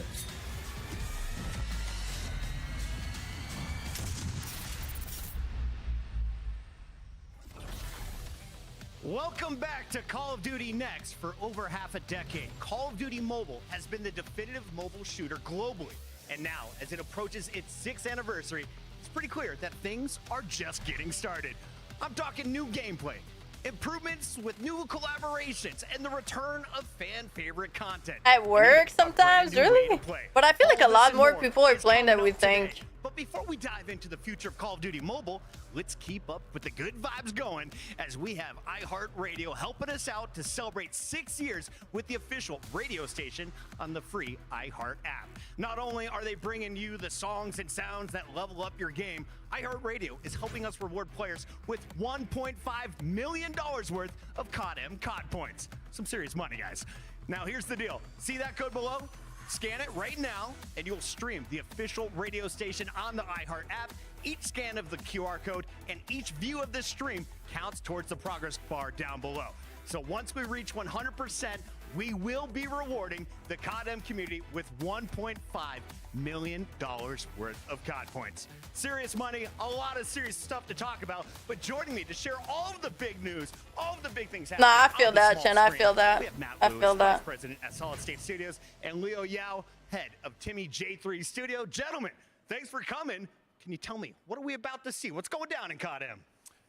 Welcome back to Call of Duty Next. For over half a decade, Call of Duty Mobile has been the definitive mobile shooter globally. And now, as it approaches its 6th anniversary, it's pretty clear that things are just getting started. I'm talking new gameplay, improvements with new collaborations, and the return of fan-favorite content. At work sometimes, really? But I feel like a lot more people are playing than we think. But before we dive into the future of Call of Duty Mobile, let's keep up with the good vibes going as we have iHeartRadio helping us out to celebrate 6 years with the official radio station on the free iHeart app. Not only are they bringing you the songs and sounds that level up your game, iHeartRadio is helping us reward players with $1.5 million worth of COD-M COD points. Some serious money, guys. Now here's the deal. See that code below? Scan it right now, and you'll stream the official radio station on the iHeart app. Each scan of the QR code and each view of the stream counts towards the progress bar down below. So once we reach 100%, we will be rewarding the COD-M community with $1.5 million worth of COD points. Serious money, a lot of serious stuff to talk about, but joining me to share all of the big news, all of the big things happening. Nah, I feel that, Chen. I feel that. We have Matt I Lewis, feel that. Vice President at Solid State Studios, and Leo Yao, head of Timmy J3 Studio. Gentlemen, thanks for coming. Can you tell me, what are we about to see? What's going down in COD-M?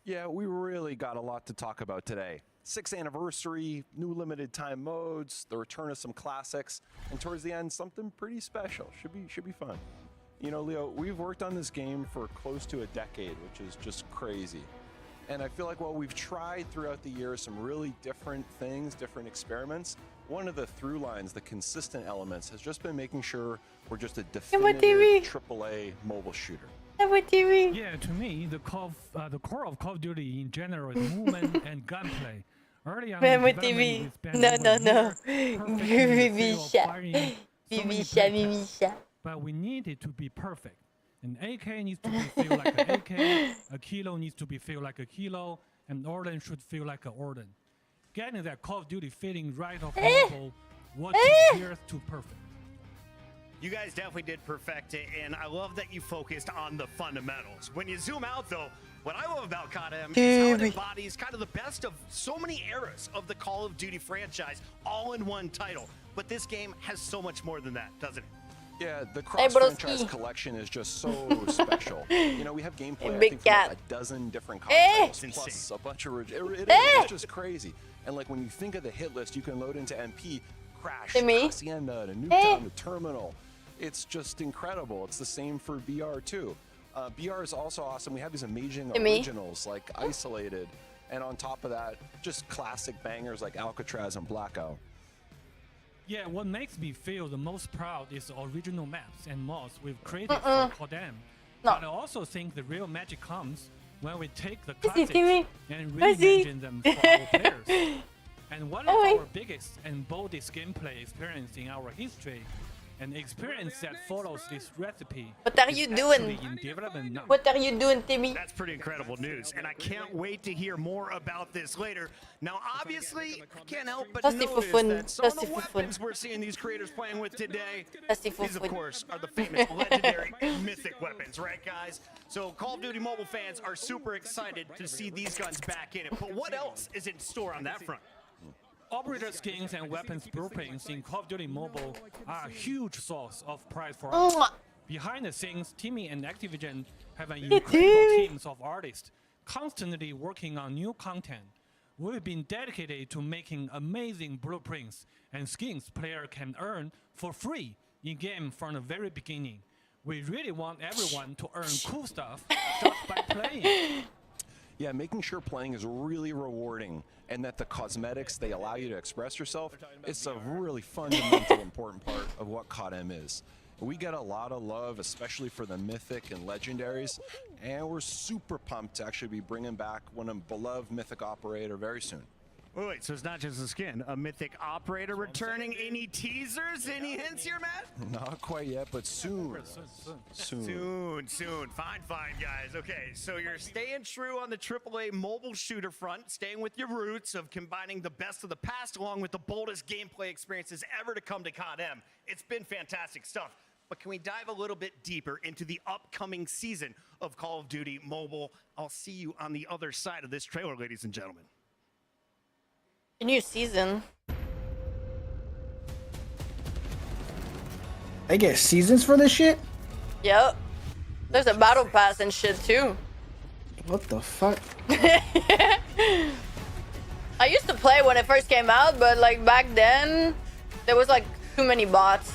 Yeah, we really got a lot to talk about today. 6th anniversary, new limited time modes, the return of some classics, and towards the end, something pretty special. Should be fun. You know, Leo, we've worked on this game for close to a decade, which is just crazy. And I feel like while we've tried throughout the years some really different things, different experiments, one of the through lines, the consistent elements, has just been making sure we're just a definitive AAA mobile shooter. Yeah, to me, the core of Call of Duty in general is movement and gunplay. Early on, TV. No. Bibicha. But we need it to be perfect. An AK needs to be feel like an AK, a kilo needs to be feel like a kilo, and Orden should feel like an Orden. Getting that Call of Duty feeling right off mobile was years to perfect. You guys definitely did perfect it, and I love that you focused on the fundamentals. When you zoom out, though, what I love about COD-M is how it embodies kind of the best of so many eras of the Call of Duty franchise, all in one title. But this game has so much more than that, doesn't it? Yeah, the cross-franchise collection is just so special. You know, we have gameplay, I think, from like a dozen different COD titles, plus a bunch of... It's just crazy. And like when you think of the hit list, you can load into MP, Crash, Hacienda, to Nuketown, to Terminal. It's just incredible. It's the same for BR too. BR is also awesome. We have these amazing originals like Isolated, and on top of that, just classic bangers like Alcatraz and Blackout. Yeah, what makes me feel the most proud is the original maps and mods we've created for COD-M. But I also think the real magic comes when we take the classics and reimagine them for our players. And one of our biggest and boldest gameplay experience in our history, an experience that follows this recipe. What are you doing? What are you doing, Timmy? That's pretty incredible news, and I can't wait to hear more about this later. Now, obviously, I can't help but notice that some of the weapons we're seeing these creators playing with today, these, of course, are the famous legendary and mythic weapons, right, guys? So Call of Duty Mobile fans are super excited to see these guns back in it. But what else is in store on that front? Operator skins and weapons blueprints in Call of Duty Mobile are a huge source of pride for us. Behind the scenes, Timmy and Activision have an incredible teams of artists constantly working on new content. We've been dedicated to making amazing blueprints and skins players can earn for free in-game from the very beginning. We really want everyone to earn cool stuff just by playing. Yeah, making sure playing is really rewarding and that the cosmetics, they allow you to express yourself, it's a really fundamental important part of what COD-M is. We get a lot of love, especially for the mythic and legendaries, and we're super pumped to actually be bringing back one of beloved mythic operator very soon. Wait, so it's not just a skin, a mythic operator returning. Any teasers, any hints here, Matt? Not quite yet, but soon. Soon. Fine, guys. Okay, so you're staying true on the AAA mobile shooter front, staying with your roots of combining the best of the past along with the boldest gameplay experiences ever to come to COD-M. It's been fantastic stuff. But can we dive a little bit deeper into the upcoming season of Call of Duty Mobile? I'll see you on the other side of this trailer, ladies and gentlemen. A new season. They get seasons for this shit? Yep. There's a battle pass and shit too. What the fuck? I used to play when it first came out, but like back then, there was like too many bots.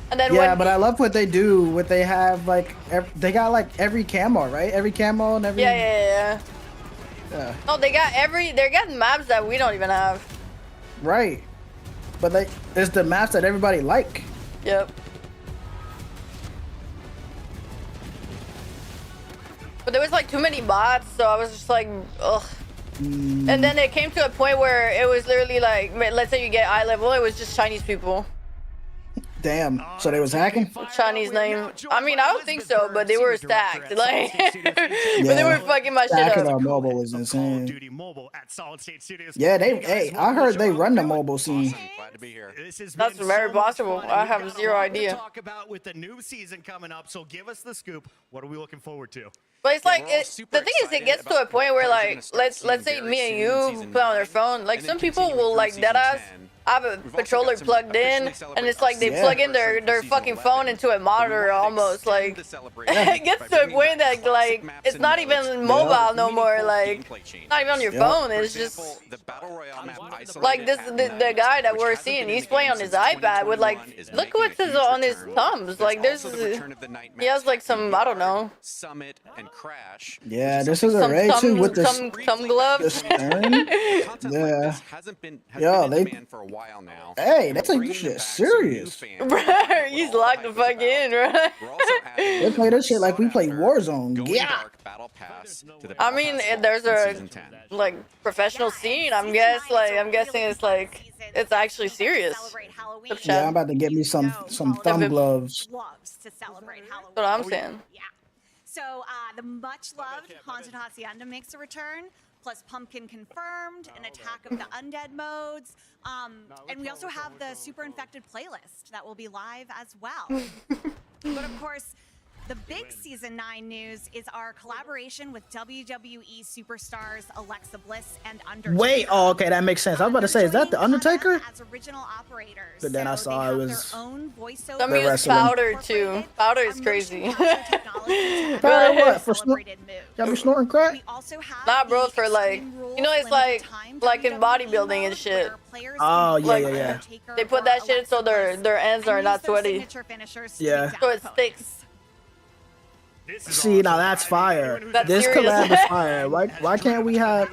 And then Yeah, but I love what they do. What they have, like, they got like every camo, right? Every camo and every. Yeah. Yeah. No, they got maps that we don't even have. Right. But it's the maps that everybody like. Yep. But there was like too many bots, so I was just like, ugh. And then it came to a point where it was literally like, let's say you get eye level, it was just Chinese people. Damn. So they was hacking? Chinese name. I mean, I don't think so, but they were stacked. Like, but they were fucking my shit Stacking up. on mobile is insane. Yeah, hey, I heard they run the mobile scene. Glad to be here. That's very possible. I have zero idea. Talk about with the new season coming up, so give us the scoop. What are we looking forward to? But it's like the thing is, it gets to a point where like let's say me and you play on their phone. Like some people will like deadass have a controller plugged in, and it's like they plug in their fucking phone into a monitor almost. Like it gets to a point that like it's not even mobile no more. Like not even on your phone. It's just like this the guy that we're seeing. He's playing on his iPad with like look what's on his thumbs. Like there's he has like some I don't know. Summit and Crash. Yeah, this is a raid too with the thumb gloves. Yeah. Yeah, they for a while now. Hey, that's like this shit serious. He's locked the fuck in, right? They play this shit like we play Warzone. Yeah. I mean, there's a like professional scene. I'm guessing it's like it's actually serious. Yeah, I'm about to get me some thumb gloves. To celebrate Halloween. That's what I'm saying. Yeah. So the much-loved Haunted Hacienda makes a return, plus Pumpkin confirmed, an Attack of the Undead modes, and we also have the Super Infected playlist that will be live as well. But of course, the big Season 9 news is our collaboration with WWE superstars Alexa Bliss and Undertaker. Wait, oh, okay, that makes sense. I was about to say, is that the Undertaker? As original operators. But then I saw it was Some use powder too. Powder is crazy. Powder what? For y'all be snorting crack? Nah, bro, for like you know, it's like in bodybuilding and shit. Oh yeah, Like, yeah. They put that shit so their ends are not sweaty. Yeah. So it sticks. See, now that's fire. That's This serious. collab is fire. Why can't we have,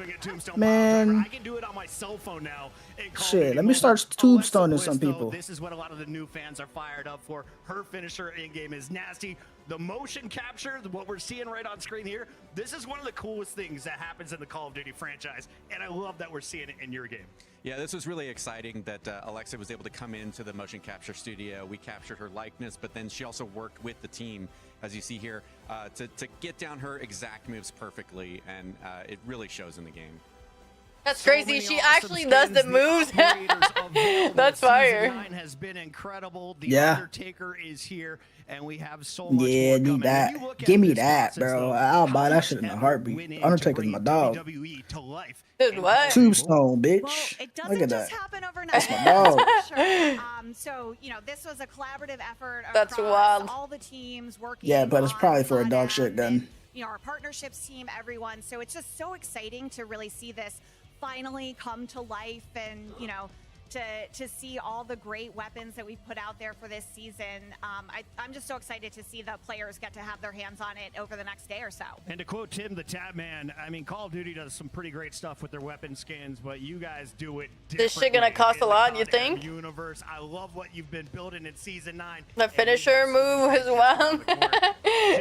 man? I can do it on my cell phone now. Shit, let me start tombstoning some people. This is what a lot of the new fans are fired up for. Her finisher in game is nasty. The motion capture, what we're seeing right on screen here, this is one of the coolest things that happens in the Call of Duty franchise, and I love that we're seeing it in your game. Yeah, this was really exciting that Alexa was able to come into the motion capture studio. We captured her likeness, but then she also worked with the team, as you see here, to get down her exact moves perfectly, and it really shows in the game. That's crazy. She actually does the moves. That's fire. Season 9 has been incredible. The Yeah. Undertaker is here, and we have so much Yeah, more need coming. that. When you look at Give me this that, process, bro. though, I'll buy how that much shit in a effort heartbeat. went into Undertaker's my bringing dog. WWE to life. Dude, what? Tombstone, bitch. It Look at doesn't just that. happen overnight. That's my dog. Sure. So, you know, this was a collaborative effort That's across wild. all the teams working. Yeah, but it's on probably for a Fun dog App shit gun. and, you know, our partnerships team, everyone. So it's just so exciting to really see this finally come to life and, you know, to see all the great weapons that we've put out there for this season. I'm just so excited to see the players get to have their hands on it over the next day or so. And to quote Tim the Tap Man, I mean, Call of Duty does some pretty great stuff with their weapon skins, but you guys do it differently. This shit gonna cost a lot, you think? Universe. I love what you've been building in Season 9. The finisher move as well.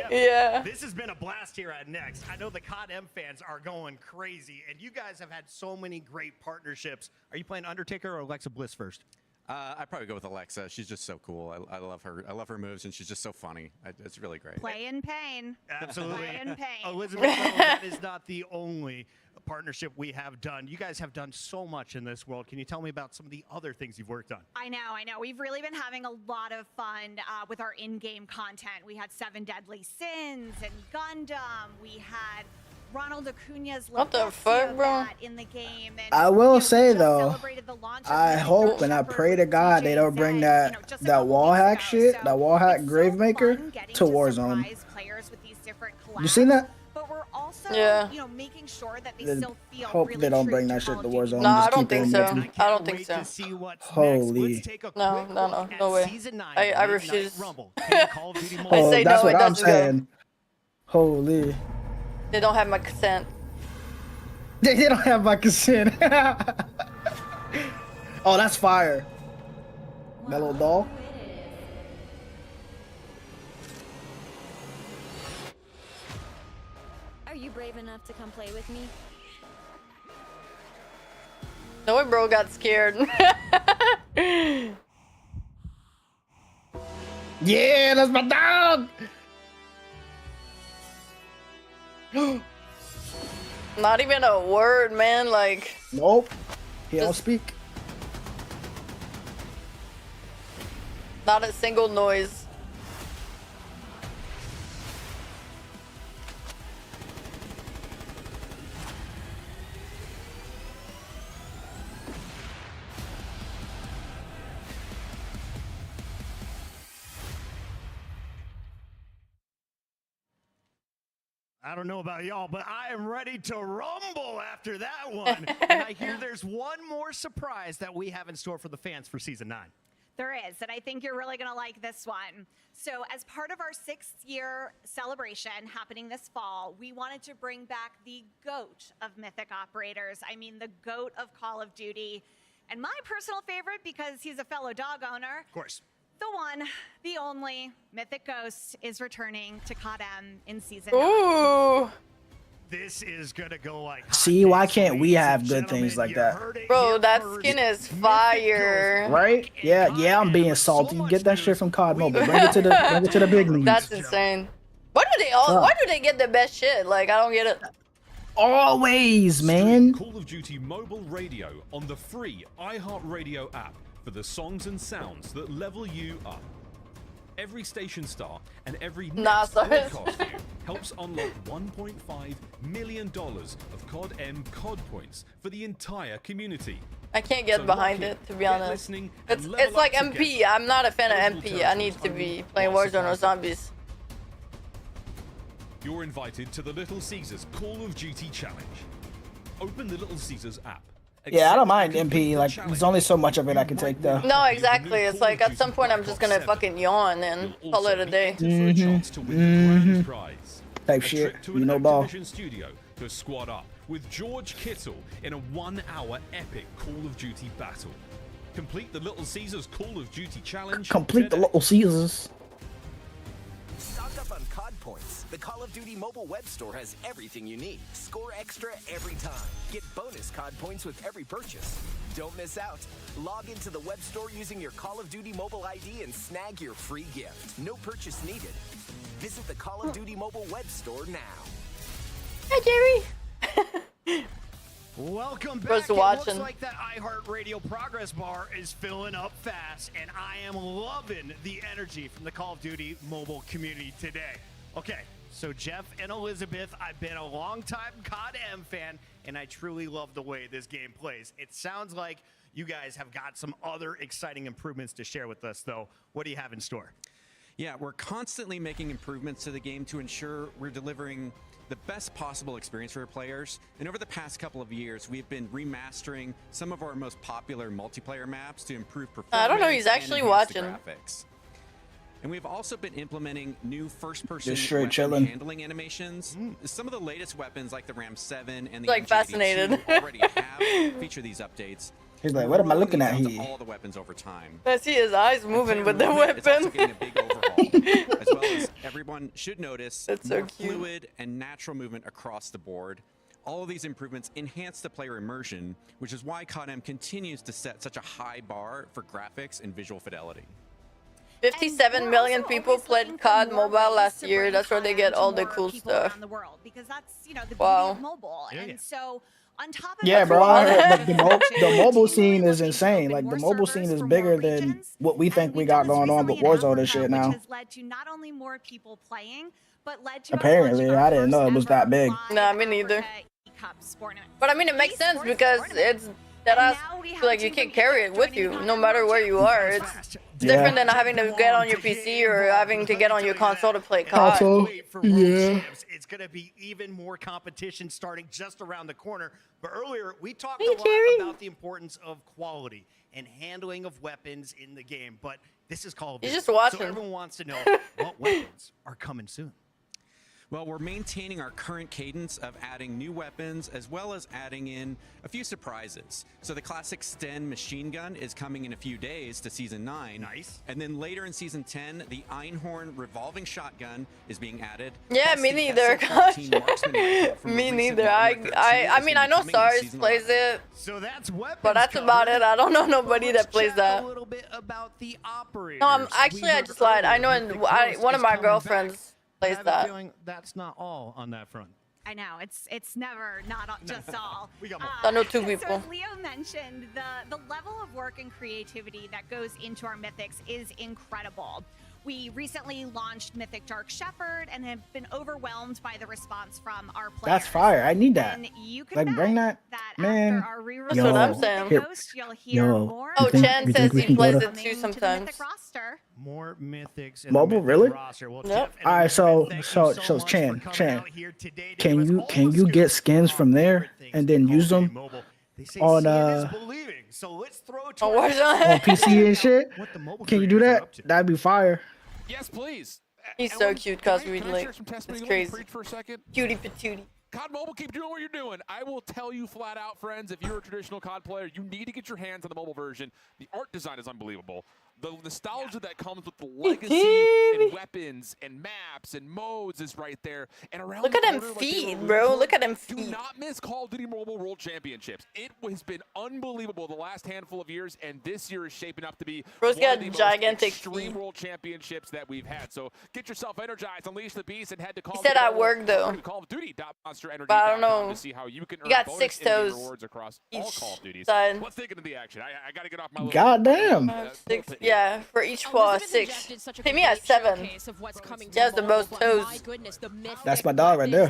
Yeah. This has been a blast here at Next. I know the COD M fans are going crazy, and you guys have had so many great partnerships. Are you playing Undertaker or Alexa Bliss first? I'd probably go with Alexa. She's just so cool. I love her. I love her moves, and she's just so funny. It's really great. Play in pain. Absolutely. Play in pain. Elizabeth, that is not the only partnership we have done. You guys have done so much in this world. Can you tell me about some of the other things you've worked on? I know. We've really been having a lot of fun with our in-game content. We had 7 Deadly Sins and Gundam. We had Ronald Acuna's What the fuck, bro? in the game. And, I will say though, I hope and I pray to God they don't bring that wall hack shit, that wall hack Gravemaker to Warzone. You seen that? But we're also, you know, making sure that they Then still feel hope really they don't true bring to that shit Call to of Duty. Warzone. No, I Just don't keep think it so. making- I don't think so. Holy. No way. I refuse. Oh, say that's no, what it I'm doesn't go. saying. Holy. They don't have my consent. They don't have my consent. Oh, that's fire. That little doll. Are you brave enough to come play with me? No way, bro got scared. Yeah, that's my dog. Not even a word, man. Like, nope. He don't speak. not a single noise. I don't know about y'all, but I am ready to rumble after that one. And I hear there's one more surprise that we have in store for the fans for Season 9. There is, and I think you're really going to like this one. So as part of our 6th-year celebration happening this fall, we wanted to bring back the GOAT of Mythic operators. I mean, the GOAT of Call of Duty. And my personal favorite, because he's a fellow dog owner. Of course. The one, the only, Mythic Ghost is returning to COD M in Season 9. Ooh. This is going to go like... See, why can't we have good things like that? Bro, that skin is fire. Right? Yeah, yeah, I'm being salty. Get that shit from COD Mobile. Bring it to the big leagues. That's insane. Why do they all? Why do they get the best shit? Like, I don't get it. Always, man. Call of Duty Mobile Radio on the free iHeartRadio app for the songs and sounds that level you up. Every station star and every next broadcast view helps unlock $1.5 million of COD M COD points for the entire community. I can't get behind it, to be honest. It's like MP. I'm not a fan of MP. I need to be playing Warzone or Zombies. You're invited to the Little Caesars Call of Duty Challenge. Open the Little Caesars app. Yeah, I don't mind MP. Like, there's only so much of it I can take, though. No, exactly. It's like at some point I'm just gonna fucking yawn and call it a day. Type shit. You know, ball. Studio to squad up with George Kittle in a 1-hour epic Call of Duty battle. Complete the Little Caesars Call of Duty Challenge. Complete the Little Caesars. Stock up on COD points. The Call of Duty mobile web store has everything you need. Score extra every time. Get bonus COD points with every purchase. Don't miss out. Log into the web store using your Call of Duty mobile ID and snag your free gift. No purchase needed. Visit the Call of Duty mobile web store now. Hi, Jerry. Welcome back. Bro's It watching. looks like that iHeartRadio progress bar is filling up fast, and I am loving the energy from the Call of Duty mobile community today. Okay, so Jeff and Elizabeth, I've been a long-time COD M fan, and I truly love the way this game plays. It sounds like you guys have got some other exciting improvements to share with us, though. What do you have in store? Yeah, we're constantly making improvements to the game to ensure we're delivering the best possible experience for our players. And over the past couple of years, we've been remastering some of our most popular multiplayer maps to improve performance. I don't know, he's actually and enhance the watching. graphics. And we've also been implementing new first-person Just straight weapon chilling. handling animations. Some of the latest weapons, like the Ram 7 and the Like MG82 fascinated. already have feature these updates. He's like, what am I looking at Rolling here? these out to all the weapons over time. I see his eyes moving with the It's also weapon. getting a big overhaul, as well as everyone should notice That's so more cute. fluid and natural movement across the board. All of these improvements enhance the player immersion, which is why COD M continues to set such a high bar for graphics and visual fidelity. 57 million people played COD Mobile last year. That's where they get all the cool stuff. Around the world, because that's, you know, the beauty Wow. of mobile. And so on top of Yeah, that, bro. I heard, like, the mobile scene is insane. Like, the mobile scene is bigger than what we think we got going on with Warzone and shit now. which has led to not only more people playing, but led to Apparently, I didn't know it was that big. Nah, me neither. But I mean, it makes sense because it's that I feel like you can carry it with you no matter where you are. It's different than having to get on your PC or having to get on your console to play COD. Yeah. It's going to be even more competition starting just around the corner. But earlier, we talked a lot about the importance of quality and handling of weapons in the game. But this is Call of Duty. You're just watching. So everyone wants to know what weapons are coming soon. Well, we're maintaining our current cadence of adding new weapons as well as adding in a few surprises. So the classic Sten machine gun is coming in a few days to Season 9. Nice. And then later in Season 10, the Einhorn revolving shotgun is being added. Yeah, Plus me the neither. SL-14 marksman rifle from Me the recent neither. Modern Warfare 2 I is mean, gonna I be know coming in Stars Season plays 11. it, So that's weapons but that's about it. I don't know nobody that plays that. A little bit about the operators. No, actually, I just lied. I know one of my girlfriends plays I have a that. feeling that's not all on that front. I know it's never not just all. We got more. I know two So people. as Leo mentioned, the level of work and creativity that goes into our mythics is incredible. We recently launched Mythic Dark Shepherd and have been overwhelmed by the response from our players. That's fire. I need that. And you can Like, bring that, man. after our re-release That's what I'm saying. Here. post, you'll hear more. Oh, Chan says we he can go plays to- it too coming to the sometimes. Mythic roster. More mythics. in the Mobile, Mythic really? roster. Well, Yep. Jeff and All right, Elizabeth, thank so you so much Chan, for coming Chan, out here today to can give us you all can the you scoop get skins on from there everything and then Call use of Duty them Mobile. They say on seeing is uh believing. So let's throw it On to our Warzone. on PC and shit? what the mobile Can you do creators are that? up to. That'd be fire. Yes, please. He's so cute, Cosby. Can I Like, share some testimony? it's Let me crazy. preach for a second. Cutie patootie. COD Mobile, keep doing what you're doing. I will tell you flat out, friends, if you're a traditional COD player, you need to get your hands on the mobile version. The art design is unbelievable. The nostalgia that comes with the legacy and weapons and maps and modes is right there. And around Look the at them corner, like they feet, were bro. alluding Look at them to, do feet. not miss Call of Duty Mobile World Championships. It has been unbelievable the last handful of years, and this year is shaping up to be Bro's one got of the most gigantic extreme feet. World Championships that we've had. So get yourself energized, unleash the beast, and head to Call He said at work, though. Call of Duty.monsterenergy.com But I don't know. to see how you can earn He got bonus 6 in-game toes rewards across all each Call of Duties. side. Let's dig into the action. I got to get off my little Goddamn. 6, yeah, for each paw, 6. Timmy has 7. He has the most toes. That's my dog right there.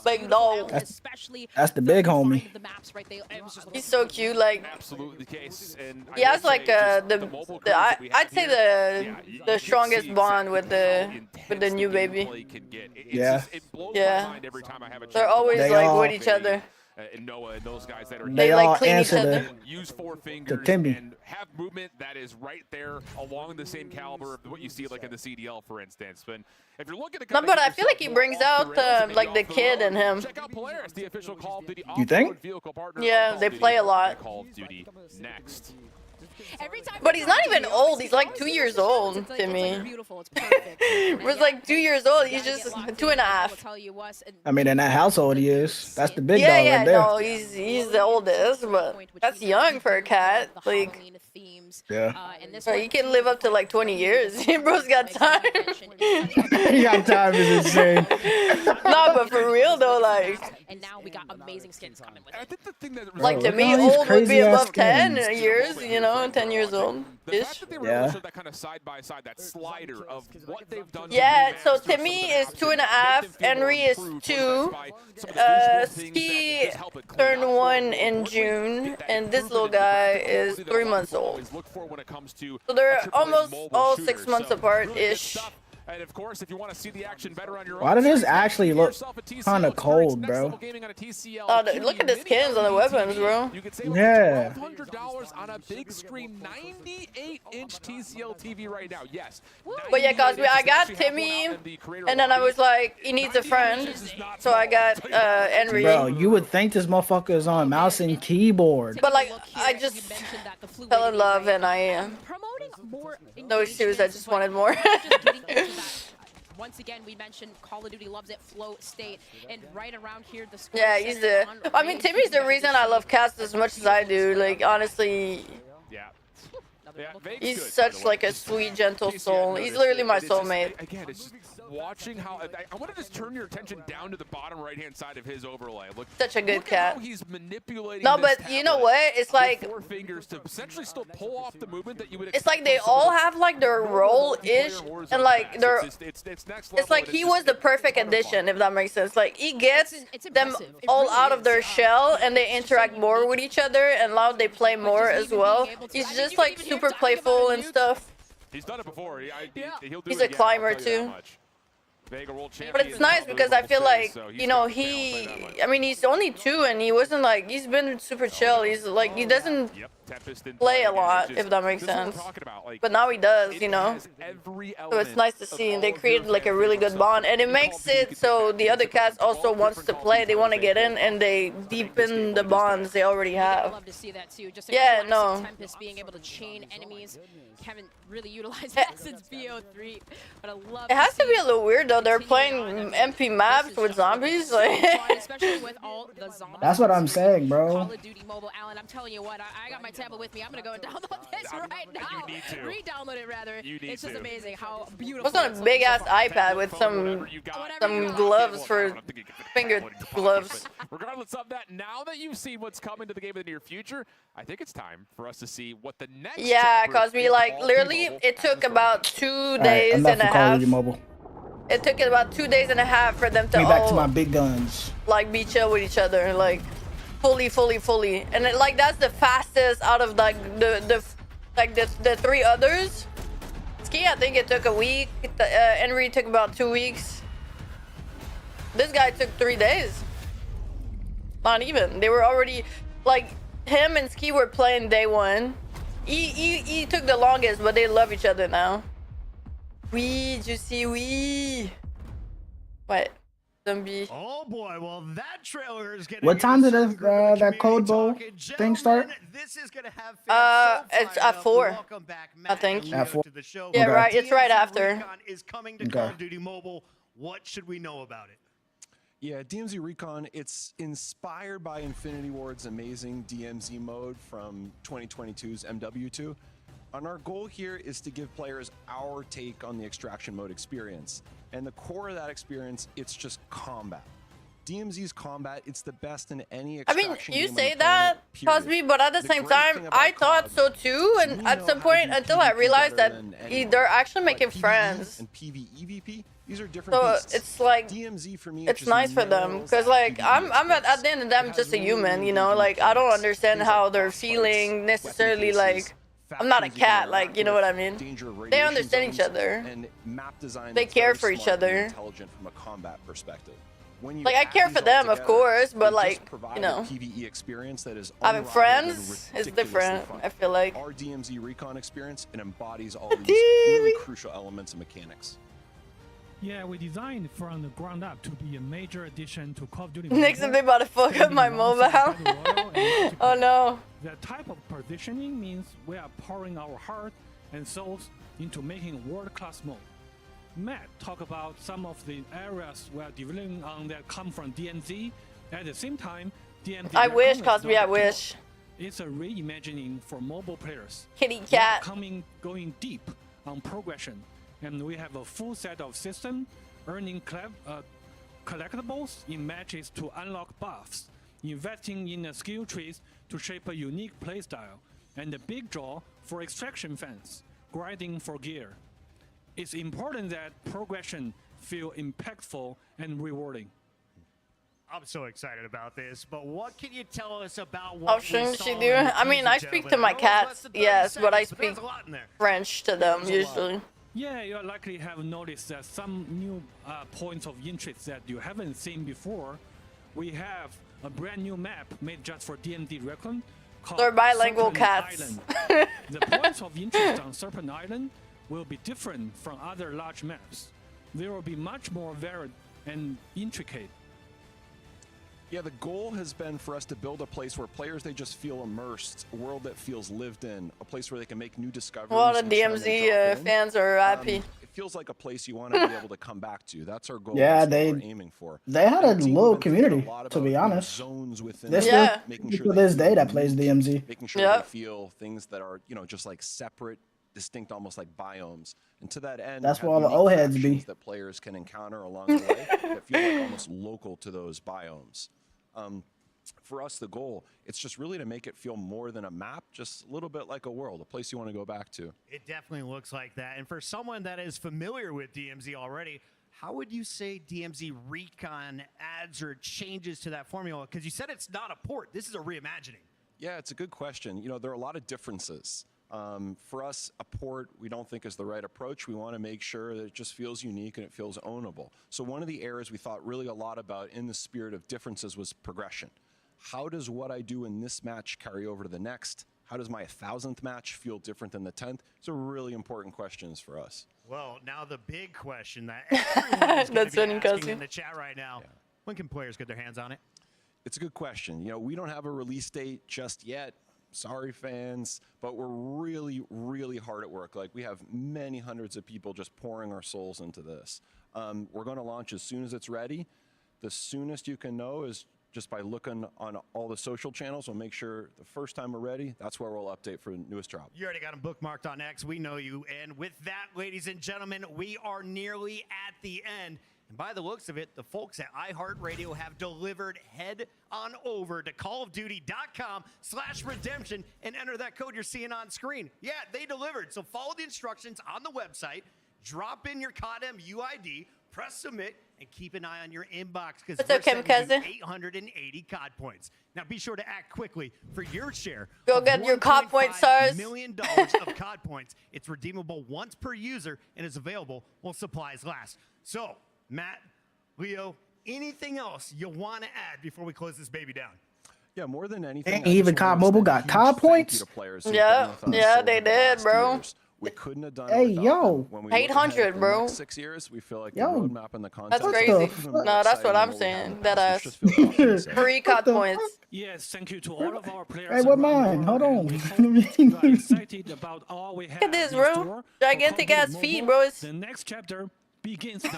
Big dog. That's the big homie. He's so cute. Like, absolutely the case. And he has like I'd say the strongest bond with the new baby. Yeah. Yeah. They're always They like all- with each other. And Noah and those guys that are They They all like clean each answer other. use 4 fingers Timmy. and have movement that is right there along the same caliber of what you see like in the CDL, for instance. But if you're looking to No, but I feel like he brings out like the kid in him. check out Polaris, the official Call of Duty You think? off-road vehicle partner. Yeah, of they Call of play Duty. a lot. Call of Duty next. But he's not even old. He's like 2 years old to me. Was like 2 years old. He's just 2.5. I mean, in that household he is. That's the big Yeah, dog yeah, right there. no, he's the oldest, but that's young for a cat. Like, Yeah. bro, you can live up to like 20 years. Bro's got time. He got time is insane. No, but for real though, like, And now we got amazing skins coming with I think the thing that like to look me, at all these old would be crazy-ass above 10 skins. years, you know, 10 years old. The fact that they were able Yeah. to show that kind of side by side, that slider of what they've done. to Yeah, so remaster Timmy some of the is maps 2.5, and make them feel more Henry is improved, 2, by some of the visual things Ski that just help it clean turned up. 1 in June, and this little guy is 3 months old. Always look for when it comes to So a they're AAA almost mobile all shooter. 6 months So, apart really good ish. stuff. And of course, if you want to see the action better on your Why own, does his check out actually Get look yourself a TCL kind of experience. cold, Next bro? Level Gaming on a TCL Oh, look at the skins on the weapons, bro. You can save up Yeah. to $1,200 on a big screen 98-inch TCL TV right now. Yes. But yeah, 98 cause I inches got actually have Timmy, one out in the creator and then I lobby. was like, he needs a friend, so I got Henry. Bro, you would think this motherfucker is on mouse and keyboard. But like, I just fell in love, and I no excuse. I just wanted more. Once again, we mentioned Call of Duty loves it, flow state, and right around here, the score Yeah, he's the. I mean, Timmy's the reason I love Cast as much as I do. Like, honestly, Yeah. Yeah, Vague's he's good, by such the way. like a sweet, gentle TCL soul. He's noticed literally it. my It's just- soulmate. Again, it's just watching how I want to just turn your attention down to the bottom right-hand side of his overlay. Look, such a good look cat. At how he's manipulating. No, this but you know what? It's with like 4 fingers to essentially still pull off the movement that you would. It's like they all have like their role-ish, and like they're. It's like he was the perfect addition, if that makes sense. Like he gets them all out of their shell, and they interact more with each other, and now they play more as well. He's just like super playful and stuff. He's done it before. He'll do He's it a again, climber I'll tell you that too. much. Vega world But champion it's nice because I feel like, you know, he. I mean, he's only 2 and he wasn't like, he's been super chill. He's like, he doesn't play a lot, if that makes sense. But now he does, you know. So it's nice to see. And they created like a really good bond. And it makes it so the other cats also wants to play. They want to get in and they deepen the bonds they already have. Love to see that too. Just yeah, classic no. Tempest being able to chain enemies. Haven't really utilized that since BO3, but I love it has to be a little weird though. They're playing MP maps with zombies, like. Especially with all the zombies. That's what I'm saying, bro. Call of Duty Mobile, Alan. I'm telling you what, I got my tablet with me. I'm gonna go and download this right now. You need to. Re-download it rather. It's just amazing how beautiful. What's on a big ass iPad with some gloves for finger gloves? Regardless of that, now that you've seen what's coming to the game in the near future, I think it's time for us to see what the next. Yeah, cause we like literally it took about 2 days and a Call of half. Duty Mobile. It took about 2 days and a half for them to Me back to all my big guns. like be chill with each other, like fully, and it, like that's the fastest out of like the 3 others. Ski, I think it took a week. Henry took about 2 weeks. This guy took 3 days. Not even. They were already like him and Ski were playing day 1. He took the longest, but they love each other now. Oui, Juicy, oui. What? Zombie. Oh boy, well that trailer is getting. What time did that Code Bowl thing start? This is gonna have it's at 4. I think. At 4. Yeah, Okay. right. It's right after. Recon is coming to Call of Duty Mobile. What should we know about it? Yeah, DMZ Recon, it's inspired by Infinity Ward's amazing DMZ mode from 2022's MW2. And our goal here is to give players our take on the extraction mode experience. And the core of that experience, it's just combat. DMZ's combat, it's the best in any extraction you game say on the that, planet, Cosby, but at the same great time, thing about I thought so too. And we at know some how to point, do until I PvP realized that better than anyone. they're actually making But PvE friends. and PvE, EVP, these are different So beasts. it's like DMZ for me, it's nice for them because like I'm at the end of the day, I'm just a human, you know. Like I don't understand how they're feeling necessarily. Like I'm not a cat, like you know what I mean. They understand each other. And map design They that's care very for each smart and other. Intelligent from a combat perspective. When you Like I add care these for all them, of together, course, they but just like provide you know, a PvE experience that is having unrivaled and friends is ridiculously different. fun. I feel like. Our DMZ Recon experience, it embodies all of these really crucial elements and mechanics. Yeah, we designed from the ground up to be a major addition to Call of Duty. Next time Mobile, they about to fuck up my mobile. Oh no. That type of positioning means we are pouring our heart and souls into making world-class mode. Matt talked about some of the areas we are developing on that come from DMZ. At the same time, DMZ. I wish, Recon is Cosby, not I a wish. tool. It's a reimagining for mobile players. Kitty We are cat. going deep on progression, and we have a full set of system earning collectibles in matches to unlock buffs, investing in a skill trees to shape a unique playstyle, and a big draw for extraction fans, grinding for gear. It's important that progression feel impactful and rewarding. I'm so excited about this, but what can you tell us about How what we shouldn't saw she in do? the I mean, teaser, I speak to gentlemen? my I know it's less cats, than 30 yes, but I seconds, speak there's a lot in there. French to them usually. Yeah, you likely have noticed that some new points of interest that you haven't seen before. We have a brand new map made just for DMZ Recon called They're bilingual Serpent cats. Island. The points of interest on Serpent Island will be different from other large maps. They will be much more varied and intricate. Yeah, the goal has been for us to build a place where players, they just feel immersed, a world that feels lived in, a place where they can make new discoveries. Well, the each time they drop DMZ in. fans are happy. It feels like a place you want to be able to come back to. That's our goal. Yeah, That's what we're aiming for. they had a And the team, little we've been thinking community, a lot to about, be you know, honest. zones within There's the still game, making sure to they this day feel that plays unique, DMZ. making sure Yeah. they feel things that are, you know, just like separate distinct, almost like biomes. And to that end, That's we where all have the old unique heads be. factions that players can encounter along the way that feel like almost local to those biomes. For us, the goal, it's just really to make it feel more than a map, just a little bit like a world, a place you want to go back to. It definitely looks like that. And for someone that is familiar with DMZ already, how would you say DMZ Recon adds or changes to that formula? Because you said it's not a port. This is a reimagining. Yeah, it's a good question. You know, there are a lot of differences. For us, a port we don't think is the right approach. We want to make sure that it just feels unique and it feels ownable. So one of the areas we thought really a lot about in the spirit of differences was progression. How does what I do in this match carry over to the next? How does my 1,000th match feel different than the 10th? These are really important questions for us. Well, now the big question that everyone is going to be asking in the chat right now, when can players get their hands on it? It's a good question. You know, we don't have a release date just yet. Sorry, fans, but we're really, really hard at work. Like, we have many hundreds of people just pouring our souls into this. We're going to launch as soon as it's ready. The soonest you can know is just by looking on all the social channels. We'll make sure the first time we're ready, that's where we'll update for the newest drop. You already got them bookmarked on X. We know you. And with that, ladies and gentlemen, we are nearly at the end. And by the looks of it, the folks at iHeartRadio have delivered. Head on over to callofduty.com/redemption and enter that code you're seeing on screen. Yeah, they delivered. So follow the instructions on the website, drop in your CODM UID, press submit, and keep an eye on your inbox because we're sending you 880 COD points. Now be sure to act quickly for your share. Go get your COD points, sirs. $1.5 million of COD points. It's redeemable once per user and is available while supplies last. So, Matt, Leo, anything else you want to add before we close this baby down? Yeah, more than anything. Ain't even COD Mobile got COD points? Yeah, they did, bro. We couldn't have done Hey, it yo. when we 800, bro. 6 years, we feel like Yo. the roadmap and the content. That's crazy. No, that's what I'm saying. That ass. 3 COD points. Yes, thank you to all of our players. Hey, what around mine? the Hold world. on. We are excited about all we have. Look at this, in bro. store. Gigantic For Call of ass Duty feet, Mobile, bro. The next chapter begins now.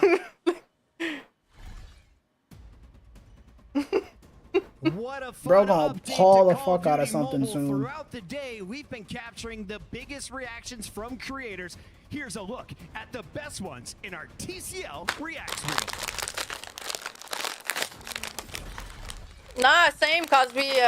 What a fun Bro gonna update haul to the Call of fuck out of Duty something Mobile. soon. Throughout the day, we've been capturing the biggest reactions from creators. Here's a look at the best ones in our TCL Reacts Reel. Nah, same, Cosby.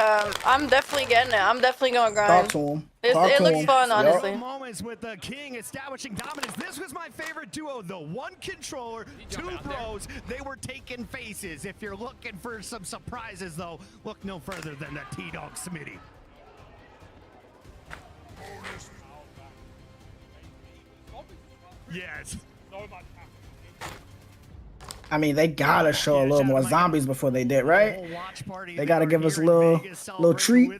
I'm definitely getting it. I'm definitely gonna grind. Talk to him. It looks fun, honestly. Moments with the King establishing dominance. This was my favorite duo, the one controller, two bros. They were taking faces. If you're looking for some surprises, though, look no further than the T-Dog Smitty. Yes. I mean, they gotta show a little more zombies before they did, right? They gotta give us a little treat.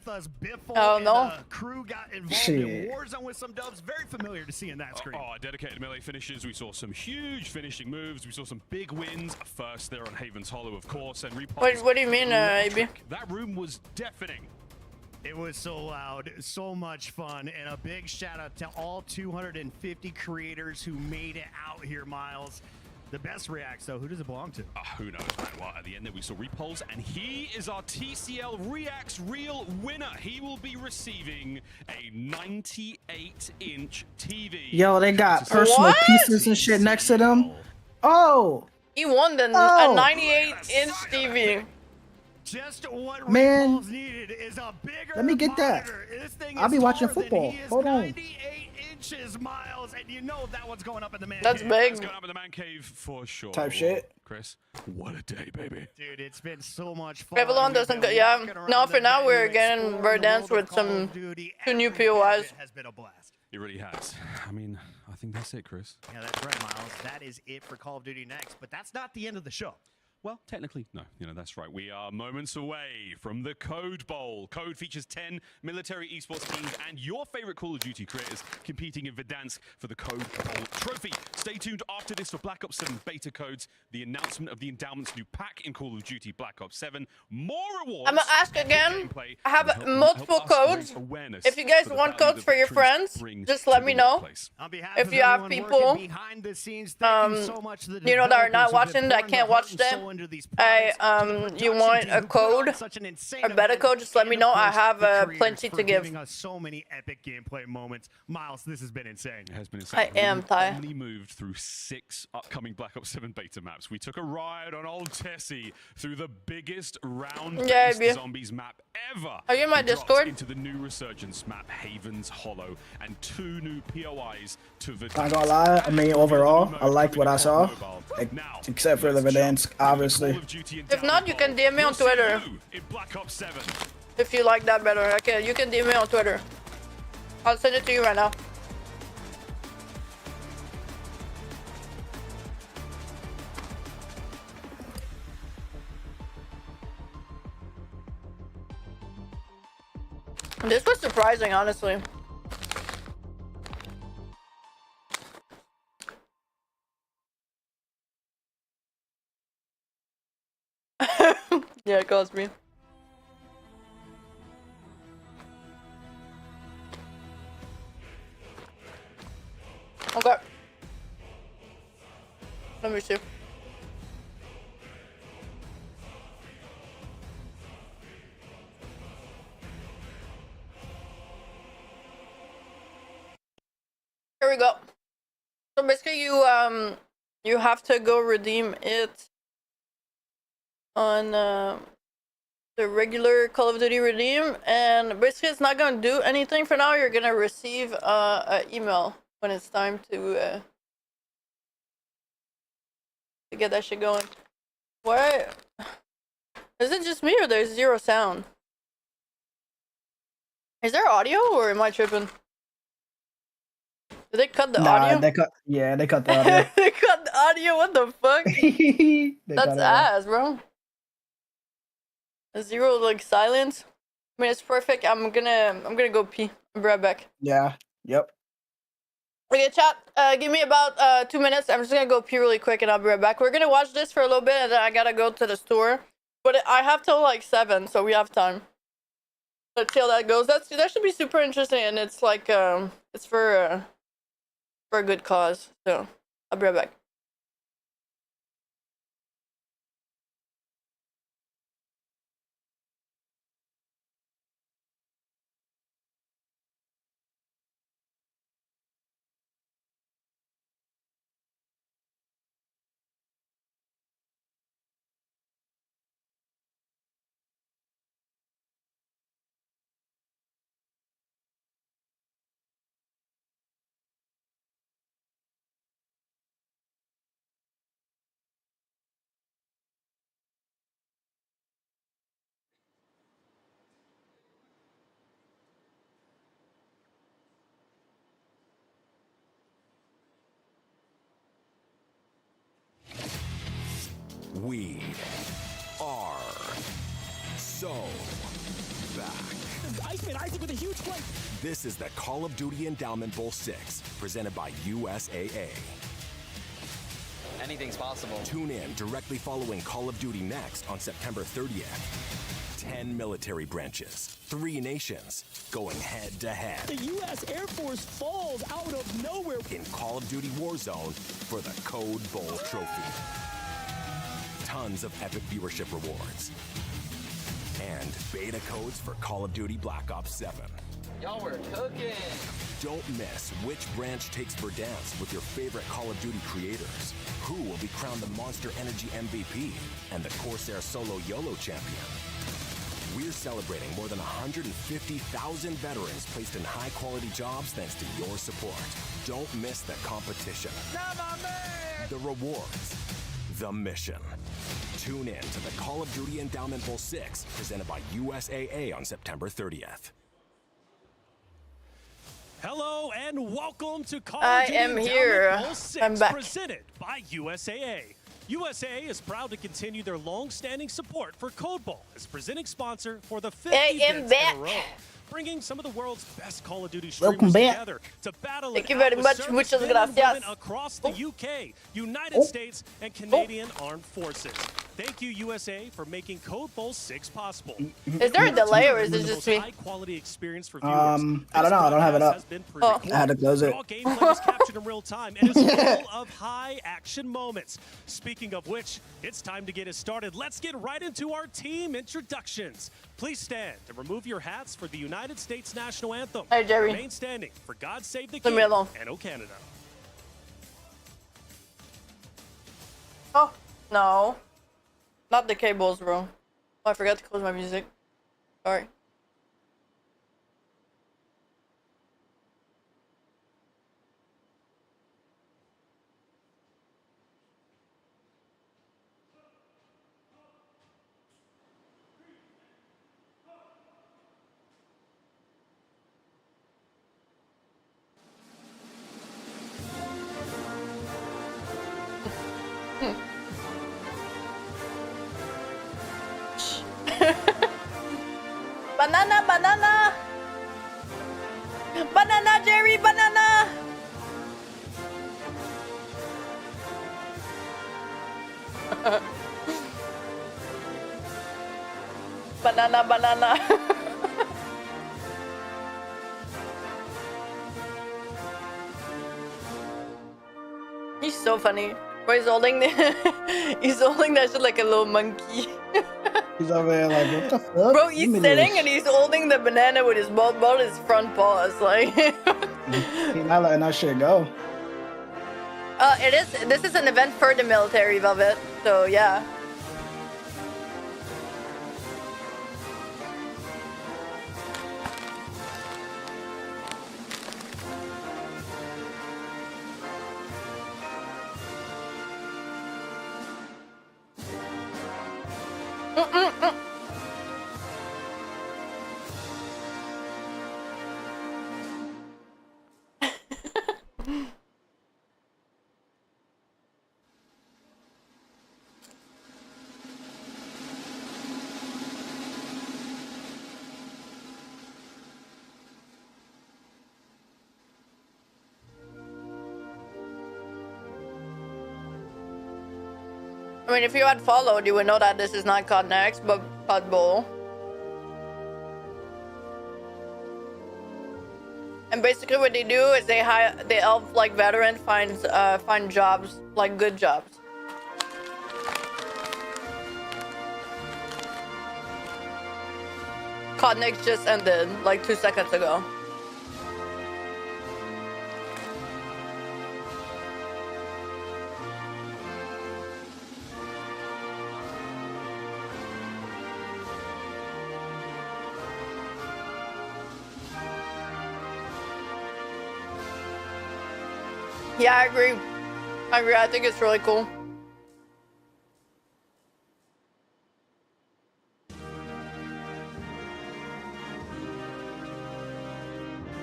Oh no! Crew got involved Shit. in Warzone with some dubs. Very familiar to seeing that screen. Oh, dedicated melee finishes. We saw some huge finishing moves. We saw some big wins. First, there on Haven's Hollow, of course, and What do you mean, AB? That room was deafening. It was so loud, so much fun, and a big shout out to all 250 creators who made it out here, Miles. The best reacts, though, who does it belong to? Who knows, man? Well, at the end there we saw repulse, and he is our TCL Reacts Reel winner. He will be receiving a 98-inch TV. Yo, they got personal pieces and shit next to them. Oh! He won a 98-inch TV. Just what Man, repulse needed is a bigger let me get that. monitor. This thing I'll is be watching taller than football. he is. Hold on. 98 inches, Miles, and you know that one's going up in the man That's cave. big. That's going up in the man cave for sure. Type shit. Chris, what a day, baby. Dude, it's been so much fun. Revlon doesn't go. Yeah. No, for now we're getting Verdansk with some 2 new POIs. It has been a blast. It really has. I mean, I think that's it, Chris. Yeah, that's right, Miles. That is it for Call of Duty Next, but that's not the end of the show. Well, technically, no. That's right. We are moments away from the Code Bowl. Code features 10 military esports teams and your favorite Call of Duty creators competing in Verdansk for the Code Bowl trophy. Stay tuned after this for Black Ops 7 beta codes, the announcement of the Endowment's new pack in Call of Duty Black Ops 7, more rewards. I'm gonna ask again. I have multiple codes. If you guys want codes for your friends, just let me know. If you have people, behind the scenes, thank you so much to the you know, that are not developers who've been watching, that pouring can't their heart watch and them, soul under these Hey, products. you want a code? A better code? Just let me know. I have plenty to give. Giving us so many epic gameplay moments. Miles, this has been insane. It has been insane. I am, Ty. We moved through 6 upcoming Black Ops 7 beta maps. We took a ride on old Tessie through the biggest round-based zombies map ever. Are you in my We dropped Discord? into the new Resurgence map, Haven's Hollow, and 2 new POIs to the. Not gonna lie, I mean overall, I liked what I saw, except for the Verdansk, obviously. If not, you can DM me on Twitter. In Black Ops 7. If you like that better, okay, you can DM me on Twitter. I'll send it to you right now. This was surprising, honestly. Yeah, it caused me. Okay. Let me see. Here we go. So basically you have to go redeem it on the regular Call of Duty redeem, and basically it's not gonna do anything for now. You're gonna receive an email when it's time to get that shit going. What? Is it just me or there's zero sound? Is there audio or am I tripping? Did they cut the audio? They cut. Yeah, they cut the audio. They cut the audio. What the fuck? That's ass, bro. A zero like silence. I mean, it's perfect. I'm gonna go pee. I'll be right back. Yeah. Yep. Okay, chat. Give me about 2 minutes. I'm just gonna go pee really quick, and I'll be right back. We're gonna watch this for a little bit, and then I gotta go to the store. But I have till like 7, so we have time. Let's see how that goes. That should be super interesting, and it's like it's for a good cause. So I'll be right back. We are so back. Iceman Isaac with a huge play. This is the Call of Duty Endowment Bowl 6, presented by USAA. Anything's possible. Tune in directly following Call of Duty Next on September 30th. 10 military branches, 3 nations, going head to head. The U.S. Air Force falls out of nowhere. In Call of Duty Warzone for the Code Bowl trophy. Tons of epic viewership rewards. And beta codes for Call of Duty Black Ops 7. Y'all were cooking. Don't miss which branch takes Verdansk with your favorite Call of Duty creators. Who will be crowned the Monster Energy MVP and the Corsair Solo YOLO champion. We're celebrating more than 150,000 veterans placed in high-quality jobs thanks to your support. Don't miss the competition, the rewards, the mission. Tune in to the Call of Duty Endowment Bowl 6, presented by USAA on September 30th. Hello and welcome to Call I of Duty am Endowment here. Bowl 6, I'm back. presented by USAA. USAA is proud to continue their long-standing support for Code Bowl as presenting sponsor for the 5th event in a row, bringing some of the world's best Call of Duty streamers together to battle Thank it you out very with much. service Muchas men and gracias. women across the UK, United States, and Canadian Armed Forces. Thank you, USA, for making Code Bowl 6 possible. Is there a delay or is it just me? High-quality experience for viewers. I don't know. I don't have it up. Oh. I had to close it. All gameplay is captured in real time and is full of high-action moments. Speaking of which, it's time to get us started. Let's get right into our team introductions. Please stand and remove your hats for the United States National Anthem. Hey, Jerry. Remain standing for God Save the Leave King me alone. and O Canada. Oh, no. Not the cables, bro. Oh, I forgot to close my music. Sorry. Banana, banana! Banana, Jerry, banana! Banana, banana. He's so funny. Bro, he's holding he's holding that shit like a little monkey. He's over there like, what the fuck? Bro, he's sitting and he's holding the banana with his both his front paws, like. He's not letting that shit go. This is an event for the military, Velvet. So yeah. I mean, if you had followed, you would know that this is not COD Next, but COD Bowl. And basically, what they do is they help like veterans find jobs, like good jobs. COD Next just ended like 2 seconds ago. Yeah, I agree. I think it's really cool.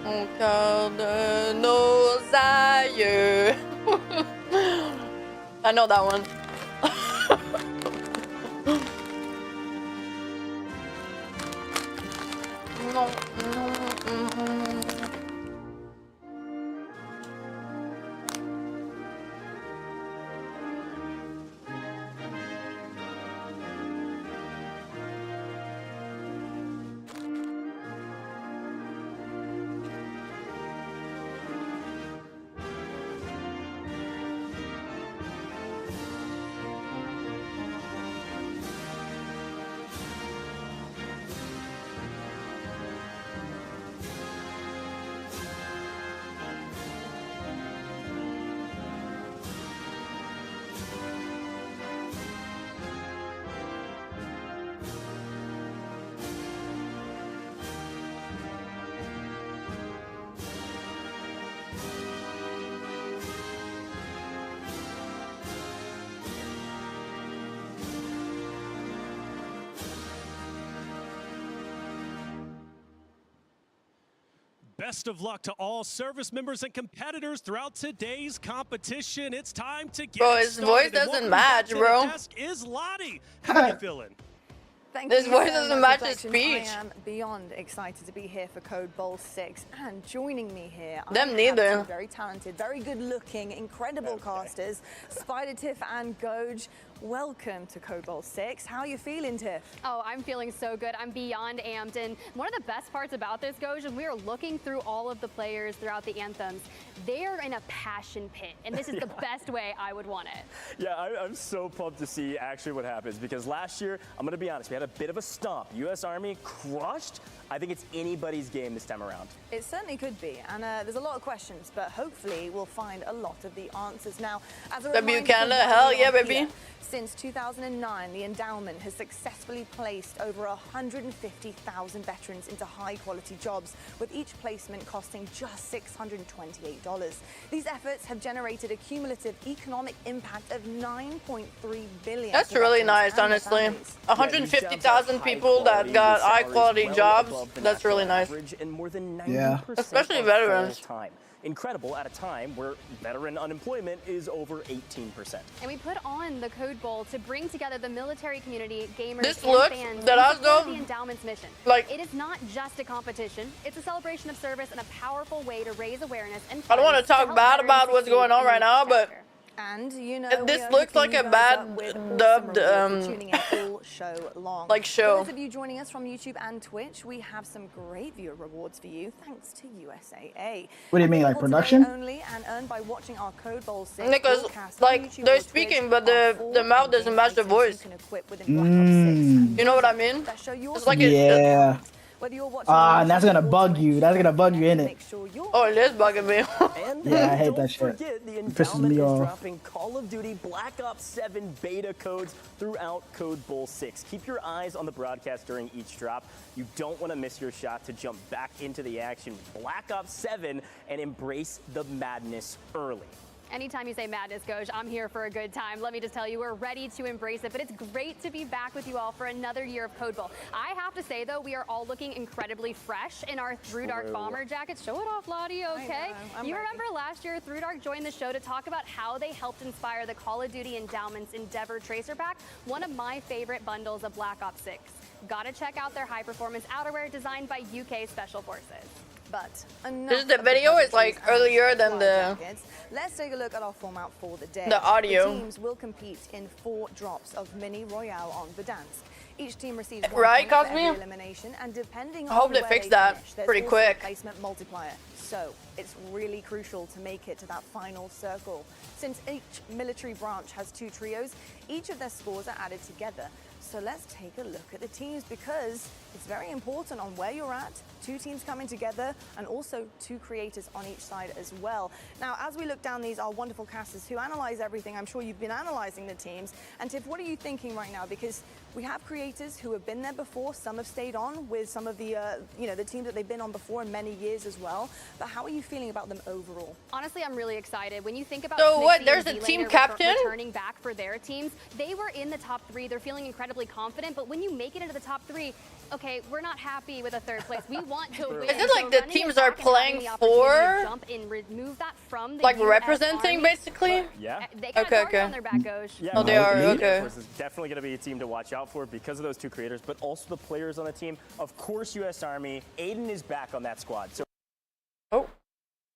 On garde nos aïeux. I know that one. No, no, Best of luck to all service members and competitors throughout today's competition. It's time to get Bro, his voice doesn't match, bro. Is Lottie. How are you feeling? Thank This you voice so doesn't much, match his Reflections. speech. I am beyond excited to be here for Code Bowl 6, and joining me here, Them I have neither. some very talented, very good-looking, incredible casters, Spider Tiff and Goj. welcome to Code Bowl 6. How are you feeling, Tiff? Oh, I'm feeling so good. I'm beyond amped. And one of the best parts about this, Goj, is we are looking through all of the players throughout the anthems. They are in a passion pit, and this is the best way I would want it. Yeah, I'm so pumped to see actually what happens, because last year, I'm going to be honest, we had a bit of a stomp. U.S. Army crushed. I think it's anybody's game this time around. It certainly could be, and there's a lot of questions, but hopefully we'll find a lot of the answers. Now, as a W reminder, Canada, hell yeah, baby. Since 2009, the endowment has successfully placed over 150,000 veterans into high-quality jobs, with each placement costing just $628. These efforts have generated a cumulative economic impact of $9.3 billion. That's really nice, honestly. 150,000 people that got high-quality jobs. That's really nice. And more than 90% Yeah. Especially veterans. Time. Incredible at a time where veteran unemployment is over 18%. And we put on the Code Bowl to bring together the military community, gamers, This and looks fans that to I support know, the endowment's mission. like- it is not just a competition; it's a celebration of service and a powerful way to raise awareness and. I don't want to funds talk help bad veterans about what's succeed going on in right the now, next but chapter. And you know, this we are looks like hooking a you guys bad up with awesome dubbed, rewards for tuning in all show long. like show. For those of you joining us from YouTube and Twitch, we have some great viewer rewards for you, thanks to USAA. What do you mean, like production? Only and earned by watching our Code Bowl 6 Because, broadcast on like, YouTube they're or speaking, Twitch but the mouth doesn't match the voice. Mm. You know what I mean? It's like Yeah. Whether you're watching And that's gonna bug you. That's gonna bug you in it. Oh, it is bugging me. Yeah, I hate don't that shit. forget, the It pisses me endowment is off. dropping Call of Duty Black Ops 7 beta codes throughout Code Bowl 6. Keep your eyes on the broadcast during each drop. You don't want to miss your shot to jump back into the action with Black Ops 7 and embrace the madness early. Anytime you say madness, Goj, I'm here for a good time. Let me just tell you, we're ready to embrace it, but it's great to be back with you all for another year of Code Bowl. I have to say, though, we are all looking incredibly fresh in our Through Dark True. bomber jackets. Show it off, Lottie, okay? I'm You ready. remember last year, Through Dark joined the show to talk about how they helped inspire the Call of Duty Endowment's Endeavor Tracer Pack, one of my favorite bundles of Black Ops 6. Gotta check out their high-performance outerwear designed by UK Special Forces. But This is the video is like earlier than the Let's take a look at our format for the day. The audio. The teams will compete in 4 drops of Mini Royale on Verdansk. Each team receives 1 Right, point for Cosme? every elimination, and depending I on hope they where fix they that finish, there's pretty also quick. a placement multiplier. So it's really crucial to make it to that final circle. Since each military branch has 2 trios, each of their scores are added together. So let's take a look at the teams, because it's very important on where you're at, 2 teams coming together, and also 2 creators on each side as well. Now, as we look down these, our wonderful casters who analyze everything, I'm sure you've been analyzing the teams. And Tiff, what are you thinking right now? Because we have creators who have been there before. Some have stayed on with some of the, the teams that they've been on before in many years as well. But how are you feeling about them overall? Honestly, I'm really excited. When you think about So what, Snixie there's and a D-Laner team captain? returning back for their teams, they were in the top 3. They're feeling incredibly confident. But when you make it into the top 3, okay, we're not happy with a 3rd place. We want to win. Is it like So the running teams it are back and having playing the opportunity to for? jump and remove that from the Like US representing, Army, basically? Yeah. They got Okay, a target okay. on their back, Goj. Yeah, Oh, they are, Lead okay. Force is definitely going to be a team to watch out for because of those 2 creators, but also the players on the team. Of course, U.S. Army. Aiden is back on that squad. So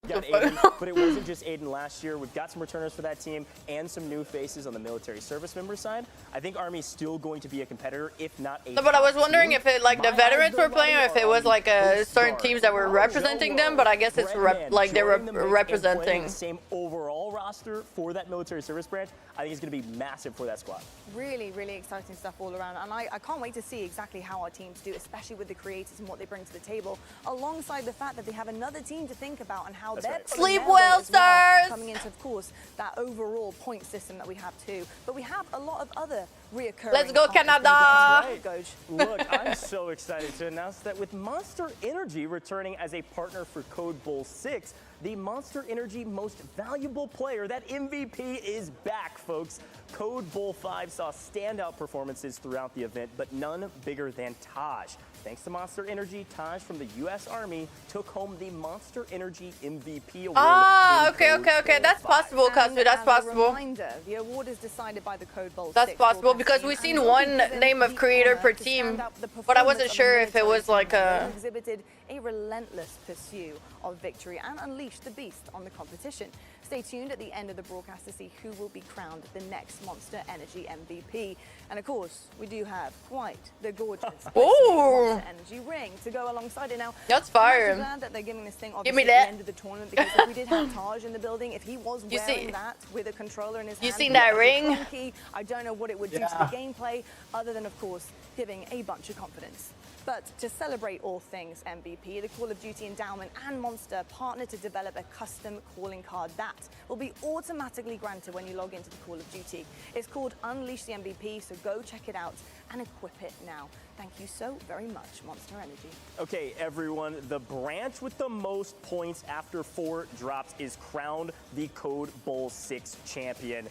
got Aiden, but it wasn't just Aiden last year. We've got some returners for that team and some new faces on the military service member side. I think Army's still going to be a competitor, if not a No, but I was top wondering team. if it like the veterans were playing or if it was like certain teams that were representing them, but I guess it's like they were representing. The same overall roster for that military service branch. I think it's going to be massive for that squad. Really, really exciting stuff all around. And I can't wait to see exactly how our teams do, especially with the creators and what they bring to the table, alongside the fact that they have another team to think about and how they're pulling Sleep their well, weight as well, stars! coming into, of course, that overall point system that we have too. But we have a lot of other reoccurring. Let's go, content Canada! That's right, Goj. Look, I'm so excited to announce that with Monster Energy returning as a partner for Code Bowl 6, the Monster Energy most valuable player, that MVP, is back, folks. Code Bowl 5 saw standout performances throughout the event, but none bigger than Taj. Thanks to Monster Energy, Taj from the U.S. Army took home the Monster Energy MVP award. Ah, in okay, Code okay, okay. Bowl That's 5. possible, Cosme. That's As a possible. reminder, the award is decided by the Code Bowl That's 6 possible broadcast because we've seen one name of creator per team, but I wasn't sure if it was like a... exhibited a relentless pursuit of victory and unleashed the beast on the competition. Stay tuned at the end of the broadcast to see who will be crowned the next Monster Energy MVP. And of course, we do have quite the gorgeous Monster Energy ring to go alongside it. Now, that's fire. I'm glad that they're giving this thing obviously at the end of the tournament, because if we did have Taj in the building, if he was wearing that with a controller in his hand, you seen that ring? Clunky, I don't know what it would do to the gameplay, other than, of course, giving a bunch of confidence. But to celebrate all things MVP, the Call of Duty Endowment and Monster partnered to develop a custom calling card that will be automatically granted when you log into the Call of Duty. It's called Unleash the MVP, so go check it out and equip it now. Thank you so very much, Monster Energy. Okay, everyone, the branch with the most points after 4 drops is crowned the Code Bowl 6 champion.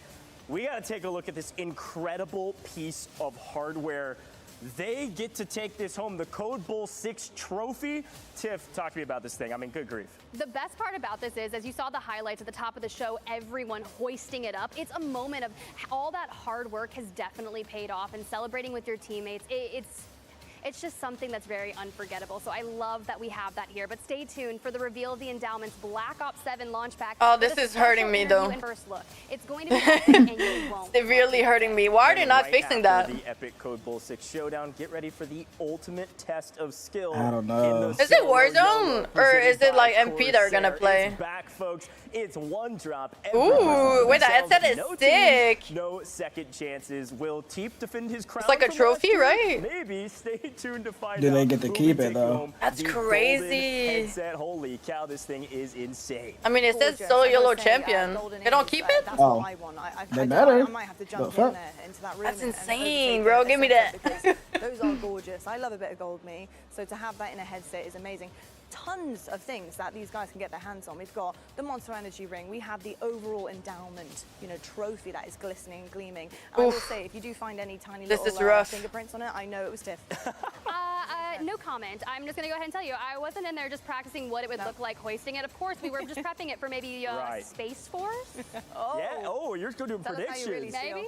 We gotta take a look at this incredible piece of hardware. They get to take this home, the Code Bowl 6 trophy. Tiff, talk to me about this thing. I mean, good grief. The best part about this is, as you saw the highlights at the top of the show, everyone hoisting it up. It's a moment of all that hard work has definitely paid off, and celebrating with your teammates, it's just something that's very unforgettable. So I love that we have that here. But stay tuned for the reveal of the Endowment's Black Ops 7 launch pack. Oh, this is hurting me though. First look. It's going to be epic and you won't. Severely hurting me. Why are they not fixing that? The epic Code Bowl 6 showdown. Get ready for the ultimate test of skill. I don't know. Is it Warzone or is it like MP that are gonna play? It's back, folks. It's one drop. Ooh, wait, the headset is sick. No second chances. Will Teep defend his crown? It's like a trophy, right? Maybe. Stay tuned to find out. Do they get to keep it though? That's crazy. Headset. Holy cow, this thing is insane. I mean, it says solo YOLO champion. They don't keep it? Oh, they better. I might have to jump in there into that room. That's insane, bro. Give me that. Those are gorgeous. I love a bit of gold me. So to have that in a headset is amazing. Tons of things that these guys can get their hands on. We've got the Monster Energy ring. We have the overall endowment, trophy that is glistening and gleaming. And I will say, if you do find any tiny little fingerprints on it, I know it was Tiff. No comment. I'm just going to go ahead and tell you, I wasn't in there just practicing what it would look like hoisting it. Of course, we were just prepping it for maybe Space Force. Yeah. Oh, you're going to do predictions. Really maybe.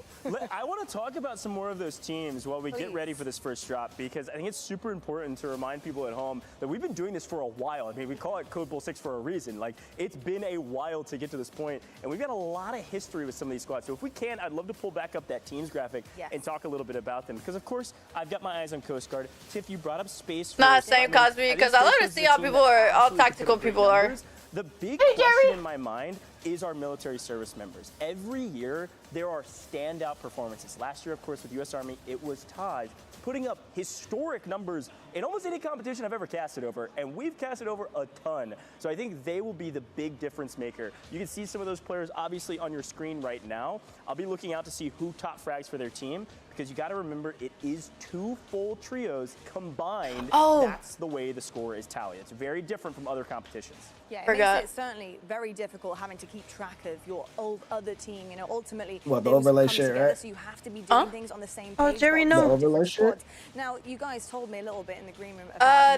I want to talk about some more of those teams while we get ready for this first drop, because I think it's super important to remind people at home that we've been doing this for a while. I mean, we call it Code Bowl 6 for a reason. Like, it's been a while to get to this point, and we've got a lot of history with some of these squads. So if we can, I'd love to pull back up that teams graphic and talk a little bit about them, because of course I've got my eyes on Coast Guard. Tiff, you brought up Space Force. Nah, same Cosby, because I love to see how people are, all tactical people are. The big question in my mind is our military service members. Every year, there are standout performances. Last year, of course, with U.S. Army, it was Taj putting up historic numbers in almost any competition I've ever casted over, and we've casted over a ton. So I think they will be the big difference maker. You can see some of those players obviously on your screen right now. I'll be looking out to see who top frags for their team, because you got to remember it is 2 full trios combined. That's the way the score is tallied. It's very different from other competitions. Yeah, it makes it certainly very difficult having to keep track of your other team. Ultimately, the overlay shit, right? So you have to be doing things on the same page. Oh, Jerry, no. The overlay shit? Now, you guys told me a little bit in the green room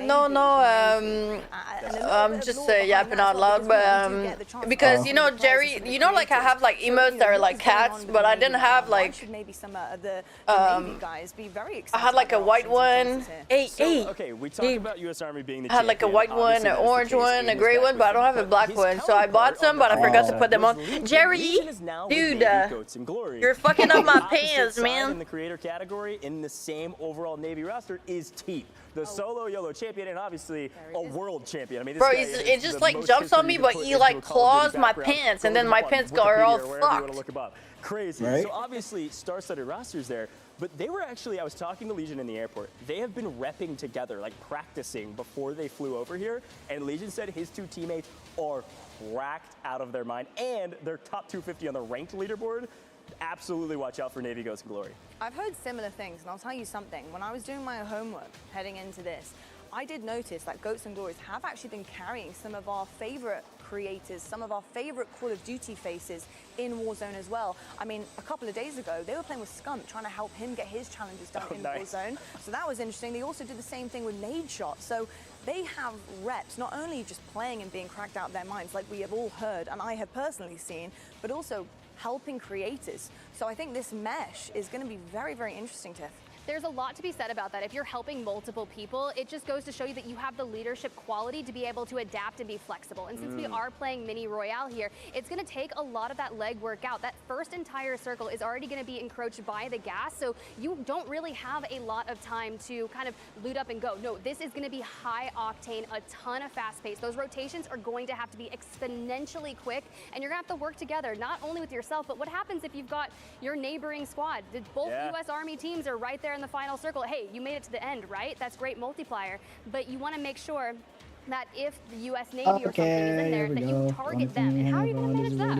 no, I'm just yapping out loud, but because Jerry, like I have like emotes that are like cats, but I didn't have like maybe some of the Navy guys be very excited. I had like a white one. Okay, we talked about U.S. Army being the I had like a white one, an orange one, a gray one, but I don't have a black one. So I bought some, but I forgot to put them on. Jerry, dude, you're fucking up my pants, man. In the creator category, in the same overall Navy roster, is Teep, the solo YOLO champion, and obviously a world champion. I mean, bro, it just like jumps on me, but he like claws my pants, and then my pants are all fucked. Crazy. Right? So obviously, star-studded rosters there. But they were actually, I was talking to Legion in the airport. They have been repping together, like practicing before they flew over here. And Legion said his 2 teammates are cracked out of their mind. And they're top 250 on the ranked leaderboard. Absolutely watch out for Navy Ghost and Glory. I've heard similar things, and I'll tell you something. When I was doing my homework heading into this, I did notice that Goats and Glories have actually been carrying some of our favorite creators, some of our favorite Call of Duty faces in Warzone as well. I mean, a couple of days ago, they were playing with Skunk, trying to help him get his challenges done in Warzone. So that was interesting. They also did the same thing with Nade Shot. So they have reps, not only just playing and being cracked out of their minds, like we have all heard, and I have personally seen, but also helping creators. So I think this mesh is going to be very, very interesting, Tiff. There's a lot to be said about that. If you're helping multiple people, it just goes to show you that you have the leadership quality to be able to adapt and be flexible. And since we are playing Mini Royale here, it's going to take a lot of that legwork out. That first entire circle is already going to be encroached by the gas, so you don't really have a lot of time to kind of loot up and go. No, this is going to be high octane, a ton of fast pace. Those rotations are going to have to be exponentially quick, and you're going to have to work together, not only with yourself, but what happens if you've got your neighboring squad? Both U.S. Army teams are right there in the final circle. Hey, you made it to the end, right? That's great multiplier, but you want to make sure that if the U.S. Navy or something is in there, that you target them. And how are you going to manage that?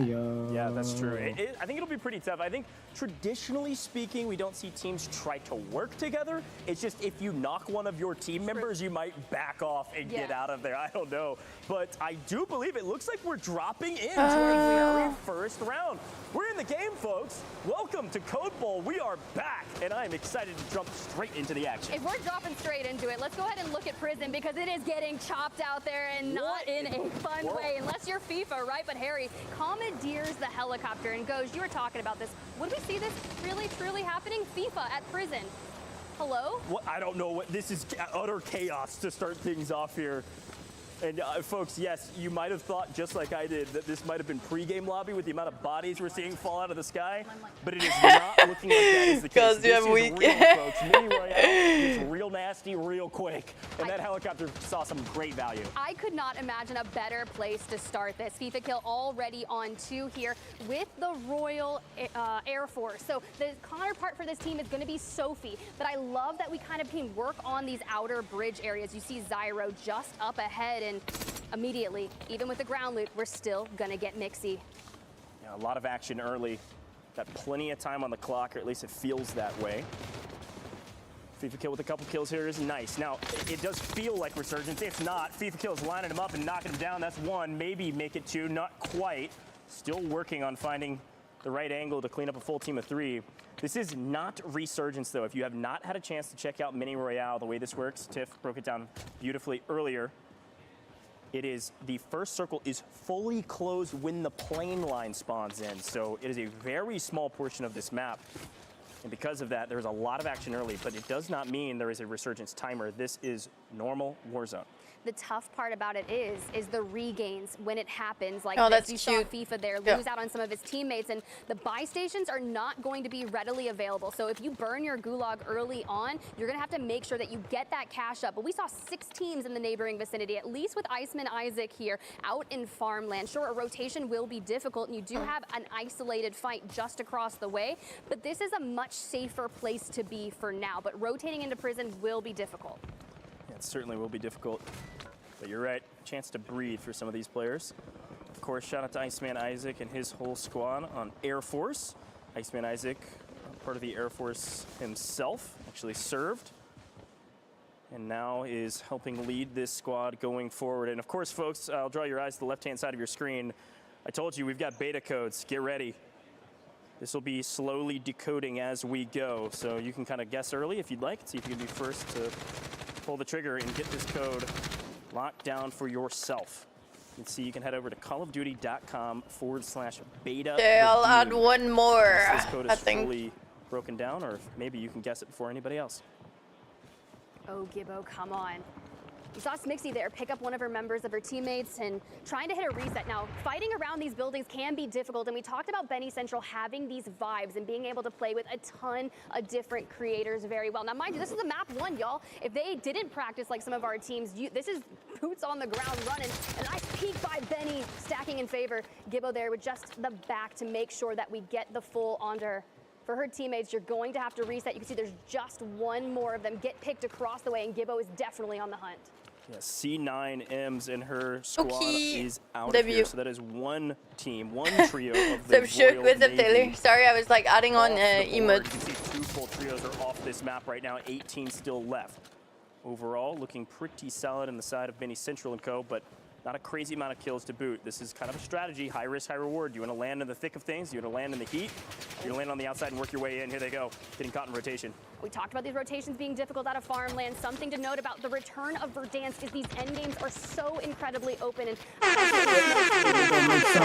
Yeah, that's true. I think it'll be pretty tough. I think traditionally speaking, we don't see teams try to work together. It's just if you knock one of your team members, you might back off and get out of there. I don't know. But I do believe it looks like we're dropping into a very first round. We're in the game, folks. Welcome to Code Bowl. We are back, and I am excited to jump straight into the action. If we're dropping straight into it, let's go ahead and look at Prison, because it is getting chopped out there and not in a fun way, unless you're FIFA, right? But Harry commandeers the helicopter and goes, you were talking about this. Would we see this really, truly happening? FIFA at Prison. Hello? What? I don't know what this is. Utter chaos to start things off here. And folks, yes, you might have thought, just like I did, that this might have been pre-game lobby with the amount of bodies we're seeing fall out of the sky, but it is not looking like that is the case. This is real, folks. Mini Royale is real nasty, real quick, and that helicopter saw some great value. I could not imagine a better place to start this. FIFA kill already on 2 here with the Royal Air Force. So the counterpart for this team is going to be Sophie, but I love that we kind of can work on these outer bridge areas. You see Zyro just up ahead, and immediately, even with the ground loot, we're still gonna get mixy. Yeah, a lot of action early. Got plenty of time on the clock, or at least it feels that way. FIFA kill with a couple kills here is nice. Now, it does feel like Resurgence. It's not. FIFA kill is lining him up and knocking him down. That's 1, maybe make it 2, not quite. Still working on finding the right angle to clean up a full team of 3. This is not Resurgence, though. If you have not had a chance to check out Mini Royale, the way this works, Tiff broke it down beautifully earlier. It is, the first circle is fully closed when the plane line spawns in. So it is a very small portion of this map. And because of that, there's a lot of action early, but it does not mean there is a Resurgence timer. This is normal Warzone. The tough part about it is the regains when it happens. Like that's you cute. saw FIFA there lose out on some of his teammates, and the buy stations are not going to be readily available. So if you burn your gulag early on, you're gonna have to make sure that you get that cash up. But we saw 6 teams in the neighboring vicinity, at least with Iceman Isaac here out in farmland. Sure, a rotation will be difficult, and you do have an isolated fight just across the way, but this is a much safer place to be for now. But rotating into Prison will be difficult. Yeah, it certainly will be difficult. But you're right, chance to breathe for some of these players. Of course, shout out to Iceman Isaac and his whole squad on Air Force. Iceman Isaac, part of the Air Force himself, actually served, and now is helping lead this squad going forward. And of course, folks, I'll draw your eyes to the left-hand side of your screen. I told you, we've got beta codes. Get ready. This will be slowly decoding as we go, so you can kind of guess early if you'd like. See if you can be first to pull the trigger and get this code locked down for yourself. You can see you can head over to callofduty.com/beta. Okay, I'll add one more. This code is fully broken down, or maybe you can guess it before anybody else. Oh, Gibbo, come on. You saw Smixy there pick up one of her members of her teammates and trying to hit a reset. Now, fighting around these buildings can be difficult, and we talked about Benny Central having these vibes and being able to play with a ton of different creators very well. Now, mind you, this is a map 1, y'all. If they didn't practice like some of our teams, this is boots on the ground running. A nice peek by Benny, stacking in favor. Gibbo there with just the back to make sure that we get the full onto her. For her teammates, you're going to have to reset. You can see there's just one more of them get picked across the way, and Gibbo is definitely on the hunt. Yeah, C9Ms and her squad is out of here. So that is one team, one trio of the Royal Navy. Sorry, I was like adding on emotes. You can see 2 full trios are off this map right now. 18 still left. Overall, looking pretty solid on the side of Benny Central and Co. But Not a crazy amount of kills to boot. This is kind of a strategy, high risk, high reward. You want to land in the thick of things. You want to land in the heat. You're going to land on the outside and work your way in. Here they go, getting caught in rotation. We talked about these rotations being difficult out of farmland. Something to note about the return of Verdansk is these end games are so incredibly open. And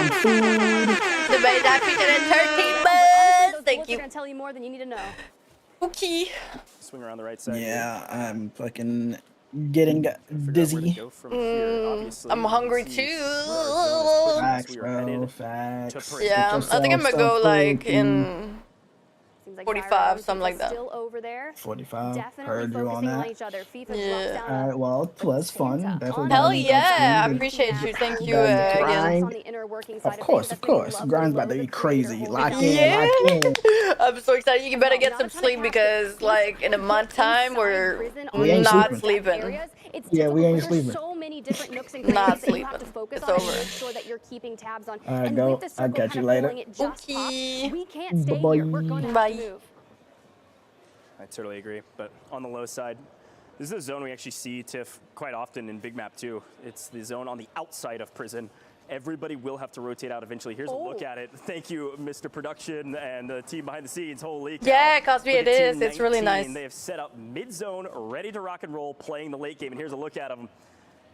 the base at 13 Thank you. Going to tell you more than you need to know. Okay. Swing around the right side. Yeah, I'm fucking getting dizzy. I'm hungry too. Facts, bro. Facts. Yeah, I think I'm gonna go like in 45, something like that. Still over there. 45. Definitely Heard you on that. each other. FIFA Yeah. All right. Well, it was fun. Definitely. Hell yeah! I appreciate you. Thank you again. Of course. Grind's about to be crazy. Lock in. I'm so excited. You better get some sleep because, like, in a month time, we're not sleeping. Yeah, we ain't sleeping. So many different nooks and Not crannies that you have sleeping. to focus It's on over. and make sure that you're keeping tabs on. All right, And go. with the I'll circle catch you kind of later. pulling it just up, we can't stay Bye-bye. here. We're going to have to move. I totally agree, but on the low side, this is a zone we actually see Tiff quite often in Big Map too. It's the zone on the outside of prison. Everybody will have to rotate out eventually. Here's a look at it. Thank you, Mr. Production and the team behind the scenes. Holy cow. Yeah, Cosby, Look it at is. Team It's really 19. nice. They have set up mid-zone, ready to rock and roll, playing the late game. And here's a look at them.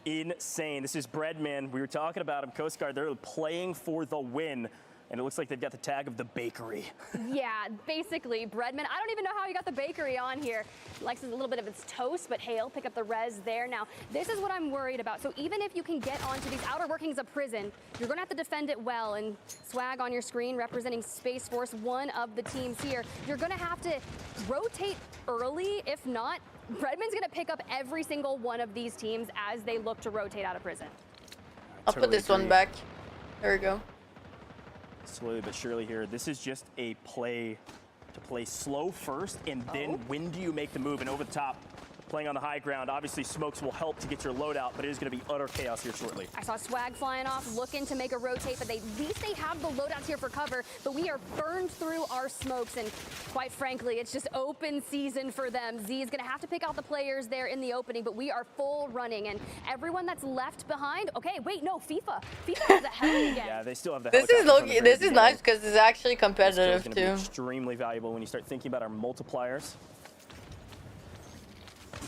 Insane. This is Breadman. We were talking about him, Coast Guard. They're playing for the win. And it looks like they've got the tag of the bakery. Yeah, basically, Breadman. I don't even know how he got the bakery on here. Likes a little bit of its toast, but hey, I'll pick up the res there. Now, this is what I'm worried about. So even if you can get onto these outer workings of prison, you're going to have to defend it well. And Swag on your screen representing Space Force, one of the teams here. You're going to have to rotate early. If not, Breadman's going to pick up every single one of these teams as they look to rotate out of prison. I'll put this one back. There we go. Slowly but surely here. This is just a play to play slow first, and then when do you make the move? And over the top, playing on the high ground. Obviously, smokes will help to get your load out, but it is going to be utter chaos here shortly. I saw Swag flying off, looking to make a rotate, but at least they have the loadouts here for cover, but we are burned through our smokes, and quite frankly, it's just open season for them. Z is going to have to pick out the players there in the opening, but we are full running, and everyone that's left behind, okay, wait, no, FIFA has the heli again. Yeah, they still have the This is helicopters on the very this is beginning. nice because it's actually competitive It's going to be too. extremely valuable when you start thinking about our multipliers.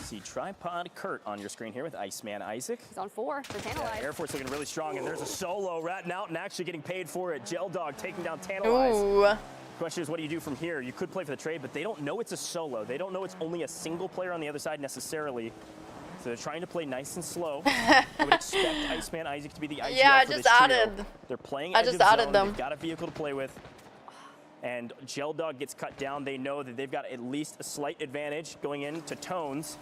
See Tripod Kurt on your screen here with Iceman Isaac. He's on 4 for Tantalize. Air Force looking really strong, and there's a solo ratting out and actually getting paid for it. Gel Dog taking down Tantalize. Ooh. Question is, what do you do from here? You could play for the trade, but they don't know it's a solo. They don't know it's only a single player on the other side necessarily. So they're trying to play nice and slow. I would expect Iceman Isaac to be the IGL Yeah, I for just this trio. added. They're playing I edge just of added zone. them. They've got a vehicle to play with. And Gel Dog gets cut down. They know that they've got at least a slight advantage going into Tones.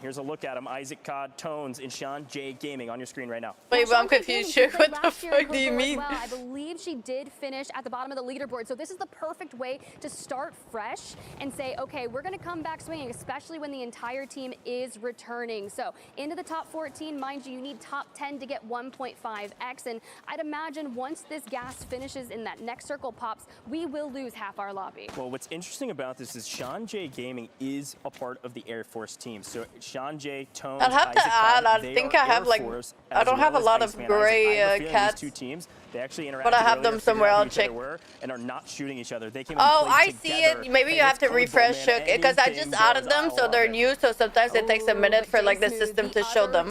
Here's a look at him. Isaac Cod, Tones, and Sean J Gaming on your screen right now. Wait, but I'm confused. What the fuck do you mean? Well, I believe she did finish at the bottom of the leaderboard. So this is the perfect way to start fresh and say, okay, we're going to come back swinging, especially when the entire team is returning. So into the top 14, mind you, you need top 10 to get 1.5x. And I'd imagine once this gas finishes and that next circle pops, we will lose half our lobby. Well, what's interesting about this is Sean J Gaming is a part of the Air Force team. So Sean J, Tones, I'll have to Isaac add, Cod, I they think are I have Air like, Force, I as don't well have a as lot of Iceman gray Isaac. I have a feeling cats. these two teams, they actually interacted But I have earlier, them figured somewhere, out I'll who each other check. were, and are not shooting each other. They came Oh, and I played see together, it. Maybe you and have it's to refresh Code Bowl, man. because I Anything just added goes. them, I so love they're it. new. So sometimes it takes a minute for like the system to show them.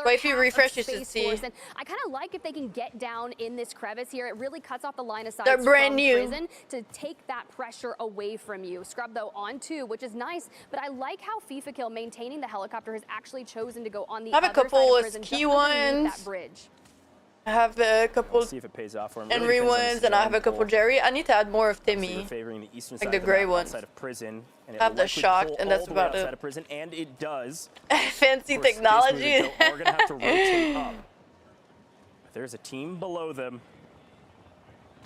But if you refresh, you should see. And I kind of like if they can get down in this crevice here. It really cuts off the line of sight. They're brand from new. Prison to take that pressure away from you. Scrub though on 2, which is nice. But I like how FIFA Kill maintaining the helicopter has actually chosen to go on the I have a other couple side of of prison, ski just underneath ones. that bridge. I have a couple We'll see if it pays off for him. Henry Really depends on the ones, and I have a zone couple pull. Jerry. I need to add more of So Timmy. you're favoring the eastern Like side the of gray map, ones. outside of prison, and it I have will the likely shocked, pull and that's all the way about outside it. of prison, and it does. Fancy For Space technology. Movement, so we're gonna have to rotate up. There's a team below them.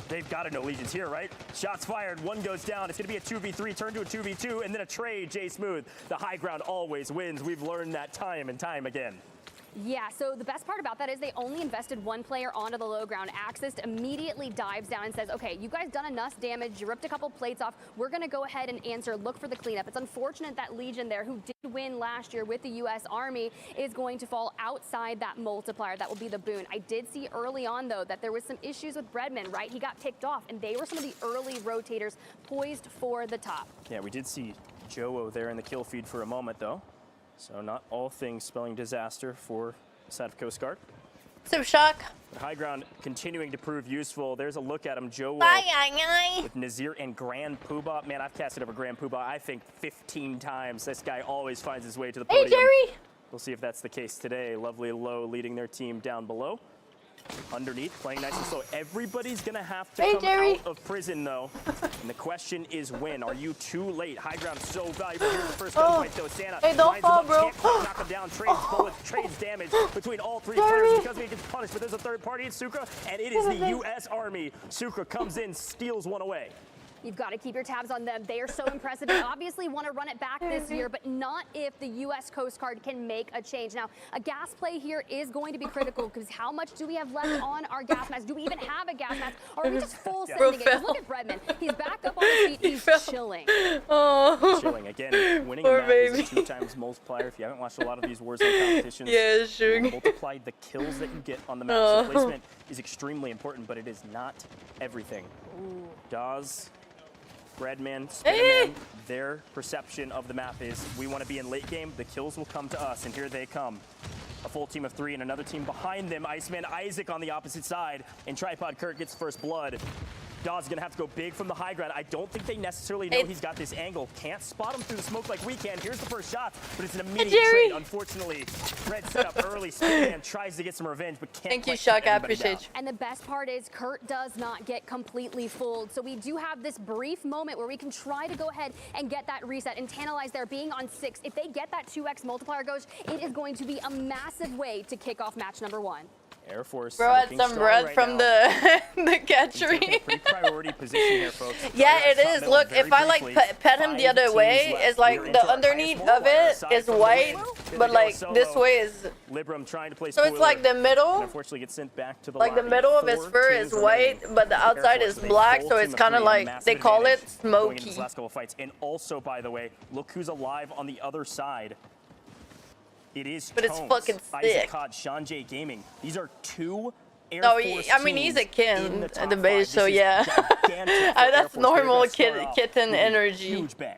They've got to know Legion's here, right? Shots fired, one goes down. It's gonna be a 2v3, turn to a 2v2, and then a trade. Jay Smooth, the high ground always wins. We've learned that time and time again. Yeah, so the best part about that is they only invested one player onto the low ground. Axis immediately dives down and says, okay, you guys done enough damage, you ripped a couple plates off, we're gonna go ahead and answer, look for the cleanup. It's unfortunate that Legion there, who did win last year with the US Army, is going to fall outside that multiplier. That will be the boon. I did see early on, though, that there was some issues with Breadman, right? He got picked off, and they were some of the early rotators poised for the top. Yeah, we did see Joe there in the kill feed for a moment, though. So not all things spelling disaster for the side of Coast Guard. So shock. But high ground continuing to prove useful. There's a look at him, Joe. With Nazir and Grand Poobah. Man, I've casted over Grand Poobah, I think, 15 times. This guy always finds his way to the podium. Hey, Jerry. We'll see if that's the case today. Lovely Low leading their team down below. Underneath, playing nice and slow. Everybody's gonna have to come out of prison, though. And the question is when. Are you too late? High ground so valuable here in the first gunfight, though. Santa don't fall, bro. Can't quite knock him down. Trades bullets, trades damage between all three players because he gets punished. But there's a third party, it's Sucre, and it is the U.S. Army. Sucre comes in, steals one away. You've got to keep your tabs on them. They are so impressive. They obviously want to run it back this year, but not if the U.S. Coast Guard can make a change. Now, a gas play here is going to be critical because how much do we have left on our gas mask? Do we even have a gas mask? Or are we just full sending it? Look at Breadman. He's back up on his feet. He's chilling. Oh. Chilling. Again, winning a map is a 2 times multiplier. If you haven't watched a lot of these Warzone competitions, yeah, sure. Multiply the kills that you get on the map. So placement is extremely important, but it is not everything. Dawes, Breadman, Spiderman, their perception of the map is we want to be in late game, the kills will come to us, and here they come. A full team of 3 and another team behind them. Iceman Isaac on the opposite side, and Tripod Kurt gets first blood. Dawes is going to have to go big from the high ground. I don't think they necessarily know he's got this angle. Can't spot him through the smoke like we can. Here's the first shot, but it's an immediate trade. Unfortunately, Red set up early. Spiderman tries to get some revenge, but can't. Thank you, Shock. I appreciate you. And the best part is Kurt does not get completely fooled. So we do have this brief moment where we can try to go ahead and get that reset and tantalize there being on 6. If they get that 2x multiplier goes, it is going to be a massive way to kick off match number 1. Air Force. Bro, had some bread from the catchery. Pretty priority position here, folks. Yeah, it is. Look, if I like pet him the other way, it's like the underneath of it is white, but like this way is. Libram trying to play. So it's like the middle. Unfortunately, gets sent back to the like the middle of his fur is white, but the outside is black, so it's kind of like they call it smoky. Last couple fights, and also, by the way, look who's alive on the other side. It is but it's fucking sick. Isaac Cod, Sean J Gaming. These are 2 Air Force I mean, he's a kid at the base, so yeah. That's normal kitten energy. Huge bang.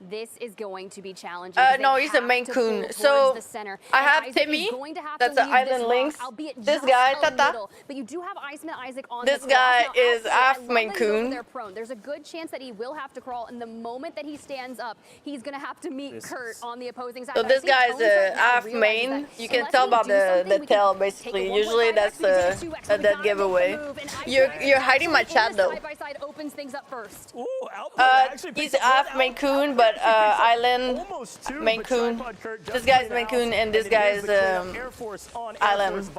This is going to be challenging. No, he's a Maine Coon. So I have Timmy. That's an Island Lynx. This guy, Tata. But you do have Iceman Isaac on this guy is half Maine Coon. There's a good chance that he will have to crawl, and the moment that he stands up, he's going to have to meet Kurt on the opposing side. So this guy is a half Maine. You can tell about the tail, basically. Usually that's a dead giveaway. You're hiding my chat though. Opens things up first. He's half Maine Coon, but Island Maine Coon. This guy's Maine Coon, and this guy's Island.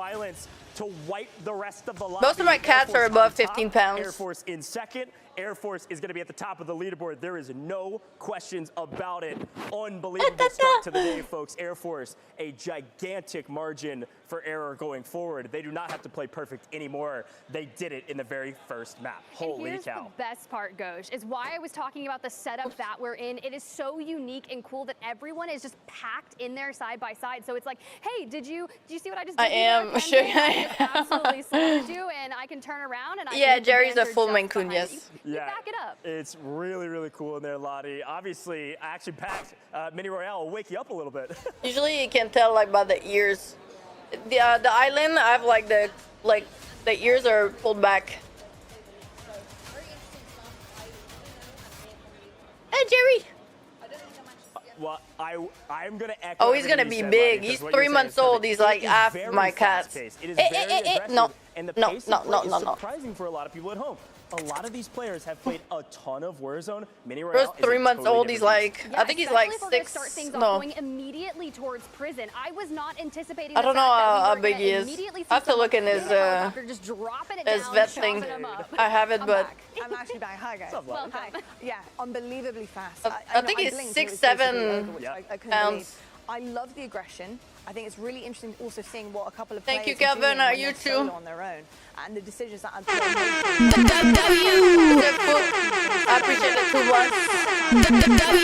To wipe the rest of the most of my cats are above 15 pounds. Air Force in second. Air Force is going to be at the top of the leaderboard. There is no questions about it. Unbelievable start to the day, folks. Air Force, a gigantic margin for error going forward. They do not have to play perfect anymore. They did it in the very first map. Holy here's cow. The best part, Goj, is why I was talking about the setup that we're in. It is so unique and cool that everyone is just packed in there side by side. So it's like, hey, did you see what I just did? I am. Sure. I absolutely slammed you, and I can turn around and I yeah, can Jerry's a full Maine Coon, yes. Yeah, back it up. It's really, really cool in there, Lottie. Obviously, action-packed Mini Royale will wake you up a little bit. Usually you can tell like by the ears. The island, I have like the ears are pulled back. Hey, Jerry. Well, I'm gonna echo. Oh, he's gonna be big. He's 3 months old. He's like half my cats. No, surprising for a lot of people at home. A lot of these players have played a ton of Warzone. Mini Royale is 3 months old. He's like, I think he's like 6. Start things no. Going immediately towards prison. I was not anticipating. I don't know how big he is. I have to look in his vet thing. I have it, but I'm actually back. Hi guys. Well, hi. Yeah, unbelievably fast. I think he's 6'7" pounds. I love the aggression. I think it's really interesting also seeing what a couple of Thank players you, are doing Kevin. when You they're too. solo on their own, and the decisions that are being I appreciate it too much.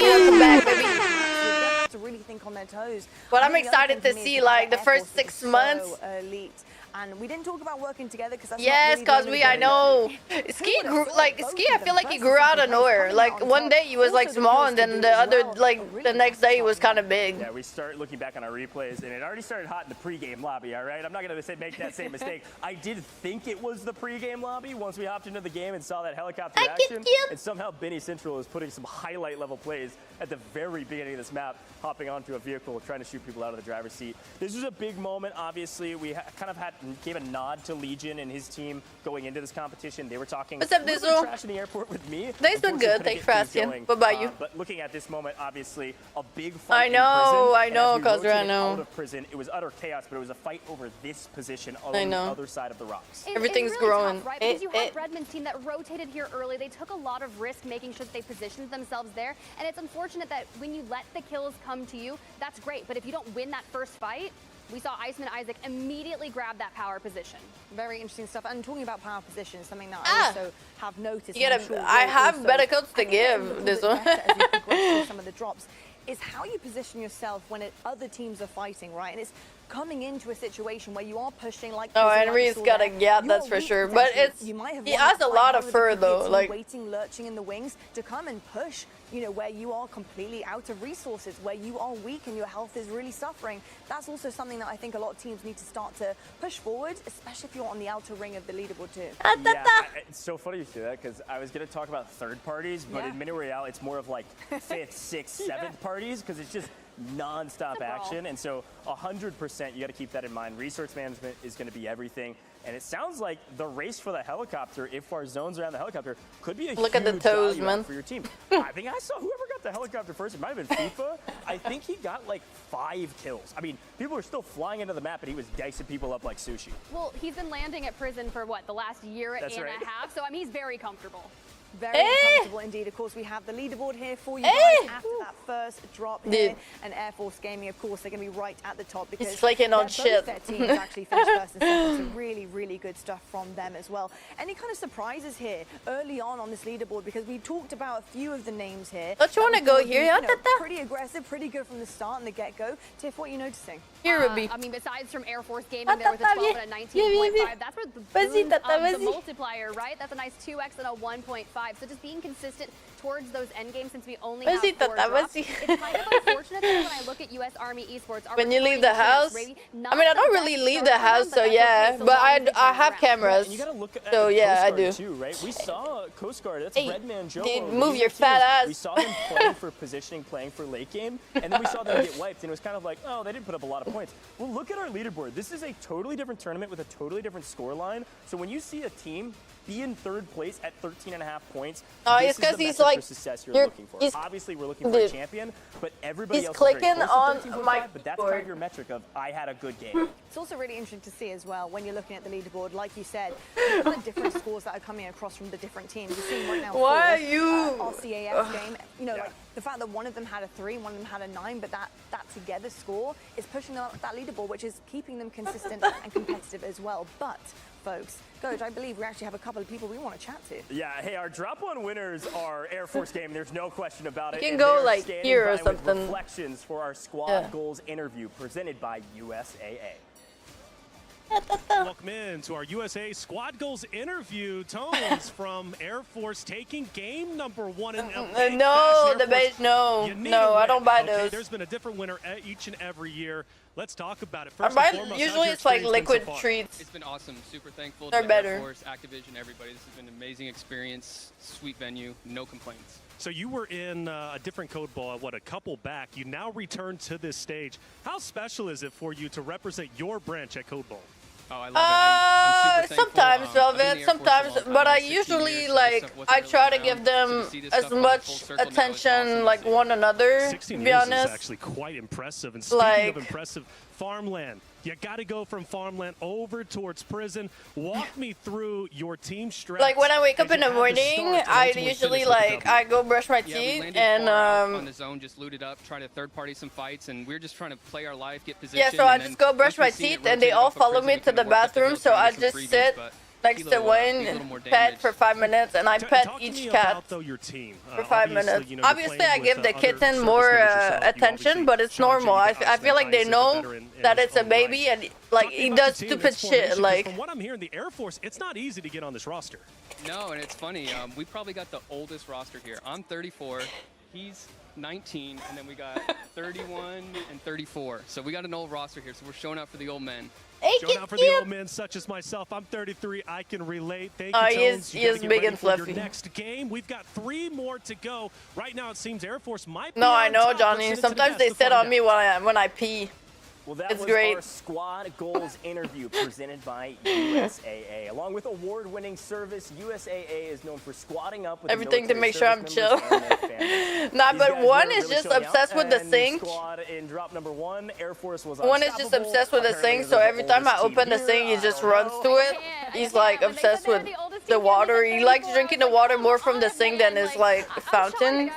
Welcome back, baby. to really think on their toes. But I'm I think the other excited thing to for me see is like the Air first Force 6 is months. so elite. And we didn't talk about working together because that's Yes, not cause really I know Ski grew Ski. I feel like he grew out of nowhere. Like one day he was like small, and then the other the next day he was kind of big. Yeah, we start looking back on our replays, and it already started hot in the pregame lobby. All right, I'm not gonna make that same mistake. I did think it was the pregame lobby once we hopped into the game and saw that helicopter action, and somehow Benny Central is putting some highlight level plays at the very beginning of this map, hopping onto a vehicle, trying to shoot people out of the driver's seat. This was a big moment. Obviously, we kind of gave a nod to Legion and his team going into this competition. They were talking What's up, Dizzle? trash in the airport with me. They's been good. Thanks for asking. What about you? But looking at this moment, obviously, a big fight in I prison. know, And as we Cosra, I rotated know. out of prison, it was utter chaos, but it was a fight over this position I along the know. other side of the rocks. Everything's it's really growing. tough, right? Because you had Redmond's team that rotated here early. They took a lot of risk making sure that they positioned themselves there. And it's unfortunate that when you let the kills come to you, that's great. But if you don't win that first fight, we saw Iceman Isaac immediately grab that power position. Very interesting stuff. And talking about power position, something that I also have noticed. You and I'm gotta, sure I you'll have also- better codes to I think they're a give. little This bit one. better as you progress through some of the drops, is how you position yourself when other teams are fighting, right? And it's coming into a situation where you are pushing like. Oh, prison, like Henry's we saw got a there. gap, You that's are for weak sure. But potentially. it's You might have he won has the a fight lot now of with fur the though. team Like waiting, lurching in the wings to come and push. You know, where you are completely out of resources, where you are weak and your health is really suffering. That's also something that I think a lot of teams need to start to push forward, especially if you're on the outer ring of the leaderboard too. Yeah, it's so funny you say that because I was going to talk about third parties, but in Mini Royale, it's more of like fifth, sixth, seventh parties because it's just non-stop action. And so 100% you got to keep that in mind. Resource management is going to be everything. And it sounds like the race for the helicopter, if our zones around the helicopter, could be a Look at the huge toes, value man. add for your team. I think I saw whoever got the helicopter first. It might have been FIFA. I think he got like 5 kills. I mean, people are still flying into the map, and he was dicing people up like sushi. Well, he's been landing at prison for what, the last year That's and right. a half? So, I mean, he's very comfortable. Very uncomfortable indeed. Of course, we have the leaderboard here for you guys after that first drop here. And Air Force Gaming, of course, they're going to be right at the top because He's flaking on both shit. their teams actually finished first and second. So really, really good stuff from them as well. Any kind of surprises here early on this leaderboard? Because we talked about a few of the names here. Don't you want to go here? You know, pretty aggressive, pretty good from the start and the get-go. Tiff, what are you noticing? Here, Ruby. I mean, besides from Air Force Gaming there with a 12 and a 19.5, that's where the boons of the multiplier, right? That's a nice 2x and a 1.5. So just being consistent towards those end games since we only have 4 drops. It's kind of unfortunate that when I look at US Army Esports, when you leave the house, I mean, I don't really leave the house, so yeah, but I have cameras. And you gotta look at so the yeah, I Coast do. Guard too, right? We saw Coast Guard. That's Redman Joe. Dude, move your fat ass. We saw them playing for positioning, playing for late game, and then we saw them get wiped, and it was kind of like, oh, they didn't put up a lot of points. Well, look at our leaderboard. This is a totally different tournament with a totally different score line. So when you see a team be in third place at 13.5 points, this it's is because the he's metric like for success you're looking for. Obviously, we're looking for a champion, but everybody he's else is very clicking close to on 13.5, my but that's kind of your metric of I had a good game. It's also really interesting to see as well when you're looking at the leaderboard, like you said, the kind of different scores that are coming across from the different teams. You're seeing right now Why four, are you- RCAF game. You know, like the fact that one of them had a 3, one of them had a 9, but that together score is pushing them up that leaderboard, which is keeping them consistent and competitive as well. But folks, Coach, I believe we actually have a couple of people we want to chat to. Yeah, hey, our drop one winners are Air Force Game. There's no question about it. You can And go, they're like, standing here or by with something. reflections for our squad goals interview presented by USAA. Welcome in to our USA Squad Goals interview. Tones from Air Force taking game number 1 in no, the base, no, I don't buy those. There's been a different winner each and every year. Let's talk about it. First I and buy, foremost, usually how's it's your like experience been liquid so far? treats. It's been awesome. Super thankful They're to better. Air Force, Activision, everybody. This has been an amazing experience. Sweet venue. No complaints. So you were in a different code ball, a couple back. You now return to this stage. How special is it for you to represent your branch at Code Bowl? Oh, I love it. I'm super thankful. Sometimes I've of been in it, the Air Force a sometimes, long time, but I 16 usually years, so this like stuff wasn't I really try to around. give them So to see this as stuff come much full circle now is attention, awesome like one another. 16 To be years honest, is actually quite impressive. And speaking Like- of impressive, farmland. You got to go from farmland over towards prison. Walk me through your team strategy. Like when I wake up in the morning, I usually like I go brush my teeth and on the zone, just looted up, try to third party some fights, and we're just trying to play our life, get position. yeah. So I just go brush my teeth, and they all follow me to the bathroom. So I just sit next to one pet for 5 minutes, and I pet each cat for 5 minutes. Obviously, I give the kitten more attention, but it's normal. I feel like they know that it's a baby, and like he does stupid shit. Like from what I'm hearing, the Air Force, it's not easy to get on this roster. No, and it's funny. We probably got the oldest roster here. I'm 34. He's 19, and then we got 31 and 34. So we got an old roster here. So we're showing up for the old men. Showing out for the old men such as myself. I'm 33. I can relate. Thank you, Tones. He is big and fluffy. Your next game. We've got 3 more to go. Right now, it seems Air Force might be no, I know, top. Johnny. Sometimes they sit on me when I pee. Well, that was great. our squad goals interview presented by USAA. Along with award-winning service, USAA is known for squatting up with everything to make sure I'm chill. Nah, but one is just obsessed with the sink. In drop number 1, Air Force was one is just obsessed with the sink, so every time I open the sink, he just runs to it. He's like obsessed with the water. He likes drinking the water more from the sink than his like fountain.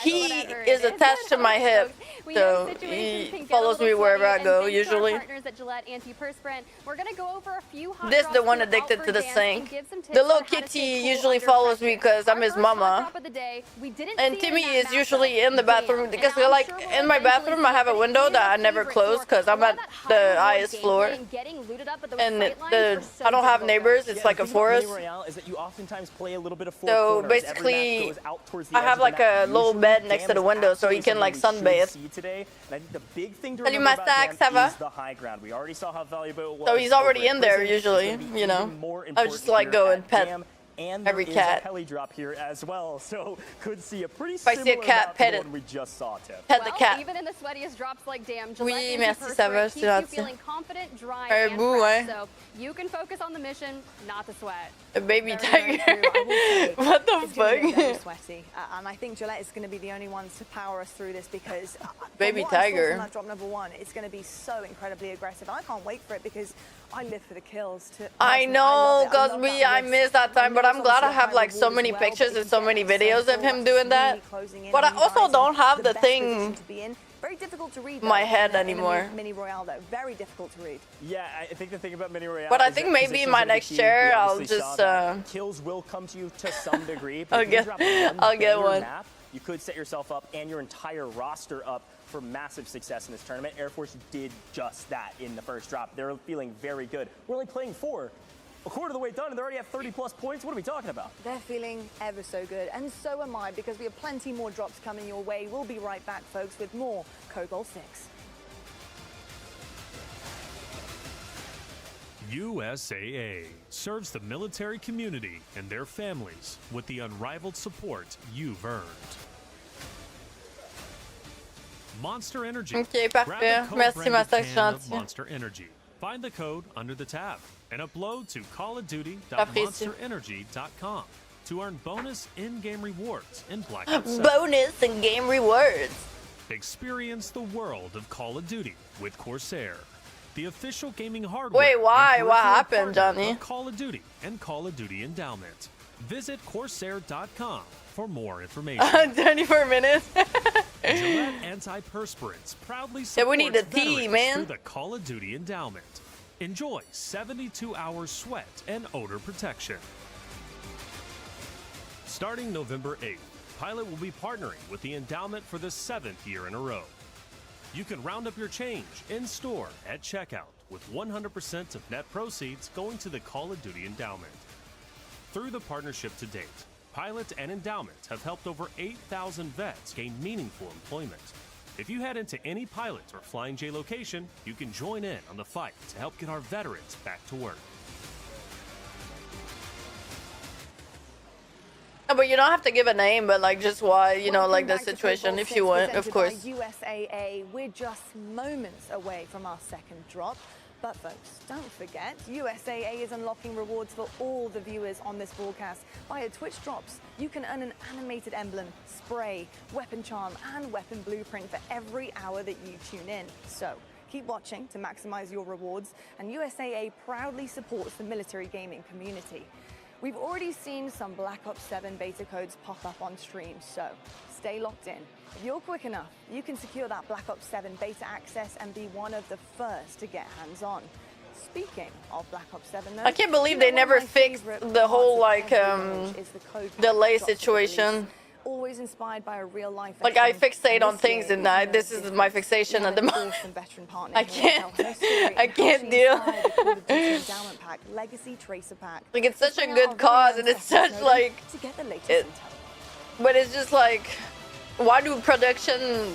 He is attached to my hip, so he follows me wherever I go usually. This is the one addicted to the sink. The little kitty usually follows me because I'm his mama. And Timmy is usually in the bathroom because like in my bathroom I have a window that I never close because I'm at the highest floor. And I don't have neighbors, it's like a forest. So basically I have like a little bed next to the window so he can like sunbathe. Salut ma stack, ça va? So he's already in there usually, you know. I just like go and pet every cat. Heli drop here as well, so could see a pretty if I see a cat, pet it. We just saw, Tiff. Pet the cat. Even in the sweatiest drops like damn, Oui, merci, ça va, keeps you feeling confident, dry, and fresh, so you can focus on the mission, not the sweat. A baby tiger. What the fuck? Very sweaty, and I think Gillette is going to be the only ones to power us through this because baby tiger. From that drop number 1, it's going to be so incredibly aggressive. I can't wait for it because I live for the kills. I know, cause I miss that time, but I'm glad I have like so many pictures and so many videos of him doing that. But I also don't have the thing very difficult to read in my head anymore. Mini Royale though, very difficult to read. Yeah, I think the thing about Mini Royale. But I think maybe in my next share I'll just kills will come to you to some degree. I'll get one. Map, you could set yourself up and your entire roster up for massive success in this tournament. Air Force did just that in the first drop. They're feeling very good. We're only playing 4. A quarter of the way done, and they already have 30+ points. What are we talking about? They're feeling ever so good, and so am I, because we have plenty more drops coming your way. We'll be right back, folks, with more Code Gold 6. USAA serves the military community and their families with the unrivaled support you've earned. Monster Energy. Ok, parfait. Merci, ma stack gentil. Monster Energy. Find the code under the tab and upload to callofduty.monsterenergy.com to earn bonus in-game rewards in Black Ops 7. Bonus in-game rewards. Experience the world of Call of Duty with Corsair, the official gaming hardware. Wait, why? What happened, Johnny? Call of Duty and Call of Duty Endowment. Visit Corsair.com for more information. 24 minutes. Gillette antiperspirants proudly supports we need the tea, man. Through the Call of Duty Endowment. Enjoy 72 hours sweat and odor protection. Starting November 8th, Pilot will be partnering with the Endowment for the 7th year in a row. You can round up your change in store at checkout with 100% of net proceeds going to the Call of Duty Endowment. Through the partnership to date, Pilot and Endowment have helped over 8,000 vets gain meaningful employment. If you head into any Pilot or Flying J location, you can join in on the fight to help get our veterans back to work. No, but you don't have to give a name, but like just why, you know, like the situation if you want, of course. USAA, we're just moments away from our second drop. But folks, don't forget, USAA is unlocking rewards for all the viewers on this broadcast. Via Twitch drops, you can earn an animated emblem, spray, weapon charm, and weapon blueprint for every hour that you tune in. So Keep watching to maximize your rewards, and USAA proudly supports the military gaming community. We've already seen some Black Ops 7 beta codes pop up on stream, so stay locked in. If you're quick enough, you can secure that Black Ops 7 beta access and be one of the first to get hands-on. Speaking of Black Ops 7, though, I can't believe they never fixed the whole like delay situation. Always inspired by a real life. Like I fixate on things, and this is my fixation at the moment. I can't deal. Legacy Tracer Pack. Like it's such a good cause, and it's such like but it's just like, why do production?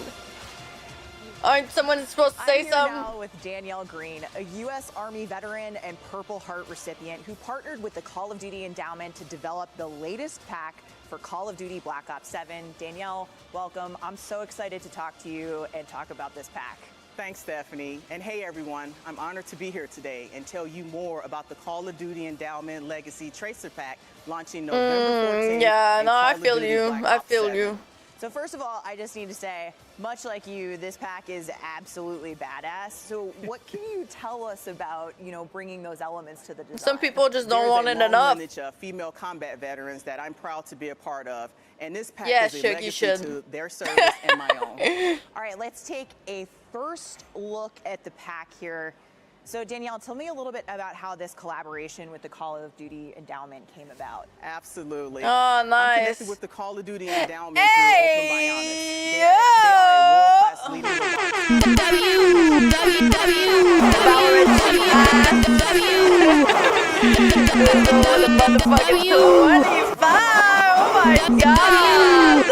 Aren't someone supposed to say I'm here something? now with Danielle Green, a U.S. Army veteran and Purple Heart recipient who partnered with the Call of Duty Endowment to develop the latest pack for Call of Duty Black Ops 7. Danielle, welcome. I'm so excited to talk to you and talk about this pack. Thanks, Stephanie. And hey, everyone. I'm honored to be here today and tell you more about the Call of Duty Endowment Legacy Tracer Pack launching November 14th. Yeah, no, I feel you. I feel you. So first of all, I just need to say, much like you, this pack is absolutely badass. So what can you tell us about, bringing those elements to the design? Some people just don't want it enough. There's a female combat veterans that I'm proud to be a part of. And this pack Yeah, is a legacy to their service and my own. All right, let's take a first look at the pack here. So Danielle, tell me a little bit about how this collaboration with the Call of Duty Endowment came about. Absolutely. Oh, nice. I'm connected with the Call of Duty Endowment hey! through Open Bionics. They are a world-class leader. Motherfucking 25! Oh my god!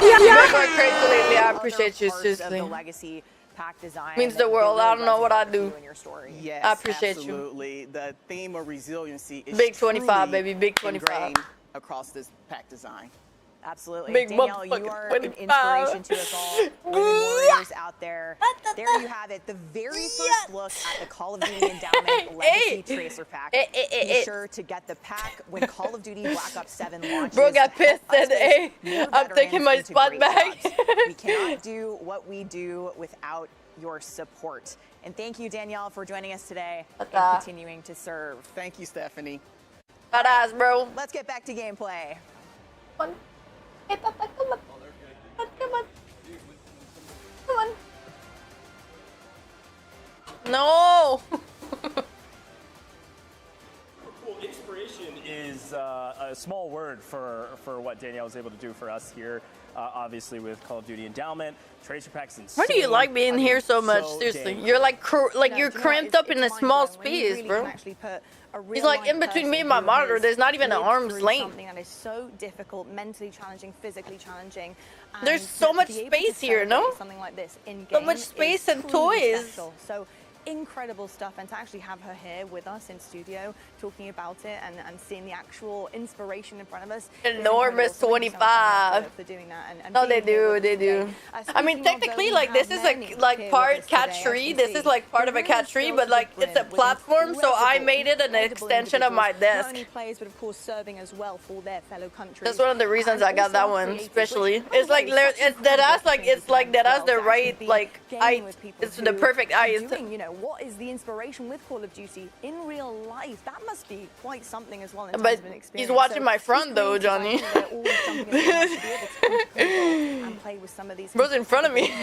You're going crazy lately. I appreciate you, seriously. The legacy pack design means the world. I don't know what I do. Yes, I appreciate absolutely. You. The theme of resiliency is big 25, baby. Big 25 across this pack design. Absolutely. Big Danielle, you are an inspiration to us all, women warriors out there. There you have it, the very first look at the Call of Duty Endowment Legacy Tracer Pack. Be sure to get the pack when Call of Duty Black Ops 7 launches. Bro got pissed and hey, I'm taking my spot back. We cannot do what we do without your support. And thank you, Danielle, for joining us today and continuing to serve. Thank you, Stephanie. Badass, bro. Let's get back to gameplay. Hey, Papa, come on. Come on. Come on. No! Well, inspiration is a small word for what Danielle was able to do for us here. Obviously, with Call of Duty Endowment, Tracer Packs, and why do you like being here so much? Seriously, you're like you're cramped up in a small space, bro. He's like in between me and my monitor. There's not even an arm's length. Something that is so difficult, mentally challenging, physically challenging. There's so much space here, no? Something like this in so much space and toys. So incredible stuff, and to actually have her here with us in studio talking about it and seeing the actual inspiration in front of us. Enormous 25. For doing that and no, they do. I mean, technically, like this is like part catch tree. This is like part of a catch tree, but like it's a platform, so I made it an extension of my desk. Not only players, but of course serving as well for their fellow countries. That's one of the reasons I got that one, especially. It's like it's that us, like it's like that us the right like it's the perfect eye. What is the inspiration with Call of Duty in real life? That must be quite something as well. But he's watching my front though, Johnny. And play with some of these. Bro's in front of me.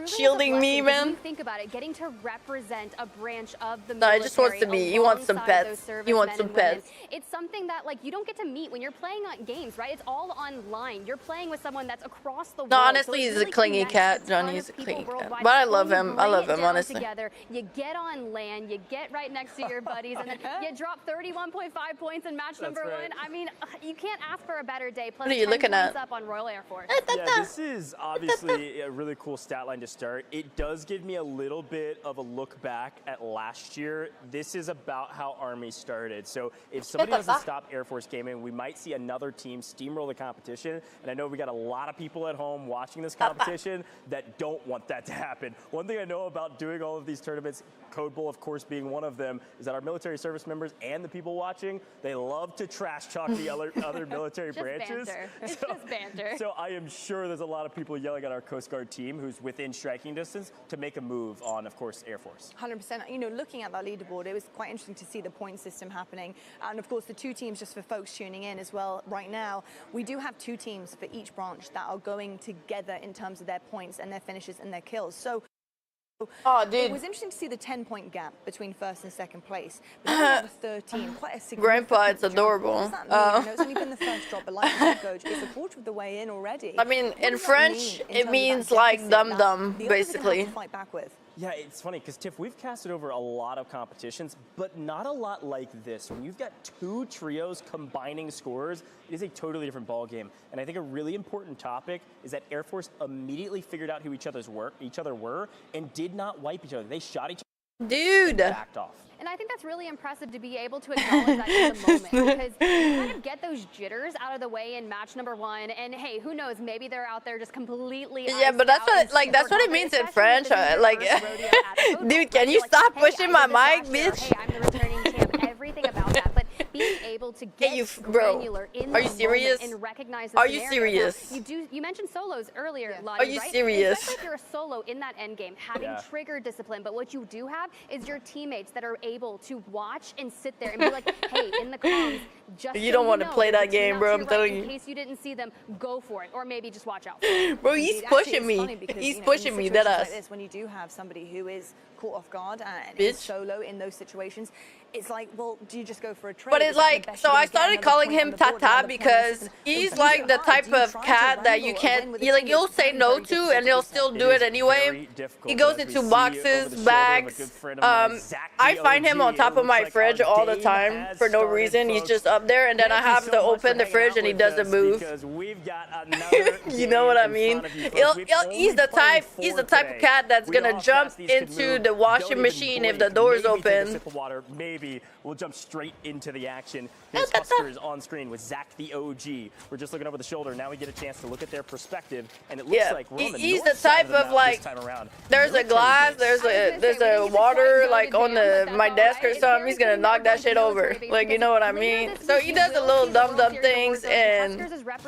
Shielding me, man. You think about it, getting to represent a branch of the military. No, he just wants to be. He wants some pets. He wants some pets. It's something that like you don't get to meet when you're playing on games, right? It's all online. You're playing with someone that's across the world. No, honestly, he's a clingy cat. Johnny's a clingy cat. But I love him. I love him, honestly. Together, you get on land, you get right next to your buddies, and then you drop 31.5 points in match number 1. I mean, you can't ask for a better day. Plus, what are you looking at? Up on Royal Air Force. Yeah, this is obviously a really cool stat line to start. It does give me a little bit of a look back at last year. This is about how Army started. So if somebody doesn't stop Air Force Gaming, we might see another team steamroll the competition. And I know we got a lot of people at home watching this competition that don't want that to happen. One thing I know about about doing all of these tournaments, Code Bowl, of course, being one of them, is that our military service members and the people watching, they love to trash talk the other military branches. Banter. It's just banter. So I am sure there's a lot of people yelling at our Coast Guard team who's within striking distance to make a move on, of course, Air Force. 100%. You know, looking at that leaderboard, it was quite interesting to see the point system happening. And of course, the two teams, just for folks tuning in as well, right now, we do have two teams for each branch that are going together in terms of their points and their finishes and their kills. So it was interesting to see the 10-point gap between first and second place. But then the 13, quite a significant Grandpa, it's adorable. What does that mean? I know it's only been the first drop, but like you said, Coach, it's a quarter of the way in already. I mean, What in does that French, mean in it terms means of that like deficit dum that dum, the others are gonna have basically. to fight back with? Yeah, it's funny because Tiff, we've casted over a lot of competitions, but not a lot like this. When you've got two trios combining scores, it is a totally different ball game. And I think a really important topic is that Air Force immediately figured out who each other were and did not wipe each other. They shot each other. Dude. Backed off. And I think that's really impressive to be able to acknowledge that in the moment, because you kind of get those jitters out of the way in match number 1. And hey, who knows? Maybe they're out there just completely. Yeah, but that's what that's what it means in French. Like, dude, can you stop pushing my mic, bitch? Hey, I'm the returning champ. Everything about that, but being able to get granular in Are you the serious? moment and recognize the Are you scenario. serious? Now, you mentioned solos earlier, Lottie, Are you right? serious? Especially if you're a solo in that end game, having trigger discipline. But what you do have is your teammates that are able to watch and sit there and be like, hey, in the comms, just You so don't want to know, play if that it's game, not bro. to I'm your telling right, you. In case you didn't see them, go for it, or maybe just watch out. Bro, he's It pushing actually is funny me. because, He's you know, pushing in me. situations That like ass. this, when you do have somebody who is caught off guard and Bitch. is solo in those situations, it's like, well, do you just go for a trade? But it's Is that the like, best so you're I gonna get? started Another calling point him on the board, Tata another point because system. he's When like things the get hard, type do you of try to cat that you wrangle or can't, win with a you like, team? you'll It's say very, no very to difficult and he'll to still defend. do it anyway. He goes into boxes, bags. I find him on top of my fridge all the time for no reason. He's just up there, and then I have to open the fridge and he doesn't move. You know what I mean? He's the type of cat that's gonna jump into the washing machine if the door is open. Maybe we'll jump straight into the action. Here's Huskers on screen with Zach the OG. We're just looking over the shoulder. Now we get a chance to look at their perspective, and it looks like we're on the he's north the side type of the of map like, this time around. there's a glass, there's a water like on my desk or something. He's gonna knock that shit over. Like, you know what I mean? So he does the little dumb things and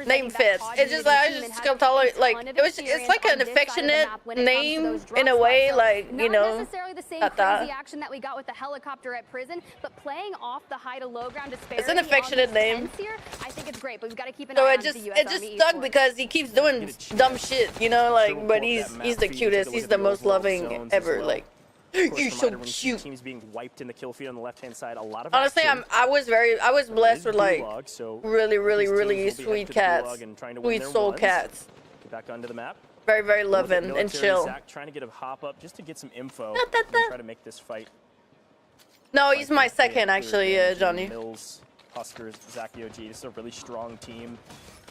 name fits. It's just like, I just gonna tell her, like, it's like an affectionate name in a way, like, you know. Not necessarily the same crazy action that we got with the helicopter at prison, but playing off the high to low ground disparity. It's an affectionate name. Here, I think it's great, but we've got to keep an So eye it on just the US Army stuck esports. because he keeps doing dumb shit, you know, like, but he's the cutest. He's the most loving ever. Like, you're so cute. Teams being wiped in the kill feed on the left-hand side. A lot of Honestly, action. I was blessed with like Gulag, so really these teams will be sweet headed to cats, Gulag and trying to win sweet their soul ones. cats. Get back onto the map. Very loving and Military chill. Zach trying to get a hop up just to get some info and try to make this fight. No, he's my second actually, Johnny. Mills, Huskers, Zach the OG. This is a really strong team.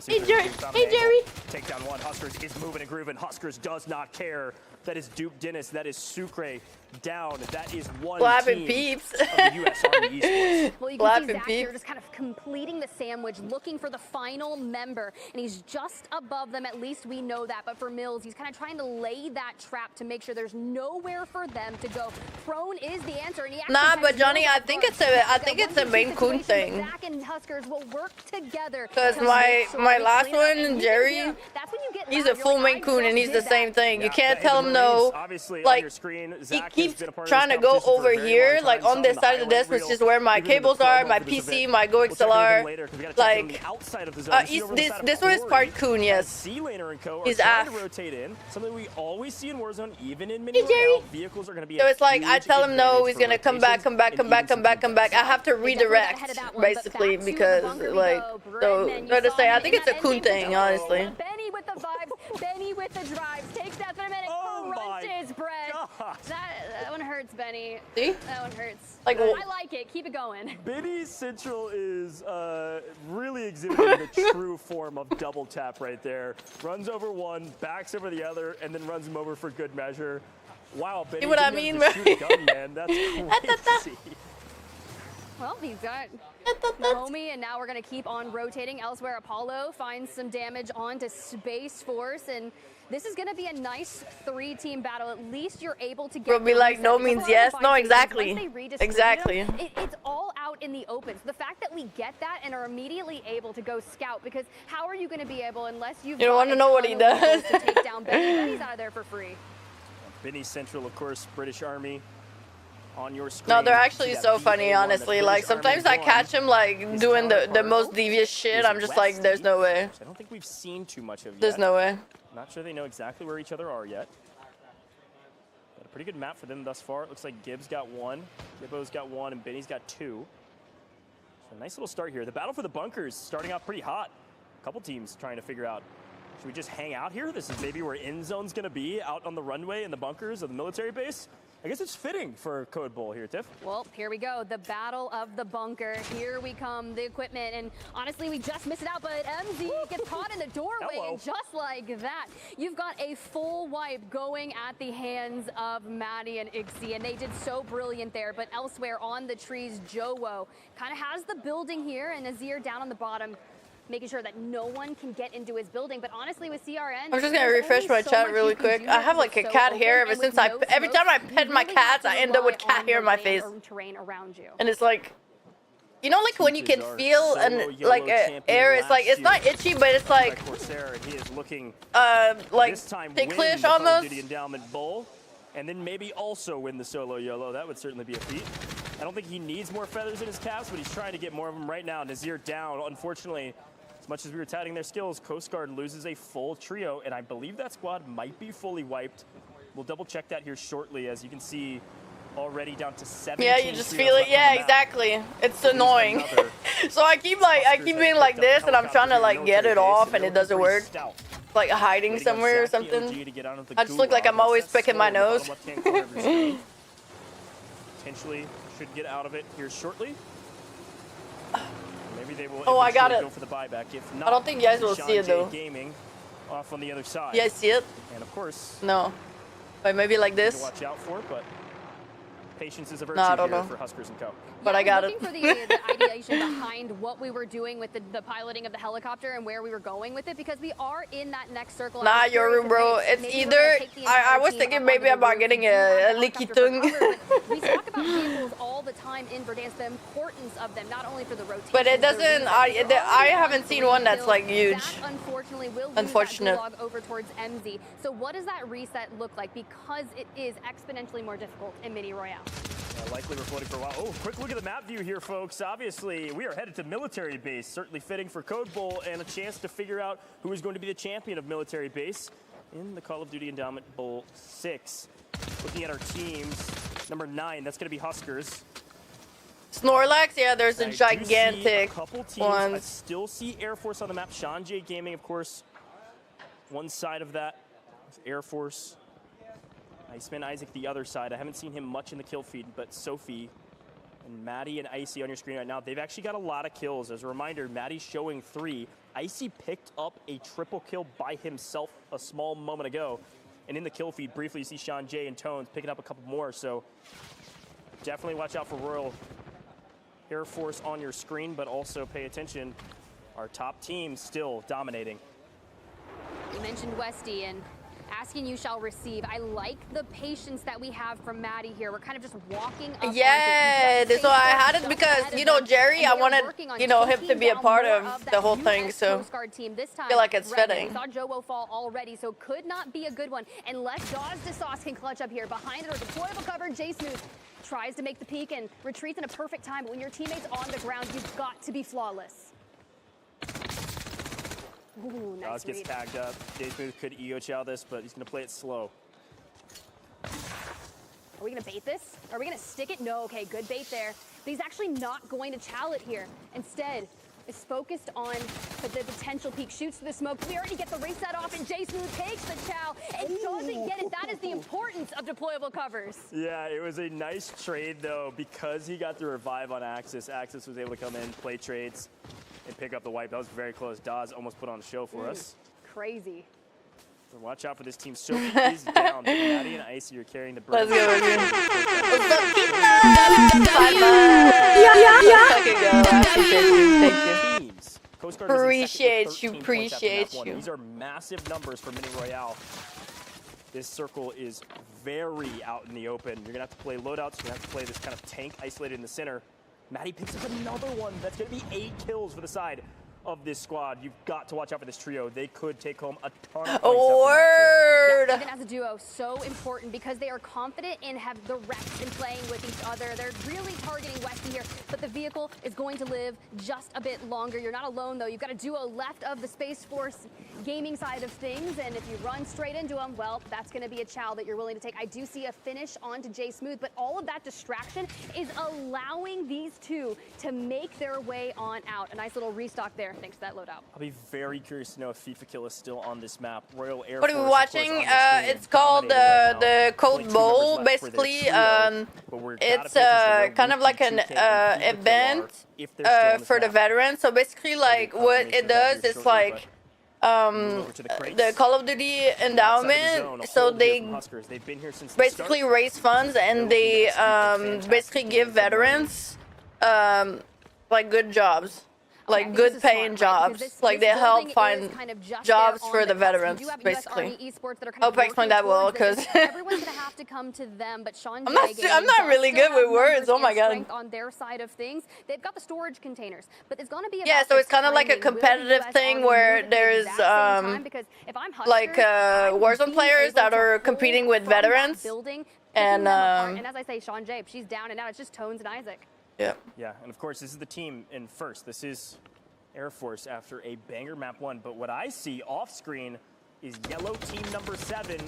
Hey, Jerry. Hey, Jerry. Takedown one. Huskers is moving and grooving. Huskers does not care. That is Duke Dennis. That is Sucre down. That is one Flapping team peeps. of the U.S. Army esports. Well, you can Flapping see Zach here peeps. just kind of completing the sandwich, looking for the final member, and he's just above them. At least we know that. But for Mills, he's kind of trying to lay that trap to make sure there's nowhere for them to go. Prone is the answer, and he actually Nah, has but Johnny, no I think guard. it's a Maine Coon thing. Zach and Huskers will work together. Cause to my make sure my we last clean it up. one, And you Jerry, can hear, that's when you get he's loud. a You're full like, Maine I Coon and just he's the did same that. thing. You Yeah, can't hey, tell the him Marines, no. obviously, on Like, your screen, he Zach has keeps been a part of trying this to go competition for a over very here, long like time. on this Saw side of the desk, highlight which is reel. where my We're gonna do the cables are, promo my for this PC, event. my Go We'll check in with XLR. him later, 'cause we gotta check in on Like, the outside of the zone. See over the side of this one is Corey, part Coon, as yes. C-Laner and Co. are He's trying AF. to rotate in, something we always see in Warzone, even in mini Jerry. royale. Vehicles are going to be So a it's like I huge tell him no, advantage he's for gonna come back, rotations and even I have to redirect, basically, because like, so hard to say. I think it's a Coon thing, honestly. Benny with the vibes, Benny with the drives, takes that for a minute, crunches bread. That one hurts, Benny. See? That one hurts. Like, I like it. Keep it going. Benny Central is really exhibiting the true form of double tap right there. Runs over one, backs over the other, and then runs him over for good measure. Wow, Benny. See what I didn't mean, have to bro? shoot a gun, man. That's crazy. Well, he's got the homie, and now we're going to keep on rotating. Elsewhere, Apollo finds some damage onto Space Force, and This is going to be a nice 3-team battle. At least you're able to get. Bro, be like, no means yes. No, exactly. Exactly. It's all out in the open. So the fact that we get that and are immediately able to go scout, because how are you going to be able, unless you've you don't want to know what he does, to take down Benny? Benny's out of there for free. Benny Central, of course, British Army. On your screen. No, they're actually so funny, honestly. Like, sometimes I catch him, like, doing the most devious shit. I'm just like, there's no way. I don't think we've seen too much of yet. There's no way. Not sure they know exactly where each other are yet. But a pretty good map for them thus far. It looks like Gibbs got 1, Gibbo's got 1, and Benny's got 2. So a nice little start here. The battle for the bunkers starting off pretty hot. A couple teams trying to figure out, should we just hang out here? This is maybe where end zone's gonna be, out on the runway in the bunkers of the military base. I guess it's fitting for Code Bull here, Tiff. Well, here we go. The battle of the bunker. Here we come, the equipment. And honestly, we just missed it out, but MZ gets caught in the doorway. And just like that, you've got a full wipe going at the hands of Maddie and Ixie. And they did so brilliant there. But elsewhere on the trees, Jowo kind of has the building here, and Azir down on the bottom, making sure that no one can get into his building. But honestly, with CRN, I'm just gonna refresh my chat really quick. I have like a cat hair ever since every time I pet my cats, I end up with cat hair in my face. And it's like, you know, like when you can feel like air, it's like, it's not itchy, but it's like, he is looking like ticklish almost. Endowment Bowl, and then maybe also win the solo YOLO. That would certainly be a feat. I don't think he needs more feathers in his caps, but he's trying to get more of them right now. Nazir down, unfortunately. As much as we were touting their skills, Coast Guard loses a full trio, and I believe that squad might be fully wiped. We'll double check that here shortly, as you can see already down to 17. Yeah, you just feel it. Yeah, exactly. It's annoying. So I keep being like this, and I'm trying to like get it off, and it doesn't work. Like hiding somewhere or something. I just look like I'm always picking my nose. Potentially should get out of it here shortly. Maybe they will. Oh, I got it. Go for the buyback. If not, I don't think you guys will see it though. Gaming off on the other side. You guys see it? And of course. No. But maybe like this. Watch out for it, but patience is a virtue here for Huskers and Co. But I got it. For the ideation behind what we were doing with the piloting of the helicopter and where we were going with it, because we are in that next circle. Nah, Yoru, bro. It's either I was thinking maybe about getting a leaky tongue. We talk about vehicles all the time in Verdansk, the importance of them, not only for the rotation. But it doesn't. I haven't seen one that's like huge. That, unfortunately, will lose that gulag over towards MZ. So what does that reset look like? Because it is exponentially more difficult in Mini Royale. Likely we're floating for a while. Oh, quick look at the map view here, folks. Obviously, we are headed to military base. Certainly fitting for Code Bowl and a chance to figure out who is going to be the champion of military base in the Call of Duty Endowment Bowl 6. Looking at our teams, number 9, that's going to be Huskers. Snorlax, yeah, there's a gigantic one. I still see Air Force on the map. Sean J Gaming, of course, one side of that. Air Force. Iceman Isaac the other side. I haven't seen him much in the kill feed, but Sophie and Maddie and Icy on your screen right now, they've actually got a lot of kills. As a reminder, Maddie's showing 3. Icy picked up a triple kill by himself a small moment ago. And in the kill feed, briefly, you see Sean J and Tones picking up a couple more. So definitely watch out for Royal Air Force on your screen, but also pay attention. Our top team still dominating. You mentioned Westy, and asking you shall receive. I like the patience that we have from Maddie here. We're kind of just walking up. Yeah, so I had it because, you know, Jerry, I wanted, you know, him to be a part of the whole thing, so I feel like it's fitting. We saw Jowo fall already, so could not be a good one unless Dawes DeSauce can clutch up here. Behind it, or deployable cover, J Smooth tries to make the peek and retreats in a perfect time, but when your teammate's on the ground, you've got to be flawless. Ooh, nice gets tagged up. J-Smooth could ego chow this, but he's going to play it slow. Are we going to bait this? Are we going to stick it? No, okay, good bait there. But he's actually not going to chow it here. Instead, is focused on the potential peek. Shoots through the smoke. We already get the reset off, and J-Smooth takes the chow and doesn't get it. That is the importance of deployable covers. Yeah, it was a nice trade, though, because he got the revive on Axis. Axis was able to come in, play trades, and pick up the wipe. That was very close. Dawes almost put on a show for us. Crazy. So watch out for this team. Sophie is down. Maddie and Icy are carrying the burden. Let's go, Teams. Coast Guard was in second with Appreciate you, 13 points after map appreciate one. you. These are massive numbers for Mini Royale. This circle is very out in the open. You're gonna have to play loadouts. You're gonna have to play this kind of tank isolated in the center. Maddie picks up another one. That's gonna be 8 kills for the side of this squad. You've got to watch out for this trio. They could take home a ton of points. Word! Yeah, even as a duo, so important because they are confident and have the reps in playing with each other. They're really targeting Westy here, but the vehicle is going to live just a bit longer. You're not alone though. You've got a duo left of the Space Force gaming side of things, and if you run straight into them, well, that's going to be a chow that you're willing to take. I do see a finish onto Jay Smooth, but all of that distraction is allowing these two to make their way on out. A nice little restock there. Thanks to that loadout. I'll be very curious to know if FIFA Kill is still on this map. Royal Air What are we Force, watching? It's called the Code Bowl. Basically, it's kind of like an event for the veterans. So basically, like what it does is like the Call of Duty endowment. So they basically raise funds and they basically give veterans like good jobs. Like good paying jobs. Like they help find jobs for the veterans, basically. I hope I explained that well, because everyone's gonna have to come to them. But Sean I'm not really good with words. Oh my god. On their side of things, they've got the storage containers, but it's gonna be so it's kind of like a competitive thing where there's like Warzone players that are competing with veterans, and as I say, Sean Jabe, she's down and out. It's just Tones and Isaac. Yeah. Yeah, and of course, this is the team in first. This is Air Force after a banger map 1. But what I see off screen is yellow team number 7.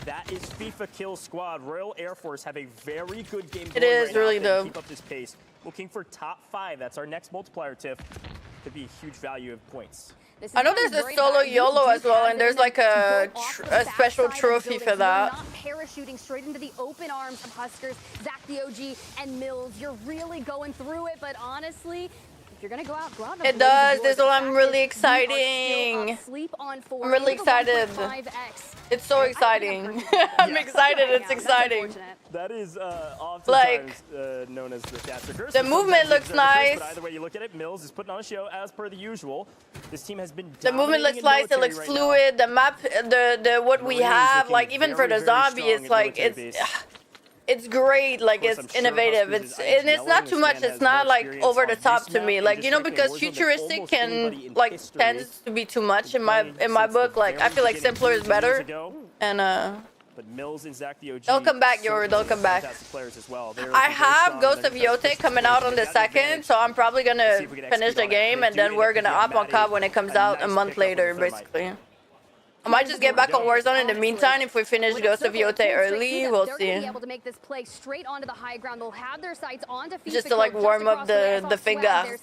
That is FIFA Kill Squad. Royal Air Force have a very good game going. It is right really now. dope. Keep up this pace. Looking for top 5. That's our next multiplier tip. Could be a huge value of points. I know there's a solo YOLO as well, and there's like a special trophy for that. Not parachuting straight into the open arms of Huskers, Zach the OG, and Mills. You're really going through it, but honestly, if you're gonna go out. It does. This one I'm really exciting. I'm really excited. It's so exciting. I'm excited. It's exciting. That is oftentimes like known as the caster curse. The movement looks nice. But either way you look at it, Mills is putting on a show as per the usual. This team has been the movement looks nice. It looks fluid. The map, the what we have, like even for the zombie, it's like it's great. Like it's innovative. It's not too much. It's not like over the top to me. Like because futuristic can like tends to be too much in my book. Like I feel like simpler is better. And but Mills and Zach the OG, they'll come back, they'll come back. Players as well. I have Ghost of Yote coming out on the 2nd, so I'm probably gonna finish the game and then we're gonna up on COD when it comes out a month later, basically. I might just get back on Warzone in the meantime if we finish Ghost of Yote early. We'll see. Able to make this play straight onto the high ground. They'll have their sights onto FIFA just to like warm up the finger.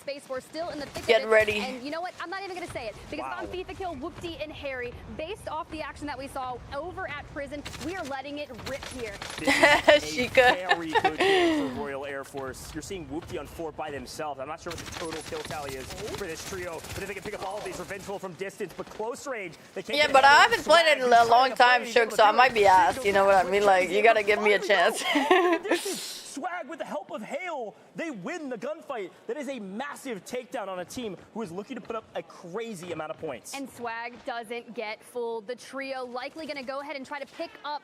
Get ready. And you know what? I'm not even gonna say it because on FIFA Kill, Whoopty and Harry, based off the action that we saw over at prison, we are letting it rip here. Shika. Very good game for Royal Air Force. You're seeing Whoopty on 4 by themselves. I'm not sure what the total kill tally is for this trio, but if they can pick up all of these, revengeful from distance, but close range, they can't. Yeah, but I haven't played it in a long time, Shook, so I might be asked. You know what I mean? Like, you gotta give me a chance. Swag, with the help of Hale, they win the gunfight. That is a massive takedown on a team who is looking to put up a crazy amount of points. And Swag doesn't get fooled. The trio likely gonna go ahead and try to pick up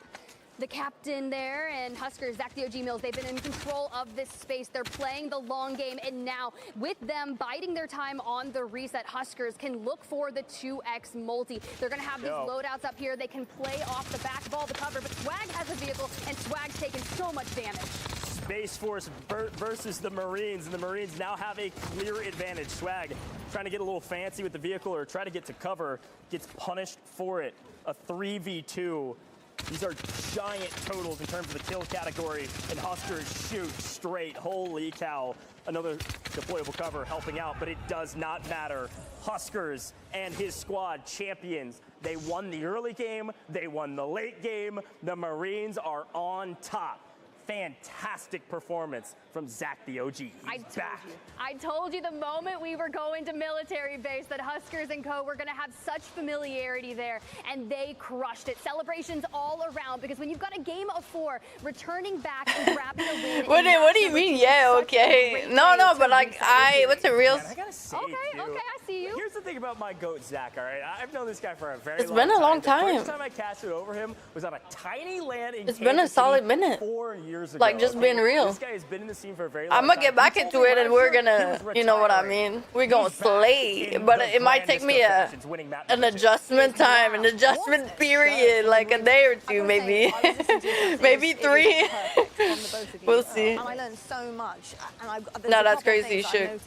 the captain there, and Huskers, Zach the OG Mills, they've been in control of this space. They're playing the long game, and now with them biding their time on the reset, Huskers can look for the 2x multi. They're gonna have these loadouts up here. They can play off the back of all the cover, but Swag has a vehicle, and Swag's taking so much damage. Space Force versus the Marines, and the Marines now have a clear advantage. Swag trying to get a little fancy with the vehicle or try to get to cover, gets punished for it. A 3v2. These are giant totals in terms of the kill category, and Huskers shoot straight. Holy cow. Another deployable cover helping out, but it does not matter. Huskers and his squad champions. They won the early game. They won the late game. The Marines are on top. Fantastic performance from Zach the OG. He's back. I told you the moment we were going to military base that Huskers and co were going to have such familiarity there, and they crushed it. Celebrations all around, because when you've got a game of 4, returning back and grabbing a win. What do you mean? Yeah, okay. No, but like what's a real? Okay, I see you. Here's the thing about my goat, Zach, all right? I've known this guy for a very It's long time. been a long time. The first time I casted over him was on a tiny land in It's been a Kansas solid City minute. 4 years ago. Like, just being real. This guy has been in the scene for a very long I'm time. gonna get back He told into me it and last we're year gonna, he was you know what I retiring. mean? We're gonna He's back slay, in but the it might take grandest me of a fashions, winning map an position. adjustment time, an adjustment period, like a day or two maybe. Maybe 3. We'll see. And I learned so much. And No, that's crazy shit.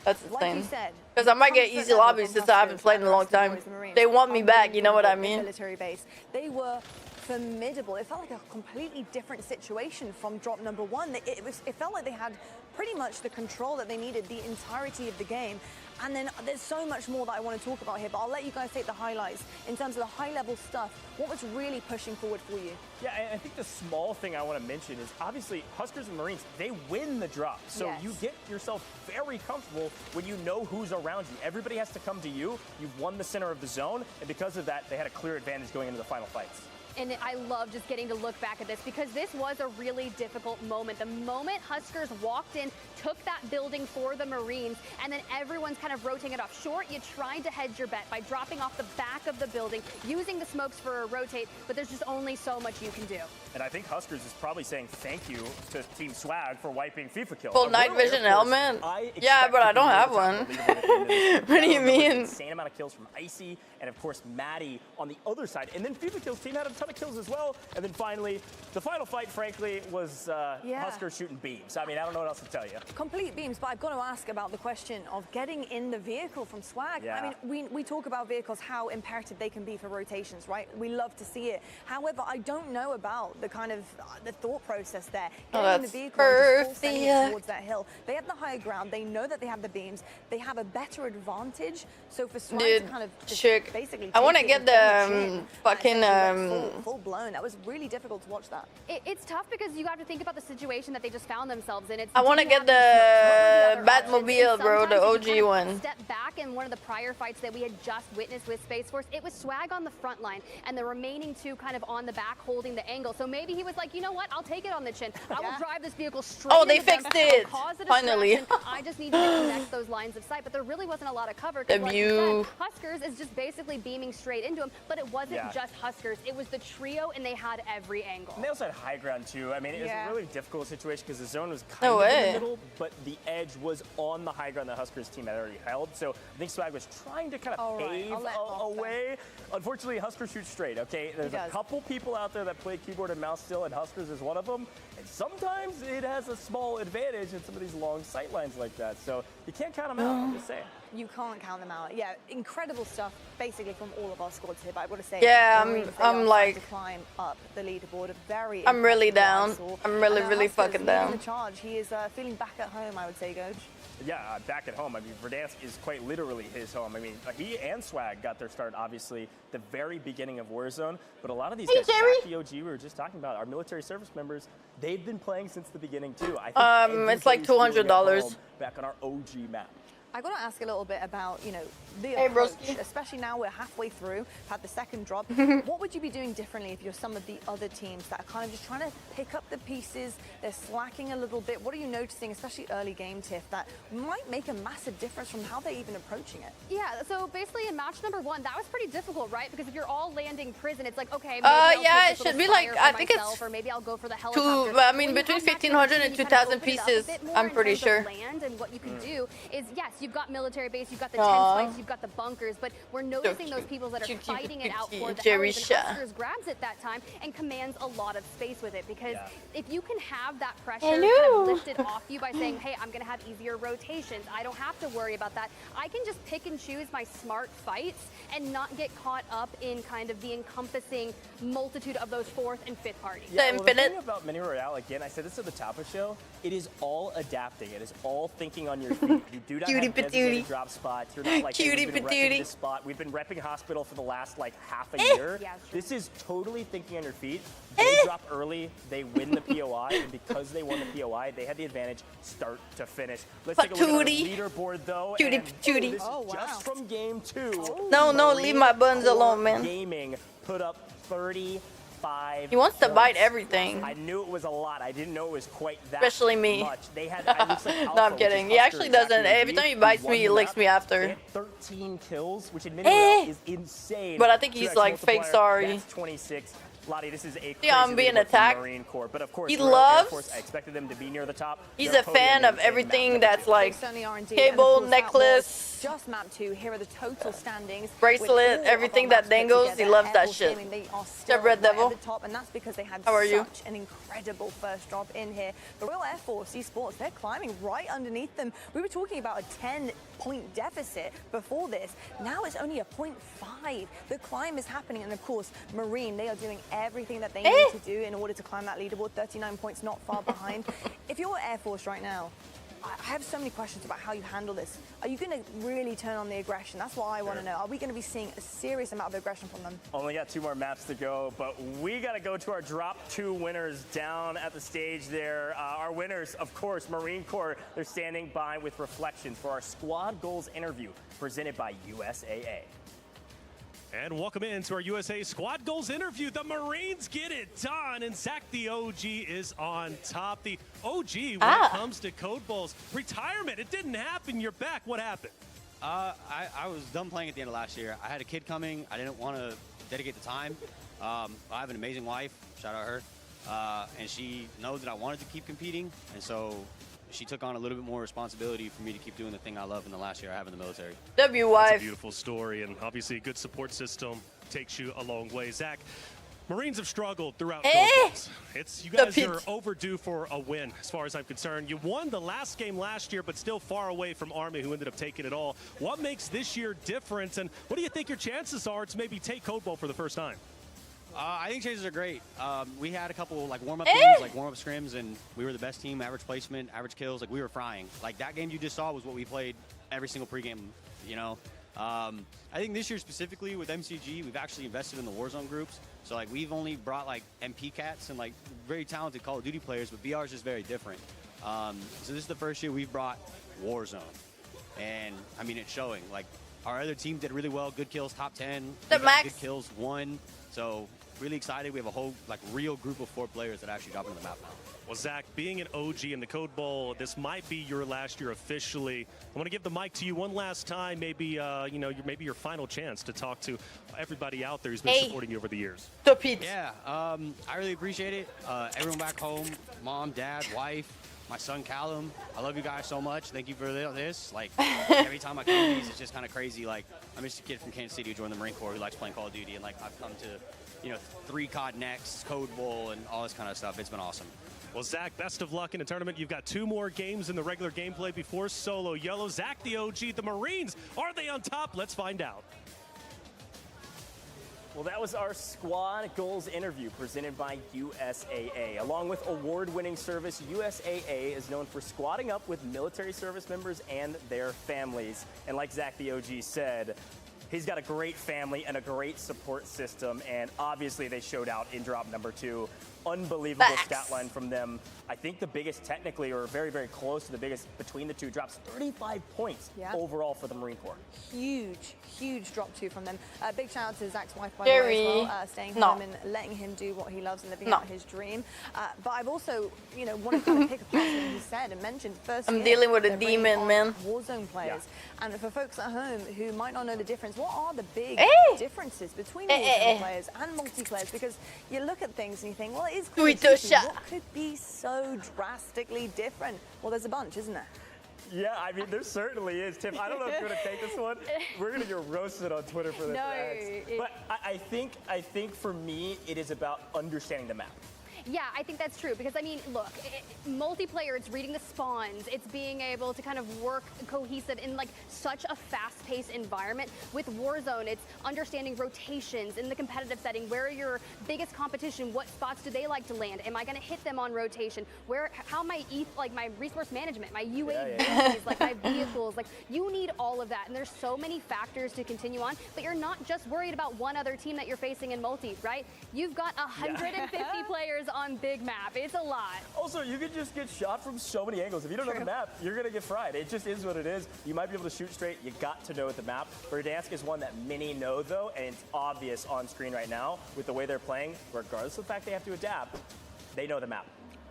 That's insane. Because I might get easy lobbies since I haven't played in a long time. They want me back, you know what I mean? Military base. They were formidable. It felt like a completely different situation from drop number 1. It felt like they had pretty much the control that they needed the entirety of the game. And then there's so much more that I want to talk about here, but I'll let you guys take the highlights. In terms of the high-level stuff, what was really pushing forward for you? Yeah, and I think the small thing I want to mention is obviously Huskers and Marines, they win the drop. So Yes. you get yourself very comfortable when you know who's around you. Everybody has to come to you. You've won the center of the zone, and because of that, they had a clear advantage going into the final fights. And I love just getting to look back at this because this was a really difficult moment. The moment Huskers walked in, took that building for the Marines, and then everyone's kind of rotating it off short. You tried to hedge your bet by dropping off the back of the building, using the smokes for a rotate, but there's just only so much you can do. And I think Huskers is probably saying thank you to Team Swag for wiping FIFA kills. Full night vision helmet? Yeah, but I don't have one. What do you mean? Insane amount of kills from Icy and of course Maddie on the other side. And then FIFA Kills team had a ton of kills as well. And then finally, the final fight, frankly, was Huskers shooting beams. I mean, I don't know what else to tell you. Complete beams, but I've got to ask about the question of getting in the vehicle from Swag. Yeah. I mean, we talk about vehicles, how imperative they can be for rotations, right? We love to see it. However, I don't know about the kind of the thought process there. Getting in the vehicle and just full sending towards that hill. They have the higher ground. They know that they have the beams. They have a better advantage. So for Swag to kind of just basically I want to take get it the fucking full blown. That was really difficult to watch that. It's tough because you have to think about the situation that they just found themselves in. I want to get the Batmobile, bro, the OG one. Step back in one of the prior fights that we had just witnessed with Space Force, it was Swag on the front line and the remaining 2 kind of on the back holding the angle. So maybe he was like, you know what, I'll take it on the chin. I will drive this vehicle straight they into them. fixed it. I'll cause a Finally. distraction. I just need to connect those lines of sight. But there really wasn't a lot of cover. The Like view. you said, Huskers is just basically beaming straight into him. But it wasn't Yeah. just Huskers. It was the trio, and they had every angle. And they also had high ground too. I mean, it was Yeah. a really difficult situation because the zone was kind No of in way. the middle, but the edge was on the high ground that Huskers team had already held. So I think Swag was trying to kind of pave a way. Unfortunately, Huskers shoot straight, okay? There's a couple people out there that play keyboard and mouse still, and Huskers is one of them. And sometimes it has a small advantage in some of these long sight lines like that. So you can't count them out, I'm just saying. You can't count them out. Yeah, incredible stuff, basically from all of our squads here. But I've got to say, Yeah, the Marines, they I'm are like- trying to climb up the leaderboard. Very. I'm really impressive down. what I saw. I'm really, And, really Huskers fucking leading down. The charge. He is feeling back at home, I would say, Goj. Yeah, back at home. I mean, Verdansk is quite literally his home. I mean, he and Swag got their start, obviously, the very beginning of Warzone. But a lot of these guys, back the OG we were just talking about, our military service members, they've been playing since the beginning, too. I think it's like everybody's feeling at $200. home back on our OG map. I got to ask a little bit about, you know, the Hey, approach, broski. especially now we're halfway through, had the second drop. What would you be doing differently if you're some of the other teams that are kind of just trying to pick up the pieces, they're slacking a little bit? What are you noticing, especially early game, Tiff, that might make a massive difference from how they're even approaching it? Yeah, so basically in match number 1, that was pretty difficult, right? Because if you're all landing prison, it's like, okay, maybe I'll yeah, take it this should little be like, flyer I for think it's myself, or maybe I'll go for the helicopter. I mean, When you between have match 1,500 number and 2, you kind of 2,000 open it up a pieces, bit more I'm in pretty terms of sure. land, and what you can do is, yes, you've got military base, you've got the Aw. 10 spikes, you've got the bunkers, but we're noticing those people that are Cute, fighting it out for the Jerry helis, and Shaw. Huskers grabs it that time and commands a lot of space with it, because if you can have that pressure Hello. kind of lifted off you by saying, hey, I'm going to have easier rotations, I don't have to worry about that, I can just pick and choose my smart fights and not get caught up in kind of the encompassing multitude of those 4th and 5th parties. Yeah, well, the thing about Mini Royale, again, I said this at the top of the show, it is all adapting. It is all thinking on your feet. You do not Cutie have designated patootie. drop spots. You're not like, hey, Cutie we've been patootie. repping this spot. We've been repping Hospital for the last, like, half a year. Yeah, This is totally thinking on your feet. They drop early, they win the POI, and because they won the POI, they had the advantage start to finish. Let's take a look at the Patootie. leaderboard, though. Cutie and patootie. This is just from game 2. No, leave my buns Marine alone, man. Gaming put up 35 5. He wants to bite points. everything. I knew it was a lot. I didn't know it was quite that Especially me. much. They had, it looks like No, Alpha, I'm which is kidding. He Husker actually exactly doesn't. like Every you, time he who bites won me, he the licks map. me They after. had 13 kills, which admittedly is insane. But I think he's 2x like fake multiplier, sorry. That's 26. Lottie, this is a crazy Yeah, I'm being leaderboard for the attacked. Marine Corps, but of course, He Royal Air loves- Force, I expected them to be near the top. He's Their a fan podium of is a everything map. that's like Certainly are indeed. cable, And of course, that necklace, was just map 2. Here are the total standings. bracelet, with all of everything our that maps put dangles. He together. loves Air that Force shit. Gaming, they are What's still up, Red right Devil? at the top, and that's because they had How are you? such an incredible first drop in here. The Royal Air Force Esports, they're climbing right underneath them. We were talking about a 10-point deficit before this. Now it's only a 0.5. The climb is happening, and of course, Marine, they are doing everything that they need to do in order to climb that leaderboard. 39 points, not far behind. If you're Air Force right now, I have so many questions about how you handle this. Are you going to really turn on the aggression? That's what I want to know. Are we going to be seeing a serious amount of aggression from them? Only got 2 more maps to go, but we got to go to our drop 2 winners down at the stage there. Our winners, of course, Marine Corps. They're standing by with reflections for our squad goals interview presented by USAA. And welcome into our USA Squad Goals interview. The Marines get it done, and Zach the OG is on top. The OG when it comes to Code Bowls. Retirement, it didn't happen. You're back. What happened? I was done playing at the end of last year. I had a kid coming. I didn't want to dedicate the time. I have an amazing wife. Shout out her. And she knows that I wanted to keep competing, and so she took on a little bit more responsibility for me to keep doing the thing I love in the last year I have in the military. That's a beautiful story, and obviously a good support system takes you a long way. Zach, Marines have struggled throughout Code Bowls. You guys are overdue for a win, as far as I'm concerned. You won the last game last year, but still far away from Army, who ended up taking it all. What makes this year different, and what do you think your chances are to maybe take Code Bowl for the first time? I think chances are great. We had a couple like warm-up games, like warm-up scrims, and we were the best team, average placement, average kills. Like we were frying. Like that game you just saw was what we played every single pregame. You know, I think this year specifically with MCG, we've actually invested in the Warzone groups. So like we've only brought like MP cats and like very talented Call of Duty players, but BR is just very different. So this is the first year we've brought Warzone, and I mean it's showing. Like our other team did really well, good kills, top 10. We got good kills, won. So really excited. We have a whole like real group of 4 players that actually got on the map now. Well, Zach, being an OG in the Code Bowl, this might be your last year officially. I want to give the mic to you one last time, maybe maybe your final chance to talk to everybody out there who's been supporting you over the years. Yeah, I really appreciate it. Everyone back home, mom, dad, wife, my son Callum, I love you guys so much. Thank you for this. Like every time I come to these, it's just kind of crazy. Like I'm just a kid from Kansas City who joined the Marine Corps who likes playing Call of Duty, and like I've come to 3 COD Next, Code Bowl, and all this kind of stuff. It's been awesome. Well, Zach, best of luck in the tournament. You've got 2 more games in the regular gameplay before Solo Yellow. Zach the OG, the Marines, are they on top? Let's find out. Well, that was our squad goals interview presented by USAA. Along with award-winning service, USAA is known for squadding up with military service members and their families. And like Zach the OG said, he's got a great family and a great support system, and obviously they showed out in drop number 2. Unbelievable stat line from them. I think the biggest technically, or very, very close to the biggest between the 2 drops, 35 points overall for the Marine Corps. Huge drop 2 from them. Big shout out to Zach's wife, by the way, as well, staying home and letting him do what he loves and living out his dream. But I've also, want to kind of pick apart what he said and mentioned first. I'm dealing with a demon, man. Warzone players. And for folks at home who might not know the difference, what are the big differences between Warzone players and multiplayers? Because you look at things and you think, well, it is Call of Duty. What could be so drastically different? Well, there's a bunch, isn't there? Yeah, I mean, there certainly is, Tim. I don't know if you're going to take this one. We're going to get roasted on Twitter for this. No, but I think for me, it is about understanding the map. Yeah, I think that's true because, I mean, look, multiplayer, it's reading the spawns, it's being able to kind of work cohesive in like such a fast-paced environment. With Warzone, it's understanding rotations in the competitive setting. Where are your biggest competition? What spots do they like to land? Am I going to hit them on rotation? How my resource management, my UAVs, like my vehicles, like you need all of that. And there's so many factors to continue on, but you're not just worried about one other team that you're facing in multi, right? You've got 150 players players on big map. It's a lot. Also, you could just get shot from so many angles. If you don't know the map, you're going to get fried. It just is what it is. You might be able to shoot straight. You got to know the map. Verdansk is one that many know, though, and it's obvious on screen right now with the way they're playing. Regardless of the fact they have to adapt, they know the map.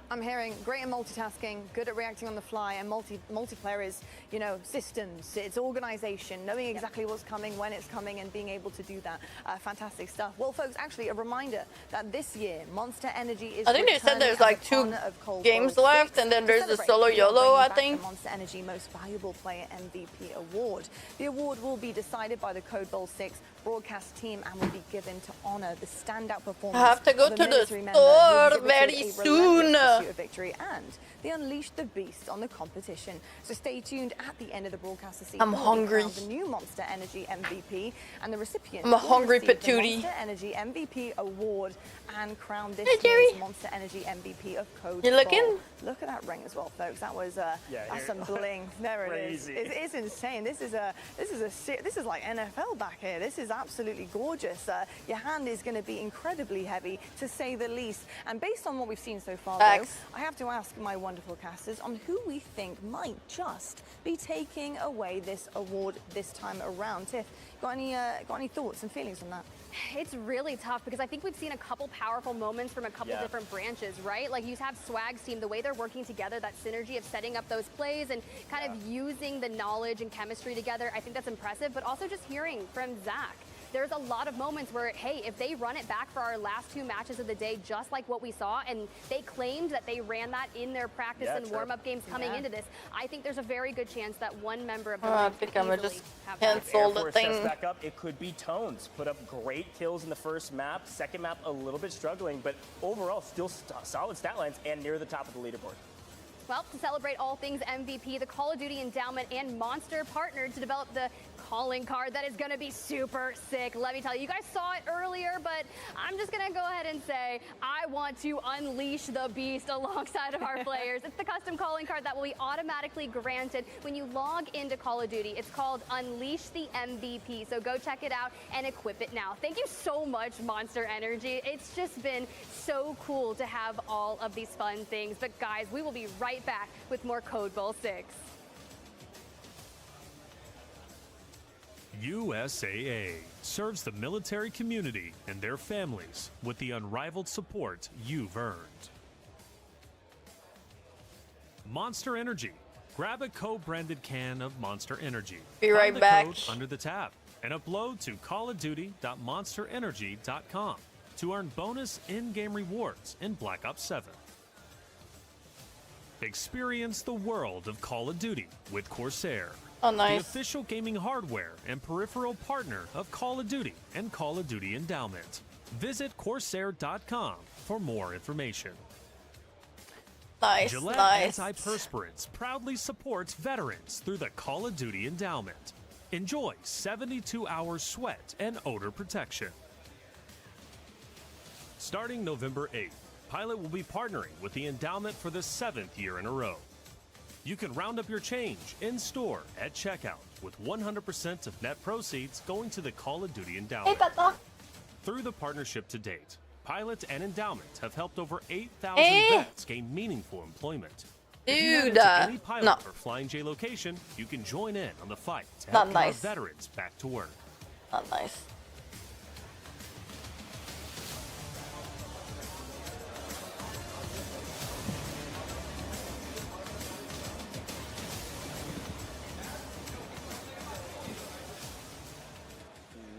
I'm hearing great at multitasking, good at reacting on the fly, and multiplayer is, you know, systems, it's organization, knowing exactly what's coming, when it's coming, and being able to do that. Fantastic stuff. Well, folks, actually, a reminder that this year, Monster Energy is I think they said there's like 2 games left, and then there's the solo YOLO, I think. The Monster Energy Most Valuable Player MVP award. The award will be decided by the Code Bowl 6 broadcast team and will be given to honor the standout performance. I have to go of a to the military member store who exhibited very a soon. relentless pursuit of victory, and they unleashed the beast on the competition. So stay tuned at the end of the broadcast to see I'm who will hungry. crown the new Monster Energy MVP, and the recipient I'm a will hungry receive the patootie. Monster Energy MVP award and crown this Hey, Jerry. year's Monster Energy MVP of Code You looking? Bowl. Look at that ring as well, folks. That was that's some bling. There it is. Crazy. It's insane. This is like NFL back here. This is absolutely gorgeous. Your hand is going to be incredibly heavy, to say the least. And based on what we've seen so far, though, I have to ask my wonderful casters on who we think might just be taking away this award this time around. Tiff, got any thoughts and feelings on that? It's really tough because I think we've seen a couple powerful moments from a couple different branches, right? Like you have Swag's team, the way they're working together, that synergy of setting up those plays and kind of using the knowledge and chemistry together. I think that's impressive, but also just hearing from Zach. There's a lot of moments where, hey, if they run it back for our last 2 matches of the day, just like what we saw, and they claimed that they ran that in their practice and warm-up games coming into this, I think there's a very good chance that one member of the I team think could I'm gonna easily just have that. cancel Air the Force thing. steps back up. It could be Tones. Put up great kills in the first map. Second map, a little bit struggling, but overall, still solid stat lines and near the top of the leaderboard. Well, to celebrate all things MVP, the Call of Duty Endowment and Monster partnered to develop the calling card that is going to be super sick. Let me tell you, you guys saw it earlier, but I'm just going to go ahead and say I want to unleash the beast alongside of our players. It's the custom calling card that will be automatically granted when you log into Call of Duty. It's called Unleash the MVP, so go check it out and equip it now. Thank you so much, Monster Energy. It's just been so cool to have all of these fun things. But guys, we will be right back with more Code Bowl 6. USAA serves the military community and their families with the unrivaled support you've earned. Monster Energy. Grab a co-branded can of Monster Energy. Be right Find the back. code under the tab and upload to callofduty.monsterenergy.com to earn bonus in-game rewards in Black Ops 7. Experience the world of Call of Duty with Corsair. Oh, nice. The official gaming hardware and peripheral partner of Call of Duty and Call of Duty Endowment. Visit Corsair.com for more information. Nice, Gillette nice. Antiperspirants proudly supports veterans through the Call of Duty Endowment. Enjoy 72-hour sweat and odor protection. Starting November 8th, Pilot will be partnering with the Endowment for the 7th year in a row. You can round up your change in-store at checkout with 100% of net proceeds going to the Call of Duty Endowment. Through the partnership to date, Pilot and Endowment have helped over 8,000 vets gain meaningful employment. If you head into any Pilot or Flying J location, you can join in on the fight to help get our veterans back to work. Not nice.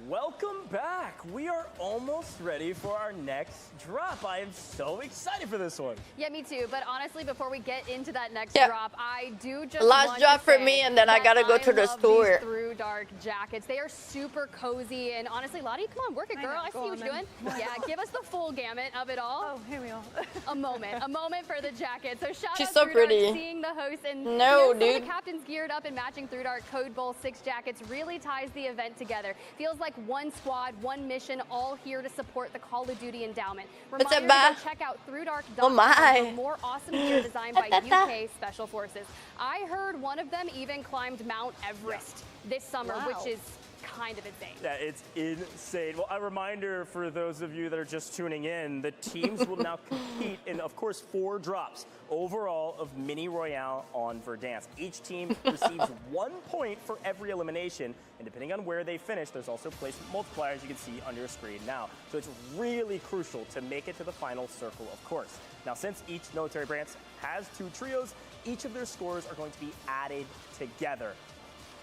Welcome back. We are almost ready for our next drop. I am so excited for this one. Yeah, me too. But honestly, before we get into that next drop, I do just Last want drop to for say me, and then I that gotta go to the love store. These Through Dark jackets. They are super cozy, and honestly, Lottie, come on, work it, girl. I see what you're doing. Yeah, give us the full gamut of it all. Oh, here we are. a moment for the jacket. So shout She's out so Through pretty. Dark, seeing the host and No, you know, some of dude. the captains geared up and matching Through Dark Code Bowl 6 jackets really ties the event together. Feels like one squad, one mission, all here to support the Call of Duty Endowment. What's Reminder up, to go check out ThroughDark.com Oh my. for more awesome gear designed by UK Special Forces. I heard one of them even climbed Mount Everest this summer, Wow. which is kind of insane. Yeah, it's insane. Well, a reminder for those of you that are just tuning in, the teams will now compete in, of course, 4 drops overall of Mini Royale on Verdansk. Each team receives 1 point for every elimination, and depending on where they finish, there's also placement multipliers you can see on your screen now. So it's really crucial to make it to the final circle, of course. Now, since each military branch has 2 trios, each of their scores are going to be added together.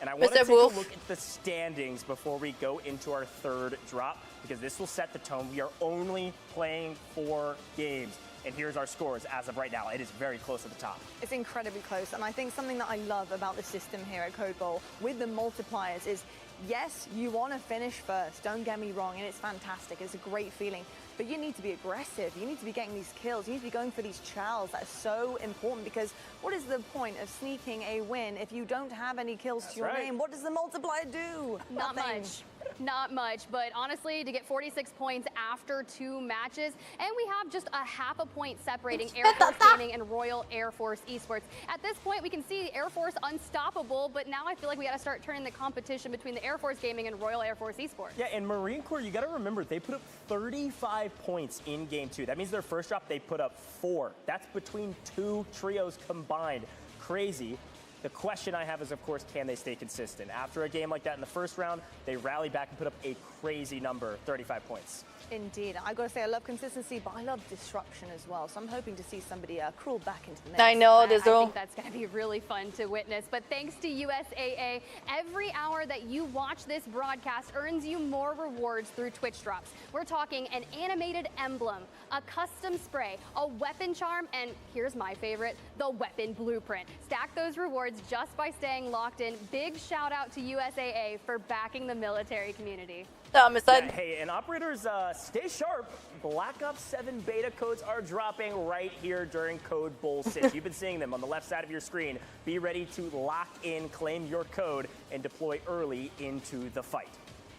And I want to take a look at the standings before we go into our 3rd drop, because this will set the tone. We are only playing 4 games. And here's our scores as of right now. It is very close at the top. It's incredibly close, and I think something that I love about the system here at Code Bowl with the multipliers is, yes, you want to finish first, don't get me wrong, and it's fantastic. It's a great feeling. But you need to be aggressive. You need to be getting these kills. You need to be going for these chows. That's so important, because what is the point of sneaking a win if you don't have any kills to your name? What does the multiplier do? Not much. Not much, but honestly, to get 46 points after 2 matches, and we have just a half a point separating Air Force Gaming and Royal Air Force Esports. At this point, we can see Air Force unstoppable, but now I feel like we got to start turning the competition between the Air Force Gaming and Royal Air Force Esports. Yeah, and Marine Corps, you got to remember, they put up 35 points in Game 2. That means their first drop, they put up 4. That's between 2 trios combined. Crazy. The question I have is, of course, can they stay consistent? After a game like that in the first round, they rallied back and put up a crazy number, 35 points. Indeed. I've got to say, I love consistency, but I love disruption as well. So I'm hoping to see somebody crawl back into the mix. I know, I think that's going to be really fun to witness. But thanks to USAA, every hour that you watch this broadcast earns you more rewards through Twitch drops. We're talking an animated emblem, a custom spray, a weapon charm, and here's my favorite, the weapon blueprint. Stack those rewards just by staying locked in. Big shout out to USAA for backing the military community. Yeah, hey, and operators, stay sharp. Black Ops 7 beta codes are dropping right here during Code Bowl 6. You've been seeing them on the left side of your screen. Be ready to lock in, claim your code, and deploy early into the fight.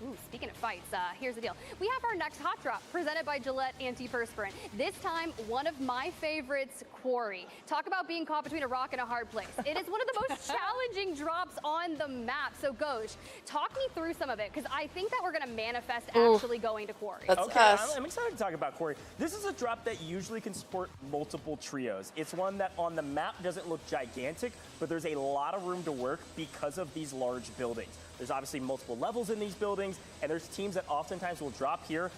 Ooh, speaking of fights, here's the deal. We have our next hot drop presented by Gillette Antiperspirant. This time, one of my favorites, Quarry. Talk about being caught between a rock and a hard place. It is one of the most challenging drops on the map. So, Goj, talk me through some of it, because I think that we're going to manifest actually going to Quarry. Okay, I'm excited to talk about Quarry. This is a drop that usually can support multiple trios. It's one that on the map doesn't look gigantic, but there's a lot of room to work because of these large buildings. There's obviously multiple levels in these buildings, and there's teams that oftentimes will drop here,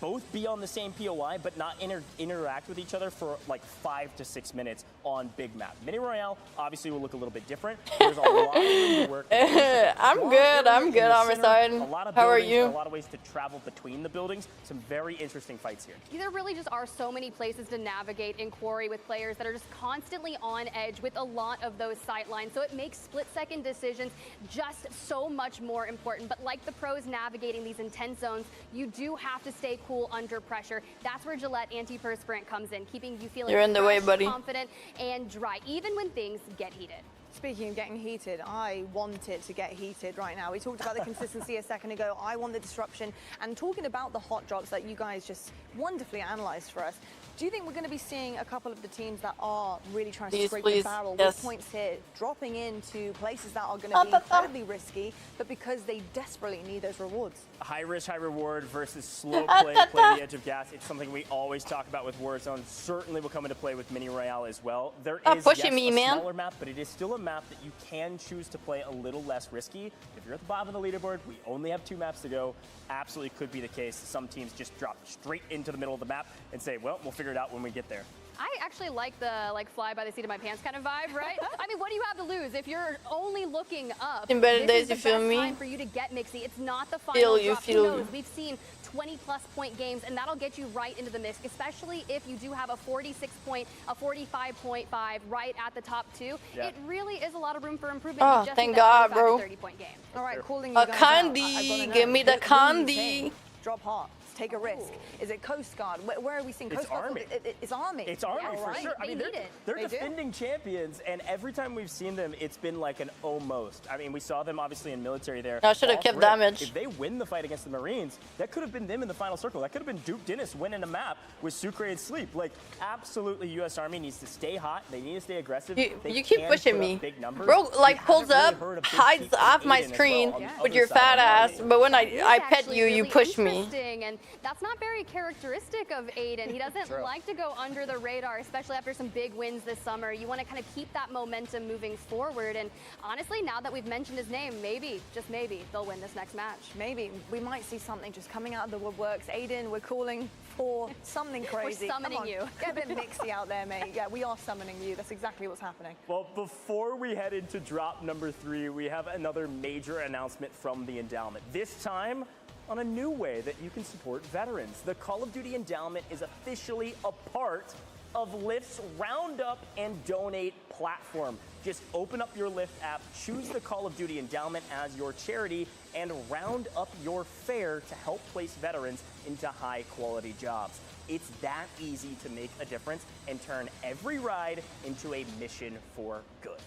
both be on the same POI, but not interact with each other for like 5 to 6 minutes on big map. Mini Royale obviously will look a little bit different. There's a lot of room to work. I'm good on my side. How are you? A lot of ways to travel between the buildings. Some very interesting fights here. There really just are so many places to navigate in Quarry with players that are just constantly on edge with a lot of those sight lines. So it makes split-second decisions just so much more important. But like the pros navigating these intense zones, you do have to stay cool under pressure. That's where Gillette Antiperspirant comes in, keeping you feeling You're in the way, buddy. confident and dry, even when things get heated. Speaking of getting heated, I want it to get heated right now. We talked about the consistency a second ago. I want the disruption. And talking about the hot drops that you guys just wonderfully analyzed for us, do you think we're going to be seeing a couple of the teams that are really trying to scrape the barrel with points here, dropping into places that are going to be incredibly risky, but because they desperately need those rewards? High risk, high reward versus slow play the edge of gas. It's something we always talk about with Warzone. Certainly will come into play with Mini Royale as well. There is yes, a smaller map, but it is still a map that you can choose to play a little less risky. If you're at the bottom of the leaderboard, we only have 2 maps to go. Absolutely could be the case. Some teams just drop straight into the middle of the map and say, well, we'll figure it out when we get there. I actually like the fly by the seat of my pants kind of vibe, right? I mean, what do you have to lose if you're only looking up? In better days, this is the best time for you to get Mixie. It's not the final drop. Who knows? We've seen 20-plus point games, and that'll get you right into the mix, especially if you do have a 46 point, a 45.5 right at the top 2. Yeah. It really is a lot of room for improvement. Oh, just thank God, bro. 30-point game. All right, calling you guys candy. Give me the candy. Drop hot. take a risk? Is it Coast Guard? Where are we seeing Coast It's Guard? Army. It's Army. It's Army Yeah, for right. sure. I mean, they're defending champions, and every time we've seen them, it's been like an almost. I mean, we saw them obviously in military there. I should have kept damage. If they win the fight against the Marines, that could have been them in the final circle. That could have been Duke Dennis winning a map with Sucre and Sleep. Like, absolutely, U.S. Army needs to stay hot. They need to stay aggressive. You keep pushing me. Bro, like, pulls up, hides off my screen with your fat ass, but when I pet you, you push me. And that's not very characteristic of Aiden. He doesn't like to go under the radar, especially after some big wins this summer. You want to kind of keep that momentum moving forward. And honestly, now that we've mentioned his name, maybe, just maybe, they'll win this next match. Maybe. We might see something just coming out of the woodworks. Aiden, we're calling for something crazy. We're summoning you. Get a bit mixy out there, mate. Yeah, we are summoning you. That's exactly what's happening. Well, before we head into drop number 3, we have another major announcement from the endowment. This time, on a new way that you can support veterans. The Call of Duty Endowment is officially a part of Lyft's Roundup and Donate platform. Just open up your Lyft app, choose the Call of Duty Endowment as your charity, and round up your fare to help place veterans into high-quality jobs. It's that easy to make a difference and turn every ride into a mission for good.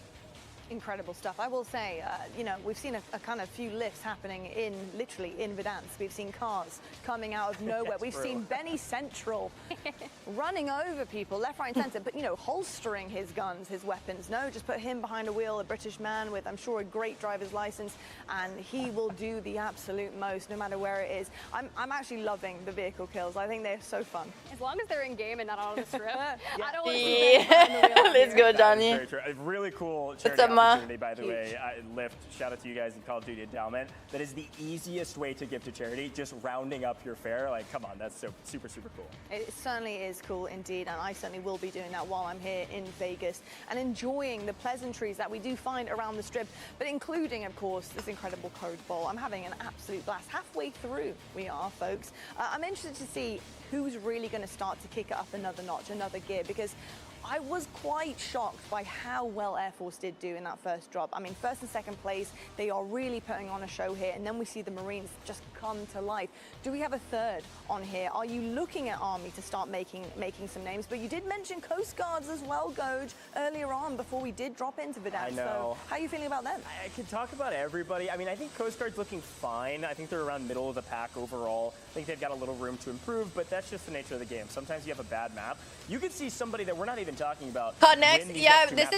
Incredible stuff. I will say, you know, we've seen a kind of few lifts happening literally in Verdansk. We've seen cars coming out of nowhere. We've seen Benny Central running over people left, right, and center, but, you know, holstering his guns, his weapons. No, just put him behind a wheel, a British man with, I'm sure, a great driver's license, and he will do the absolute most, no matter where it is. I'm actually loving the vehicle kills. I think they're so fun. As long as they're in game and not on the strip. I don't want to Yeah. see Benny behind the wheel. Let's go, Johnny. Very true. A really cool What's charity up, Ma? opportunity, by the way. Lyft, shout out to you guys in Call of Duty Endowment. That is the easiest way to give to charity, just rounding up your fare. Like, come on, that's so super, super cool. It certainly is cool indeed, and I certainly will be doing that while I'm here in Vegas and enjoying the pleasantries that we do find around the strip, but including, of course, this incredible Code Bowl. I'm having an absolute blast. Halfway through we are, folks. I'm interested to see who's really going to start to kick it up another notch, another gear, because I was quite shocked by how well Air Force did do in that first drop. I mean, first and second place, they are really putting on a show here, and then we see the Marines just come to life. Do we have a third on here? Are you looking at Army to start making some names? But you did mention Coast Guards as well, Goj, earlier on before we did drop into Verdansk. I know. So how are you feeling about them? I could talk about everybody. I mean, I think Coast Guard's looking fine. I think they're around middle of the pack overall. I think they've got a little room to improve, but that's just the nature of the game. Sometimes you have a bad map. You could see somebody that we're not even talking about. COD Next, yeah, this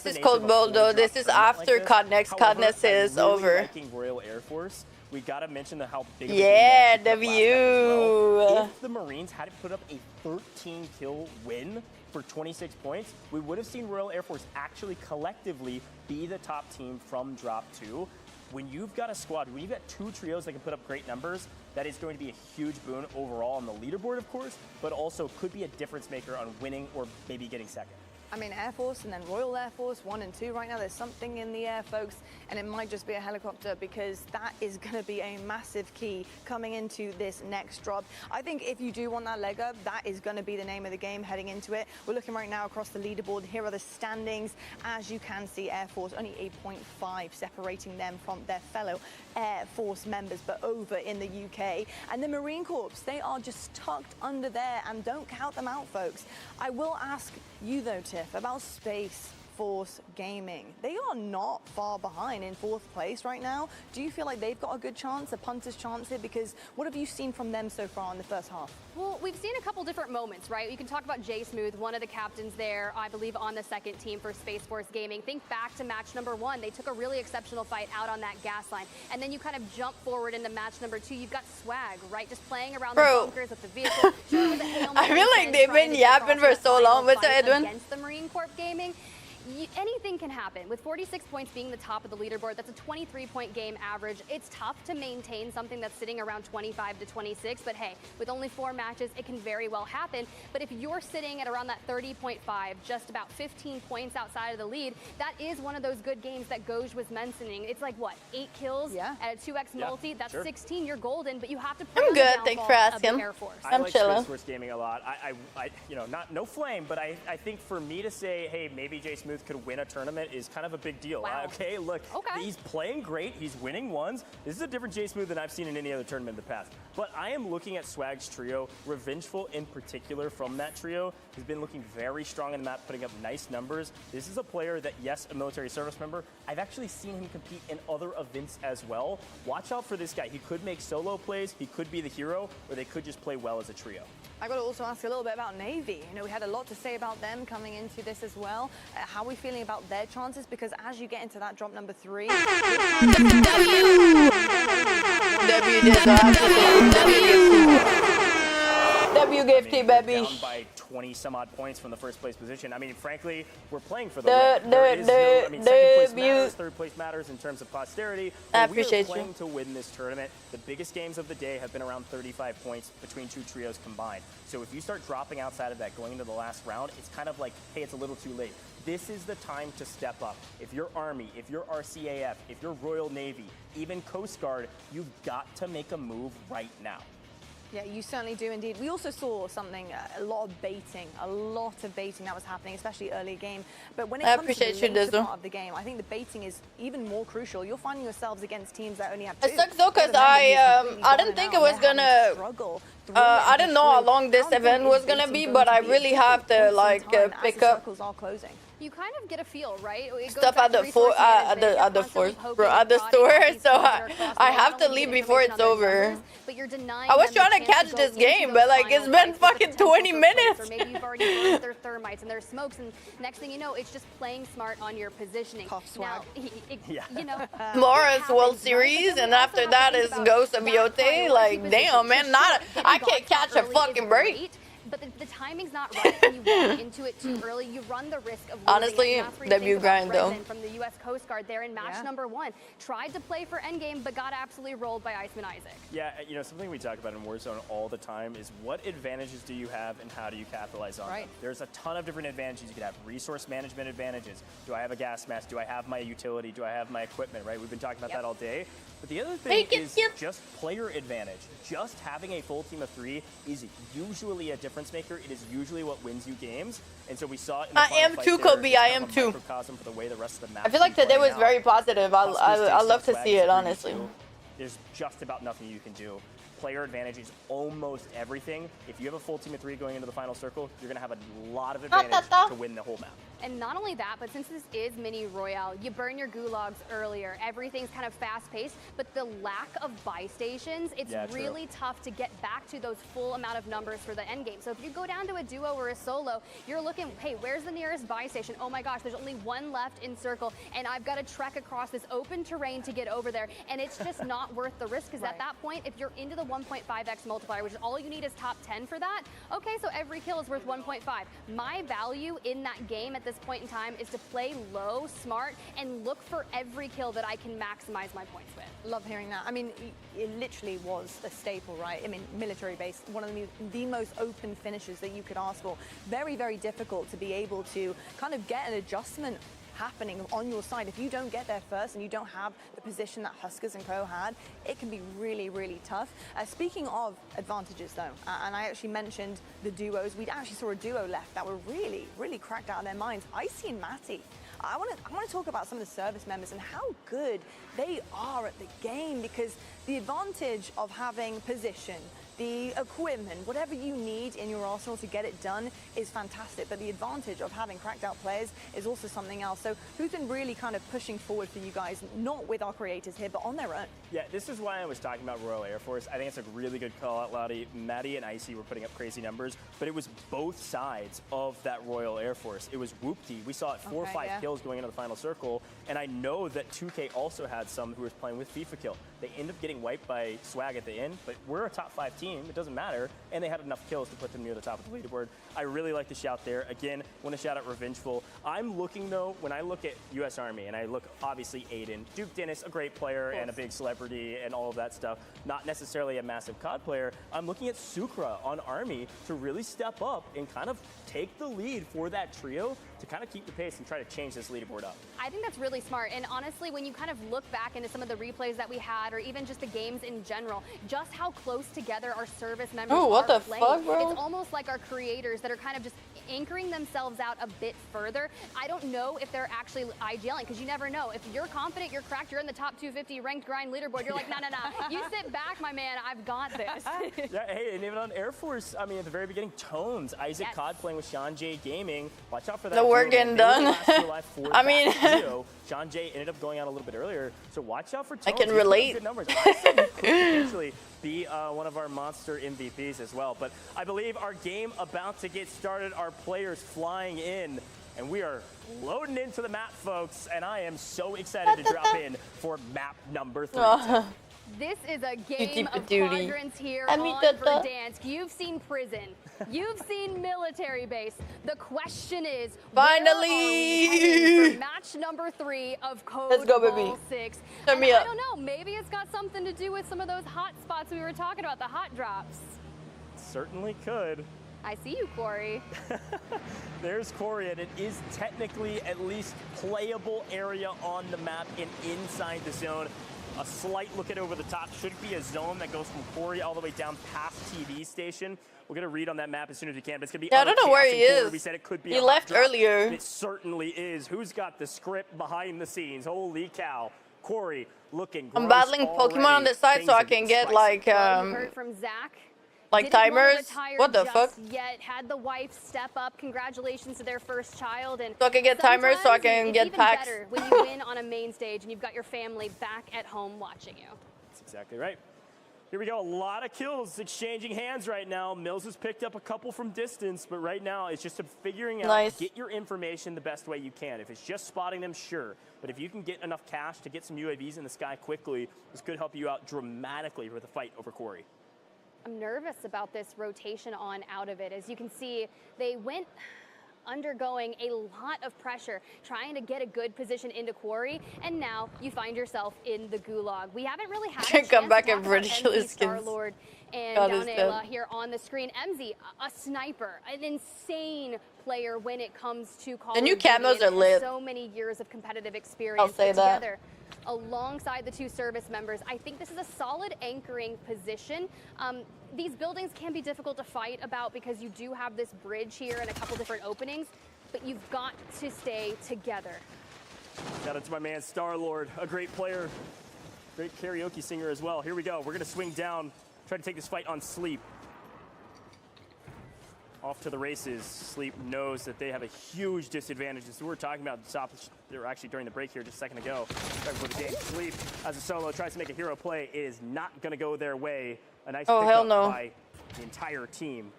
is Code Bowl though. This is after COD Next. COD Next is over. Liking Royal Air Force. We gotta mention how big. Yeah, the view. Well. If the Marines had put up a 13-kill win for 26 points, we would have seen Royal Air Force actually collectively be the top team from Drop 2. When you've got a squad, when you've got 2 trios that can put up great numbers, that is going to be a huge boon overall on the leaderboard, of course, but also could be a difference maker on winning or maybe getting second. I mean, Air Force and then Royal Air Force 1 and 2 right now. There's something in the air, folks, and it might just be a helicopter, because that is going to be a massive key coming into this next drop. I think if you do want that leg up, that is going to be the name of the game heading into it. We're looking right now across the leaderboard. Here are the standings. As you can see, Air Force only 8.5 separating them from their fellow Air Force members, but over in the UK. And the Marine Corps, they are just tucked under there, and don't count them out, folks. I will ask you, though, Tiff, about Space Force Gaming. They are not far behind in 4th place right now. Do you feel like they've got a good chance, a punter's chance here? Because what have you seen from them so far in the first half? Well, we've seen a couple different moments, right? You can talk about Jay Smooth, one of the captains there, I believe, on the second team for Space Force Gaming. Think back to match number 1. They took a really exceptional fight out on that gas line. And then you kind of jump forward into match number 2. You've got Swag, right? Just playing around the bunkers with the vehicle. I feel like they've been yapping for so long. What's that, Edwin? Against the Marine Corps Gaming. Anything can happen. With 46 points being the top of the leaderboard, that's a 23-point game average. It's tough to maintain something that's sitting around 25 to 26, but hey, with only 4 matches, it can very well happen. But if you're sitting at around that 30.5, just about 15 points outside of the lead, that is one of those good games that Goj was mentioning. It's like, what, 8 kills at a 2x multi? That's 16, you're golden, but you have to play I'm good, thanks for asking. Air Force. I I'm like chilling. Space Force Gaming a lot. I you know, no flame, but I think for me to say, hey, maybe Jay Smooth with could win a tournament is kind of a big deal. Wow. Okay, look, he's playing great. He's winning ones. This is a different J Smooth than I've seen in any other tournament in the past. But I am looking at Swag's trio, Revengeful in particular from that trio, has been looking very strong in the map, putting up nice numbers. This is a player that, yes, a military service member. I've actually seen him compete in other events as well. Watch out for this guy. He could make solo plays, he could be the hero, or they could just play well as a trio. I got to also ask a little bit about Navy. You know, we had a lot to say about them coming into this as well. How are we feeling about their chances? Because as you get into that drop number 3, W gifty, baby. Down by 20 some odd points from the first place position. I mean, frankly, we're playing for the win. There is no, I mean, second place matters, third place matters in terms of posterity. I We are appreciate playing you. to win this tournament. The biggest games of the day have been around 35 points between two trios combined. So if you start dropping outside of that going into the last round, it's kind of like, hey, it's a little too late. This is the time to step up. If you're Army, if you're RCAF, if you're Royal Navy, even Coast Guard, you've got to make a move right now. Yeah, you certainly do indeed. We also saw something, a lot of baiting that was happening, especially early game. But when it I comes to appreciate the you, later Dizzle. part of the game, I think the baiting is even more crucial. You're finding yourselves against teams that only have It 2. sucks though, cause I didn't think it was gonna. I didn't know how long this event was gonna be, but I really have to like pick up You kind of get a feel, right? It goes stuff back at to the resource management. at the You're constantly force, hoping bro, at the that store. bodies So can get across I the have to line, leave get before information it's on their over. numbers, but you're denying I was them the trying to chance catch go this into game, those but like final it's been fights with the fucking potential 20 for minutes. plays, or maybe you've already burned their thermites and their smokes, and next thing you know, it's just playing smart on your positioning. Now, you know, Tomorrow's World Series, and after that is Ghost of Yote. Like, damn, man, I can't catch a fucking break. But the timing's not right when you walk into it too early. You run the risk of losing Honestly, it. And that's where you W think about grind, though. Brendan from the U.S. Coast Guard there in match number 1. Tried to play for endgame, but got absolutely rolled by Iceman Isaac. Yeah, you know, something we talk about in Warzone all the time is what advantages do you have and how do you capitalize on them? There's a ton of different advantages. You could have resource management advantages. Do I have a gas mask? Do I have my utility? Do I have my equipment, right? We've been talking about that all day. But the other thing is just player advantage. Just having a full team of 3 is usually a difference maker. It is usually what wins you games. And so we saw it in the I final am fight too, there. Kobe. It's I kind am of a too. microcosm for the way the rest of the map I feel like today was very positive. I love to see it, honestly. There's just about nothing you can do. Player advantage is almost everything. If you have a full team of 3 going into the final circle, you're going to have a lot of advantage to win the whole map. And not only that, but since this is mini royale, you burn your gulags earlier. Everything's kind of fast-paced, but the lack of buy stations, it's really tough to get back to those full amount of numbers for the end game. So if you go down to a duo or a solo, you're looking, hey, where's the nearest buy station? Oh my gosh, there's only one left in circle, and I've got to trek across this open terrain to get over there, and it's just not worth the risk, because at that point, if you're into the 1.5x multiplier, which is all you need is top 10 for that, okay, so every kill is worth 1.5. My value in that game at this point in time is to play low, smart, and look for every kill that I can maximize my points with. Love hearing that. I mean, it literally was a staple, right? I mean, military-based, one of the most open finishes that you could ask for. Very, very difficult to be able to kind of get an adjustment happening on your side. If you don't get there first and you don't have the position that Huskers and Co had, it can be really, really tough. Speaking of advantages though, and I actually mentioned the duos, we actually saw a duo left that were really, really cracked out of their minds. Icy and Matty. I want to talk about some of the service members and how good they are at the game, because the advantage of having position, the equipment, whatever you need in your arsenal to get it done is fantastic, but the advantage of having cracked out players is also something else. So who's been really kind of pushing forward for you guys, not with our creators here, but on their own? Yeah, this is why I was talking about Royal Air Force. I think it's a really good call out, Lottie. Maddie and Icy were putting up crazy numbers, but it was both sides of that Royal Air Force. It was whoopty. We saw it 4 or 5 kills going into the final circle, and I know that 2K also had some who was playing with FIFA kill. They ended up getting wiped by Swag at the end, but we're a top 5 team. It doesn't matter, and they had enough kills to put them near the top of the leaderboard. I really like the shout there. Again, want to shout out Revengeful. I'm looking, though, when I look at U.S. Army, and I look, obviously, Aiden. Duke Dennis, a great player and a big celebrity and all of that stuff. Not necessarily a massive COD player. I'm looking at Sukra on Army to really step up and kind of take the lead for that trio to kind of keep the pace and try to change this leaderboard up. I think that's really smart. And honestly, when you kind of look back into some of the replays that we had, or even just the games in general, just how close together our our service members Ooh, what are the playing. fuck, bro? It's almost like our creators that are kind of just anchoring themselves out a bit further. I don't know if they're actually IGLing, because you never know. If you're confident, you're cracked, you're in the top 250 ranked grind leaderboard, you're like, no. You sit back, my man, I've got this. Yeah, hey, and even on Air Force, I mean, at the very beginning, Tones, Isaac Cod playing with Sean J Gaming. Watch out for that. The work getting done. I mean, Sean J ended up going out a little bit earlier, so watch out for Tones. I can relate. Good numbers. I said he could potentially be one of our monster MVPs as well. But I believe our game about to get started. Our players flying in, and we are loading into the map, folks. And I am so excited to drop in for map number 3. This is a game of quadrants here I on mean, Verdansk. You've seen prison. You've seen military base. The question is, finally, where are we heading for match number 3 of Code Let's go, Ball baby. 6. Turn And me I up. don't know, maybe it's got something to do with some of those hot spots we were talking about, the hot drops. Certainly could. I see you, Corey. There's Corey, and it is technically at least playable area on the map and inside the zone. A slight look at over the top. Should be a zone that goes from Corey all the way down past TV station. We're going to read on that map as soon as we can, but it's going to be I don't know where he is. We said it could be He a hot left drop. earlier. It certainly is. Who's got the script behind the scenes? Holy cow. Corey looking I'm gross battling already. Pokemon on the side Things so I are can get spicy. like Well, you heard from Zach. like Didn't wanna timers. retire What the just fuck? Yet had the wife step up. Congratulations to their first child, and So I can get timers so I sometimes can it's get even packs. better when you win on a main stage and you've got your family back at home watching you. That's exactly right. Here we go. A lot of kills exchanging hands right now. Mills has picked up a couple from distance, but right now it's just figuring out, Nice. get your information the best way you can. If it's just spotting them, sure. But if you can get enough cash to get some UAVs in the sky quickly, this could help you out dramatically with the fight over Corey. I'm nervous about this rotation on out of it. As you can see, they went undergoing a lot of pressure trying to get a good position into Quarry, and now you find yourself in the gulag. We haven't really had a chance Come back to and talk about ridiculous MZ skins. Starlord and God is Downela dead. here on the screen. MZ, a sniper, an insane player when it comes to Call The new of Duty, camos and are lit. so many years of competitive experience I'll say put that. together alongside the 2 service members. I think this is a solid anchoring position. These buildings can be difficult to fight about because you do have this bridge here and a couple different openings, but you've got to stay together. Shout out to my man Starlord, a great player, great karaoke singer as well. Here we go. We're going to swing down, try to take this fight on Sleep. Off to the races. Sleep knows that they have a huge disadvantage. As we were talking about the top, they were actually during the break here just a second ago. Right before the game. Sleep, as a solo, tries to make a hero play. It is not going to go their way. A nice Oh, pick hell up no. by the entire team.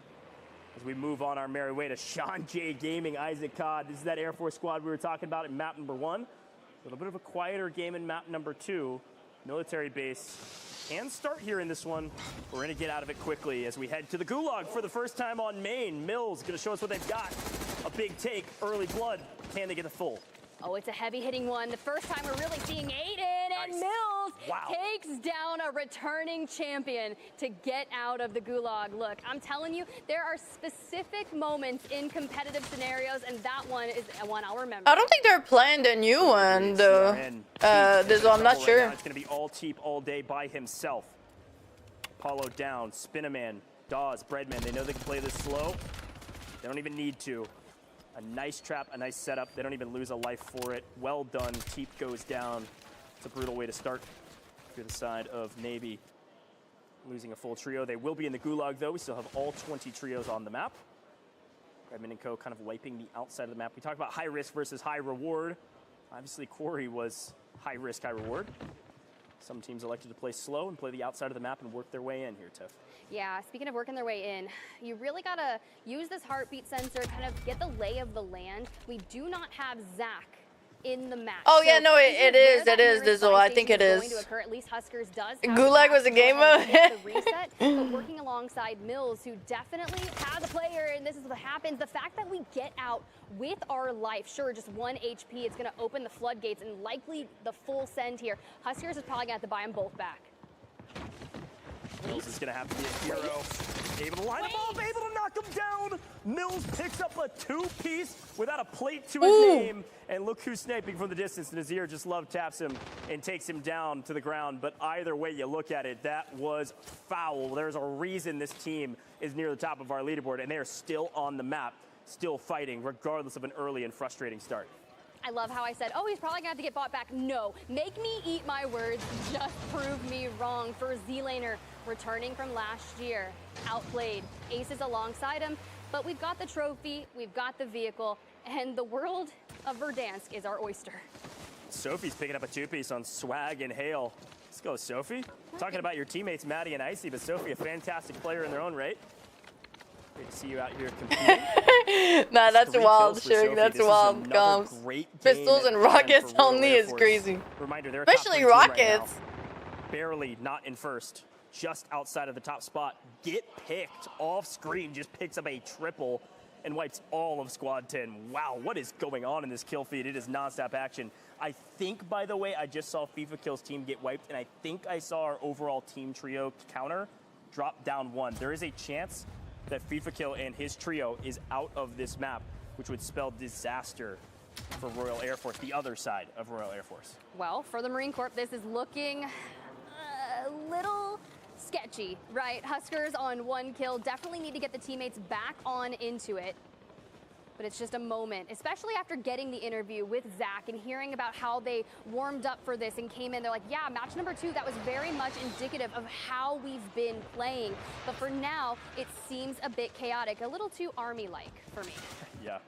As we move on our merry way to Sean J Gaming, Isaac Cod. This is that Air Force squad we were talking about in map number 1. A little bit of a quieter game in map number 2. Military base can start here in this one. We're going to get out of it quickly as we head to the Gulag for the first time on main. Mills going to show us what they've got. A big take, early blood. Can they get the full? Oh, it's a heavy-hitting one. The first time we're really seeing Aiden, and Mills takes down a returning champion to get out of the Gulag. Look, I'm telling you, there are specific moments in competitive scenarios, and that one is one I'll remember. I don't think they're playing the new one though. This one, I'm not sure. It's going to be all Teep all day by himself. Apollo down, Spinaman, Dawes, Breadman. They know they can play this slow. They don't even need to. A nice trap, a nice setup. They don't even lose a life for it. Well done. Teep goes down. It's a brutal way to start to the side of Navy. Losing a full trio. They will be in the Gulag, though. We still have all 20 trios on the map. Redmond and Co. kind of wiping the outside of the map. We talked about high risk versus high reward. Obviously, Quarry was high risk, high reward. Some teams elected to play slow and play the outside of the map and work their way in here, Tiff. Yeah, speaking of working their way in, you really gotta use this heartbeat sensor, kind of get the lay of the land. We do not have Zach in the match. Oh yeah, no, it is. It is. Dizzle. I think it Going is. to occur. At least Huskers does. have Gulag the was a match game go ahead mode. and get the reset, but working alongside Mills, who definitely has a player, and this is what happens. The fact that we get out with our life, sure, just 1 HP, it's going to open the floodgates and likely the full send here. Huskers is probably going to have to buy them both back. Mills is going to have to be a hero. Able to line them up, able to knock knock him down. Mills picks up a two-piece without a plate to his name. And look who's sniping from the distance. Nazir just love taps him and takes him down to the ground. But either way you look at it, that was foul. There's a reason this team is near the top of our leaderboard, and they are still on the map, still fighting, regardless of an early and frustrating start. I love how I said, oh, he's probably gonna have to get bought back. No, make me eat my words, just prove me wrong. For Z-Laner, returning from last year, outplayed, aces alongside him, but we've got the trophy, we've got the vehicle, and the world of Verdansk is our oyster. Sophie's picking up a two-piece on Swag and Hale. Let's go, Sophie. Talking about your teammates, Maddie and Icy, but Sophie, a fantastic player in their own right. Great to see you out here competing. Nah, that's wild, Shug. That's wild. Gums. Pistols and rockets only is crazy. Reminder, they're especially rockets. Barely not in first, just outside of the top spot. Get picked off screen, just picks up a triple and wipes all of Squad 10. Wow, what is going on in this kill feed? It is nonstop action. I think, by the way, I just saw FIFA Kill's team get wiped, and I think I saw our overall team trio counter drop down 1. There is a chance that FIFA Kill and his trio is out of this map, which would spell disaster for Royal Air Force, the other side of Royal Air Force. Well, for the Marine Corps, this is looking a little sketchy, right? Huskers on 1 kill, definitely need to get the teammates back on into it. But it's just a moment, especially after getting the interview with Zach and hearing about how they warmed up for this and came in. They're like, yeah, match number 2, that was very much indicative of how we've been playing. But for now, it seems a bit chaotic, a little too Army-like for me. Yeah. You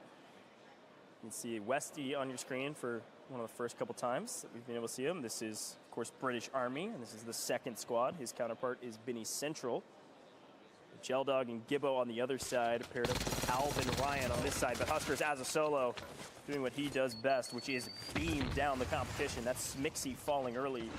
can see Westy on your screen for one of the first couple times that we've been able to see him. This is, of course, British Army, and this is the 2nd squad. His counterpart is Benny Central. Geldog and Gibbo on the other side, paired up with Alvin Ryan on this side, but Huskers as a solo doing what he does best, which is beam down the competition. That's Smixy falling early.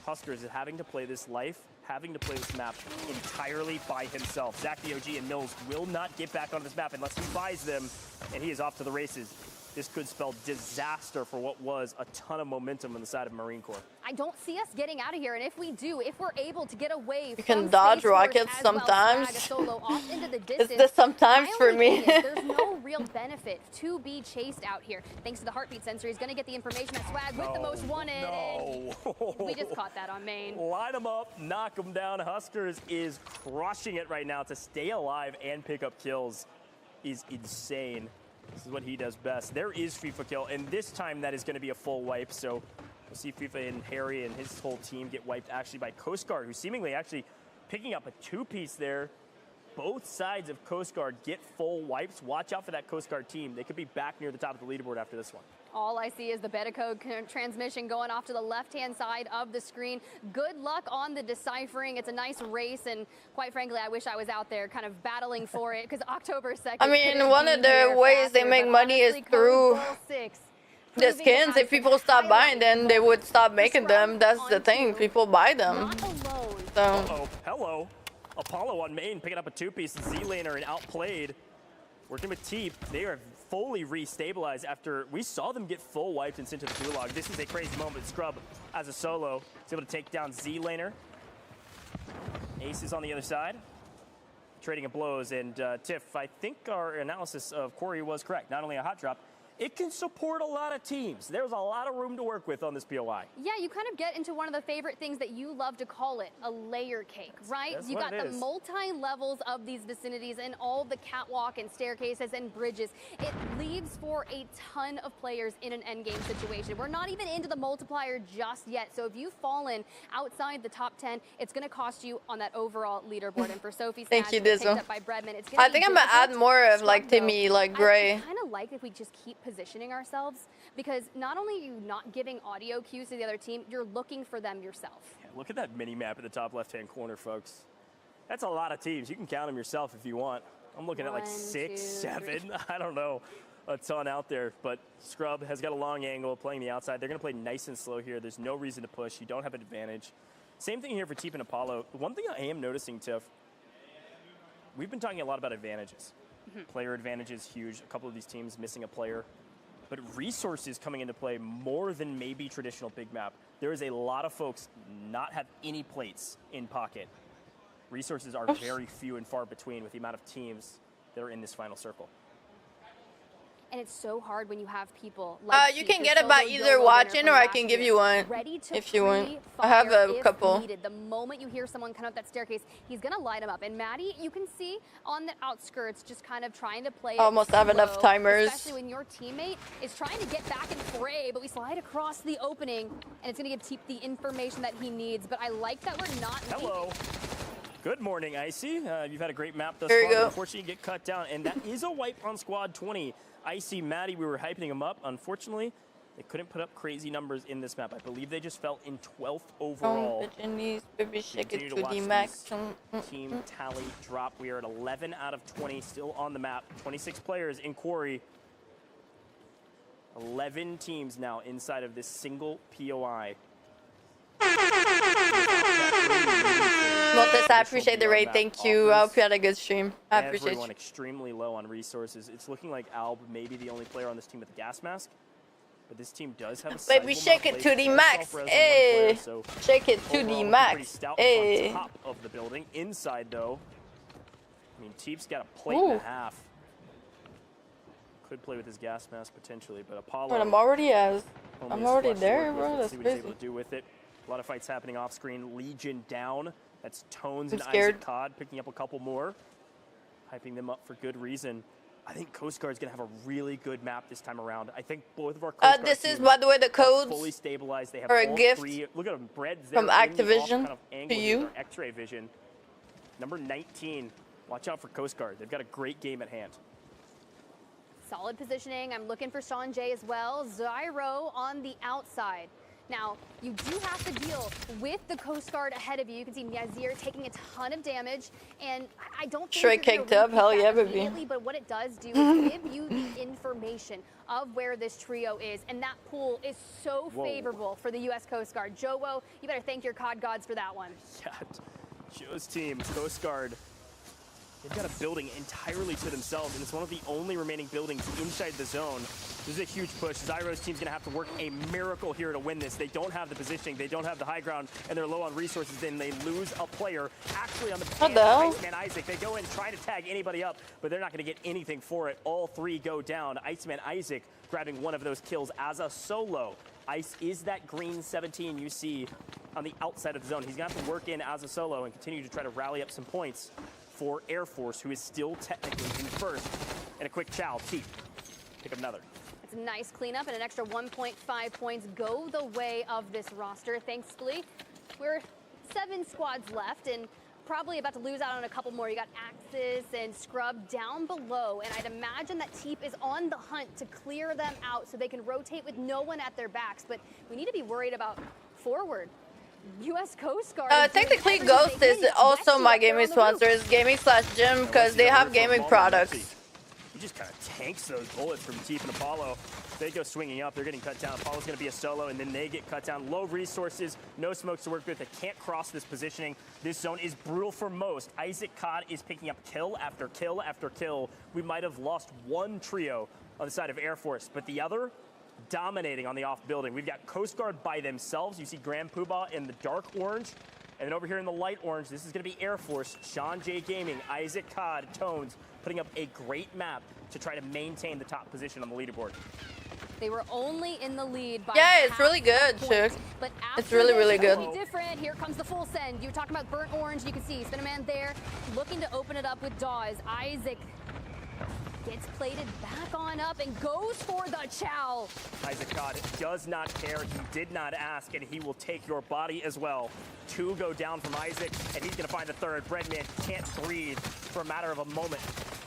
Huskers is having to play this life, having to play this map entirely by himself. Zach the OG and Mills will not get back on this map unless he buys them, and he is off to the races. This could spell disaster for what was a ton of momentum on the side of Marine Corps. I don't see us getting out of here, and if we do, if we're able to get away, you can dodge rockets sometimes. It's the sometimes for me. There's no real benefit to be chased out here. Thanks to the heartbeat sensor, he's going to get the information that Swag with the most wanted. No. And we just caught that on main. Line him up, knock him down. Huskers is crushing it right now to stay alive and pick up kills. Is insane. This is what he does best. There is FIFA Kill, and this time that is going to be a full wipe, so we'll see FIFA and Harry and his whole team get wiped actually by Coast Guard, who's seemingly actually picking up a 2-piece there. Both sides of Coast Guard get full wipes. Watch out for that Coast Guard team. They could be back near the top of the leaderboard after this one. All I see is the beta code transmission going off to the left-hand side of the screen. Good luck on the deciphering. It's a nice race, and quite frankly, I wish I was out there kind of battling for it, because October 2nd. I mean, one of the ways they make money is through the skins. If people stop buying them, they would stop making them. That's the thing. People buy them. So. Uh-oh. Hello. Apollo on main, picking up a 2-piece. Z-Laner and outplayed. Working with Teep. They are fully restabilized after we saw them get full wiped and sent to the gulag. This is a crazy moment. Scrub, as a solo, is able to take down Z-Laner. Ace is on the other side, trading of blows. And Tiff, I think our analysis of Corey was correct. Not only a hot drop, it can support a lot of teams. There's a lot of room to work with on this POI. Yeah, you kind of get into one of the favorite things that you love to call it, a layer cake, right? That's You what got it the is. multi-levels of these vicinities and all the catwalk and staircases and bridges. It leaves for a ton of players in an endgame situation. We're not even into the multiplier just yet. So if you've fallen outside the top 10, it's going to cost you on that overall leaderboard. And for Sophie, Thank you, picked Dizzle. up by Bredman, it's I think I'm gonna add more of like Timmy, like Gray. I kind of like if we just keep positioning ourselves, because not only are you not giving audio cues to the other team, you're looking for them yourself. Yeah, look at that mini map at the top left-hand corner, folks. That's a lot of teams. You can count them yourself if you want. I'm looking at like 6, 7, I don't know, a ton out there. But Scrub has got a long angle playing the outside. They're going to play nice and slow here. There's no reason to push. You don't have an advantage. Same thing here for Teep and Apollo. One thing I am noticing, Tiff, we've been talking a lot about advantages. Player advantage is huge. A couple of these teams missing a player. But resources coming into play more than maybe traditional big map. There is a lot of folks not have any plates in pocket. Resources are very few and far between with the amount of teams that are in this final circle. And it's so hard when you have people like you can get it by either watching or I can give you one if you want. I have a couple. Needed. The moment you hear someone come up that staircase, he's gonna light him up. And Maddie, you can see on the outskirts, just kind of trying to play. Almost have enough timers. Especially when your teammate is trying to get back and fray, but we slide across the opening, and it's gonna give Teep the information that he needs. But I like that we're not. Hello. Good morning, Icy. You've had a great map thus There you far. go. Unfortunately, you get cut down, and that is a wipe on Squad 20. Icy, Maddie, we were hyping them up. Unfortunately, they couldn't put up crazy numbers in this map. I believe they just fell in 12th overall. Baby shake it to the Watch max. this team tally drop. We are at 11 out of 20 still on the map. 26 players in Quarry. 11 teams now inside of this single POI. Multis, I appreciate the raid. Thank you. I hope you had a good stream. I appreciate Everyone you. extremely low on resources. It's looking like Alb may be the only player on this team with a gas mask. But this team does have a Baby, shake it to the max. Hey. Shake it to the max. Hey. On top of the building. Inside, though, I mean, Teep's got a plate and a half. Could play with his gas mask potentially, but Apollo. But I'm already there, bro. That's see what he's crazy. able to do with it. A lot of fights happening off screen. Legion down. That's Tones I'm and scared. Isaac Cod picking up a couple more. Hyping them up for good reason. I think Coast Guard's going to have a really good map this time around. I think both of our Coast Guard This is, teams by the way, the are codes fully stabilized. They have for a all gift three. Look at them. Breads from there in the off Activision kind of to angle you. with their X-ray vision. Number 19. Watch out for Coast Guard. They've got a great game at hand. Solid positioning. I'm looking for Sean J as well. Zyro on the outside. Now, you do have to deal with the Coast Guard ahead of you. You can see Yazir taking a ton of damage, and I don't think Straight you're gonna caked up, repeat hell that yeah, baby. immediately, but what it does do is give you the information of where this trio is, and that pool is so favorable for the U.S. Coast Guard. Jowo, you better thank your COD gods for that one. Yeah, Joe's team, Coast Guard, they've got a building entirely to themselves, and it's one of the only remaining buildings inside the zone. This is a huge push. Zyro's team's going to have to work a miracle here to win this. They don't have the positioning, they don't have the high ground, and they're low on resources, and they lose a player. Actually, on the Iceman Isaac, they go in trying to tag anybody up, but they're not going to get anything for it. All three go down. Iceman Isaac grabbing one of those kills as a solo. Ice is that green 17 you see on the outside of the zone. He's going to have to work in as a solo and continue to try to rally up some points for Air Force, who is still technically in first. And a quick chow, Teep. Pick up another. It's a nice cleanup, and an extra 1.5 points go the way of this roster. Thankfully, we're 7 squads left, and probably about to lose out on a couple more. You got Axis and Scrub down below, and I'd imagine that Teep is on the hunt to clear them out so they can rotate with no one at their backs. But we need to be worried about forward. U.S. Coast Guard. Technically, Ghost is also my gaming sponsor. It's gaming/gym because they have gaming products. He just kind of tanks those bullets from Teep and Apollo. They go swinging up. They're getting cut down. Apollo's going to be a solo, and then they get cut down. Low resources, no smokes to work with. They can't cross this positioning. This zone is brutal for most. Isaac Cod is picking up kill after kill after kill. We might have lost one trio on the side of Air Force, but the other dominating on the off building. We've got Coast Guard by themselves. You see Grand Poobah in the dark orange. And then over here in the light orange, this is going to be Air Force, Sean J Gaming, Isaac Cod, Tones, putting up a great map to try to maintain the top position on the leaderboard. They were only in the lead by it's really good, Chick. But It's really, really good. Different. Here comes the full send. You were talking about burnt orange. You can see Spinnerman there, looking to open it up with Dawes. Isaac gets plated back on up and goes for the chow. Isaac Cod does not care. He did not ask, and he will take your body as well. 2 go down from Isaac, and he's going to find the third. Breadman can't breathe for a matter of a moment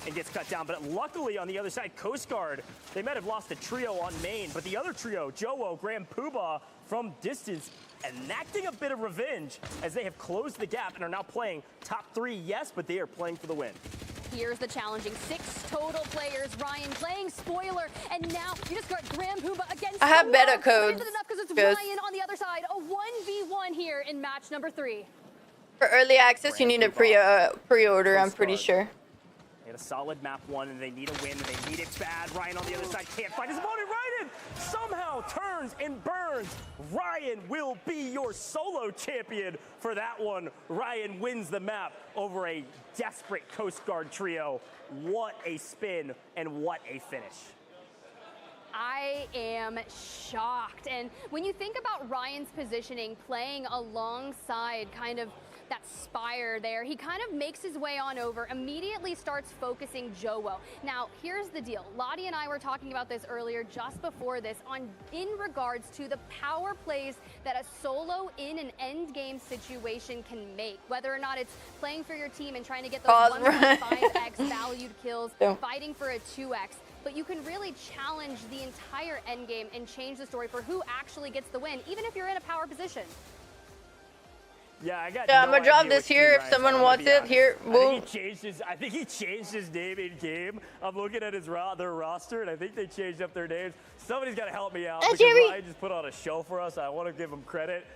and gets cut down. But luckily, on the other side, Coast Guard, they might have lost a trio on main, but the other trio, Jowo, Grand Poobah, from distance, enacting a bit of revenge as they have closed the gap and are now playing top 3, yes, but they are playing for the win. Here's the challenging 6 total players. Ryan playing spoiler, and now you just got Grand Poobah against. I have better codes. Because it's Good. Ryan on the other side. A 1v1 here in match number 3. For early access, you need a pre-order. I'm pretty sure. They had a solid map 1, and they need a win, and they need it bad. Ryan on the other side can't find his opponent. Ryan win, somehow turns and burns. Ryan will be your solo champion for that one. Ryan wins the map over a desperate Coast Guard trio. What a spin and what a finish. I am shocked. And when you think about Ryan's positioning, playing alongside kind of that Spire there, he kind of makes his way on over, immediately starts focusing Jowo. Now, here's the deal. Lottie and I were talking about this earlier, just before this, in regards to the power plays that a solo in an end game situation can make. Whether or not it's playing for your team and trying to get those 1.5x valued kills, fighting for a 2x. But you can really challenge the entire end game and change the story for who actually gets the win, even if you're in a power position. Yeah, I got. Yeah, no I'm gonna drop idea this what here Team if Ryan's someone on, wants to be it. honest. Here, boom. I think he changed his name in game. I'm looking at their roster, and I think they changed up their names. Somebody's got to help me out because Ryan just put on a show for us. I want to give him credit.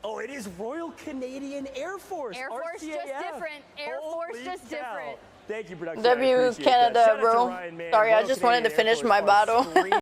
Oh, it is Royal Canadian Air Force. Air Force RCAF. just different. Air Force just different. Thank you, production. W Canada, bro. Sorry, I just wanted to finish my bottle.